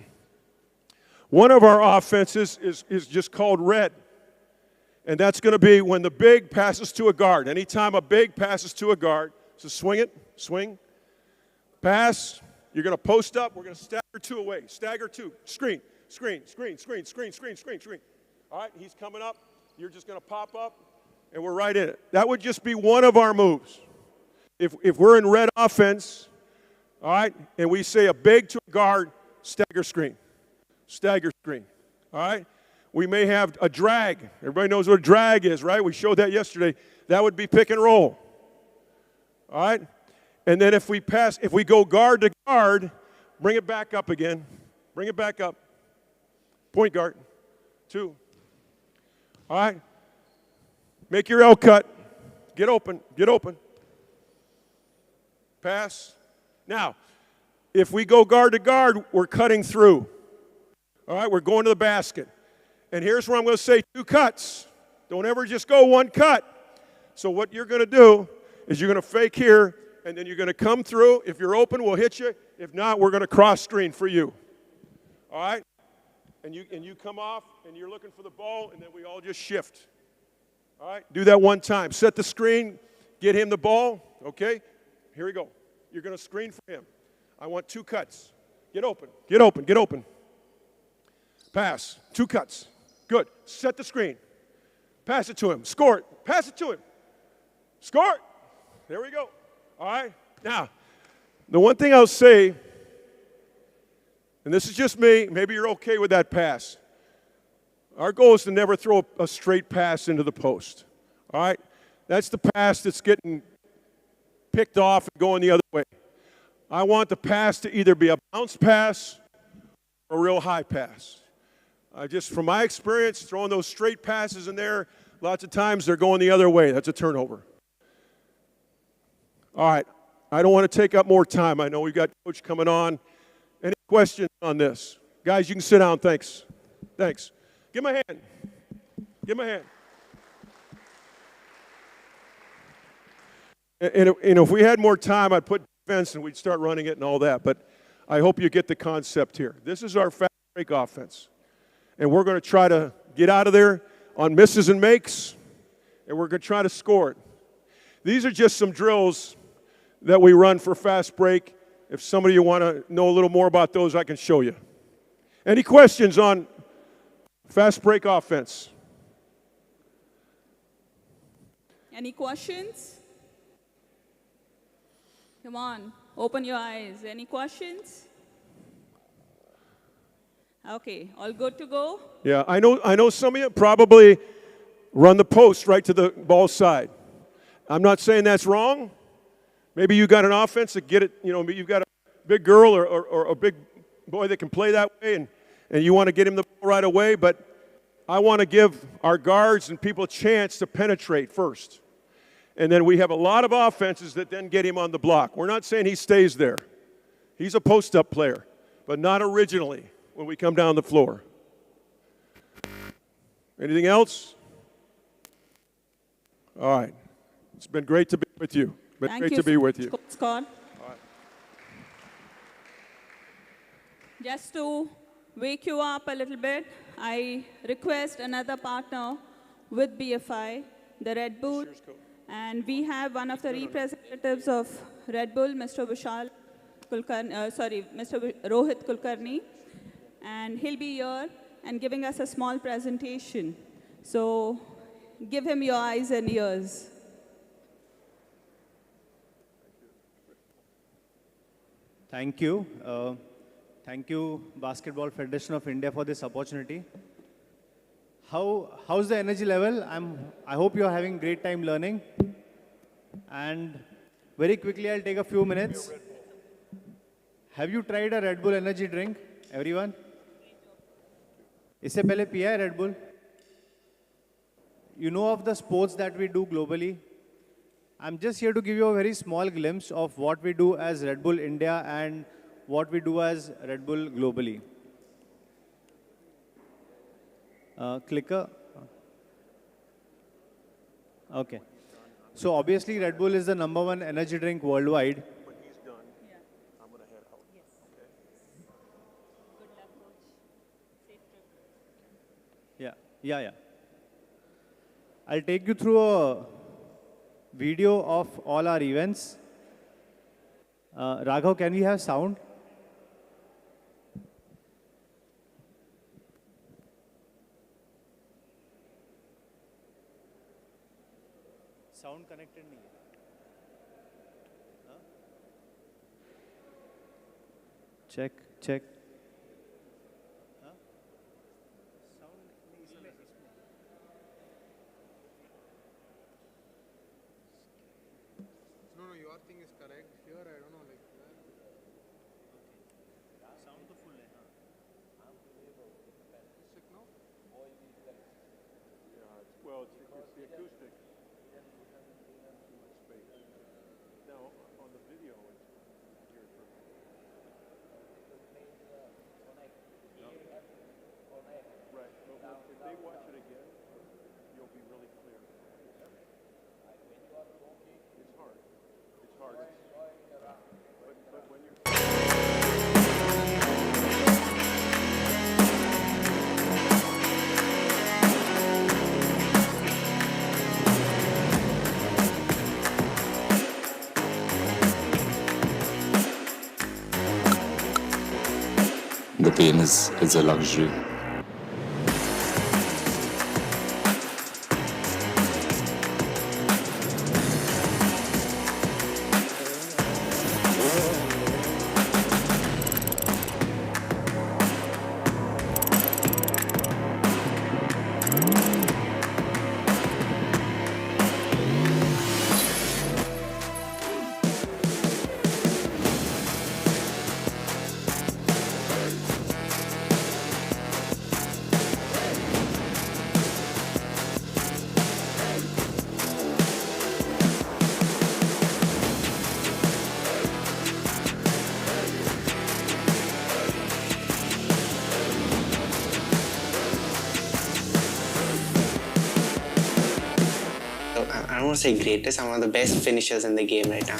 One of our offenses is just called red. And that's going to be when the big passes to a guard. Anytime a big passes to a guard, so swing, pass. You're going to post up. We're going to stagger 2 away. Stagger 2. Screen. All right, he's coming up. You're just going to pop up, and we're right in it. That would just be one of our moves. If we're in red offense, all right, and we say a big to a guard, stagger screen. All right? We may have a drag. Everybody knows what a drag is, right? We showed that yesterday. That would be pick and roll. All right? And then if we go guard to guard, bring it back up again. Bring it back up. Point guard. 2. All right? Make your L cut. Get open. Pass. Now, if we go guard to guard, we're cutting through. All right? We're going to the basket. And here's where I'm going to say 2 cuts. Don't ever just go 1 cut. So what you're going to do is you're going to fake here, and then you're going to come through. If you're open, we'll hit you. If not, we're going to cross screen for you. All right? And you come off, and you're looking for the ball, and then we all just shift. All right? Do that one time. Set the screen. Get him the ball. Okay? Here we go. You're going to screen for him. I want 2 cuts. Get open. Get open. Get open. Pass. 2 cuts. Good. Set the screen. Pass it to him. Score it. Pass it to him. Score it. There we go. All right? Now, the one thing I'll say, and this is just me, maybe you're okay with that pass. Our goal is to never throw a straight pass into the post. All right? That's the pass that's getting picked off and going the other way. I want the pass to either be a bounce pass or a real high pass. Just from my experience, throwing those straight passes in there, lots of times they're going the other way. That's a turnover. All right. I don't want to take up more time. I know we've got Coach coming on. Any questions on this? Guys, you can sit down. Thanks. Thanks. Give him a hand. Give him a hand. And if we had more time, I'd put defense and we'd start running it and all that. But I hope you get the concept here. This is our fast break offense. And we're going to try to get out of there on misses and makes, and we're going to try to score it. These are just some drills that we run for fast break. If somebody you want to know a little more about those, I can show you. Any questions on fast break offense? Any questions? Come on, open your eyes. Any questions? Okay, all good to go? Yeah, I know some of you probably run the post right to the ball side. I'm not saying that's wrong. Maybe you got an offense that get it, you've got a big girl or a big boy that can play that way, and you want to get him the ball right away, but I want to give our guards and people a chance to penetrate first. And then we have a lot of offenses that then get him on the block. We're not saying he stays there. He's a post-up player, but not originally when we come down the floor. Anything else? All right. It's been great to be with you. Thank you, to be with you. Scott. Just to wake you up a little bit, I request another partner with BFI, the Red Bull. And we have one of the representatives of Red Bull, Mr. Mr. Rohit Kulkarni. And he'll be here and giving us a small presentation. So give him your eyes and ears. Thank you. Thank you, Basketball Federation of India, for this opportunity. How's the energy level? I hope you're having great time learning. And very quickly, I'll take a few minutes. Have you tried a Red Bull energy drink, everyone? इससे पहले पिया है Red Bull? You know of the sports that we do globally? I'm just here to give you a very small glimpse of what we do as Red Bull India and what we do as Red Bull globally. Clicker. Okay. So obviously Red Bull is the #1 energy drink worldwide. Yeah. I'll take you through a video of all our events. Raghav, can we have sound? Sound connected nahi hai. Check. No, your thing is correct. Here, I don't know, like where. Sound to full hai. Sick now? Yeah, well, it's the acoustic. Now, on the video, it's here perfect. Right. But if they watch it again, you'll be really clear. It's hard. It's hard. pain is a luxury. I don't want to say greatest, I'm one of the best finishers in the game right now.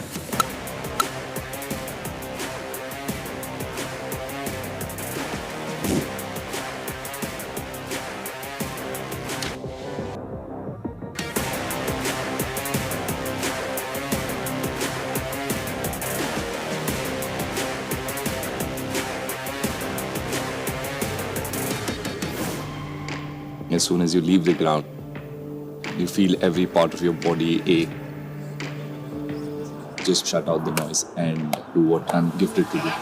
As soon as you leave the ground, you feel every part of your body ache. Just shut out the noise and do what I'm gifted to do.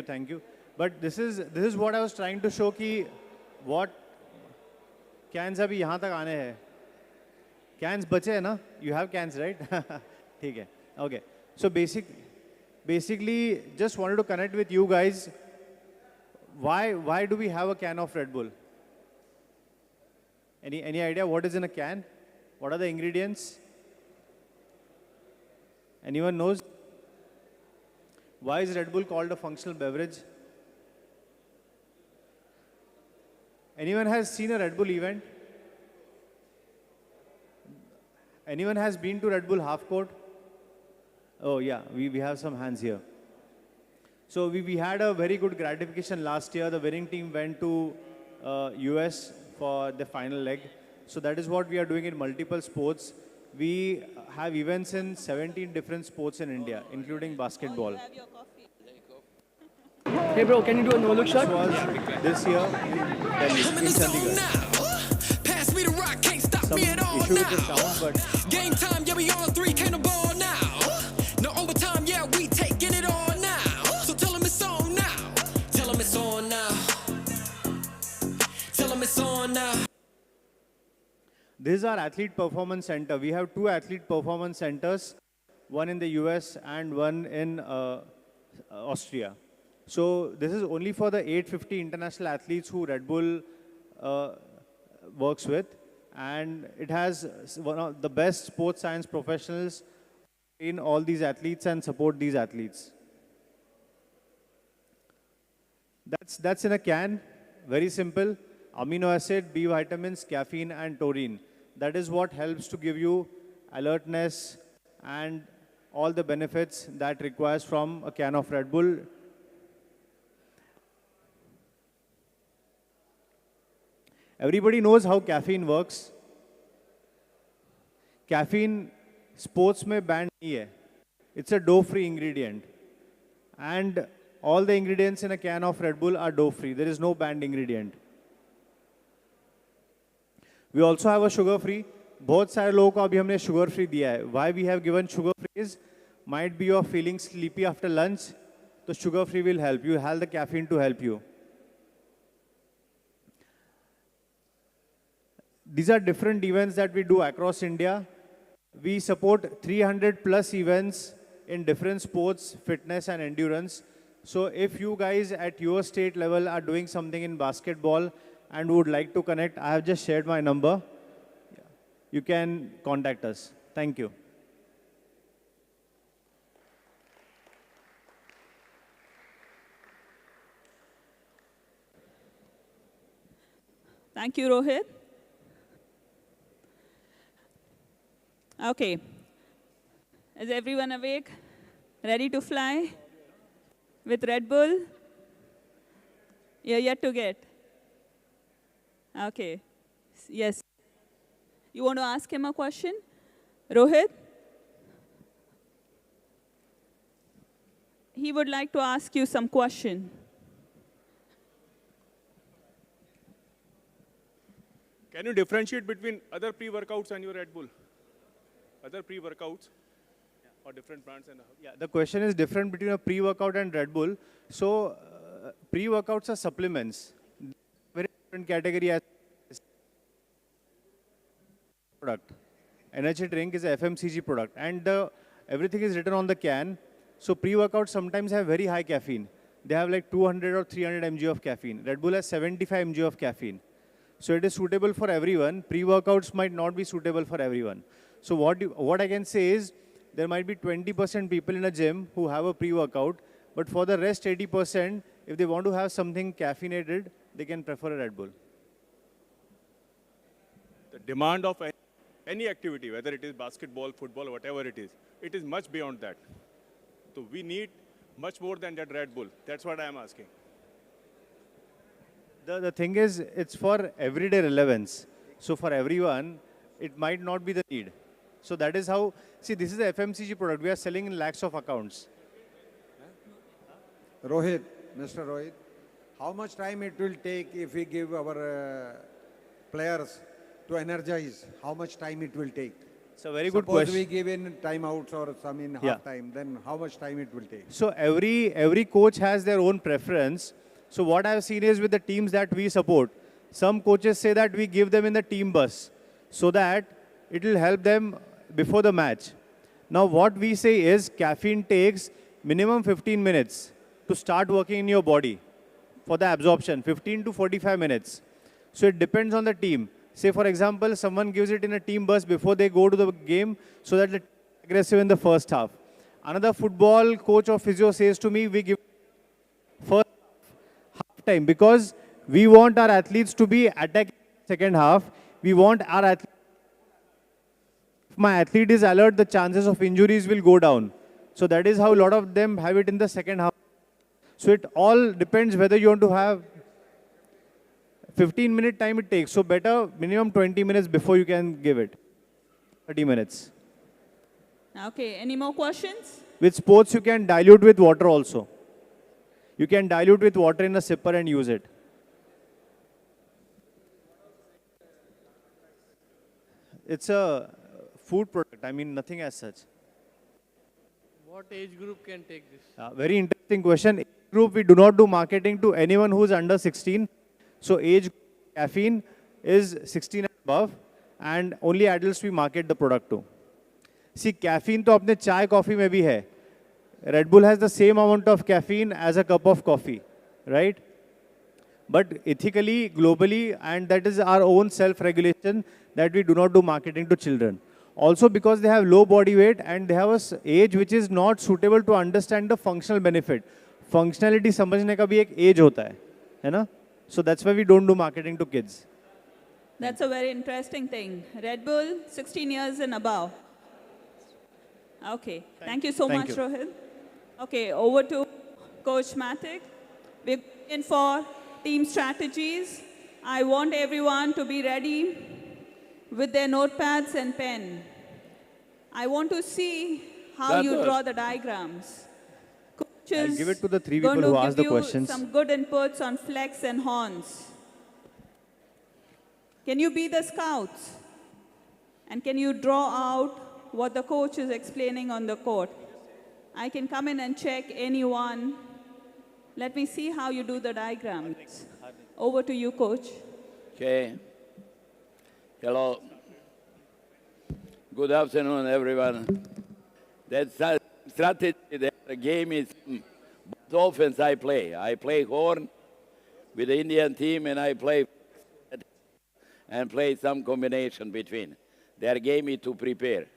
Thank you. But this is what I was trying to show कि what cans अभी यहाँ तक आने हैं. Cans बचे हैं ना? You have cans, right? ठीक है. Okay. So basically, just wanted to connect with you guys. Why do we have a can of Red Bull? Any idea what is in a can? What are the ingredients? Anyone knows? Why is Red Bull called a functional beverage? Anyone has seen a Red Bull event? Anyone has been to Red Bull half court? Oh yeah, we have some hands here. So we had a very good gratification last year. The winning team went to US for the final leg. So that is what we are doing in multiple sports. We have events in 17 different sports in India, including basketball. Hey bro, can you do a no-look shot? This year in Chandigarh. Pass me the rock, can't stop me at all issue with the now. sound, but Game time, yeah, we on three, can't ball now. No overtime, yeah, we taking it all now. So tell them it's on now. Tell them it's on now. Tell them it's on now. This is our athlete performance center. We have 2 athlete performance centers, one in the US and one in Austria. So this is only for the 850 international athletes who Red Bull works with. And it has one of the best sports science professionals in all these athletes and support these athletes. That's in a can, very simple. Amino acid, B vitamins, caffeine and taurine. That is what helps to give you alertness and all the benefits that requires from a can of Red Bull. Everybody knows how caffeine works. Caffeine sports में banned नहीं है. It's a dough-free ingredient. And all the ingredients in a can of Red Bull are dough-free. There is no banned ingredient. We also have a sugar-free. बहुत सारे लोगों को अभी हमने sugar-free दिया है. Why we have given sugar-free is, might be you're feeling sleepy after lunch, so sugar-free will help. You have the caffeine to help you. These are different events that we do across India. We support 300 plus events in different sports, fitness and endurance. So if you guys at your state level are doing something in basketball and would like to connect, I have just shared my number. You can contact us. Thank you. Thank you, Rohit. Okay. Is everyone awake? Ready to fly? With Red Bull? You're yet to get. Okay. Yes. You want to ask him a question? Rohit? He would like to ask you some question. Can you differentiate between other pre-workouts and your Red Bull? Other pre-workouts or different brands? And Yeah, the question is different between a pre-workout and Red Bull. So pre-workouts are supplements. Very different category as product. Energy drink is a FMCG product, and everything is written on the can. So pre-workouts sometimes have very high caffeine. They have like 200 or 300 mg of caffeine. Red Bull has 75 mg of caffeine. So it is suitable for everyone. Pre-workouts might not be suitable for everyone. So what I can say is there might be 20% people in a gym who have a pre-workout, but for the rest 80%, if they want to have something caffeinated, they can prefer a Red Bull. the demand of any activity, whether it is basketball, football, whatever it is much beyond that. So we need much more than that Red Bull. That's what I am asking. The thing is, it's for everyday relevance. So for everyone, it might not be the need. So that is how, see, this is a FMCG product. We are selling in lakhs of accounts. Rohit, Mr. Rohit, how much time it will take if we give our players to energize? How much time it will take? It's a very good Suppose question. we give in timeouts or some in Yeah. half time, then how much time it will take? So every coach has their own preference. So what I've seen is with the teams that we support, some coaches say that we give them in the team bus so that it will help them before the match. Now what we say is caffeine takes minimum 15 minutes to start working in your body for the absorption, 15 to 45 minutes. So it depends on the team. Say for example, someone gives it in a team bus before they go to the game so that they're aggressive in the first half. Another football coach or physio says to me, we give first half time because we want our athletes to be attacking second half. We want our athletes. If my athlete is alert, the chances of injuries will go down. So that is how a lot of them have it in the second half. So it all depends whether you want to have 15-minute time it takes. So better minimum 20 minutes before you can give it. 30 minutes. Okay, any more questions? With sports, you can dilute with water also. You can dilute with water in a sipper and use it. It's a food product. I mean, nothing as such. What age group can take this? Very interesting question. Age group, we do not do marketing to anyone who is under 16. So age caffeine is 16 and above, and only adults we market the product to. See, caffeine to apne chai coffee mein bhi hai. Red Bull has the same amount of caffeine as a cup of coffee, right? But ethically, globally, and that is our own self-regulation that we do not do marketing to children. Also because they have low body weight and they have an age which is not suitable to understand the functional benefit. Functionality समझने का भी एक age होता है ना? So that's why we don't do marketing to kids. That's a very interesting thing. Red Bull, 16 years and above. Okay, thank you so Thank much, you. Rohit. Okay, over to Coach Matic. We're going in for team strategies. I want everyone to be ready with their notepads and pen. I want to see how you draw the diagrams. Coaches I'll give it to the three going people to who asked give the you questions. some good inputs on flex and horns. Can you be the scouts? And can you draw out what the coach is explaining on the court? I can come in and check anyone. Let me see how you do the diagrams. Over to you, coach. Okay. Hello. Good afternoon, everyone. That strategy, the game is both offense I play. I play horn with the Indian team, and I play some combination between. Their game is to prepare.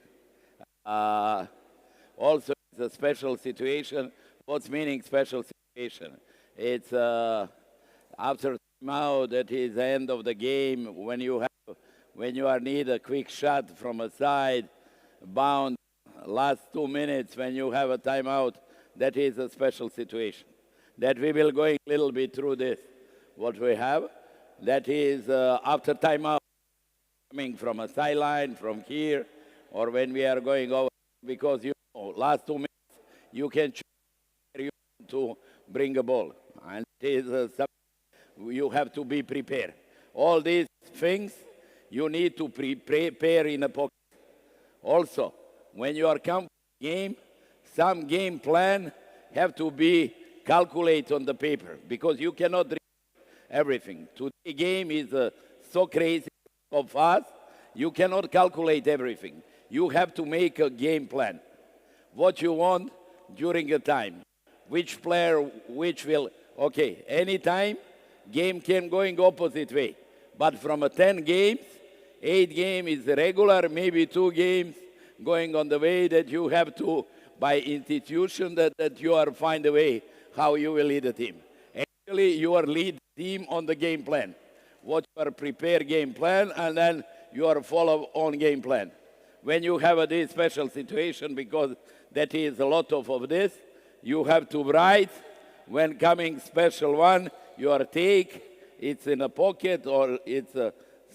Also, it's a special situation. What's meaning special situation? It's after Now that is the end of the game when you need a quick shot from a side, bound, last 2 minutes when you have a timeout, that is a special situation. That we will go a little bit through this, what we have. That is after timeout, coming from a sideline, from here, or when we are going over, because last 2 minutes, you can choose where you want to bring a ball. And it is something you have to be prepared. All these things you need to prepare in a pocket. Also, when you are coming game, some game plan have to be calculated on the paper because you cannot read everything. Today game is so crazy, so fast, you cannot calculate everything. You have to make a game plan. What you want during a time. Which player, which will, okay, anytime, game can going opposite way. But from a 10 games, 8 games is regular, maybe 2 games going on the way that you have to, by institution, that you are find a way how you will lead the team. Actually, you are lead team on the game plan. What you are prepare game plan, and then you are follow on game plan. When you have this special situation, because that is a lot of this, you have to write. When coming special one, you are take, it's in a pocket or it's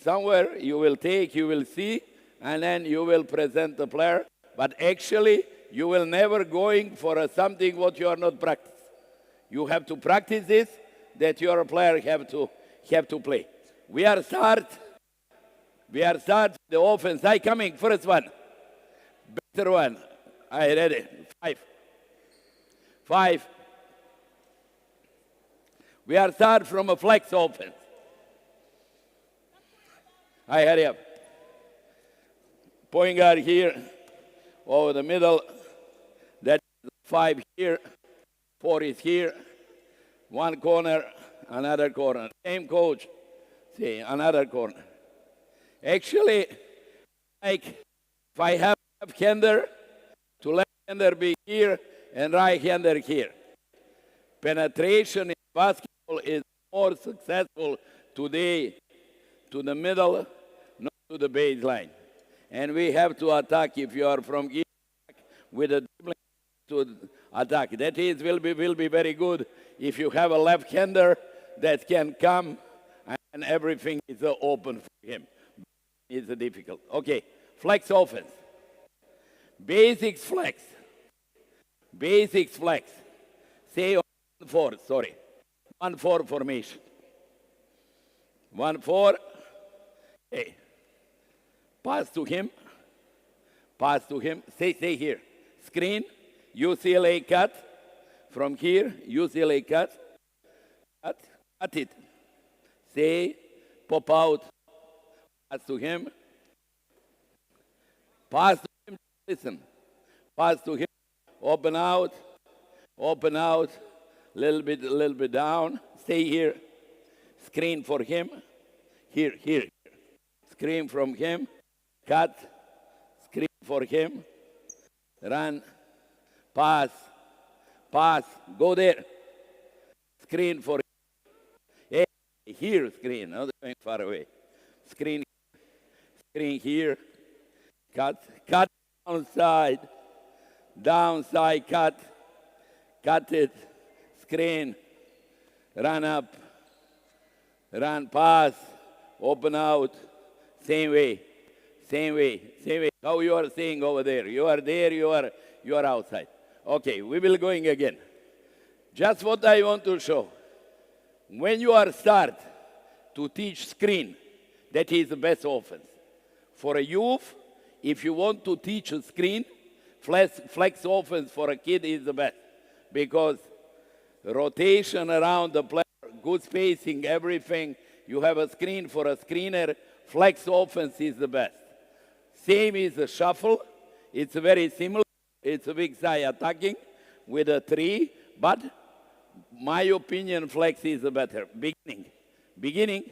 somewhere, you will take, you will see, and then you will present the player. But actually, you will never going for something what you are not practice. You have to practice this, that your player have to play. We are start the offense. I coming, first one. Better one. I ready. 5. We are start from a flex offense. I hurry up. Point guard here, over the middle. That 5 here, 4 is here. One corner, another corner. Same coach. See, another corner. Actually, like if I have left-hander, to left-hander be here and right-hander here. Penetration in basketball is more successful today to the middle, not to the baseline. And we have to attack if you are from here with a dribbling to attack. That is will be very good if you have a left-hander that can come and everything is open for him. It's difficult. Okay, flex offense. Basics flex. Basics flex. Say 1-4, sorry. 1-4 formation. 1-4. Hey. Pass to him. Pass to him. Stay here. Screen. UCLA cut. From here, UCLA cut. Cut it. Say, pop out. Pass to him. Pass to him. Listen. Pass to him. Open out. Open out. Little bit down. Stay here. Screen for him. Here. Screen from him. Cut. Screen for him. Run. Pass. Go there. Screen for him. Hey, here screen. Not going far away. Screen here. Cut downside. Downside cut. Cut it. Screen. Run up. Run pass. Open out. Same way. How you are seeing over there? You are there, you are outside. Okay, we will going again. Just what I want to show. When you are start to teach screen, that is the best offense. For a youth, if you want to teach a screen, flex offense for a kid is the best. Because rotation around the player, good spacing, everything. You have a screen for a screener. Flex offense is the best. Same is a shuffle. It's very similar. It's a big side attacking with a 3. But my opinion, flex is the better. Beginning.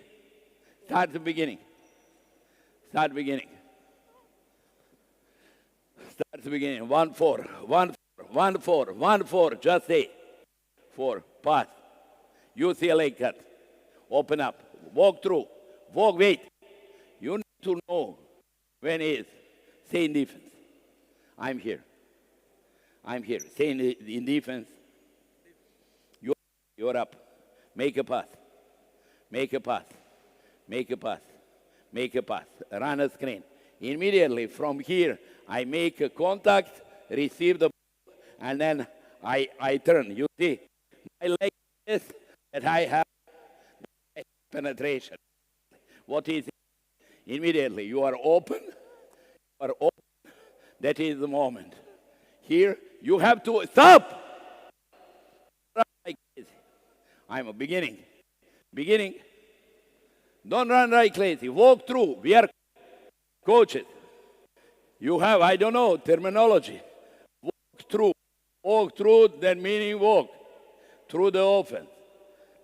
Start the beginning. Start beginning. 1-4. 1-4. Just say. 4. Pass. UCLA cut. Open up. Walk through. Walk, wait. You need to know when is. Stay in defense. I'm here. I'm here. Stay in defense. You're up. Make a pass. Make a pass. Make a pass. Make a pass. Run a screen. Immediately from here, I make a contact, receive the ball, and then I turn. You see, my leg is that I have penetration. What is it? Immediately, you are open. You are open. That is the moment. Here, you have to stop. Run like crazy. I'm a beginning. Beginning. Don't run like crazy. Walk through. We are coaches. You have, I don't know, terminology. Walk through. Walk through, that meaning walk through the offense.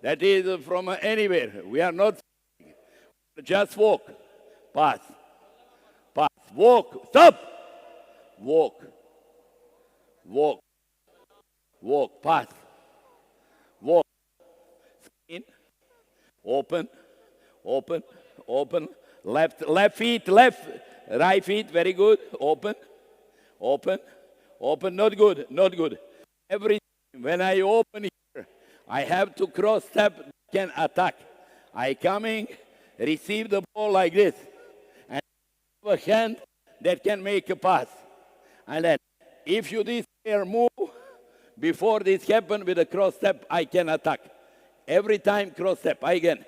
That is from anywhere. We are not just walk. Pass. Pass. Walk. Stop. Walk. Walk. Walk. Pass. Walk. Screen. Open. Open. Open. Left feet. Left. Right feet. Very good. Open. Open. Open. Not good. Not good. Every time when I open here, I have to cross step, can attack. I coming, receive the ball like this, and have a hand that can make a pass. And then, if you this player move, before this happen with a cross step, I can attack. Every time cross step, I can.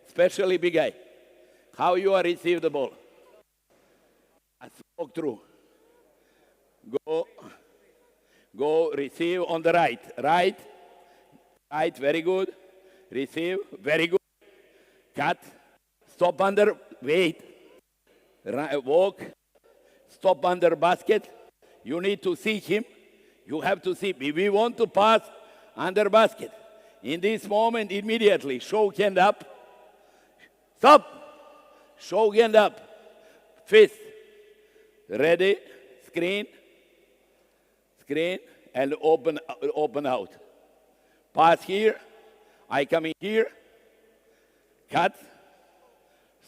Especially big guy. How you are receive the ball. I walk through. Go, receive on the right. Right, very good. Receive, very good. Cut, stop under, wait. Walk, stop under basket. You need to see him. You have to see. We want to pass under basket. In this moment, immediately, show hand up. Stop. Show hand up. Fist. Ready. Screen. Screen. And open out. Pass here. I come in here. Cut.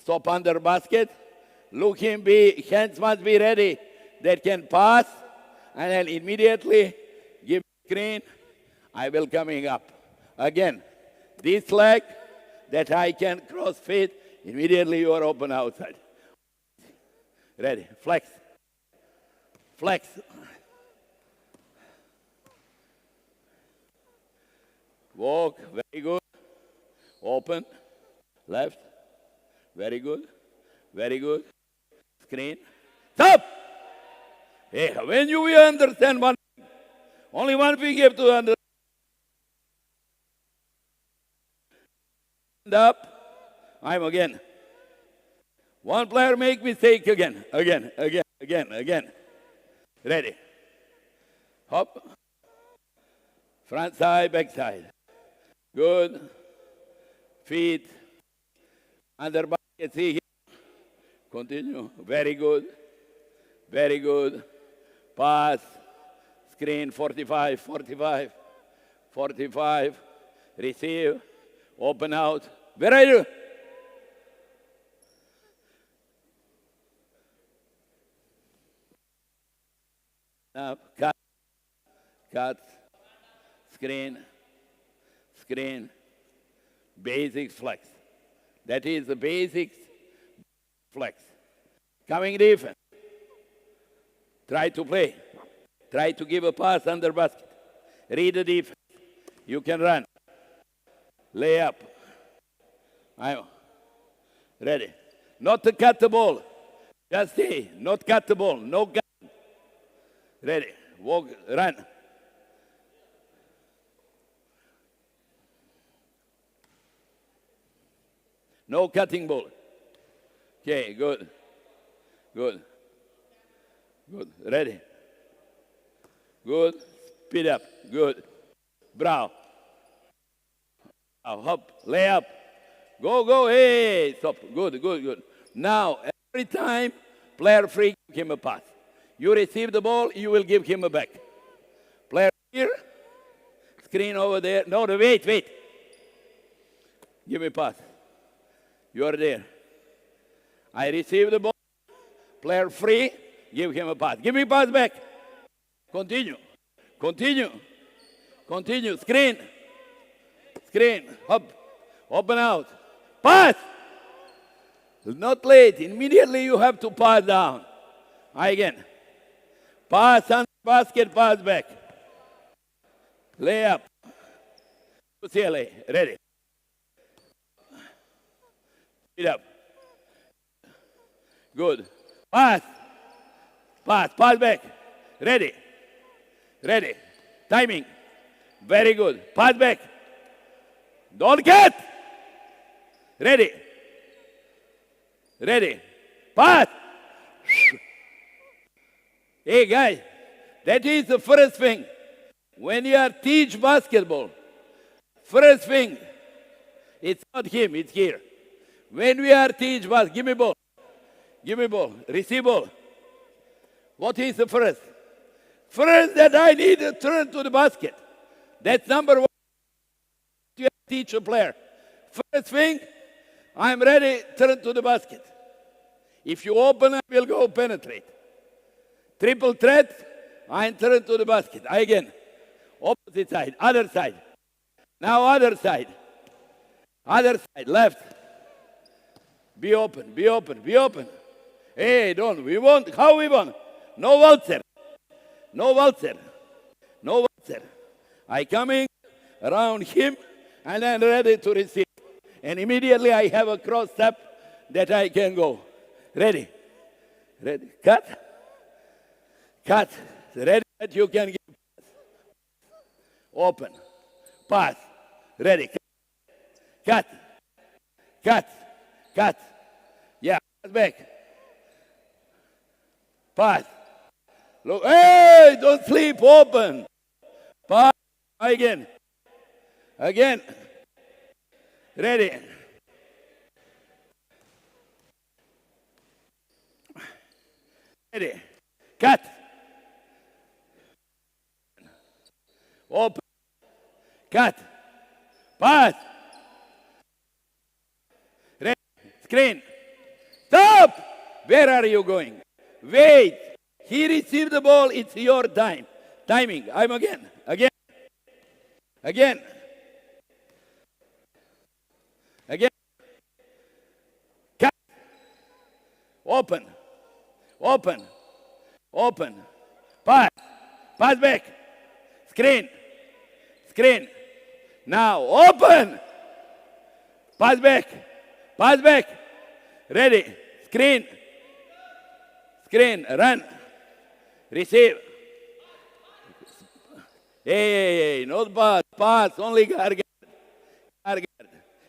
Stop under basket. Look him be. Hands must be ready. That can pass. And then immediately give screen. I will coming up. Again, this leg that I can cross feet, immediately you are open outside. Ready, flex. Flex. Walk, very good. Open, left, very good, very good. Screen, stop! Hey, when you will understand one thing, only one thing you have to understand. Up, I'm again. One player make mistake again. Ready. Hop. Front side, back side. Good. Feet. Under basket, see here. Continue. Very good. Very good. Pass. Screen, 45. Receive. Open out. Where are you? Up. Cut. Screen. Basic flex. That is the basics flex. Coming defense. Try to play. Try to give a pass under basket. Read the defense. You can run. Lay up. I'm ready. Not to cut the ball. Just stay. Not cut the ball. No cut. Ready. Walk. Run. No cutting ball. Okay, good. Ready. Good. Speed up. Good. Bravo. Hop. Lay up. Go. Hey, stop. Good. Now, every time, player free, give him a pass. You receive the ball, you will give him a back. Player here. Screen over there. No, wait. Give me pass. You are there. I receive the ball. Player free. Give him a pass. Give me pass back. Continue. Continue. Continue. Screen. Screen. Up. Open out. Pass. Not late. Immediately you have to pass down. Again. Pass on basket. Pass back. Lay up. UCLA. Ready. Speed up. Good. Pass. Pass. Pass back. Ready. Ready. Timing. Very good. Pass back. Don't get. Ready. Ready. Pass. Hey guys, that is the first thing. When you are teach basketball, first thing, it's not him, it's here. When we are teach basketball, give me ball. Give me ball. Receive ball. What is the first? First that I need to turn to the basket. That's number one. You teach a player. First thing, I'm ready, turn to the basket. If you open, I will go penetrate. Triple threat, I turn to the basket. Again, opposite side, other side. Now other side. Other side, left. Be open, be open, be open. Hey, don't, we want, how we want? No waltzer. No waltzer. No waltzer. I coming around him and I'm ready to receive. And immediately I have a cross step that I can go. Ready. Ready. Cut. Cut. Ready that you can give. Open. Pass. Ready. Cut. Cut. Cut. Yeah. Pass back. Pass. Look. Hey, don't sleep. Open. Pass. Again. Again. Ready. Ready. Cut. Open. Cut. Pass. Ready. Screen. Stop! Where are you going? Wait. He received the ball. It's your time. Timing. I'm again. Again. Again. Again. Cut. Open. Open. Open. Pass. Pass back. Screen. Screen. Now open. Pass back. Pass back. Ready. Screen. Screen. Run. Receive. Hey, not pass. Pass. Only guard. Guard.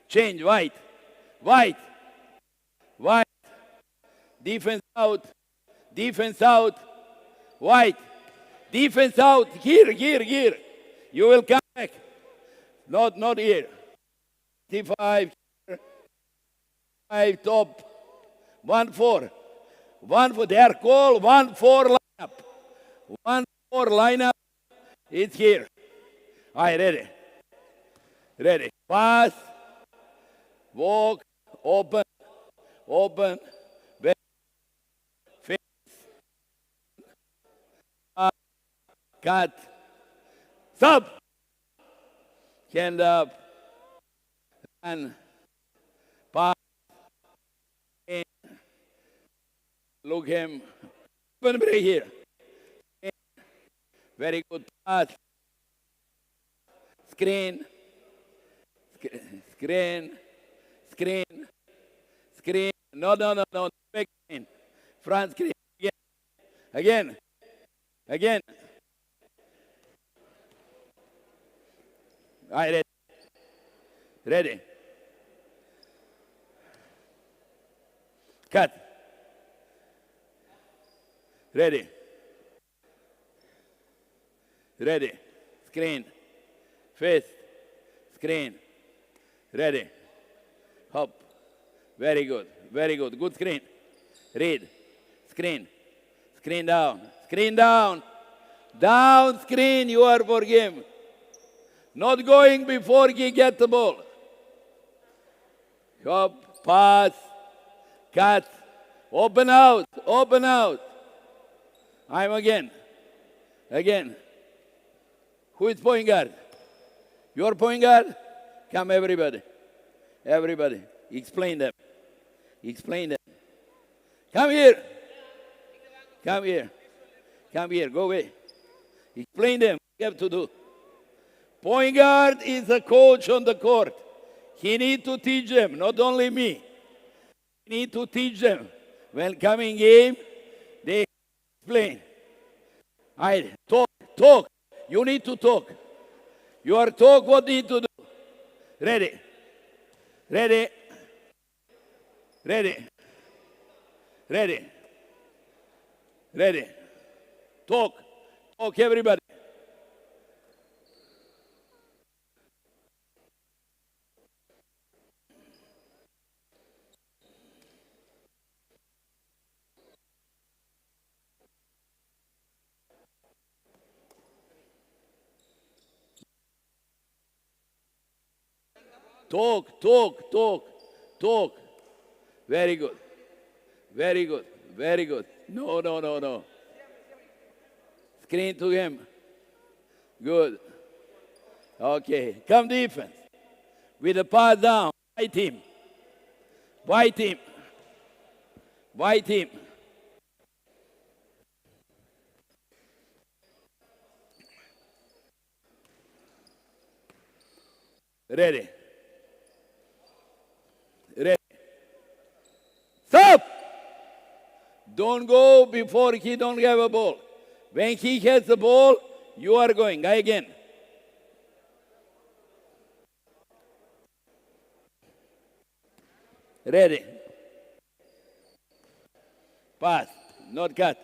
Change. White. White. White. Defense out. Defense out. White. Defense out. Here, here, here. You will come back. Not here. 55. 5 top. 1-4. 1-4. They are called 1-4 lineup. 1-4 lineup. It's here. All right, ready. Ready. Pass. Walk. Open. Open. Back. Face. Cut. Stop. Hand up. And pass. In. Look him. Open break here. In. Very good pass. Screen. Screen. Screen. Screen. No. Back screen. Front screen. Again. Again. All right, ready. Ready. Cut. Ready. Ready. Screen. Face. Screen. Ready. Hop. Very good. Very good. Good screen. Read. Screen. Screen down. Screen down. Down screen. You are for game. Not going before he gets the ball. Hop, pass, cut, open out, open out. I'm again. Again. Who is point guard? Your point guard? Come, everybody. Everybody. Explain them. Explain them. Come here. Come here. Come here. Go away. Explain them what you have to do. Point guard is a coach on the court. He needs to teach them, not only me. He needs to teach them. When coming game, they explain. I talk. You need to talk. You are talk what you need to do. Ready. Ready. Ready. Ready. Ready. Talk. Talk, everybody. Talk. Very good. Very good. Very good. No. Screen to him. Good. Okay. Come defense. With the pass down. White team. White team. White team. Ready. Ready. Stop! Don't go before he don't have a ball. When he has the ball, you are going. Again. Ready. Pass. Not cut.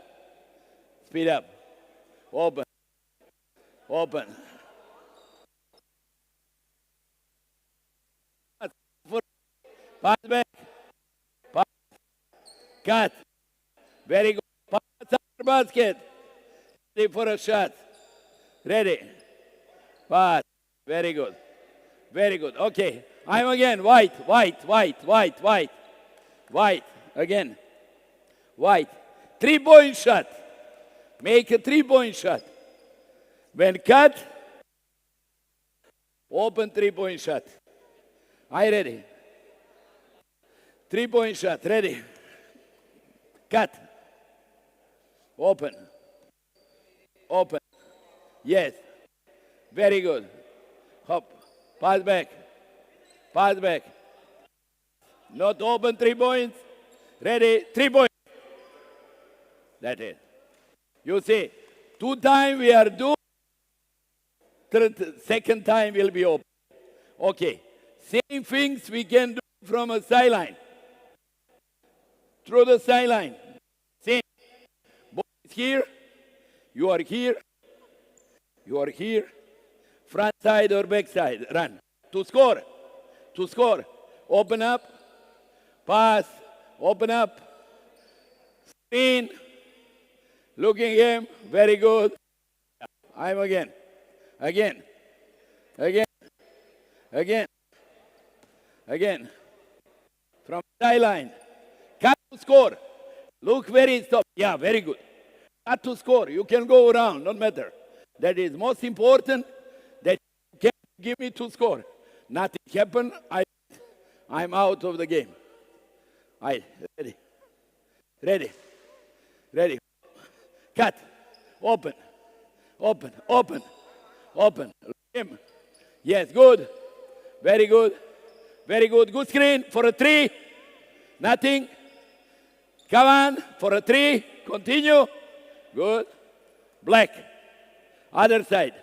Speed up. Open. Open. Pass back. Pass. Cut. Very good. Pass under basket. Ready for a shot. Ready. Pass. Very good. Very good. Okay. I'm again. White. Again. White. 3-point shot. Make a 3-point shot. When cut, open 3-point shot. I ready. 3-point shot. Ready. Cut. Open. Open. Yes. Very good. Hop. Pass back. Pass back. Not open 3 points. Ready. 3 points. That's it. You see, 2 times we are doing. Second time will be open. Okay. Same things we can do from a sideline. Through the sideline. Same. Ball is here. You are here. You are here. Front side or back side. Run. To score. To score. Open up. Pass. Open up. Screen. Looking him. Very good. I'm again. Again. Again. Again. Again. From sideline. Cut to score. Look where he stopped. Yeah, very good. Cut to score. You can go around. Don't matter. That is most important. That you can give me to score. Nothing happened. I'm out of the game. Ready. Ready. Ready. Cut. Open. Open. Open. Open. Him. Yes, good. Very good. Very good. Good screen for a 3. Nothing. Come on for a 3. Continue. Good. Black. Other side.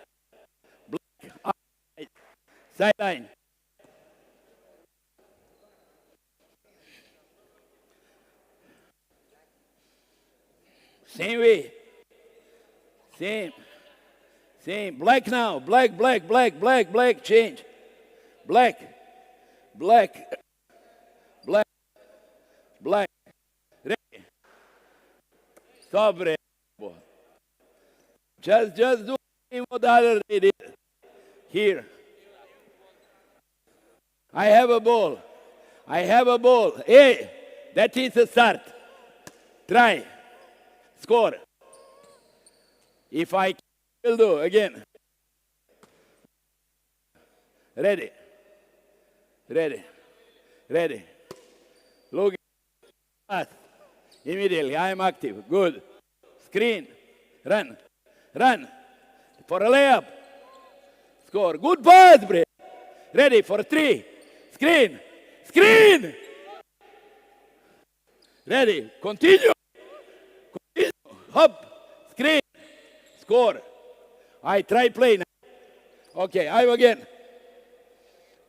Black. Other side. Sideline. Same way. Same. Same. Black now. Black. Change. Black. Ready. Stop, ready. Just do what the other day did. Here. I have a ball. I have a ball. Hey, that is a start. Try. Score. If I will do again. Ready. Ready. Ready. Look. Pass. Immediately. I am active. Good. Screen. Run. Run. For a layup. Score. Good pass, Bray. Ready for 3. Screen. Screen. Ready. Continue. Continue. Hop. Screen. Score. I try play now. Okay, I again.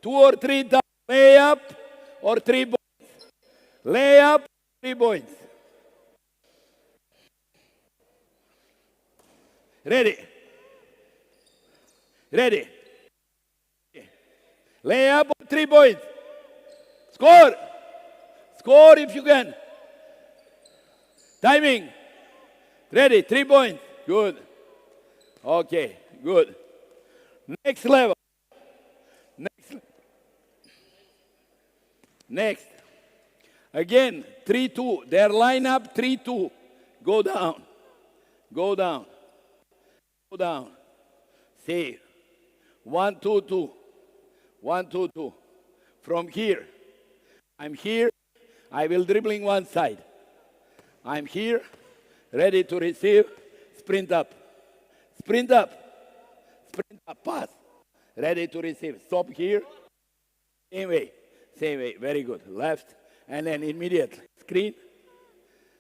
2 or 3 times. Layup or 3 points. Layup, 3 points. Ready. Ready. Layup or 3 points. Score. Score if you can. Timing. Ready. 3 points. Good. Okay. Good. Next level. Next. Again. 3-2. Their lineup 3-2. Go down. Go down. Go down. Save. 1-2-2. 1-2-2. From here. I'm here. I will dribbling one side. I'm here. Ready to receive. Sprint up. Sprint up. Sprint up. Pass. Ready to receive. Stop here. Same way. Same way. Very good. Left. And then immediately. Screen.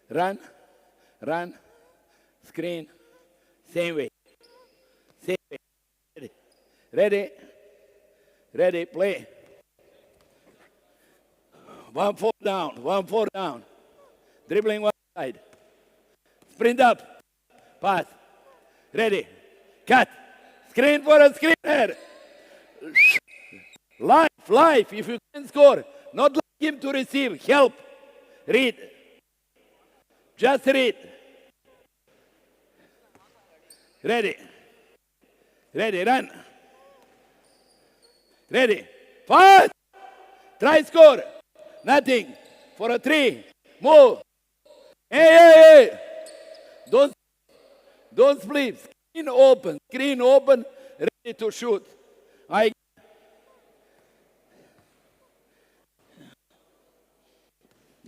Run. Run. Screen. Same way. Same way. Ready. Ready. Ready. Play. 1-4 down. 1-4 down. Dribbling one side. Sprint up. Pass. Ready. Cut. Screen for a screener. Life. If you can score. Not like him to receive. Help. Read. Just read. Ready. Ready. Run. Ready. Pass. Try score. Nothing. For a 3. Move. Hey. Don't split. Screen open. Screen open. Ready to shoot.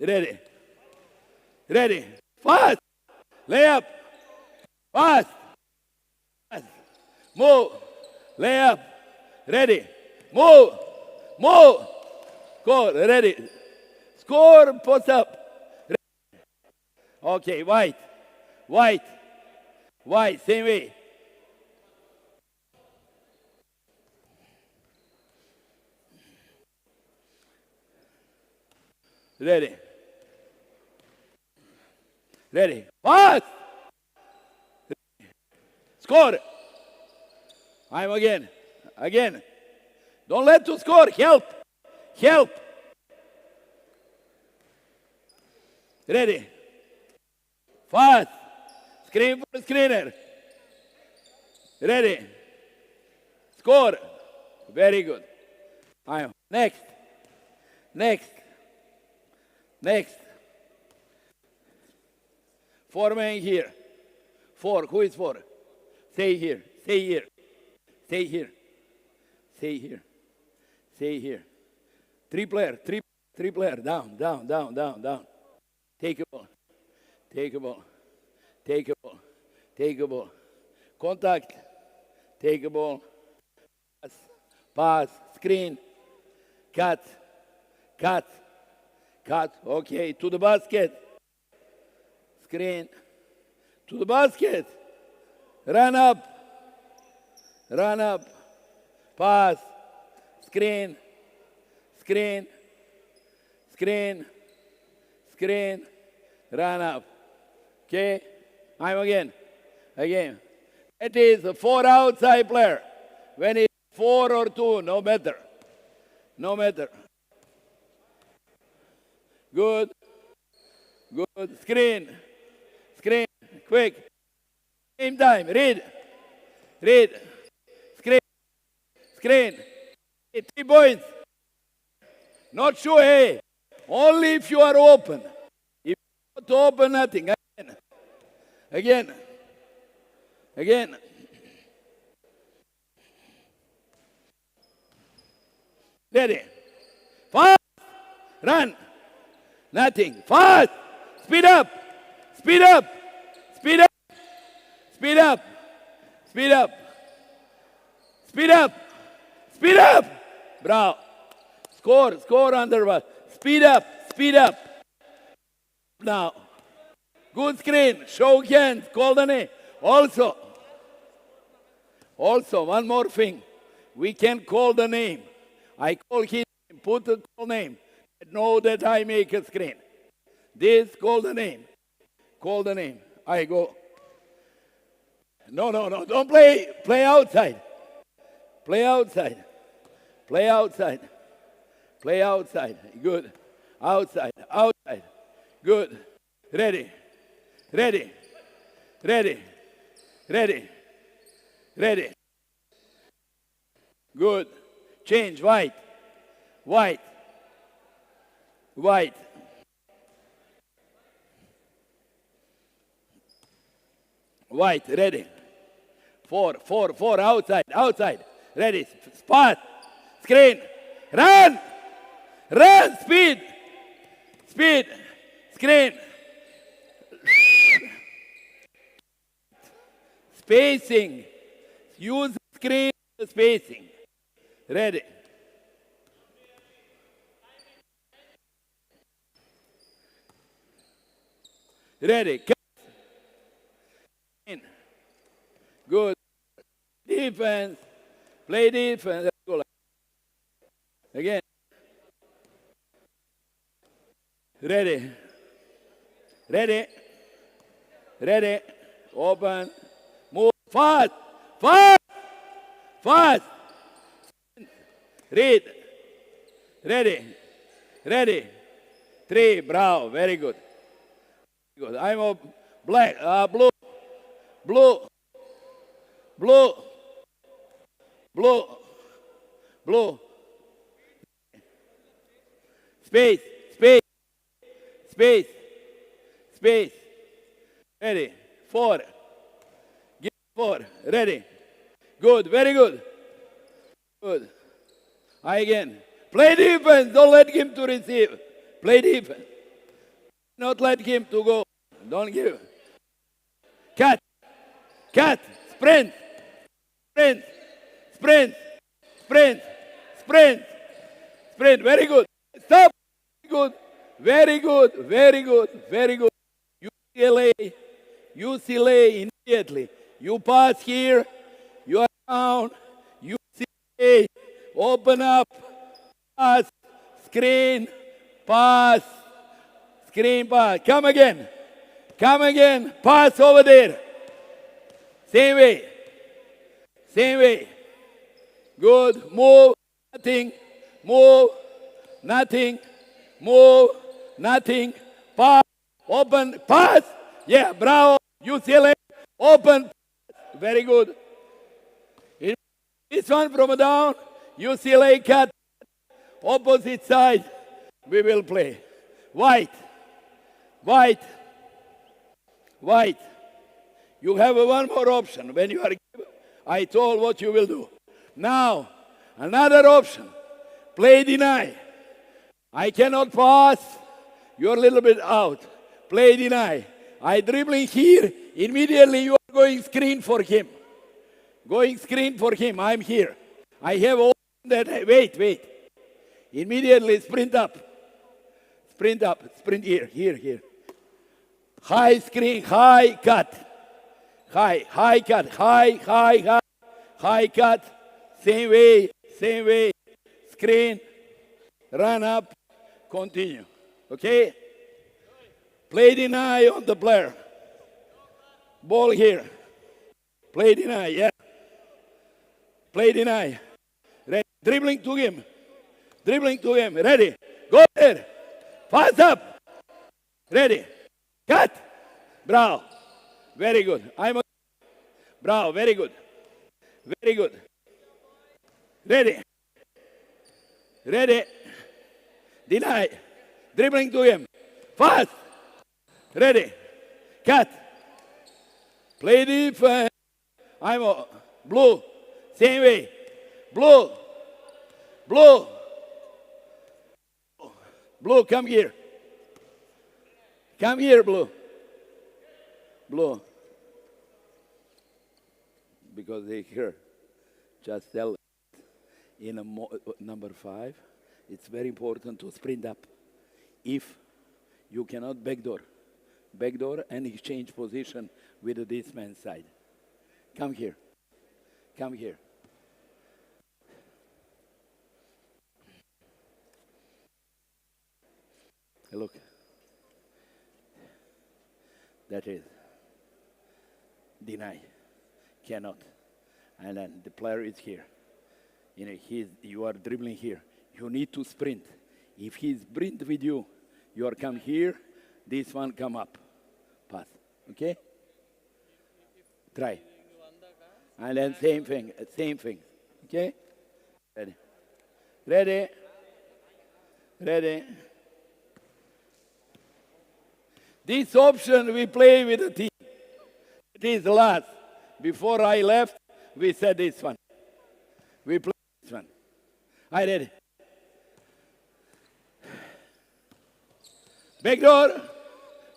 Ready. Ready. Fast. Layup. Fast. Fast. Move. Layup. Ready. Move. Move. Score. Ready. Score. Post up. Ready. Okay. White. White. White. Same way. Ready. Ready. Pass. Score. I'm again. Again. Don't let to score. Help. Help. Ready. Fast. Screen for the screener. Ready. Score. Very good. I'm next. Next. Next. 4 men here. 4. Who is 4? Stay here. Stay here. Stay here. Stay here. Stay here. 3 player. 3 player. Down. Take a ball. Take a ball. Take a ball. Take a ball. Contact. Take a ball. Pass. Pass. Screen. Cut. Cut. Cut. Okay. To the basket. Screen. To the basket. Run up. Run up. Pass. Screen. Screen. Screen. Screen. Run up. Okay. I'm again. Again. It is a 4 outside player. When it's 4 or 2, no matter. No matter. Good. Good. Screen. Screen. Quick. Same time. Read. Read. Screen. Screen. 3 points. Not Shohei. Only if you are open. If you are not open, nothing. Again. Again. Ready. Fast. Run. Nothing. Fast. Speed up. Speed up. Speed up. Speed up. Speed up. Speed up. Speed up. Bravo. Score. Score under. Speed up. Speed up. Now. Good screen. Show hands. Call the name. Also, one more thing. We can call the name. I call his name. Put the call name. Know that I make a screen. This, call the name. Call the name. I go. No. Don't play. Play outside. Play outside. Play outside. Play outside. Good. Outside. Outside. Good. Ready. Ready. Ready. Ready. Ready. Good. Change. White. White. White. White. Ready. Four. Outside. Outside. Ready. Spot. Screen. Run. Run. Speed. Speed. Screen. Spacing. Use screen spacing. Ready. Ready. In. Good. Defense. Play defense. Again. Ready. Ready. Ready. Open. Move. Fast. Fast. Fast. Read. Ready. Ready. 3. Bravo. Very good. Good. I'm a black. Blue. Blue. Blue. Blue. Blue. Space. Space. Space. Space. Ready. 4. Give 4. Ready. Good. Very good. Good. Again. Play defense. Don't let him to receive. Play defense. Not let him to go. Don't give. Cut. Cut. Sprint. Sprint. Sprint. Sprint. Sprint. Sprint. Very good. Stop. Very good. Very good. Very good. Very good. UCLA immediately. You pass here. You are down. UCLA. Open up. Pass. Screen. Pass. Screen pass. Come again. Come again. Pass over there. Same way. Same way. Good. Move. Nothing. Move. Nothing. Move. Nothing. Pass. Open. Pass. Yeah. Bravo. UCLA. Open. Very good. This one from down. UCLA cut. Opposite side. We will play. White. White. White. You have one more option. When you are given, I told what you will do. Now, another option. Play deny. I cannot pass. You're a little bit out. Play deny. I dribbling here. Immediately you are going screen for him. Going screen for him. I'm here. I have all that. Wait. Immediately sprint up. Sprint up. Sprint here. High screen, high cut. High cut. High cut. Same way. Screen. Run up. Continue. Okay? Play deny on the player. Ball here. Play deny, yeah. Play deny. Ready. Dribbling to him. Ready. Go there. Pass up. Ready. Cut. Bravo. Very good. Bravo. Very good. Very good. Ready. Deny. Dribbling to him. Fast. Ready. Cut. Play defense. I'm blue. Same way. Blue. Blue. Blue, come here. Come here, Blue. Blue. Because they hear. Just tell in number 5, it's very important to sprint up. If you cannot backdoor and exchange position with this man's side. Come here. Come here. Look. That is. Deny. Cannot. And then the player is here. You know, you are dribbling here. You need to sprint. If he sprint with you, you are come here, this one come up. Pass. Okay? Try. And then same thing. Okay? Ready. Ready. Ready. This option we play with the team. It is last. Before I left, we said this one. We play this one. I ready. Backdoor.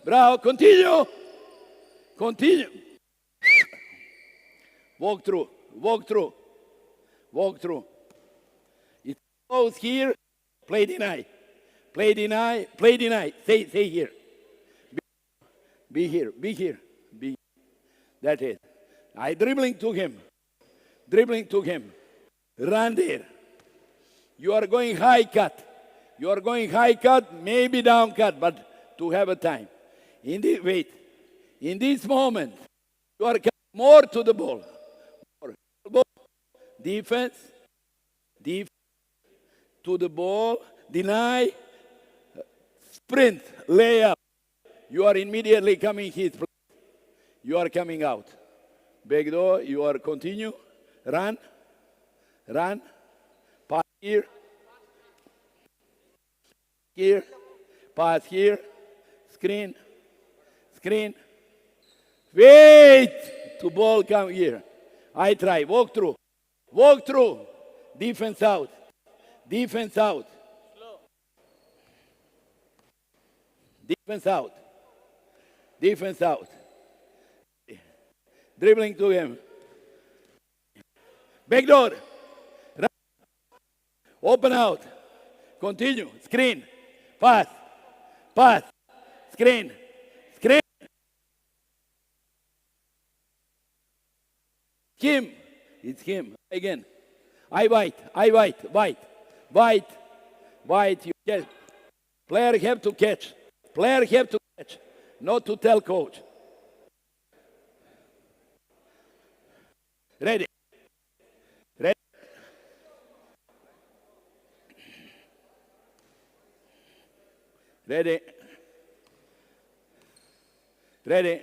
Bravo. Continue. Continue. Walk through. Walk through. Walk through. It goes here. Play deny. Play deny. Play deny. Stay here. Be here. Be here. Be here. That is. I dribbling to him. Dribbling to him. Run there. You are going high cut. You are going high cut, maybe down cut, but to have a time. Wait. In this moment, you are more to the ball. More. Defense. Defense. To the ball. Deny. Sprint. Layup. You are immediately coming his place. You are coming out. Backdoor, you are continue. Run. Run. Pass here. Here. Pass here. Screen. Screen. Wait! To ball come here. I try. Walk through. Walk through. Defense out. Defense out. Defense out. Defense out. Dribbling to him. Backdoor. Run. Open out. Continue. Screen. Pass. Pass. Screen. Screen. Him. It's him. Again. I bite. I bite. Bite. Bite. Bite. You catch. Player have to catch. Player have to catch. Not to tell coach. Ready. Ready. Ready. Ready.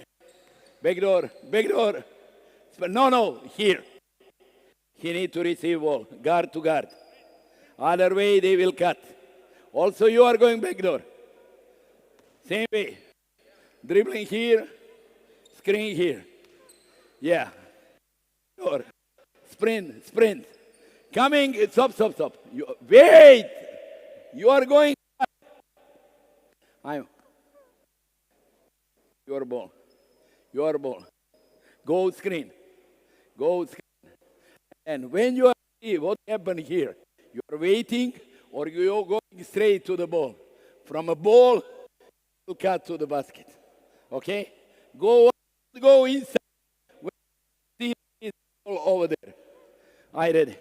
Backdoor. Backdoor. No. Here. He need to receive ball. Guard to guard. Other way they will cut. Also you are going backdoor. Same way. Dribbling here. Screen here. Yeah. Or sprint, sprint. Coming, stop. Wait! You are going. Your ball. Your ball. Go screen. Go screen. And when you are see what happened here, you are waiting or you are going straight to the ball. From a ball, you cut to the basket. Okay? Go inside. Over there. I ready.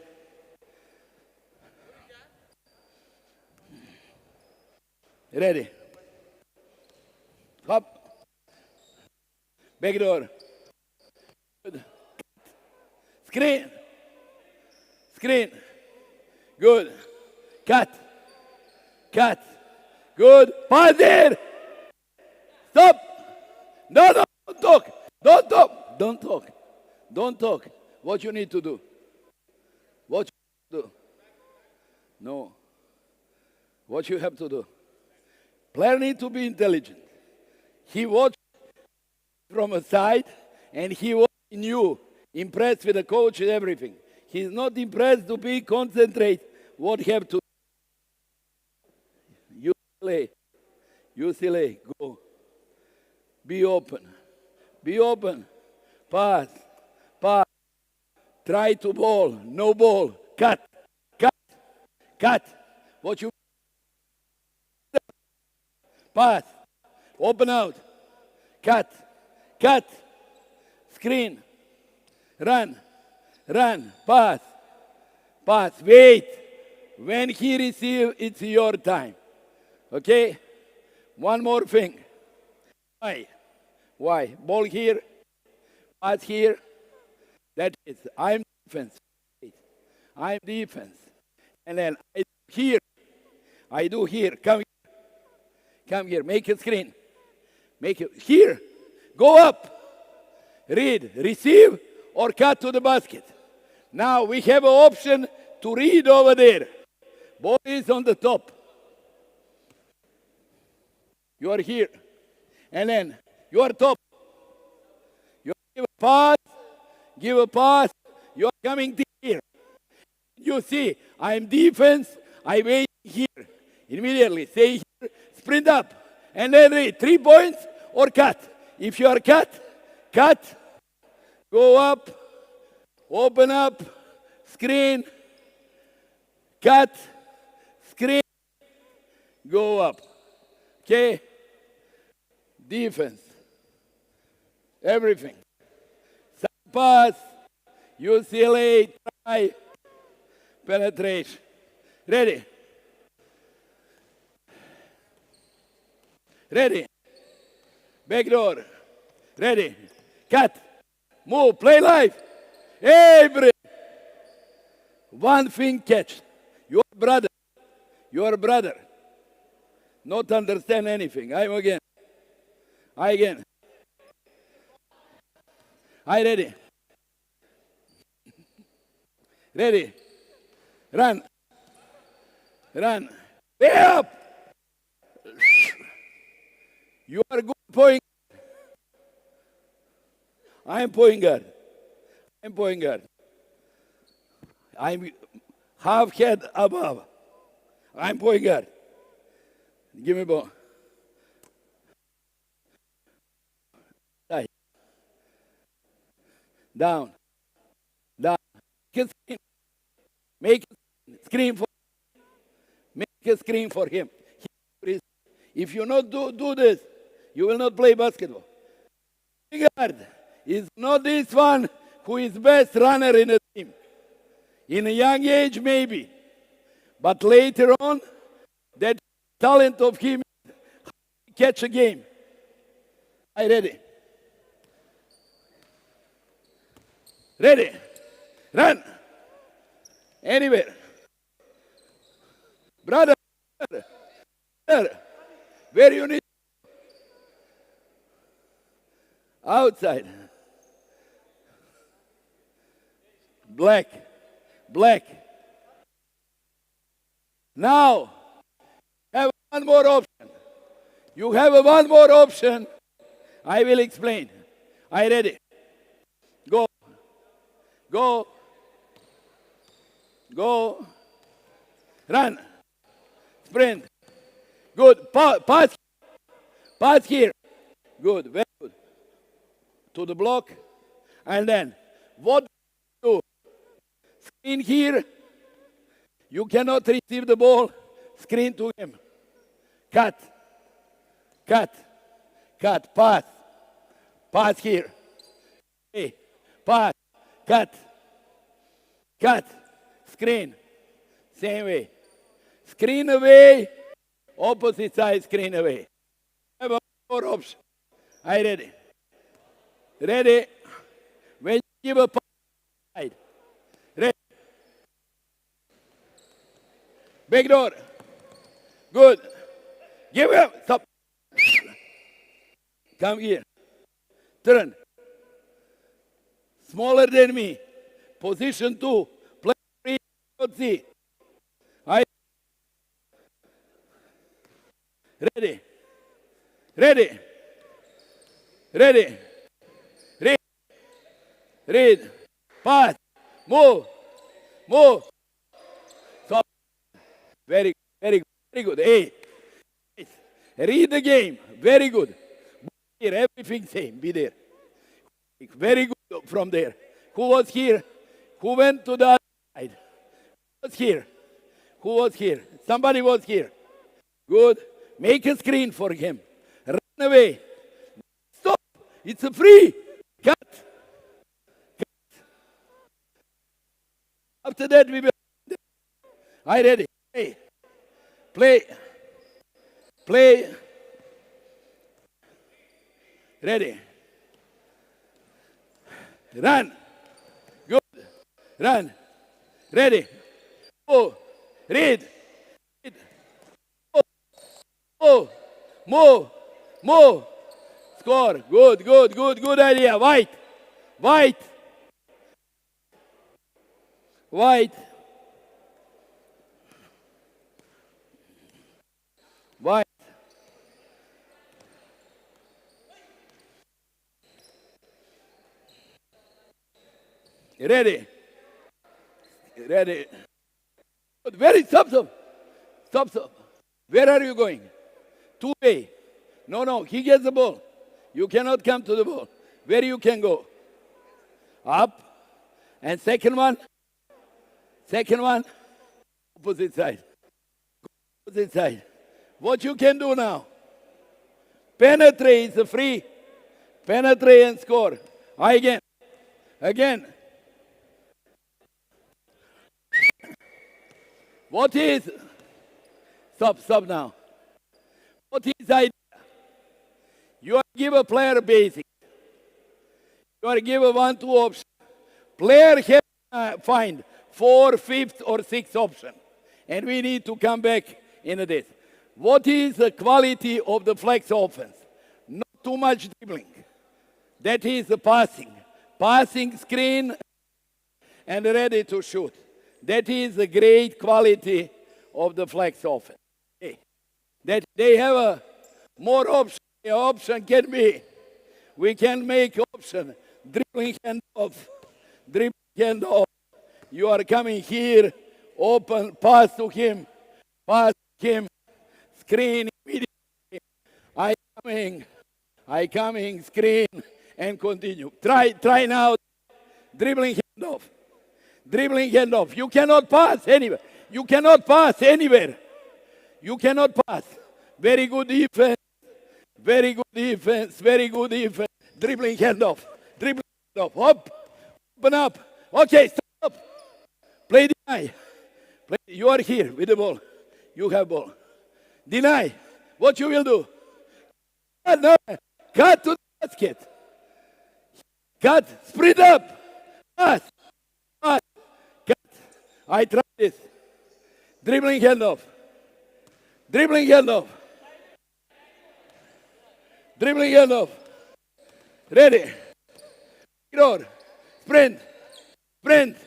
Ready. Up. Backdoor. Good. Screen. Screen. Good. Cut. Cut. Good. Pass there. Stop. No, don't talk. Don't talk. Don't talk. Don't talk. What you need to do? What you need to do? No. What you have to do? Player need to be intelligent. He watched from a side, and he was in you, impressed with the coach and everything. He's not impressed to be concentrate what he have to do. UCLA, go. Be open. Be open. Pass. Pass. Try to ball. No ball. Cut. Cut. Cut. What you pass. Open out. Cut. Cut. Screen. Run. Run. Pass. Pass. Wait. When he receives, it's your time. Okay? One more thing. Why? Why? Ball here. Pass here. That is, I'm defense. I'm defense. And then I do here. I do here. Come here. Come here. Make a screen. Make it here. Go up. Read. Receive or cut to the basket. Now we have an option to read over there. Ball is on the top. You are here. And then you are top. You give a pass. Give a pass. You are coming here. You see, I am defense. I wait here. Immediately say here. Sprint up. And then read. 3 points or cut. If you are cut, cut. Go up. Open up. Screen. Cut. Screen. Go up. Okay? Defense. Everything. Side pass. UCLA. Try. Penetration. Ready? Ready? Backdoor. Ready? Cut. Move. Play live. Every. One thing catch. Your brother. Your brother. Not understand anything. I'm again. I again. I ready. Ready. Run. Run. Way up. You are good point. I'm point guard. I'm point guard. I'm half head above. I'm point guard. Give me ball. Down. Down. Make a screen. Make a screen for him. Make a screen for him. If you not do this, you will not play basketball. Guard is not this one who is best runner in the team. In a young age, maybe. But later on, that talent of him catch a game. I ready. Ready. Run. Anywhere. Brother. Where you need. Outside. Black. Black. Now, have one more option. You have one more option. I will explain. I ready. Go. Go. Go. Run. Sprint. Good. Pass. Pass here. Good. Very good. To the block. And then, what do you do? Screen here. You cannot receive the ball. Screen to him. Cut. Cut. Cut. Pass. Pass here. Hey. Pass. Cut. Cut. Screen. Same way. Screen away. Opposite side screen away. Have a more option. I ready. Ready. When you give a pass side. Ready. Big door. Good. Give him. Stop. Come here. Turn. Smaller than me. Position 2. Play 3. I Ready. Ready. Ready. Read. Read. Pass. Move. Move. Stop. Very good. Very good. Very good. Hey. Read the game. Very good. Here, everything same. Be there. Very good from there. Who was here? Who went to the other side? Who was here? Who was here? Somebody was here. Good. Make a screen for him. Run away. Stop. It's a free. Cut. Cut. After that, we will. I ready. Hey. Play. Play. Ready. Run. Good. Run. Ready. Oh. Read. Read. Oh. Oh. Move. Move. Score. Good, good, good, good idea. White. White. White. White. Ready. Ready. Very stop, stop. Stop, stop. Where are you going? Two-way. No, no, he gets the ball. You cannot come to the ball. Where you can go? Up. And second one. Second one. Opposite side. Opposite side. What you can do now? Penetrate is free. Penetrate and score. Again. Again. What is? Stop, stop now. What is idea? You are give a player basic. You are give a 1-2 option. Player can find 4th, 5th, or 6th option. And we need to come back into this. What is the quality of the flex offense? Not too much dribbling. That is the passing. Passing screen and ready to shoot. That is the great quality of the flex offense. Okay. That they have a more option. The option can be, we can make option, dribbling hand off, dribbling hand off. You are coming here, open, pass to him, screen immediately. I coming, screen, and continue. Try now, dribbling hand off. Dribbling hand off. You cannot pass anywhere. You cannot pass anywhere. You cannot pass. Very good defense. Very good defense. Very good defense. Dribbling hand off. Dribbling hand off. Hop. Open up. Okay, stop. Play deny. Play. You are here with the ball. You have ball. Deny. What you will do? No. Cut to the basket. Cut. Sprint up. Pass. Pass. I try this. Dribbling hand off. Dribbling hand off. Dribbling hand off. Ready. Ignore. Sprint. Sprint.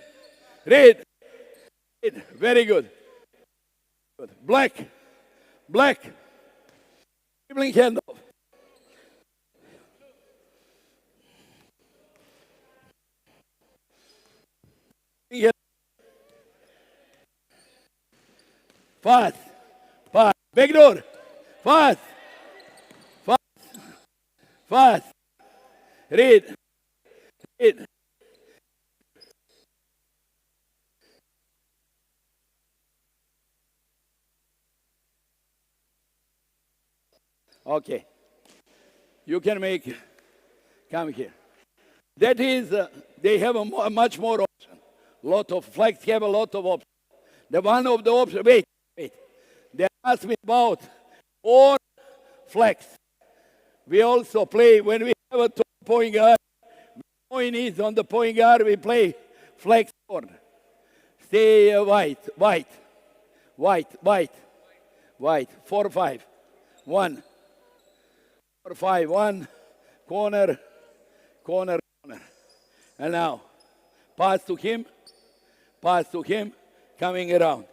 Read. Read. Very good. Good. Black. Black. Dribbling hand off. Fast. Fast. Back door. Fast. Fast. Fast. Read. Read. Okay. You can make, come here. That is, they have a much more option. Lot of flex have a lot of options. The one of the options, wait. They asked me about or flex. We also play, when we have a point guard, point is on the point guard, we play flex board. Stay white. 4-5. 1. 4-5. 1. Corner. And now, pass to him. Coming around.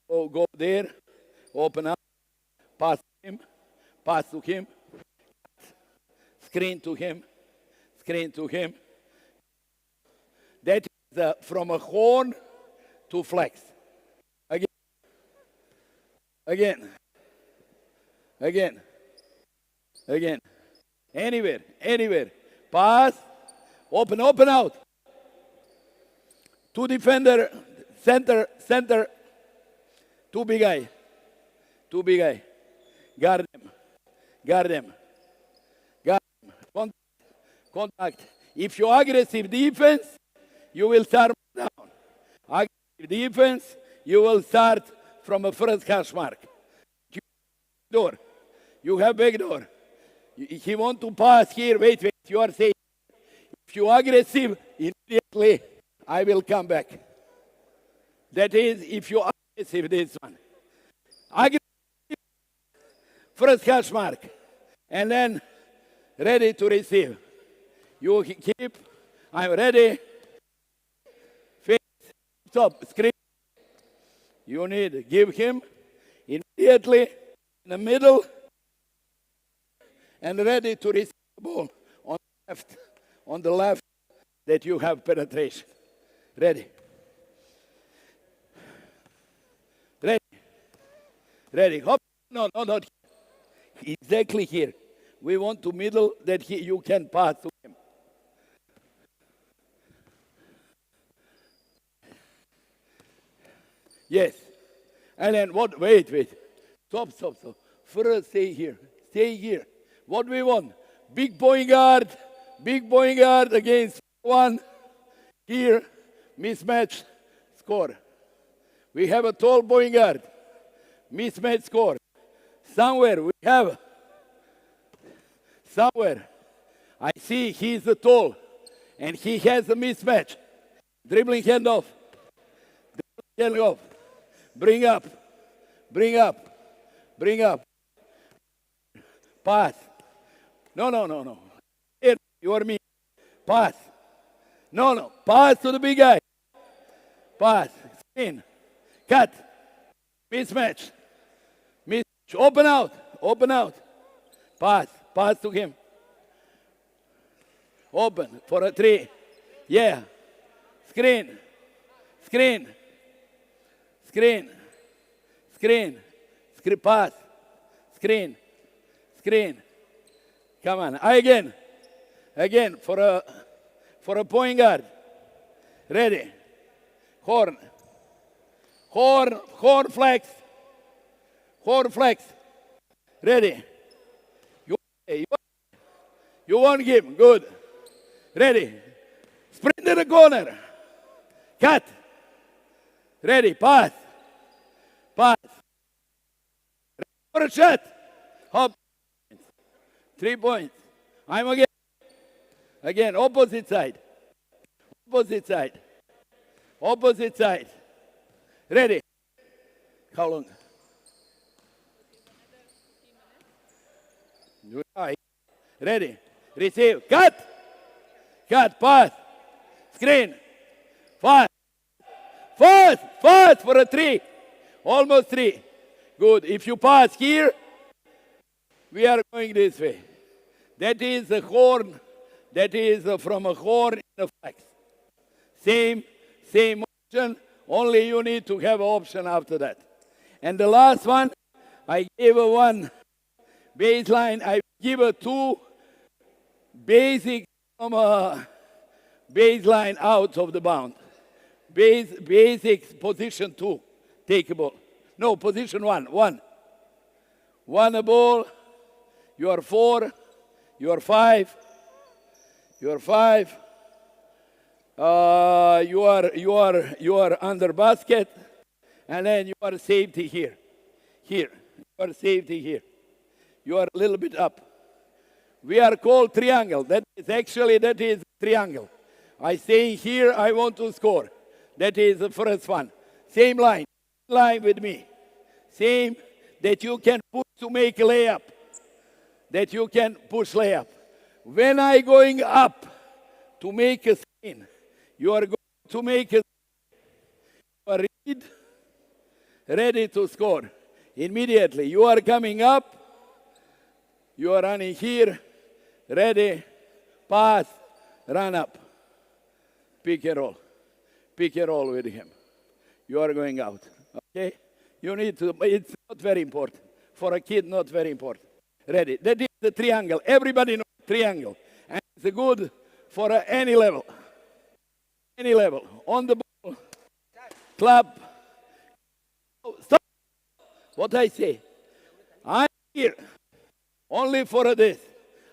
Oh, go there. Open up. Pass to him. Pass to him. Screen to him. Screen to him. That is from a horn to flex. Again. Again. Again. Again. Anywhere. Anywhere. Pass. Open. Open out. Two defender. Center. Center. Two big guy. Two big guy. Guard them. Guard them. Guard them. Contact. Contact. If you aggressive defense, you will start down. Aggressive defense, you will start from a first hash mark. Door. You have back door. He want to pass here. Wait, wait. You are safe. If you aggressive, immediately I will come back. That is, if you aggressive, this one. Aggressive. First hash mark. And then ready to receive. You keep. I'm ready. Face. Stop. Screen. You need give him immediately in the middle and ready to receive the ball on the left that you have penetration. Ready. Ready. Ready. Hop. No, no, not here. Exactly here. We want to middle that you can pass to him. Yes. And then what? Wait, wait. Stop, stop, stop. First, stay here. Stay here. What we want? Big point guard. Big point guard against one. Here. Mismatch. Score. We have a tall point guard. Mismatch score. Somewhere we have. Somewhere. I see he's the tall. And he has a mismatch. Dribbling handoff. Dribbling handoff. Bring up. Bring up. Bring up. Pass. No, no, no, no. Here, you are me. Pass. No, no. Pass to the big guy. Pass. Spin. Cut. Mismatch. Mismatch. Open out. Open out. Pass. Pass to him. Open for a three. Yeah. Screen. Screen. Screen. Screen. Screen. Pass. Screen. Screen. Come on. Again. Again for a point guard. Ready. Horn. Horn. Horn flex. Horn flex. Ready. You won't give. Good. Ready. Sprint to the corner. Cut. Ready. Pass. Pass. Ready for a shot. Hop. 3 points. I'm again. Again. Opposite side. Opposite side. Opposite side. Ready. How long? Ready. Receive. Cut. Cut. Pass. Screen. Fast. Fast. Fast for a three. Almost three. Good. If you pass here, we are going this way. That is a horn. That is from a horn in a flex. Same motion. Only you need to have an option after that. And the last one, I gave a one baseline. I give a two basic from a baseline out of the bound. Basic position two. Take a ball. No, position one. One a ball. You are four. You are five. You are five. You are under basket, and then you are safety here. Here. You are safety here. You are a little bit up. We are called triangle. That is triangle. I say here I want to score. That is the first one. Same line. Line with me. Same that you can push to make a layup. That you can push layup. When I going up to make a screen, you are going to make a read, ready to score. Immediately, you are coming up, you are running here, ready, pass, run up, pick and roll with him. You are going out, okay? You need to, it's not very important. For a kid, not very important. Ready, that is the triangle. Everybody knows triangle. And it's good for any level. Any level. On the ball, clap. Stop. What I say? I'm here only for this.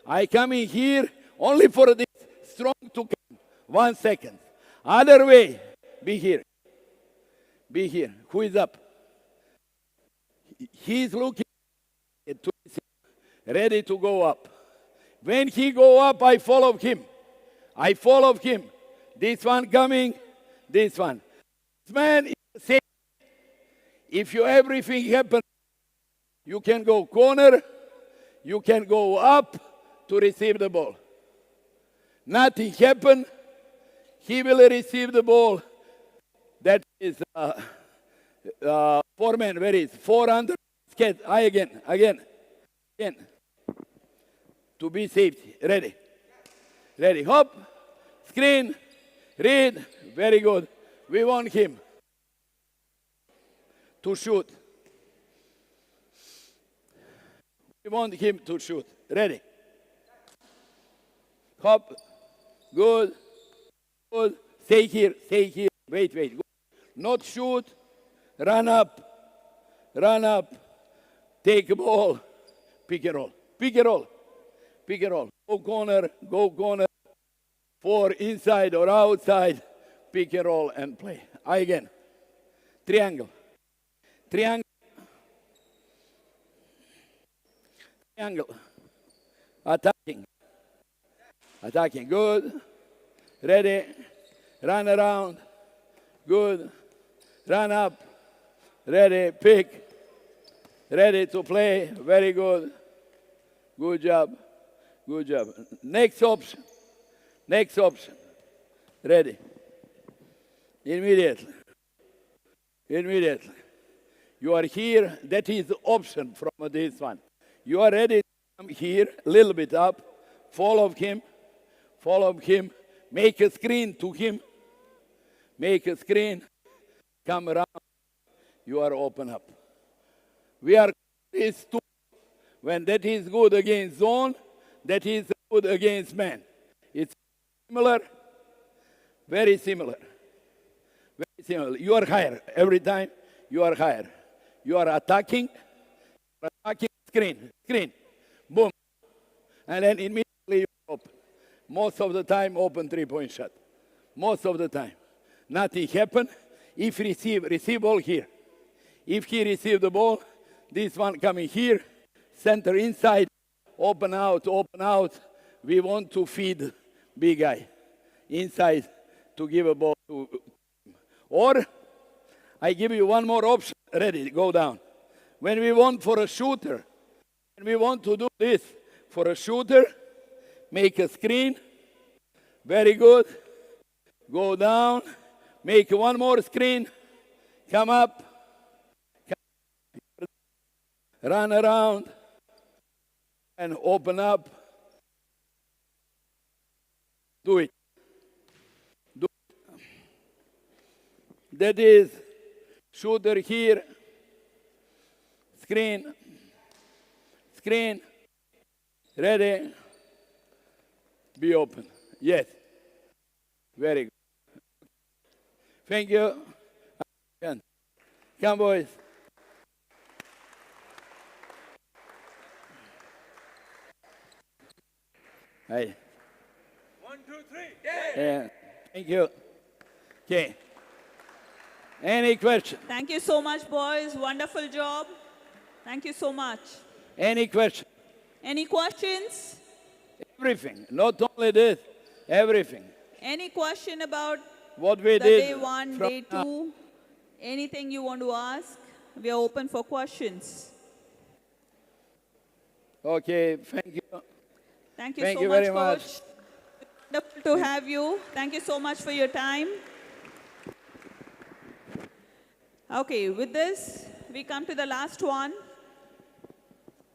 I come in here only for this. Strong to come. 1 second. Other way. Be here. Be here. Who is up? He's looking to ready to go up. When he go up, I follow him. I follow him. This one coming, this one. This man is safe. If you everything happen, you can go corner, you can go up to receive the ball. Nothing happen, he will receive the ball. That is 4 men, where is 400? Skate, again. To be safety, ready. Ready, hop, screen, read, very good. We want him to shoot. We want him to shoot, ready. Hop, good, good. Stay here, wait, good. Not shoot, run up, take a ball, pick and roll. Go corner, for inside or outside, pick and roll and play. Again, triangle, attacking, good, ready, run around, good, run up, ready, pick, ready to play, very good, good job. Next option, ready, immediately. You are here, that is the option from this one. You are ready to come here, a little bit up, follow him, make a screen to him, come around, you are open up. We are these two. When that is good against zone, that is good against man. It's similar, very similar. You are higher every time. You are higher. You are attacking, screen, boom, and then immediately you open. Most of the time, open 3-point shot. Most of the time, nothing happen. If receive ball here. If he receive the ball, this one coming here, center inside, open out. We want to feed big guy inside to give a ball to. Or I give you one more option. Ready, go down. When we want for a shooter, when we want to do this for a shooter, make a screen. Very good. Go down. Make one more screen. Come up. Run around. And open up. Do it. That is shooter here. Screen. Ready. Be open. Yes. Very good. Thank you. Come, boys. Hey. 1, 2, 3. Yeah. Thank you. Okay. Any question? Thank you so much, boys. Wonderful job. Thank you so much. Any question? Any questions? Everything. Not only this, everything. Any question about what we the did day 1, day 2? Anything you want to ask? We are open for questions. Okay, thank you. Thank you Thank so you much, very much. Coach. Wonderful to have you. Thank you so much for your time. Okay, with this, we come to the last one.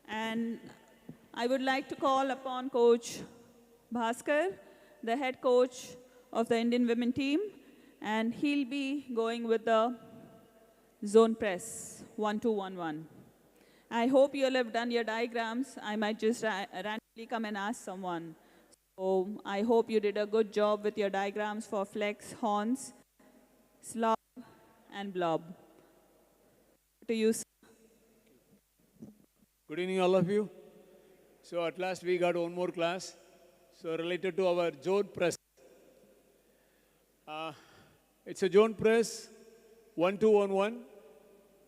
And I would like to call upon Coach Bhaskar, the head coach of the Indian women team, and he'll be going with the zone press, 1-2-1-1. I hope you'll have done your diagrams. I might just randomly come and ask someone. So I hope you did a good job with your diagrams for flex, horns, slob, and blob. To you, sir. Good evening, all of you. So at last we got one more class. So related to our zone press. It's a zone press, 1-2-1-1,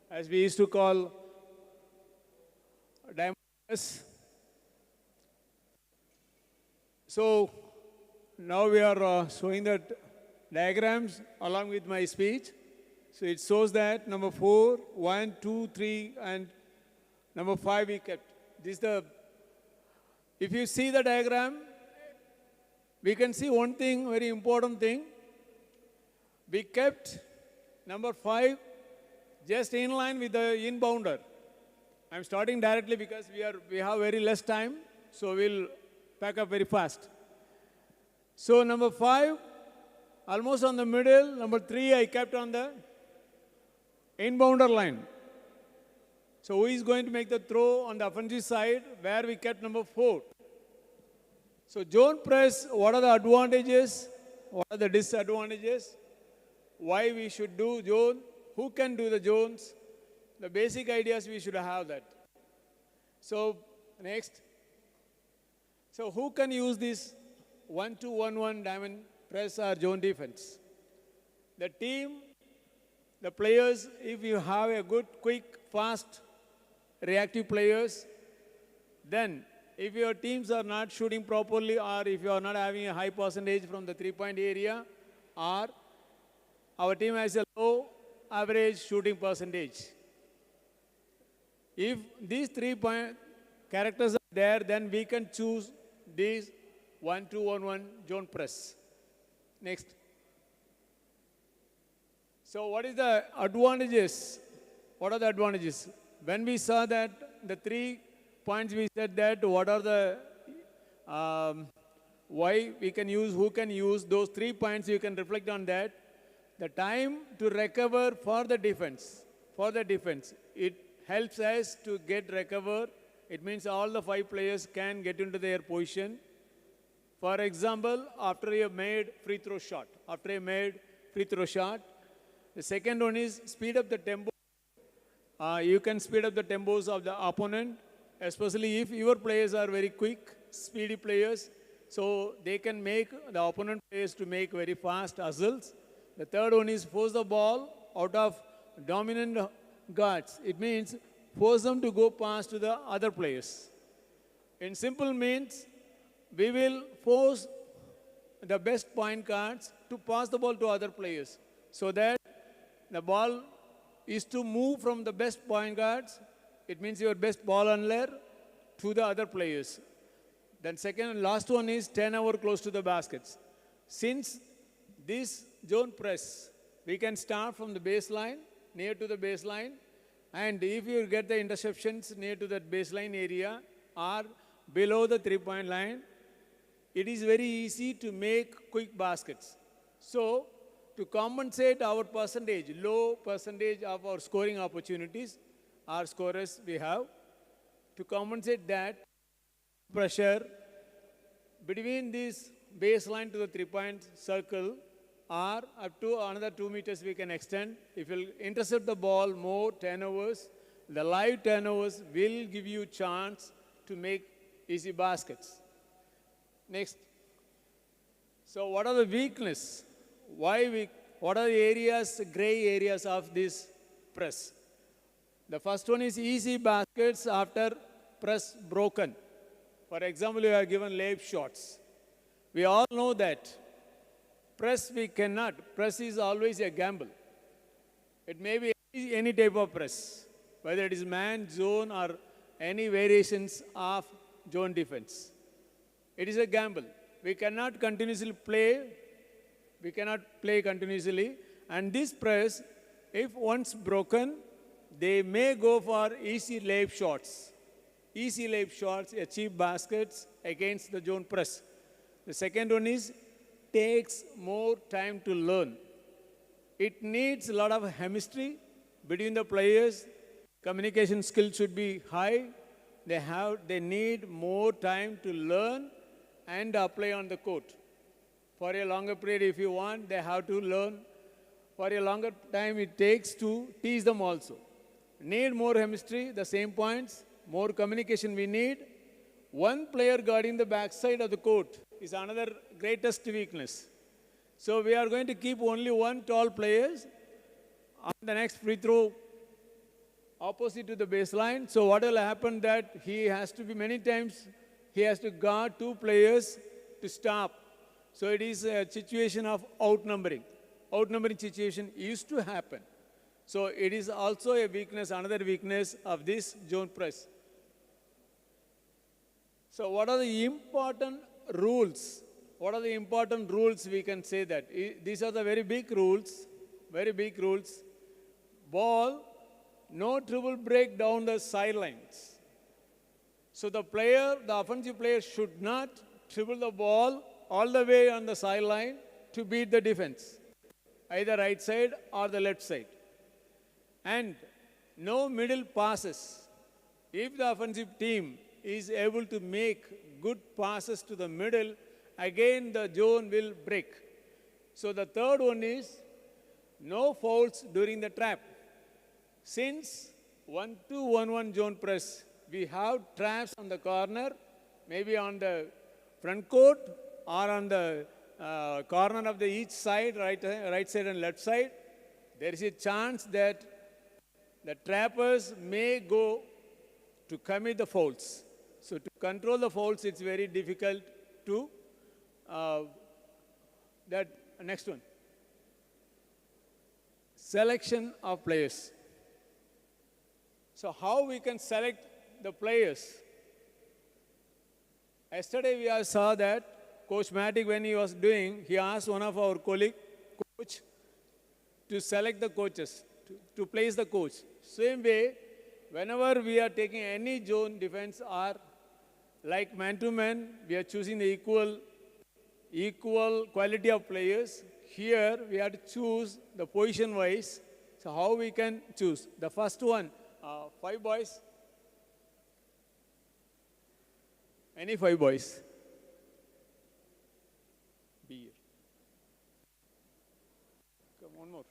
as we used to call diamond press. So now we are showing that diagrams along with my speech. So it shows that number 4, 1, 2, 3, and number 5 we kept. This is the, if you see the diagram, we can see one thing, very important thing. We kept number 5 just in line with the inbounder. I'm starting directly because we have very less time, so we'll pack up very fast. So number 5, almost on the middle. Number 3, I kept on the inbounder line. So who is going to make the throw on the offensive side, where we kept number 4. So zone press, what are the advantages? What are the disadvantages? Why we should do zone? Who can do the zones? The basic ideas we should have that. So next. So who can use this 1-2-1-1 diamond press or zone defense? The team, the players, if you have a good, quick, fast, reactive players, then if your teams are not shooting properly, or if you are not having a high percentage from the three-point area, or our team has a low average shooting percentage. If these 3 characters are there, then we can choose these 1-2-1-1 zone press. Next. So what is the advantages? What are the advantages? When we saw that the 3 points, we said that what are the, why we can use, who can use, those 3 points you can reflect on that. The time to recover for the defense, it helps us to get recover. It means all the 5 players can get into their position. For example, after you made free throw shot, the second one is speed up the tempo. You can speed up the tempos of the opponent, especially if your players are very quick, speedy players, so they can make the opponent players to make very fast hustles. The third one is force the ball out of dominant guards. It means force them to go past to the other players. In simple means, we will force the best point guards to pass the ball to other players, so that the ball is to move from the best point guards, it means your best ball handler, to the other players. Then second and last one is 10 hour close to the baskets. Since this zone press, we can start from the baseline, near to the baseline, and if you get the interceptions near to that baseline area or below the three-point line, it is very easy to make quick baskets. So, to compensate our percentage, low percentage of our scoring opportunities, our scorers we have, to compensate that pressure between this baseline to the three-point circle, or up to another 2 meters we can extend. If you intercept the ball more turnovers, the live turnovers will give you chance to make easy baskets. Next. So what are the weakness? What are the areas, gray areas of this press? The first one is easy baskets after press broken. For example, you are given layup shots. We all know that press we cannot. Press is always a gamble. It may be any type of press, whether it is man, zone, or any variations of zone defense. It is a gamble. We cannot continuously play. We cannot play continuously. And this press, if once broken, they may go for easy layup shots. Easy layup shots, achieve baskets against the zone press. The second one is takes more time to learn. It needs a lot of chemistry between the players. Communication skills should be high. They need more time to learn and apply on the court. For a longer period, if you want, they have to learn. For a longer time, it takes to teach them also. Need more chemistry, the same points, more communication we need. One player guarding the backside of the court is another greatest weakness. So we are going to keep only one tall player on the next free throw opposite to the baseline. So what will happen that he has to be many times, he has to guard two players to stop. So it is a situation of outnumbering. Outnumbering situation used to happen. So it is also a weakness, another weakness of this zone press. So what are the important rules? What are the important rules we can say that? These are the very big rules, very big rules. Ball, no dribble break down the sidelines. So the player, the offensive player should not dribble the ball all the way on the sideline to beat the defense, either right side or the left side. And no middle passes. If the offensive team is able to make good passes to the middle, again the zone will break. So the third one is no fouls during the trap. Since 1-2-1-1 zone press, we have traps on the corner, maybe on the front court or on the corner of the each side, right side and left side. There is a chance that the trappers may go to commit the fouls. So to control the fouls, it's very difficult to, next one. Selection of players. So how we can select the players? Yesterday we saw that Coach Matic, when he was doing, he asked one of our coach to select the coaches, to place the coach. Same way, whenever we are taking any zone defense or like man-to-man, we are choosing the equal quality of players. Here, we have to choose the position-wise. So how we can choose? The first one, 5 boys. Any 5 boys? Be here. Come, one more.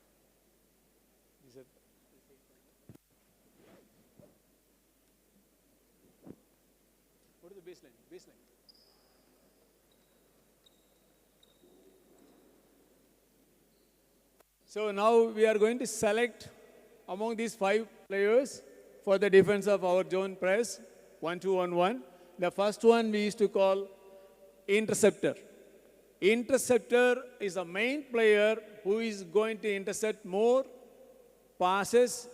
What is the baseline? Baseline. So now we are going to select among these 5 players for the defense of our zone press, 1-2-1-1. The first one we used to call interceptor. Interceptor is the main player who is going to intercept more passes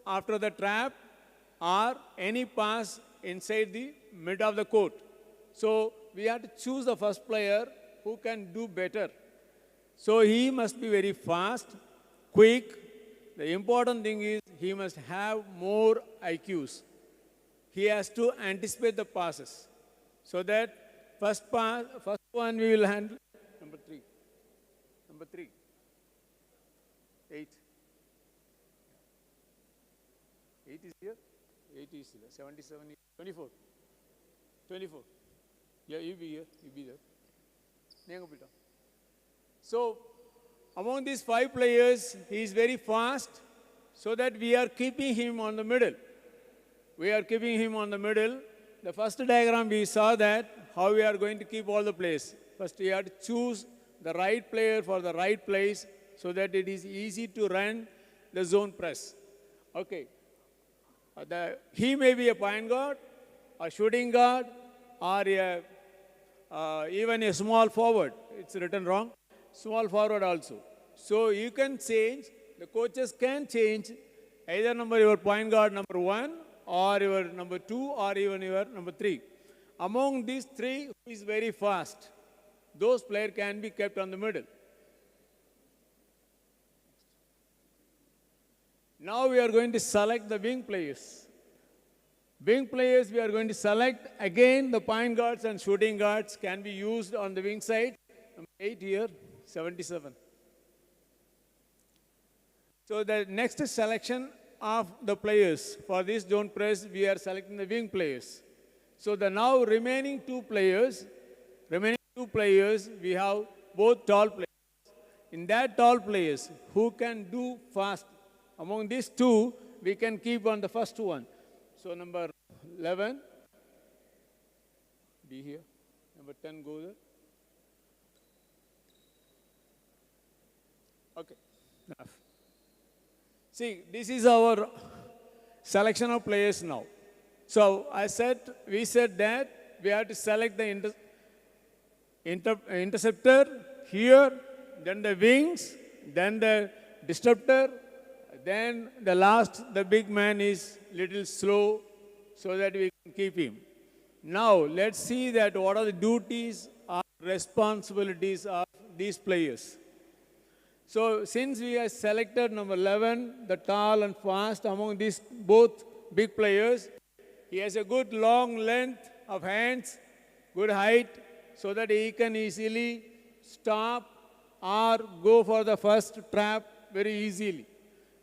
after the trap or any pass inside the mid of the court. So we have to choose the first player who can do better. So he must be very fast, quick. The important thing is he must have more IQs. He has to anticipate the passes. So that first one we will handle. Number 3. Number 3. 8. 8 is here. 8 is here. 77. 24. 24. Yeah, you be here. You be there. So, among these 5 players, he is very fast, so that we are keeping him on the middle. We are keeping him on the middle. The first diagram we saw that how we are going to keep all the players. First, we have to choose the right player for the right place, so that it is easy to run the zone press. Okay. He may be a point guard, a shooting guard, or even a small forward. It's written wrong. Small forward also. So you can change, the coaches can change either your point guard number 1 or your number 2 or even your number 3. Among these 3, who is very fast, those players can be kept on the middle. Now we are going to select the wing players. Wing players we are going to select. Again, the point guards and shooting guards can be used on the wing side. Number 8 here, 77. So the next selection of the players, for this zone press, we are selecting the wing players. So the now remaining two players, we have both tall players. In that tall players, who can do fast? Among these two, we can keep on the first one. So number 11, be here. Number 10, go there. Okay, enough. See, this is our selection of players now. So we said that we have to select the interceptor here, then the wings, then the disruptor, then the big man is little slow so that we can keep him. Now, let's see that what are the duties or responsibilities of these players. So, since we have selected number 11, the tall and fast, among these both big players, he has a good long length of hands, good height, so that he can easily stop or go for the first trap very easily.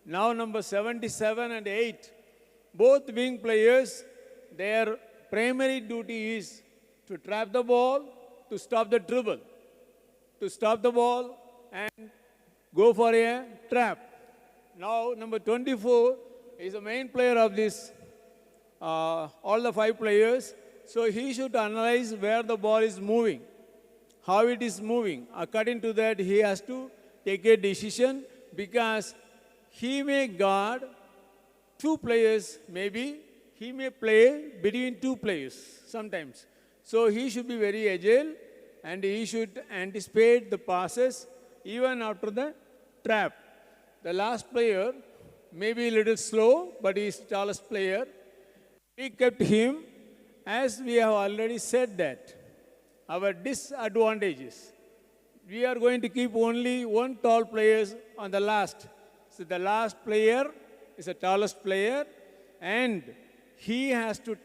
Now number 77 and 8, both wing players, their primary duty is to trap the ball, to stop the dribble, to stop the ball and go for a trap. Now number 24 is the main player of this, all the 5 players. So he should analyze where the ball is moving, how it is moving. According to that, he has to take a decision, because he may guard 2 players, maybe he may play between 2 players sometimes. So he should be very agile and he should anticipate the passes even after the trap. The last player may be a little slow, but he is the tallest player. We kept him, as we have already said that. Our disadvantages. We are going to keep only 1 tall player on the last. So the last player is the tallest player, and he has to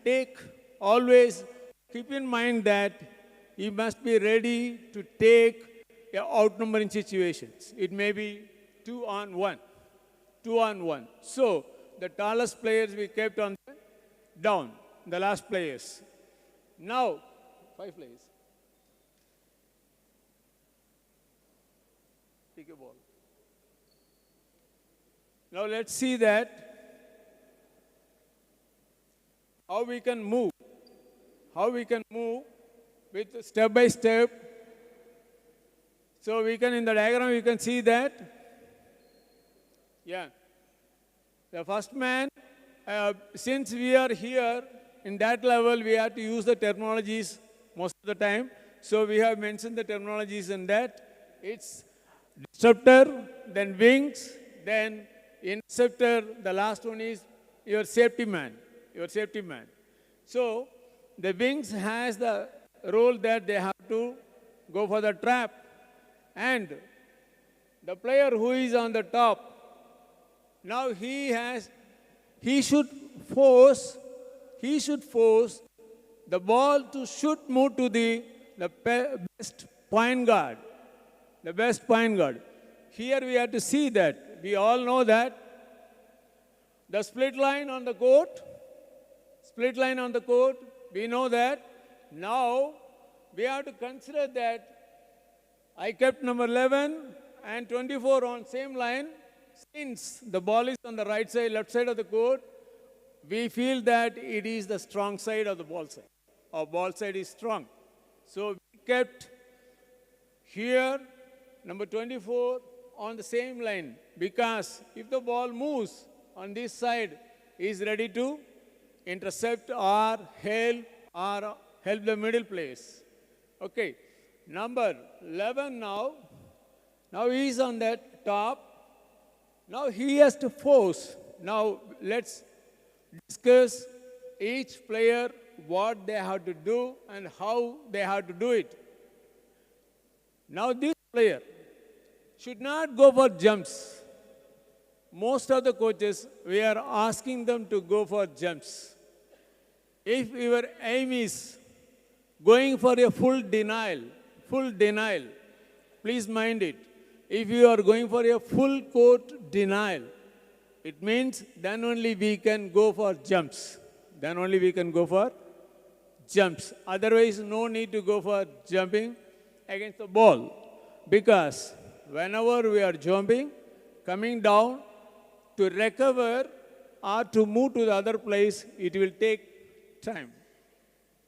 always keep in mind that he must be ready to take outnumbering situations. It may be 2 on 1. So the tallest players we kept on down, the last players. Now, 5 players. Take a ball. Now let's see that how we can move with step by step. So we can, in the diagram, you can see that. Yeah. The first man, since we are here in that level, we have to use the terminologies most of the time. So we have mentioned the terminologies in that. It's disruptor, then wings, then interceptor. The last one is your safety man. So the wings has the role that they have to go for the trap. And the player who is on the top, now he should force the ball should move to the best point guard. Here we have to see that. We all know that the split line on the court, we know that. Now we have to consider that I kept number 11 and 24 on same line. Since the ball is on the right side, left side of the court, we feel that it is the strong side of the ball side. Our ball side is strong. So we kept here number 24 on the same line, because if the ball moves on this side, he is ready to intercept or help the middle players. Okay. Number 11 now he is on that top. Now he has to force. Now let's discuss each player, what they have to do and how they have to do it. Now this player should not go for jumps. most of the coaches, we are asking them to go for jumps. If your aim is going for a full denial, please mind it. If you are going for a full court denial, it means then only we can go for jumps. Then only we can go for jumps. Otherwise, no need to go for jumping against the ball. Because whenever we are jumping, coming down, to recover or to move to the other place, it will take time.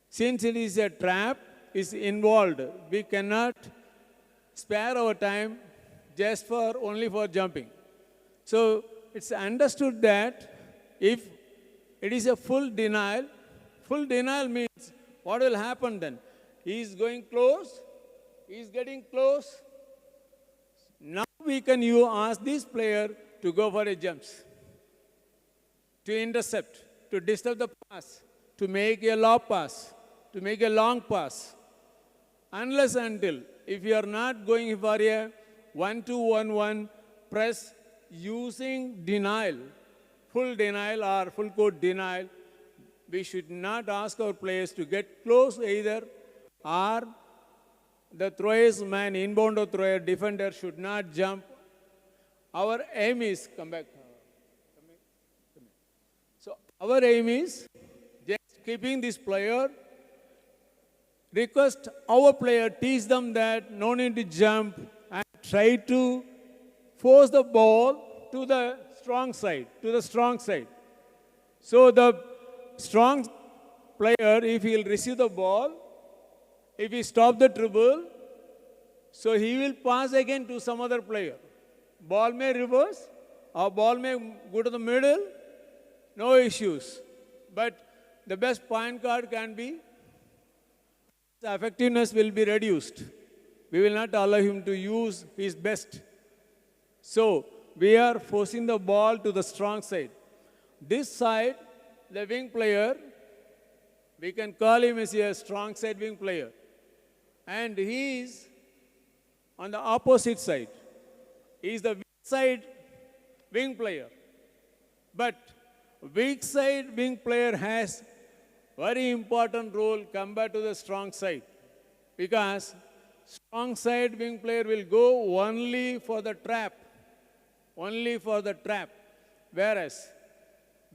Since it is a trap, is involved, we cannot spare our time just for only for jumping. So it's understood that if it is a full denial means what will happen then? He is going close, he is getting close. Now we can ask this player to go for a jumps, to intercept, to disturb the pass, to make a lob pass, to make a long pass. Unless until, if you are not going for a 1-2-1-1 press using denial, full denial or full court denial, we should not ask our players to get close either, or the thrower's man, inbound thrower, defender should not jump. Our aim is, come back. So our aim is just keeping this player, request our player, teach them that no need to jump and try to force the ball to the strong side, So the strong player, if he will receive the ball, if he stop the dribble, so he will pass again to some other player. Ball may reverse or ball may go to the middle, no issues. But the best point guard can be, the effectiveness will be reduced. We will not allow him to use his best. So we are forcing the ball to the strong side. This side, the wing player, we can call him as a strong side wing player. And he is on the opposite side. He is the weak side wing player. But weak side wing player has very important role compared to the strong side. Because strong side wing player will go only for the trap. Whereas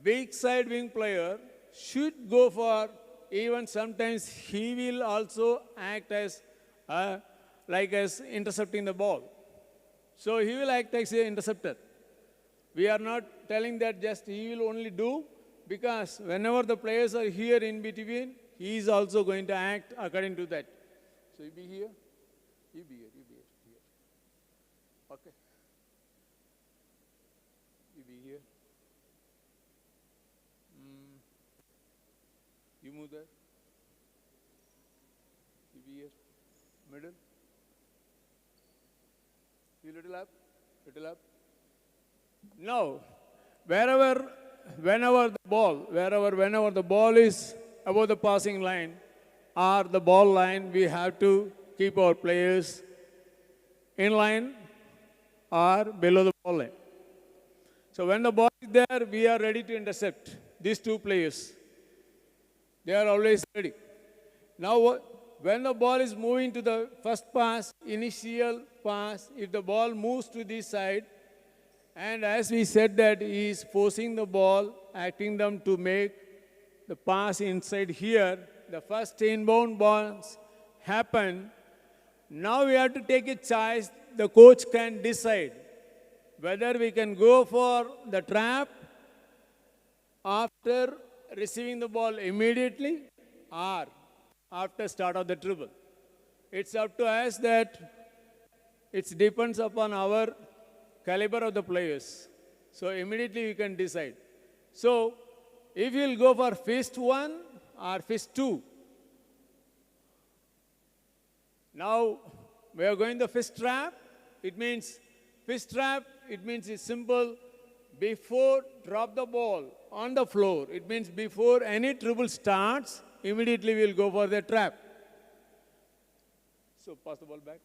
weak side wing player should go for, even sometimes he will also act as as intercepting the ball. So he will act as an interceptor. We are not telling that just he will only do, because whenever the players are here in between, he is also going to act according to that. So you be here, you be here. Okay. You be here. You move there. You be here. Middle. You little up. Now, whenever the ball is above the passing line or the ball line, we have to keep our players in line or below the ball line. So when the ball is there, we are ready to intercept these two players. They are always ready. Now, when the ball is moving to the first pass, initial pass, if the ball moves to this side, and as we said that he is forcing the ball, acting them to make the pass inside here, the first inbound balls happen. Now we have to take a choice. The coach can decide whether we can go for the trap after receiving the ball immediately or after start of the dribble. It's up to us that it depends upon our caliber of the players. So immediately we can decide. So if you'll go for fist 1 or fist 2, now we are going the fist trap. It means it's simple. Before drop the ball on the floor, it means before any dribble starts, immediately we'll go for the trap. So pass the ball back.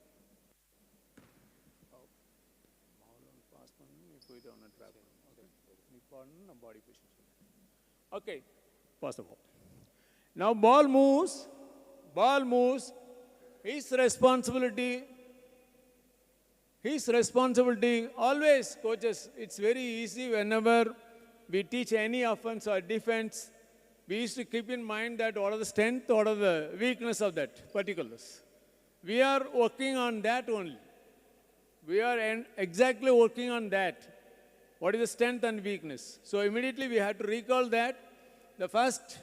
body position. Okay, pass the ball. Now ball moves, his responsibility, always coaches, it's very easy whenever we teach any offense or defense, we used to keep in mind that what are the strength, what are the weakness of that particulars. We are working on that only. We are exactly working on that. What is the strength and weakness? So immediately we have to recall that. The first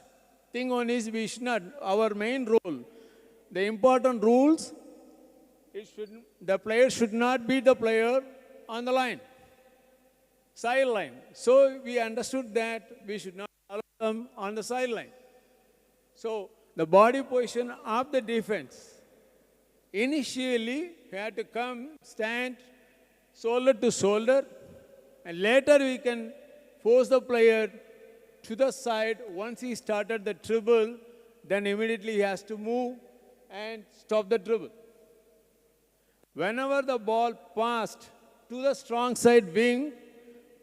thing on is we should not, our main role, the important rules, the player should not be the player on the line, sideline. So we understood that we should not allow them on the sideline. So the body position of the defense, initially we had to come, stand shoulder to shoulder, and later we can force the player to the side. Once he started the dribble, then immediately he has to move and stop the dribble. Whenever the ball passed to the strong side wing,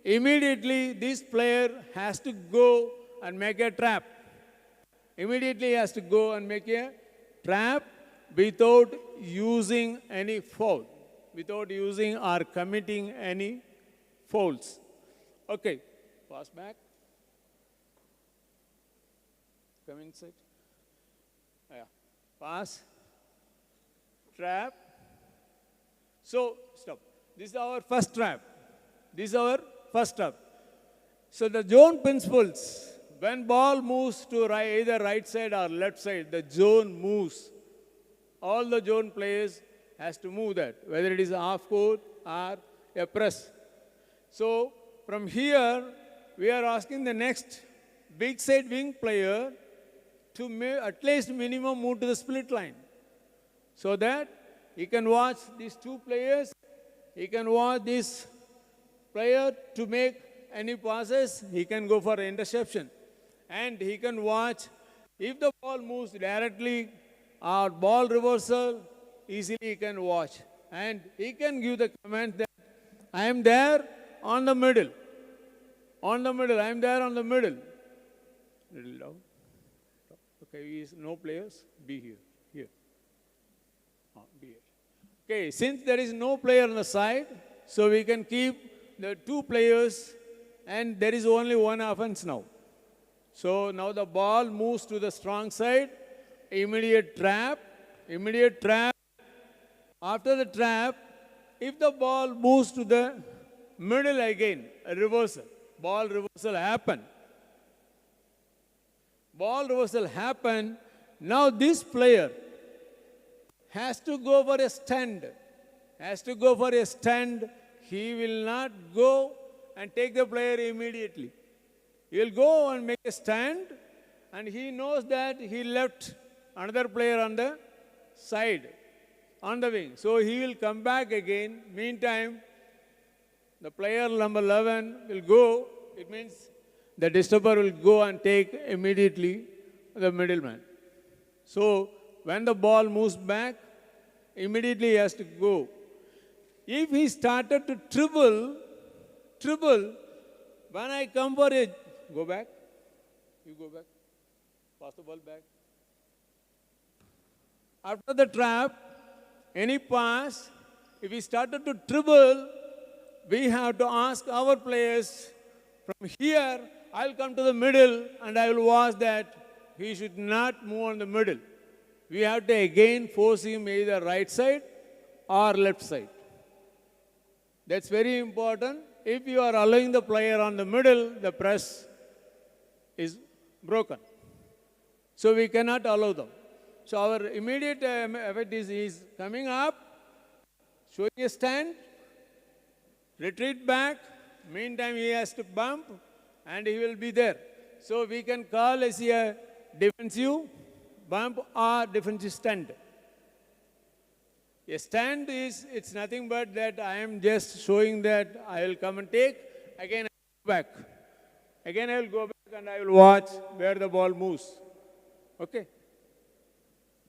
immediately this player has to go and make a trap. Immediately he has to go and make a trap without using any foul, without using or committing any fouls. Okay, pass back. Come inside. Yeah. Pass. Trap. So, stop. This is our first trap. So the zone principles, when ball moves to either right side or left side, the zone moves. All the zone players has to move that, whether it is a half court or a press. So from here, we are asking the next big side wing player to at least minimum move to the split line, so that he can watch these two players, he can watch this player to make any passes, he can go for interception. And he can watch if the ball moves directly or ball reversal, easily he can watch. And he can give the command that I am there on the middle. I am there on the middle. Little down. Okay, no players, be here. Be here. Okay, since there is no player on the side, so we can keep the two players and there is only one offense now. So now the ball moves to the strong side, immediate trap. After the trap, if the ball moves to the middle again, a reversal, ball reversal happen. Now this player has to go for a stand. He will not go and take the player immediately. He will go and make a stand, and he knows that he left another player on the side, on the wing. So he will come back again. Meantime, the player number 11 will go. It means the disturber will go and take immediately the middleman. So when the ball moves back, immediately he has to go. If he started to dribble, when I come for it, go back. You go back. Pass the ball back. After the trap, any pass, if he started to dribble, we have to ask our players, from here, I'll come to the middle and I will watch that he should not move on the middle. We have to again force him either right side or left side. That's very important. If you are allowing the player on the middle, the press is broken. So we cannot allow them. So our immediate effort is coming up, showing a stand, retreat back. Meantime, he has to bump, and he will be there. So we can call as a defensive bump or defensive stand. A stand is, it's nothing but that I am just showing that I will come and take, again I will go back. Again I will go back and I will watch where the ball moves. Okay?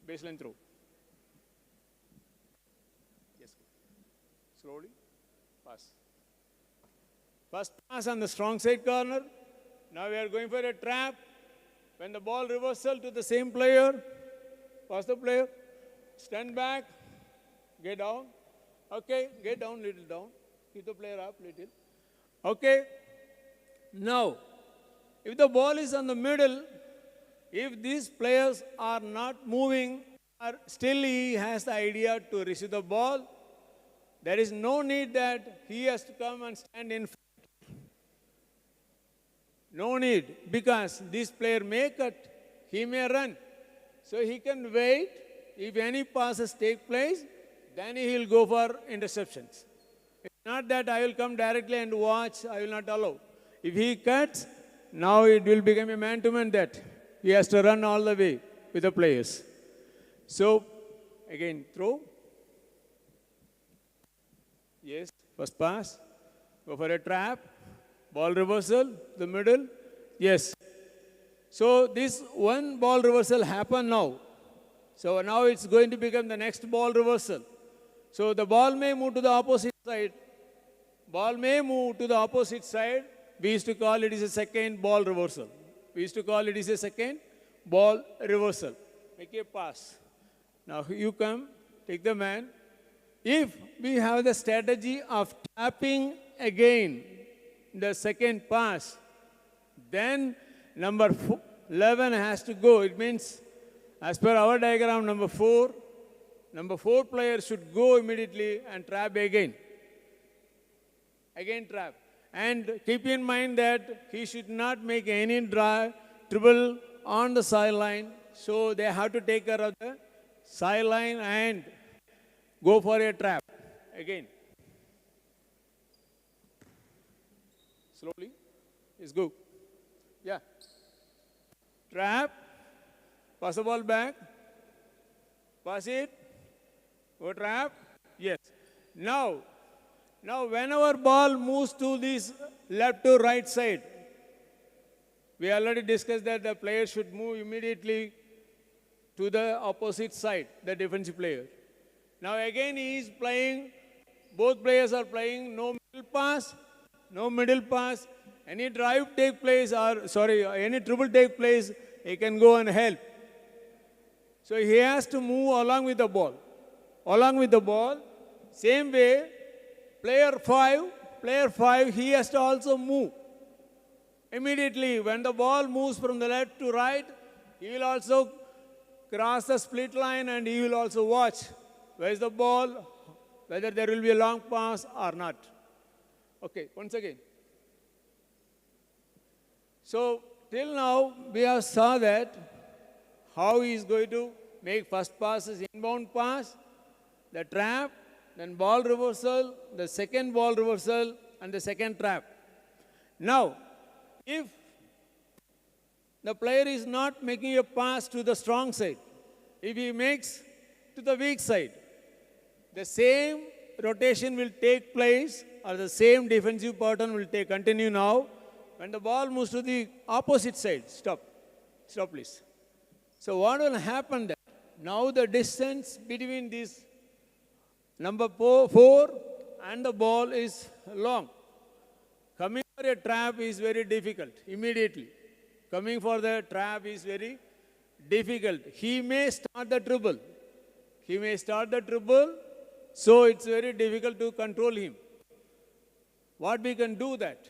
Baseline throw. Yes. Slowly. Pass. First pass on the strong side corner. Now we are going for a trap. When the ball reversal to the same player, pass the player, stand back, get down. Okay, get down, little down. Keep the player up, little. Okay. Now, if the ball is on the middle, if these players are not moving, or still he has the idea to receive the ball, there is no need that he has to come and stand in front. No need, because this player may cut, he may run. So he can wait. If any passes take place, then he will go for interceptions. It's not that I will come directly and watch, I will not allow. If he cuts, now it will become a man-to-man that he has to run all the way with the players. So, again, throw. Yes, first pass. Go for a trap. Ball reversal, the middle. Yes. So, this one ball reversal happened now. So, now it's going to become the next ball reversal. So, the ball may move to the opposite side. Ball may move to the opposite side. We used to call it is a second ball reversal. We used to call it is a second ball reversal. Make a pass. Now you come, take the man. If we have the strategy of tapping again the second pass, then number 11 has to go. It means, as per our diagram, number 4 player should go immediately and trap again. Again trap. And keep in mind that he should not make any dribble on the sideline. So they have to take care of the sideline and go for a trap. Again. Slowly. Let's go. Yeah. Trap. Pass the ball back. Pass it. Go trap. Yes. Now, whenever ball moves to this left to right side, we already discussed that the player should move immediately to the opposite side, the defensive player. Now again he is playing, both players are playing, no middle pass. Any drive take place, any dribble take place, he can go and help. So he has to move along with the ball. Along with the ball, same way, player 5, he has to also move. Immediately, when the ball moves from the left to right, he will also cross the split line and he will also watch where is the ball, whether there will be a long pass or not. Okay, once again. So, till now, we have saw that how he is going to make first pass is inbound pass, the trap, then ball reversal, the second ball reversal, and the second trap. Now, if the player is not making a pass to the strong side, if he makes to the weak side, the same rotation will take place or the same defensive pattern will continue now. When the ball moves to the opposite side, stop please. So what will happen that now the distance between this number 4 and the ball is long. Coming for a trap is very difficult immediately. Coming for the trap is very difficult. He may start the dribble. So it's very difficult to control him. What we can do that?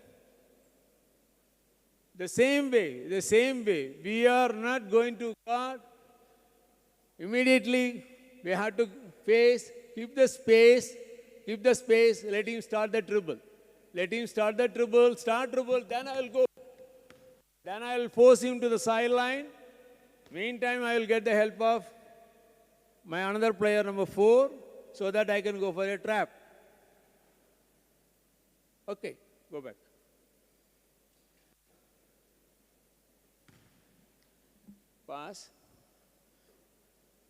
The same way, we are not going to guard. Immediately, we have to face, keep the space, let him start the dribble. Start dribble, then I will go. Then I will force him to the sideline. Meantime, I will get the help of my another player, number 4, so that I can go for a trap. Okay, go back. Pass.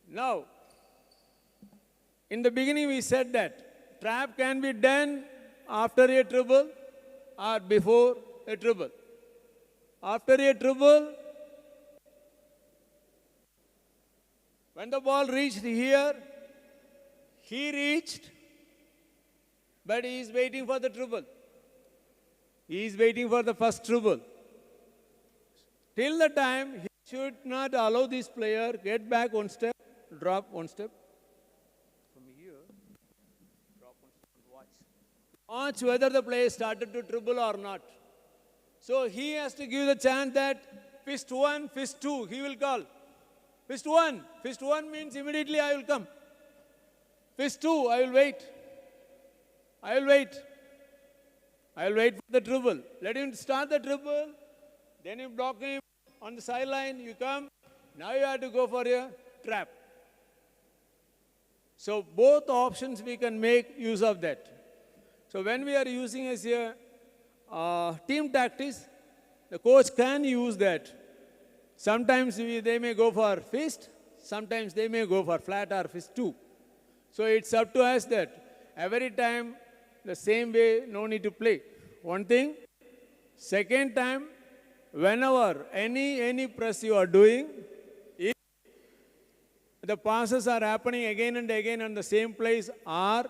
Now, in the beginning we said that trap can be done after a dribble or before a dribble. After a dribble, when the ball reached here, he reached, but he is waiting for the dribble. He is waiting for the first dribble. Till the time, he should not allow this player get back one step, drop one step. From here, drop one step and watch. Watch whether the player started to dribble or not. So he has to give the chance that fist 1, fist 2, he will call. Fist 1. Fist 1 means immediately I will come. Fist 2, I will wait. I will wait. I will wait for the dribble. Let him start the dribble. Then you block him on the sideline. You come. Now you have to go for a trap. So both options we can make use of that. So when we are using as a team tactics, the coach can use that. Sometimes they may go for fist. Sometimes they may go for flat or fist 2. So it's up to us that every time the same way, no need to play. One thing. Second time, whenever any press you are doing, if the passes are happening again and again on the same place, or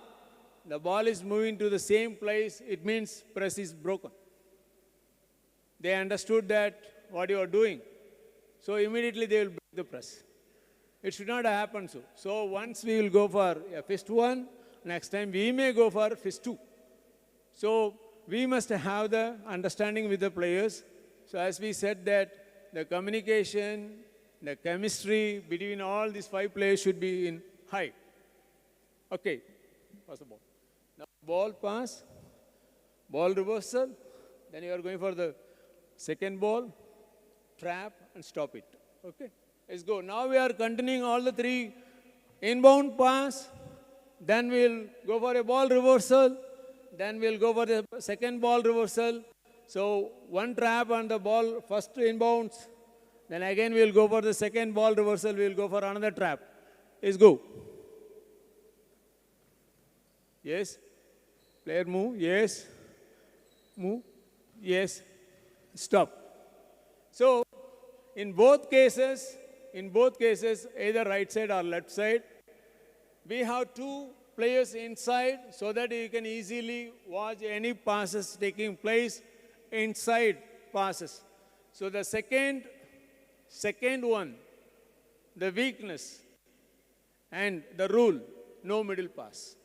the ball is moving to the same place, it means press is broken. They understood that what you are doing. So immediately they will break the press. It should not happen so. So once we will go for a fist 1, next time we may go for fist 2. So we must have the understanding with the players. So as we said that the communication, the chemistry between all these 5 players should be in high. Okay, pass the ball. Now ball pass, ball reversal, then you are going for the second ball, trap and stop it. Okay, let's go. Now we are continuing all the 3 inbound pass, then we'll go for a ball reversal, then we'll go for the second ball reversal. So one trap on the ball, first inbounds. Then again we'll go for the second ball reversal. We'll go for another trap. Let's go. Yes. Player move. Yes. Move. Yes. Stop. So in both cases, either right side or left side, we have 2 players inside so that you can easily watch any passes taking place inside passes. So the second one, the weakness and the rule, no middle pass.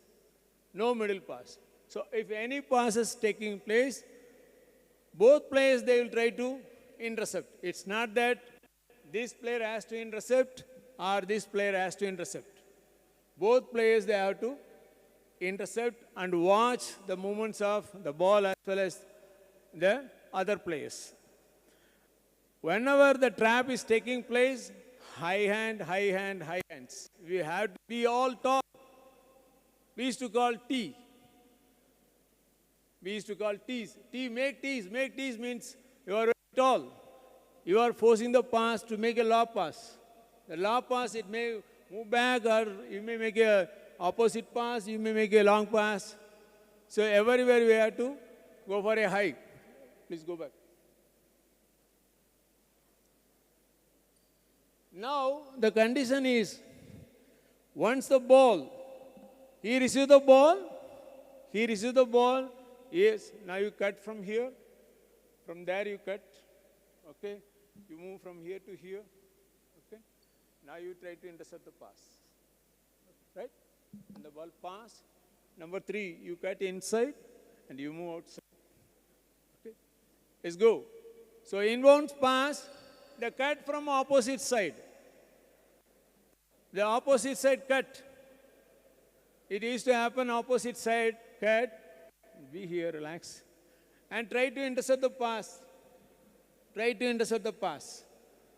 No middle pass. So if any pass is taking place, both players, they will try to intercept. It's not that this player has to intercept or this player has to intercept. Both players, they have to intercept and watch the movements of the ball as well as the other players. Whenever the trap is taking place, high hand, high hand, high hands. We have to be all tall. We used to call T. We used to call T's. Make T's. Make T's means you are very tall. You are forcing the pass to make a low pass. The low pass, it may move back or you may make a opposite pass, you may make a long pass. So everywhere we have to go for a high. Please go back. Now the condition is, once the ball, he received the ball, yes, now you cut from here, from there you cut, okay, you move from here to here, okay, now you try to intercept the pass, right, and the ball pass, number 3, you cut inside and you move outside, okay, let's go. So inbounds pass, the cut from opposite side, the opposite side cut. It used to happen opposite side, cut, be here, relax, and try to intercept the pass. Try to intercept the pass.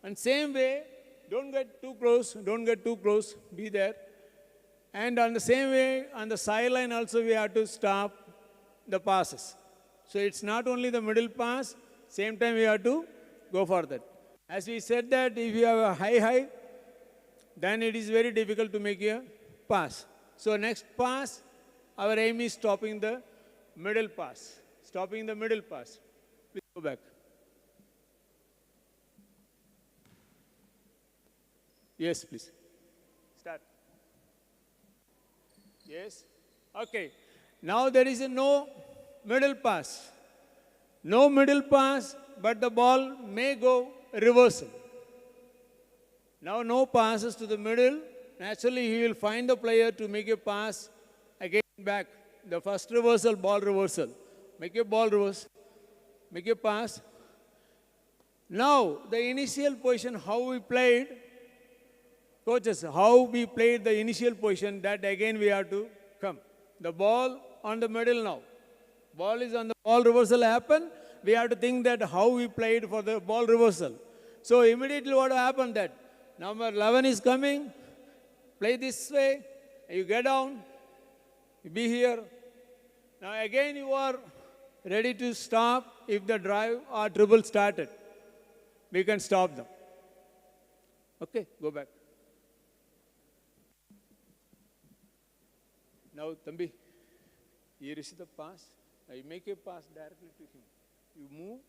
And same way, don't get too close, be there. And on the same way, on the sideline also we have to stop the passes. So it's not only the middle pass, same time we have to go for that. As we said that if you have a high, then it is very difficult to make a pass. So next pass, our aim is stopping the middle pass. Stopping the middle pass. Please go back. Yes, please. Start. Yes. Okay. Now there is no middle pass. No middle pass, but the ball may go reversal. Now no passes to the middle. Naturally, he will find the player to make a pass again back. The first reversal, ball reversal. Make a ball reverse. Make a pass. Now, the initial position, how we played, coaches, how we played the initial position, that again we have to come. The ball on the middle now. Ball is on the ball reversal happen. We have to think that how we played for the ball reversal. So immediately what happened that number 11 is coming, play this way, you get down, you be here. Now again you are ready to stop if the drive or dribble started. We can stop them. Okay, go back. Now, Tambi, you receive the pass. Now you make a pass directly to him. You move,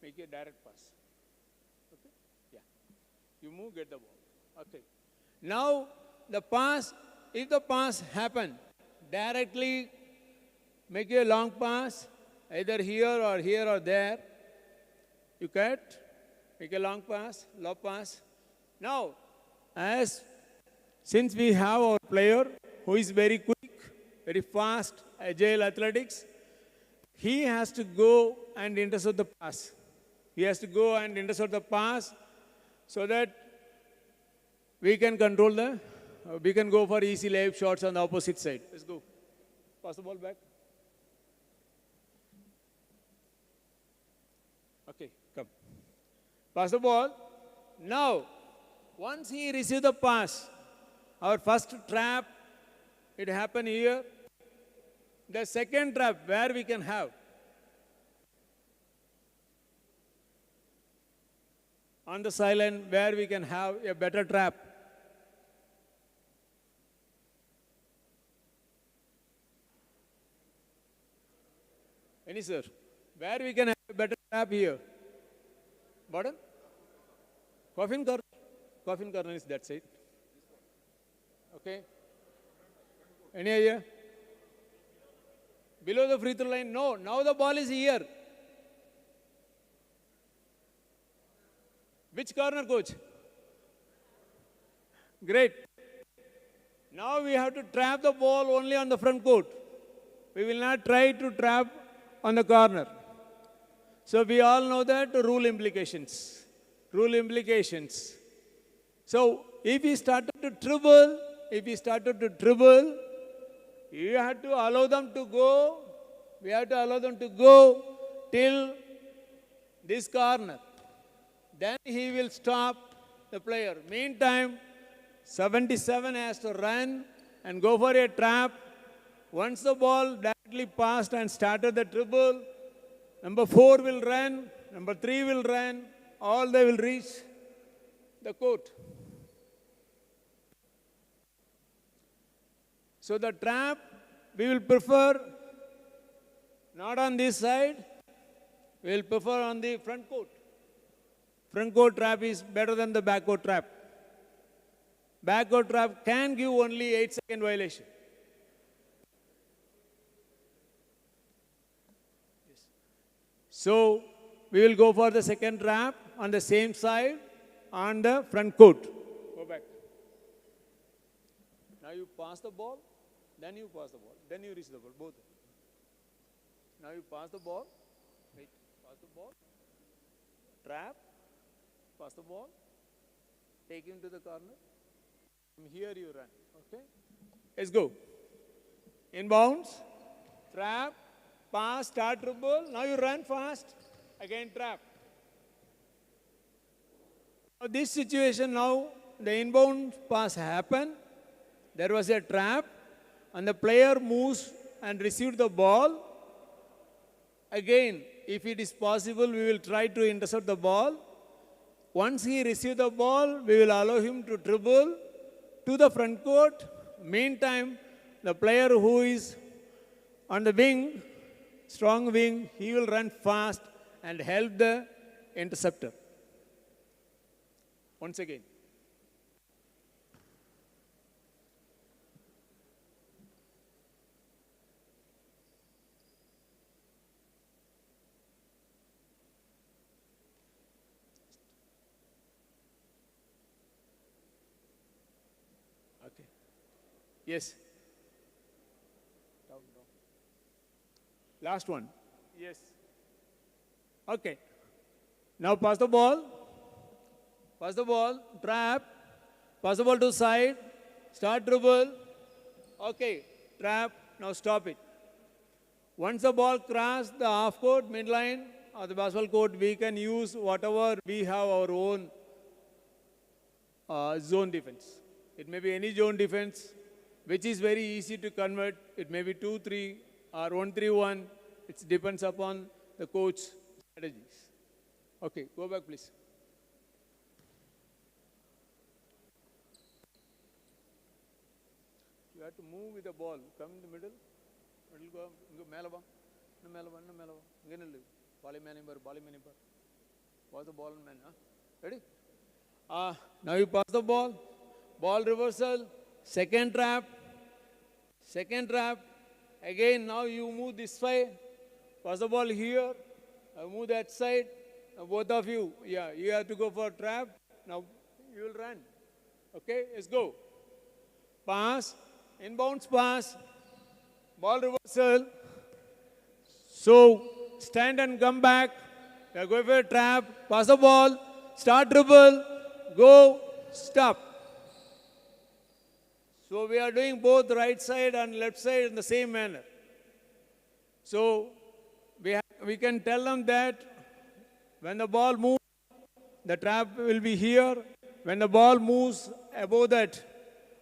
make a direct pass. Okay? Yeah. You move, get the ball. Okay. Now, the pass, if the pass happen, directly make a long pass, either here or there. You cut, make a long pass, low pass. Now, since we have our player who is very quick, very fast, agile athletics, he has to go and intercept the pass. He has to go and intercept the pass so that we can control we can go for easy layup shots on the opposite side. Let's go. Pass the ball back. Okay, come. Pass the ball. Now, once he receives the pass, our first trap, it happened here. The second trap, where we can have. On the sideline, where we can have a better trap. Any sir? Where we can have a better trap here? Bottom? Coffin corner. Coffin corner is that side. Okay. Any idea? Below the free throw line? No. Now the ball is here. Which corner, coach? Great. Now we have to trap the ball only on the front court. We will not try to trap on the corner. So we all know that rule implications. Rule implications. So if we started to dribble, you have to allow them to go. We have to allow them to go till this corner. Then he will stop the player. Meantime, 77 has to run and go for a trap. Once the ball directly passed and started the dribble, number 4 will run, number 3 will run, all they will reach the court. So the trap, we will prefer not on this side, we will prefer on the front court. Front court trap is better than the back court trap. Back court trap can give only 8-second violation. Yes. So we will go for the second trap on the same side on the front court. Go back. Now you pass the ball, then you pass the ball, then you reach the ball, both. Now you pass the ball, wait, pass the ball, trap, pass the ball, take him to the corner. From here you run, okay? Let's go. Inbounds, trap, pass, start dribble. Now you run fast, again trap. Now this situation now, the inbound pass happened. There was a trap, and the player moves and receives the ball. Again, if it is possible, we will try to intercept the ball. Once he receives the ball, we will allow him to dribble to the front court. Meantime, the player who is on the wing, strong wing, he will run fast and help the interceptor. Once again. Okay. Yes. Down. Last one. Yes. Okay. Now pass the ball. Pass the ball. Trap. Pass the ball to side. Start dribble. Okay. Trap. Now stop it. Once the ball crosses the half court, midline, or the basketball court, we can use whatever we have our own zone defense. It may be any zone defense, which is very easy to convert. It may be 2-3 or 1-3-1. It depends upon the coach's strategies. Okay, go back, please. You have to move with the ball. Come in the middle. Middle go. Melava. No melava. No melava. Again, ball maneuver. Ball maneuver. Pass the ball man. Ready? Now you pass the ball. Ball reversal. Second trap. Second trap. Again, now you move this way. Pass the ball here. Move that side. Now both of you, you have to go for trap. Now you will run. Okay, let's go. Pass. Inbounds pass. Ball reversal. So, stand and come back. We are going for a trap. Pass the ball. Start dribble. Go. Stop. So, we are doing both right side and left side in the same manner. So, we can tell them that when the ball moves, the trap will be here. When the ball moves above that,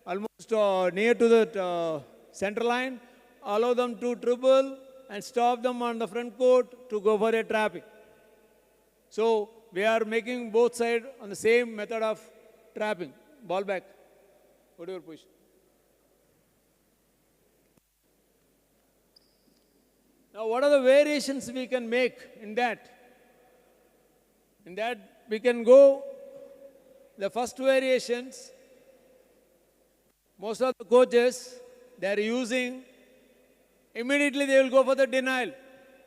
almost near to the center line, allow them to dribble and stop them on the front court to go for a trapping. So we are making both sides on the same method of trapping. Ball back. Go to your position. Now what are the variations we can make in that? In that we can go, the first variations, most of the coaches, they are using, immediately they will go for the denial,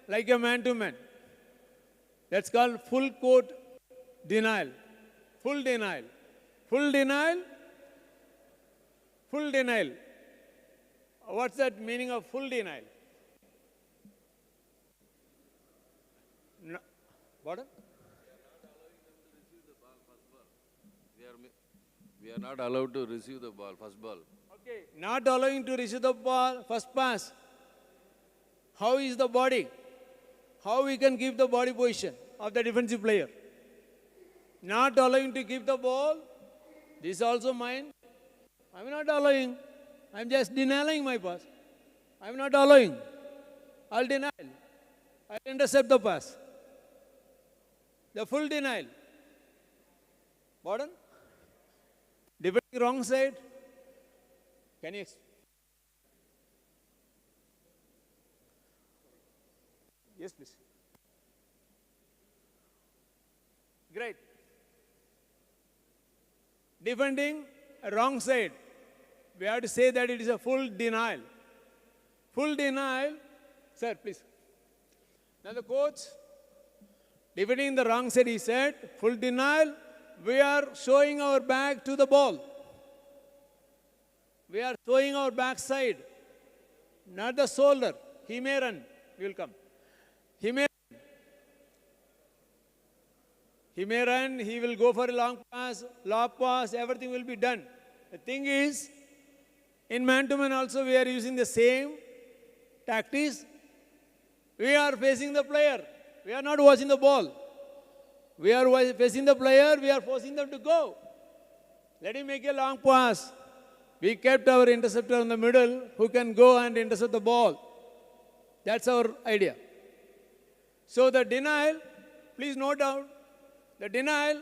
like a man-to-man. That's called full court denial. Full denial. Full denial. Full denial. What's that meaning of full denial? No. Pardon? We are not allowed to receive the ball, first ball. Okay, not allowing to receive the ball, first pass. How is the body? How we can keep the body position of the defensive player? Not allowing to keep the ball. This is also mine. I'm not allowing. I'm just denying my pass. I'm not allowing. I'll deny. I'll intercept the pass. The full denial. Pardon? Defending wrong side. Can you explain? Yes, please. Great. Defending a wrong side. We have to say that it is a full denial. Full denial. Sir, please. Now the coach, defending the wrong side, he said, full denial. We are showing our back to the ball. We are showing our back side, not the shoulder. He may run. We will come. He may run. He may run. He will go for a long pass, lob pass. Everything will be done. The thing is, in man-to-man also we are using the same tactics. We are facing the player. We are not watching the ball. We are facing the player, we are forcing them to go. Let him make a long pass. We kept our interceptor in the middle who can go and intercept the ball. That's our idea. So the denial, please note down, the denial,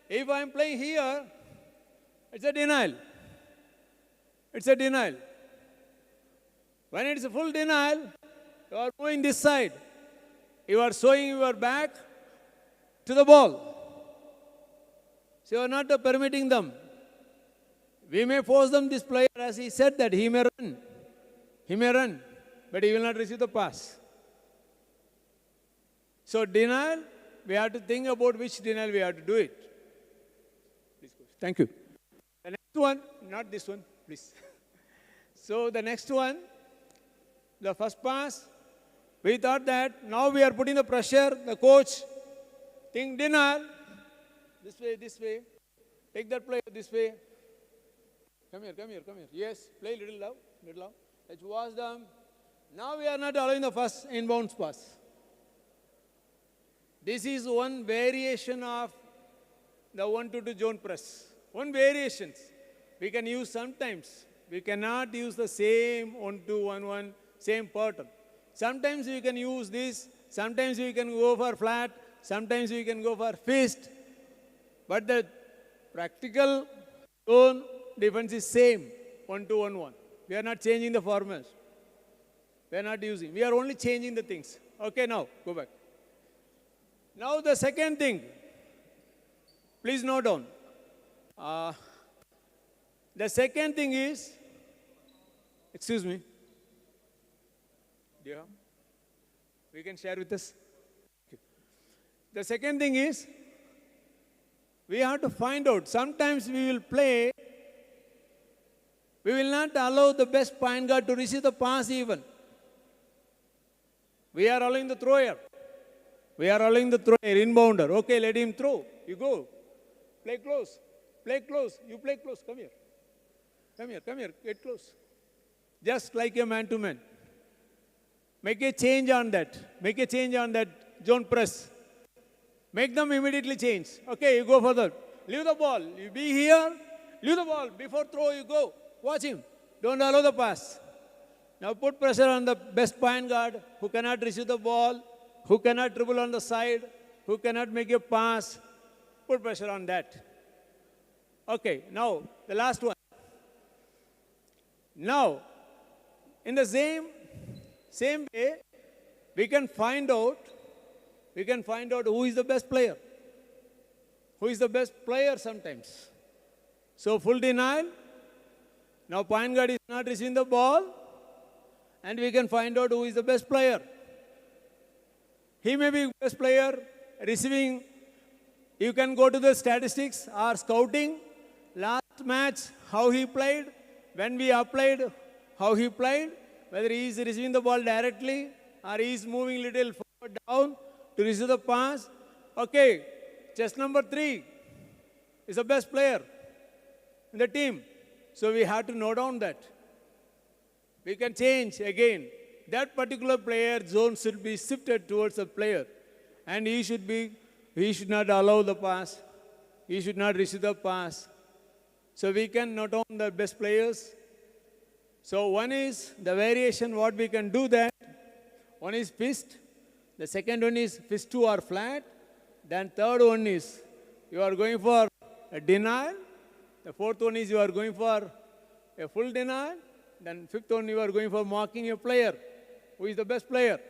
if I am playing here, it's a denial. It's a denial. When it's a full denial, you are moving this side. You are showing your back to the ball. So you are not permitting them. We may force them, this player, as he said that he may run. He may run, but he will not receive the pass. So denial, we have to think about which denial we have to do it. Please go. Thank you. The next one, not this one. please. So the next one, the first pass, we thought that now we are putting the pressure, the coach, think dinner, this way, take that player this way. Come here. Yes, play little low. Let's watch them. Now we are not allowing the first inbounds pass. This is one variation of the 1-2 zone press. One variations we can use sometimes. We cannot use the same 1-2-1-1, same pattern. Sometimes we can use this. Sometimes we can go for flat. Sometimes we can go for fist. But the practical zone defense is same, 1-2-1-1. We are not changing the formats. We are not using. We are only changing the things. Okay, now, go back. Now the second thing, please note down. The second thing is, excuse me. Do you have? We can share with us. Okay. The second thing is, we have to find out. Sometimes we will play. We will not allow the best point guard to receive the pass even. We are allowing the thrower. We are allowing the thrower, inbounder. Okay, let him throw. You go. Play close. Play close. You play close. Come here. Come here. Get close. Just like a man-to-man. Make a change on that. Make a change on that zone press. Make them immediately change. Okay, you go further. Leave the ball. You be here. Leave the ball. Before throw, you go. Watch him. Don't allow the pass. Now put pressure on the best point guard who cannot receive the ball, who cannot dribble on the side, who cannot make a pass. Put pressure on that. Okay, now the last one. Now, in the same way, we can find out who is the best player. Who is the best player sometimes. So full denial. Now point guard is not receiving the ball. And we can find out who is the best player. He may be best player receiving. You can go to the statistics or scouting. Last match, how he played. When we applied, how he played. Whether he is receiving the ball directly or he is moving little forward down to receive the pass. Okay, chess number 3 is the best player in the team. So we have to note down that. We can change again. That particular player zone should be shifted towards the player. And he should not allow the pass. He should not receive the pass. So we can note down the best players. So one is the variation, what we can do that. One is fist. The second one is fist 2 or flat. Then third one is you are going for a denial. The fourth one is you are going for a full denial. Then fifth one you are going for marking a player. Who is the best player?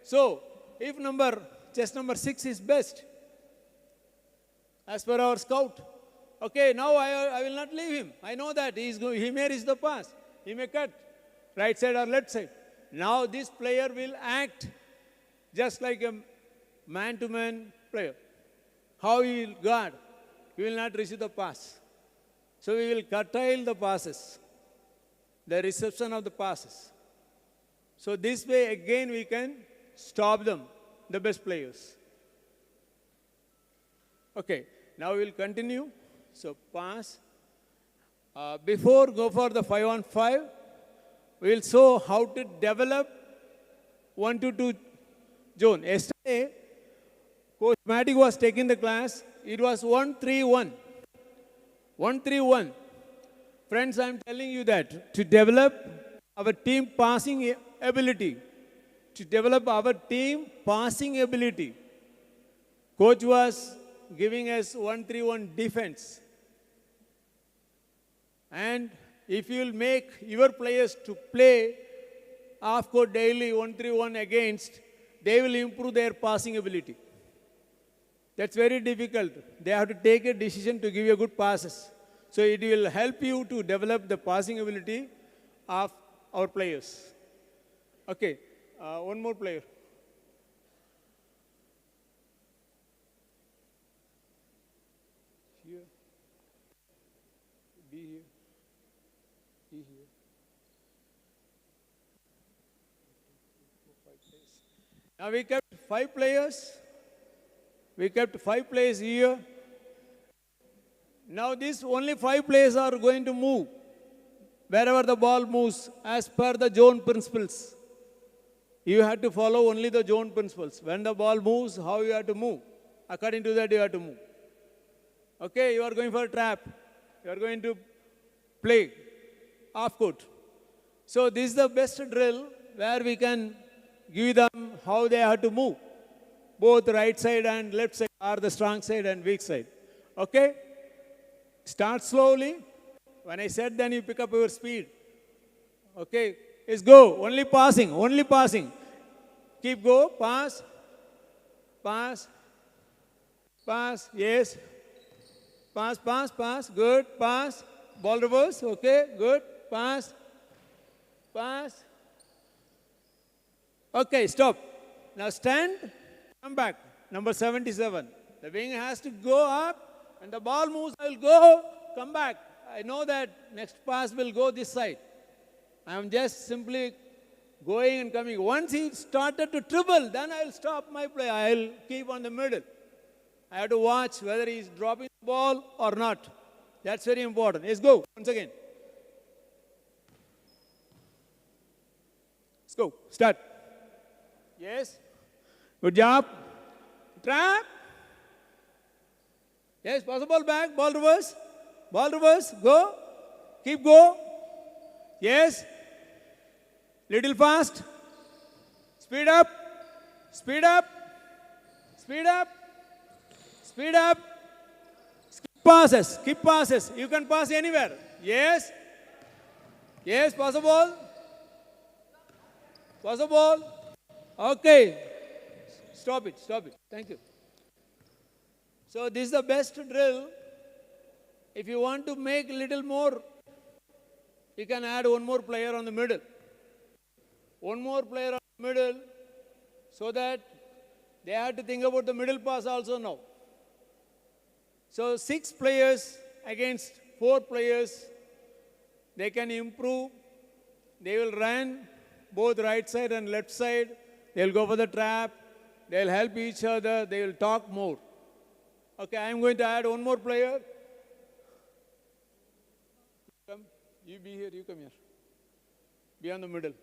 So if chess number 6 is best, as per our scout. Okay, now I will not leave him. I know that he may reach the pass. He may cut right side or left side. Now this player will act just like a man-to-man player. How he will guard? He will not receive the pass. So we will curtail the passes, the reception of the passes. So this way again we can stop them, the best players. Okay, now we will continue. So pass. Before go for the 5-on-5, we will show how to develop 1-2 zone. Yesterday, Coach Matic was taking the class. It was 1-3-1. 1-3-1. Friends, I am telling you that to develop our team passing ability, Coach was giving us 1-3-1 defense. And if you will make your players to play half-court daily 1-3-1 against, they will improve their passing ability. That's very difficult. They have to take a decision to give you good passes. So it will help you to develop the passing ability of our players. Okay, one more player. Here. Be here. here. Now we kept 5 players. We kept 5 players here. Now these only 5 players are going to move wherever the ball moves as per the zone principles. You have to follow only the zone principles. When the ball moves, how you have to move. According to that, you have to move. Okay, you are going for a trap. You are going to play off court. So this is the best drill where we can give them how they have to move. Both right side and left side are the strong side and weak side. Okay? Start slowly. When I said, then you pick up your speed. Okay? It's go. Only passing. Only passing. Keep go. Pass. Pass. Pass. Yes. Pass, pass, pass. Good. Pass. Ball reverse. Okay. Good. Pass. Pass. Okay. Stop. Now stand. Come back. Number 77. The wing has to go up. And the ball moves. I will go. Come back. I know that next pass will go this side. I am just simply going and coming. Once he started to dribble, then I will stop my play. I will keep on the middle. I have to watch whether he is dropping the ball or not. That's very important. Let's go. Once again. Let's go. Start. Yes. Good job. Trap. Yes, pass the ball back. Ball reverse. Ball reverse. Go. Keep go. Yes. Little fast. Speed up. Speed up. Speed up. Speed up. Skip passes. Skip passes. You can pass anywhere. Yes. Yes, pass the ball. Pass the ball. Okay. Stop it. Stop it. Thank you. So this is the best drill. If you want to make a little more, you can add one more player on the middle. One more player on the middle so that they have to think about the middle pass also now. So 6 players against 4 players, they can improve. They will run both right side and left side. They will go for the trap. They will help each other. They will talk more. Okay, I am going to add one more player. Come, you be here, you come here. Be on the middle.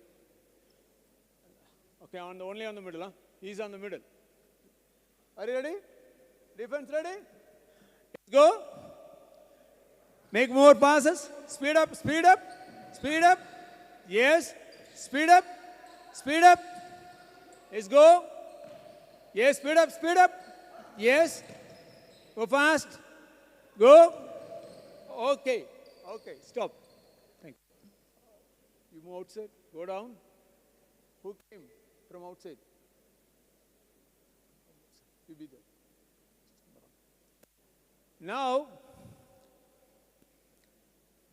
Okay, only on the middle, huh? He's on the middle. Are you ready? Defense ready? Let's go. Make more passes. Speed up, speed up, speed up. Yes. Speed up, speed up. Let's go. Yes, speed up, speed up. Yes. Go fast. Go. Okay. Okay, stop. Thank you. You move outside. Go down. Who came from outside? You be there. Now,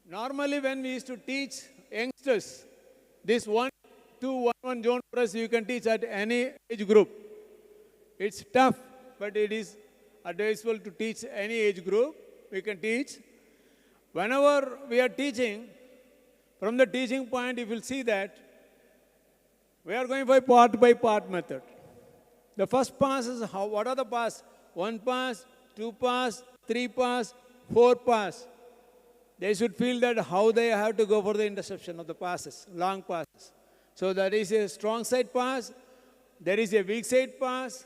normally when we used to teach youngsters, this 1-2-1-1 zone press you can teach at any age group. It's tough, but it is advisable to teach any age group. We can teach. Whenever we are teaching, from the teaching point, you will see that we are going by part method. The first pass is what are the pass? 1 pass, 2 pass, 3 pass, 4 pass. They should feel that how they have to go for the interception of the passes, long passes. So there is a strong side pass, there is a weak side pass,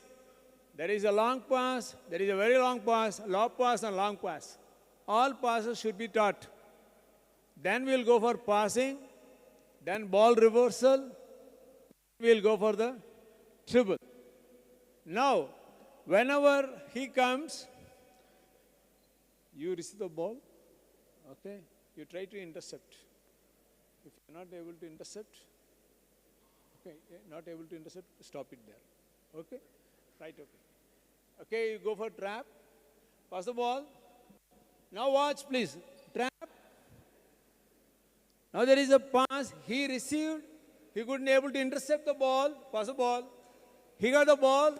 there is a long pass, there is a very long pass, low pass and long pass. All passes should be taught. Then we'll go for passing, then ball reversal, we'll go for the dribble. Now, whenever he comes, you receive the ball, okay? You try to intercept. If you're not able to intercept, okay, not able to intercept, stop it there, okay? Right, okay. Okay, you go for trap, pass the ball. Now watch, please. Trap. Now there is a pass. He received. He couldn't able to intercept the ball. Pass the ball. He got the ball.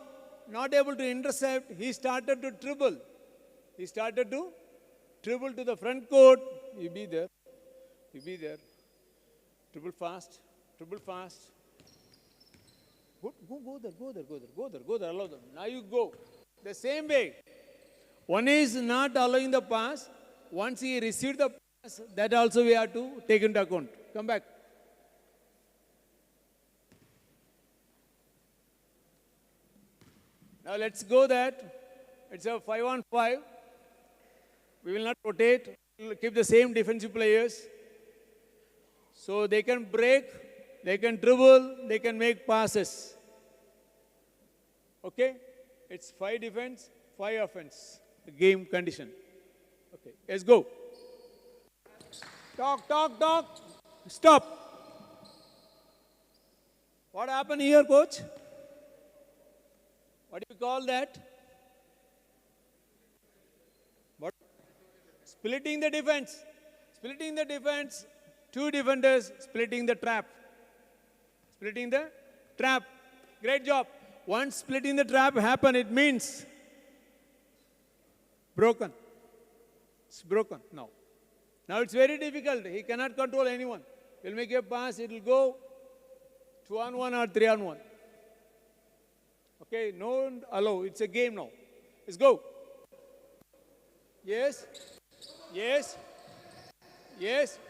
Not able to intercept. He started to dribble. He started to dribble to the front court. You be there. You be there. Triple fast. Triple fast. Go there, allow them. Now you go. The same way. One is not allowing the pass. Once he received the pass, that also we have to take into account. Come back. Now let's go that. It's a 5-on-5. We will not rotate. We will keep the same defensive players. So they can break, they can dribble, they can make passes. Okay? It's 5 defense, 5 offense. The game condition. Okay, let's go. Talk. Stop. What happened here, coach? What do you call that? What? Splitting the defense. Splitting the defense. 2 defenders splitting the trap. Splitting the trap. Great job. Once splitting the trap happen, it means broken. It's broken now. Now it's very difficult. He cannot control anyone. He'll make a pass. It will go 2-on-1 or 3-on-1. Okay, no allow. It's a game now. Let's go. Yes.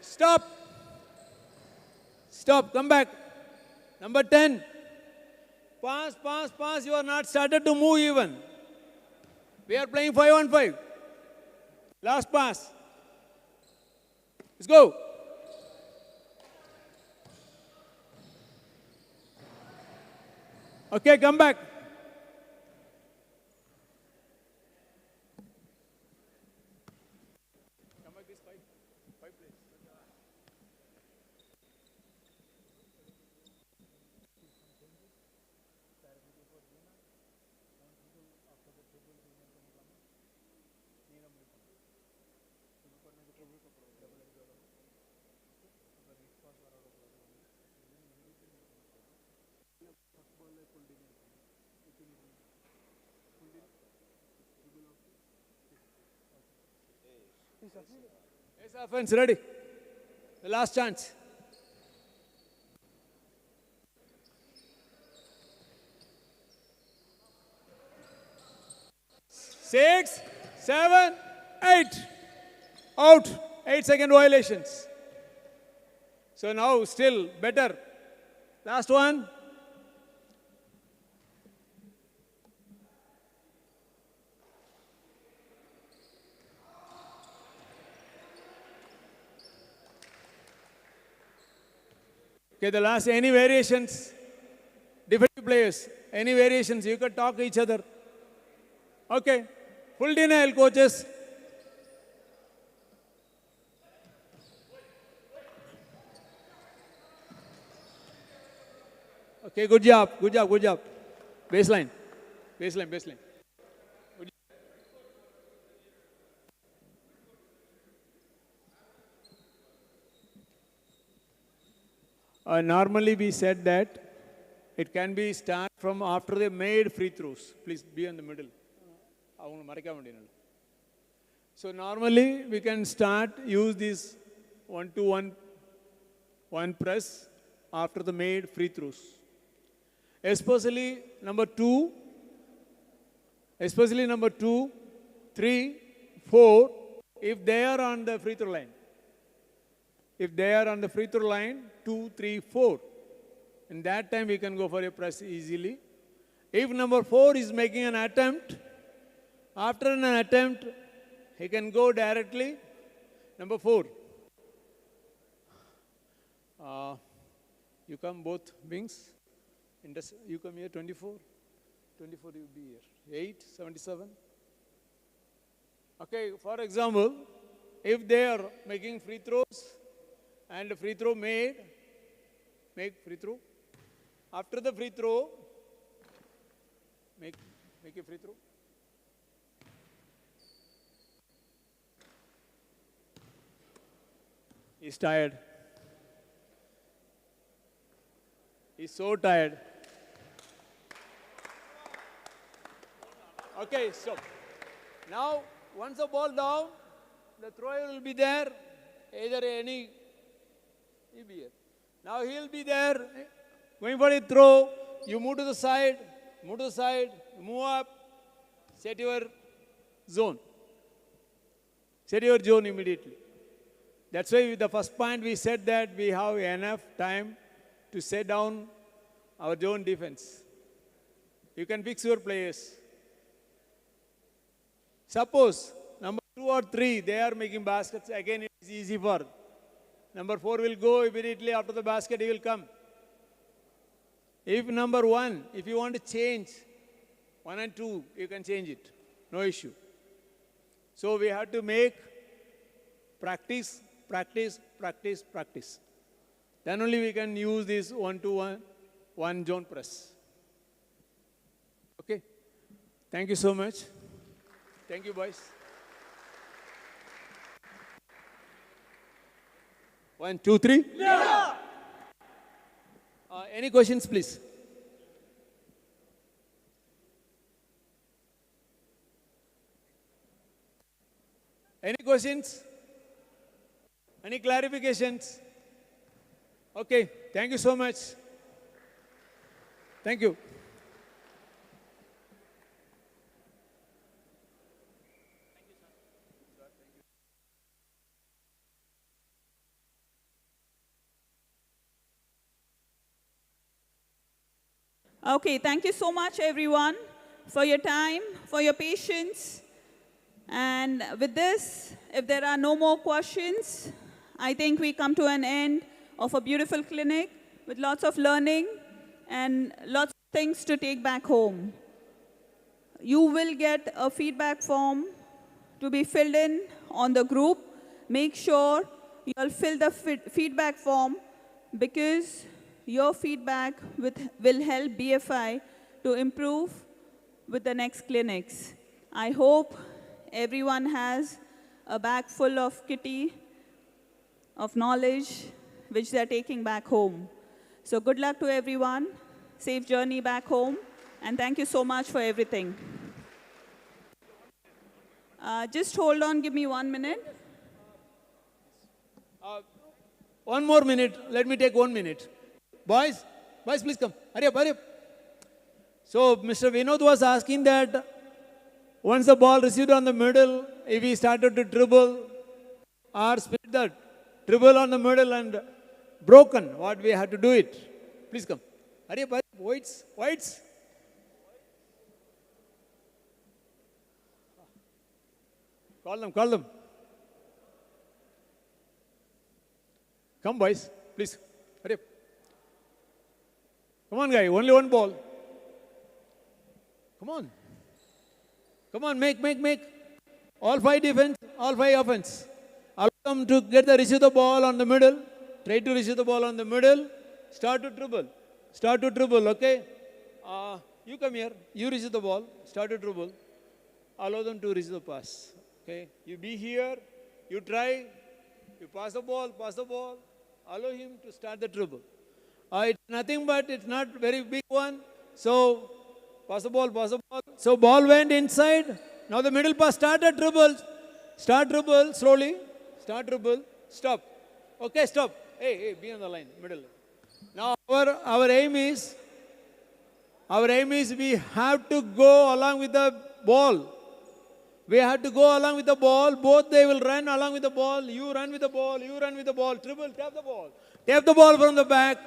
Stop. Come back. Number 10. Pass. You are not started to move even. We are playing 5-on-5. Last pass. Let's go. Okay, come back. Yes, offense ready. The last chance. 6, 7, 8. Out. 8-second violations. So now still better. Last one. Okay, the last, any variations? Defensive players, any variations? You can talk to each other. Okay, full denial, coaches. Okay, good job. Baseline. Normally we said that it can be start from after they made free throws. Please be in the middle. So normally we can use this 1-to-1 press after the made free throws. Especially number 2, 3, 4, if they are on the free throw line. If they are on the free throw line, 2, 3, 4. In that time, we can go for a press easily. If number 4 is making an attempt, after an attempt, he can go directly. Number 4. You come both wings. You come here, 24. 24 you will be here. 8, 77. Okay, for example, if they are making free throws, and free throw made, make free throw. After the free throw, make a free throw. He's tired. He's so tired. Okay, stop. Now, once the ball down, the thrower will be there, either any. He'll be here. Now he'll be there, going for a throw. You move to the side, move up, set your zone. Set your zone immediately. That's why the first point we said that we have enough time to set down our zone defense. You can fix your players. Suppose number 2 or 3, they are making baskets. Again, it is easy for. Number 4 will go immediately after the basket, he will come. If number 1, if you want to change 1 and 2, you can change it. No issue. So we have to make practice. Then only we can use this 1-to-1, 1 zone press. Okay. Thank you so much. Thank you, boys. 1, 2, 3. Yeah. Any questions, please? Any questions? Any clarifications? Okay, thank you so much. Thank you. Okay, thank you so much, everyone, for your time, for your patience. And with this, if there are no more questions, I think we come to an end of a beautiful clinic with lots of learning and lots of things to take back home. You will get a feedback form to be filled in on the group. Make sure you'll fill the feedback form because your feedback will help BFI to improve with the next clinics. I hope everyone has a bag full of kitty, of knowledge, which they're taking back home. So good luck to everyone. Safe journey back home. And thank you so much for everything. Just hold on, give me 1 minute. 1 more minute. Let me take 1 minute. Boys, please come. Hurry up. So Mr. Vinod was asking that once the ball received on the middle, if he started to dribble or split that dribble on the middle and broken, what we have to do it. Please come. Hurry up. Whites. Call them. Come, boys, please. Hurry up. Come on, guy. Only 1 ball. Come on, make. All 5 defense, all 5 offense. Allow them to get the receive the ball on the middle. Try to receive the ball on the middle. Start to dribble, okay? You come here. You receive the ball. Start to dribble. Allow them to receive the pass. Okay? You be here. You try. You pass the ball. Allow him to start the dribble. It's nothing but it's not very big one. So, pass the ball. So, ball went inside. Now the middle pass, start dribble slowly. Stop. Okay, stop. Hey, be on the line, middle. Now our aim is we have to go along with the ball. Both they will run along with the ball. You run with the ball. Dribble, tap the ball from the back.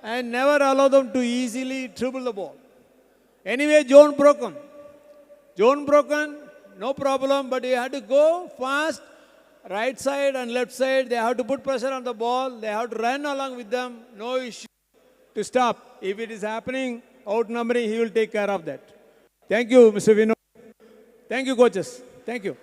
And never allow them to easily dribble the ball. Anyway, zone broken, no problem, but you have to go fast, right side and left side. They have to put pressure on the ball. They have to run along with them. No issue to stop. If it is happening, outnumbering, he will take care of that. Thank you, Mr. Vinod. Thank you, coaches. Thank you.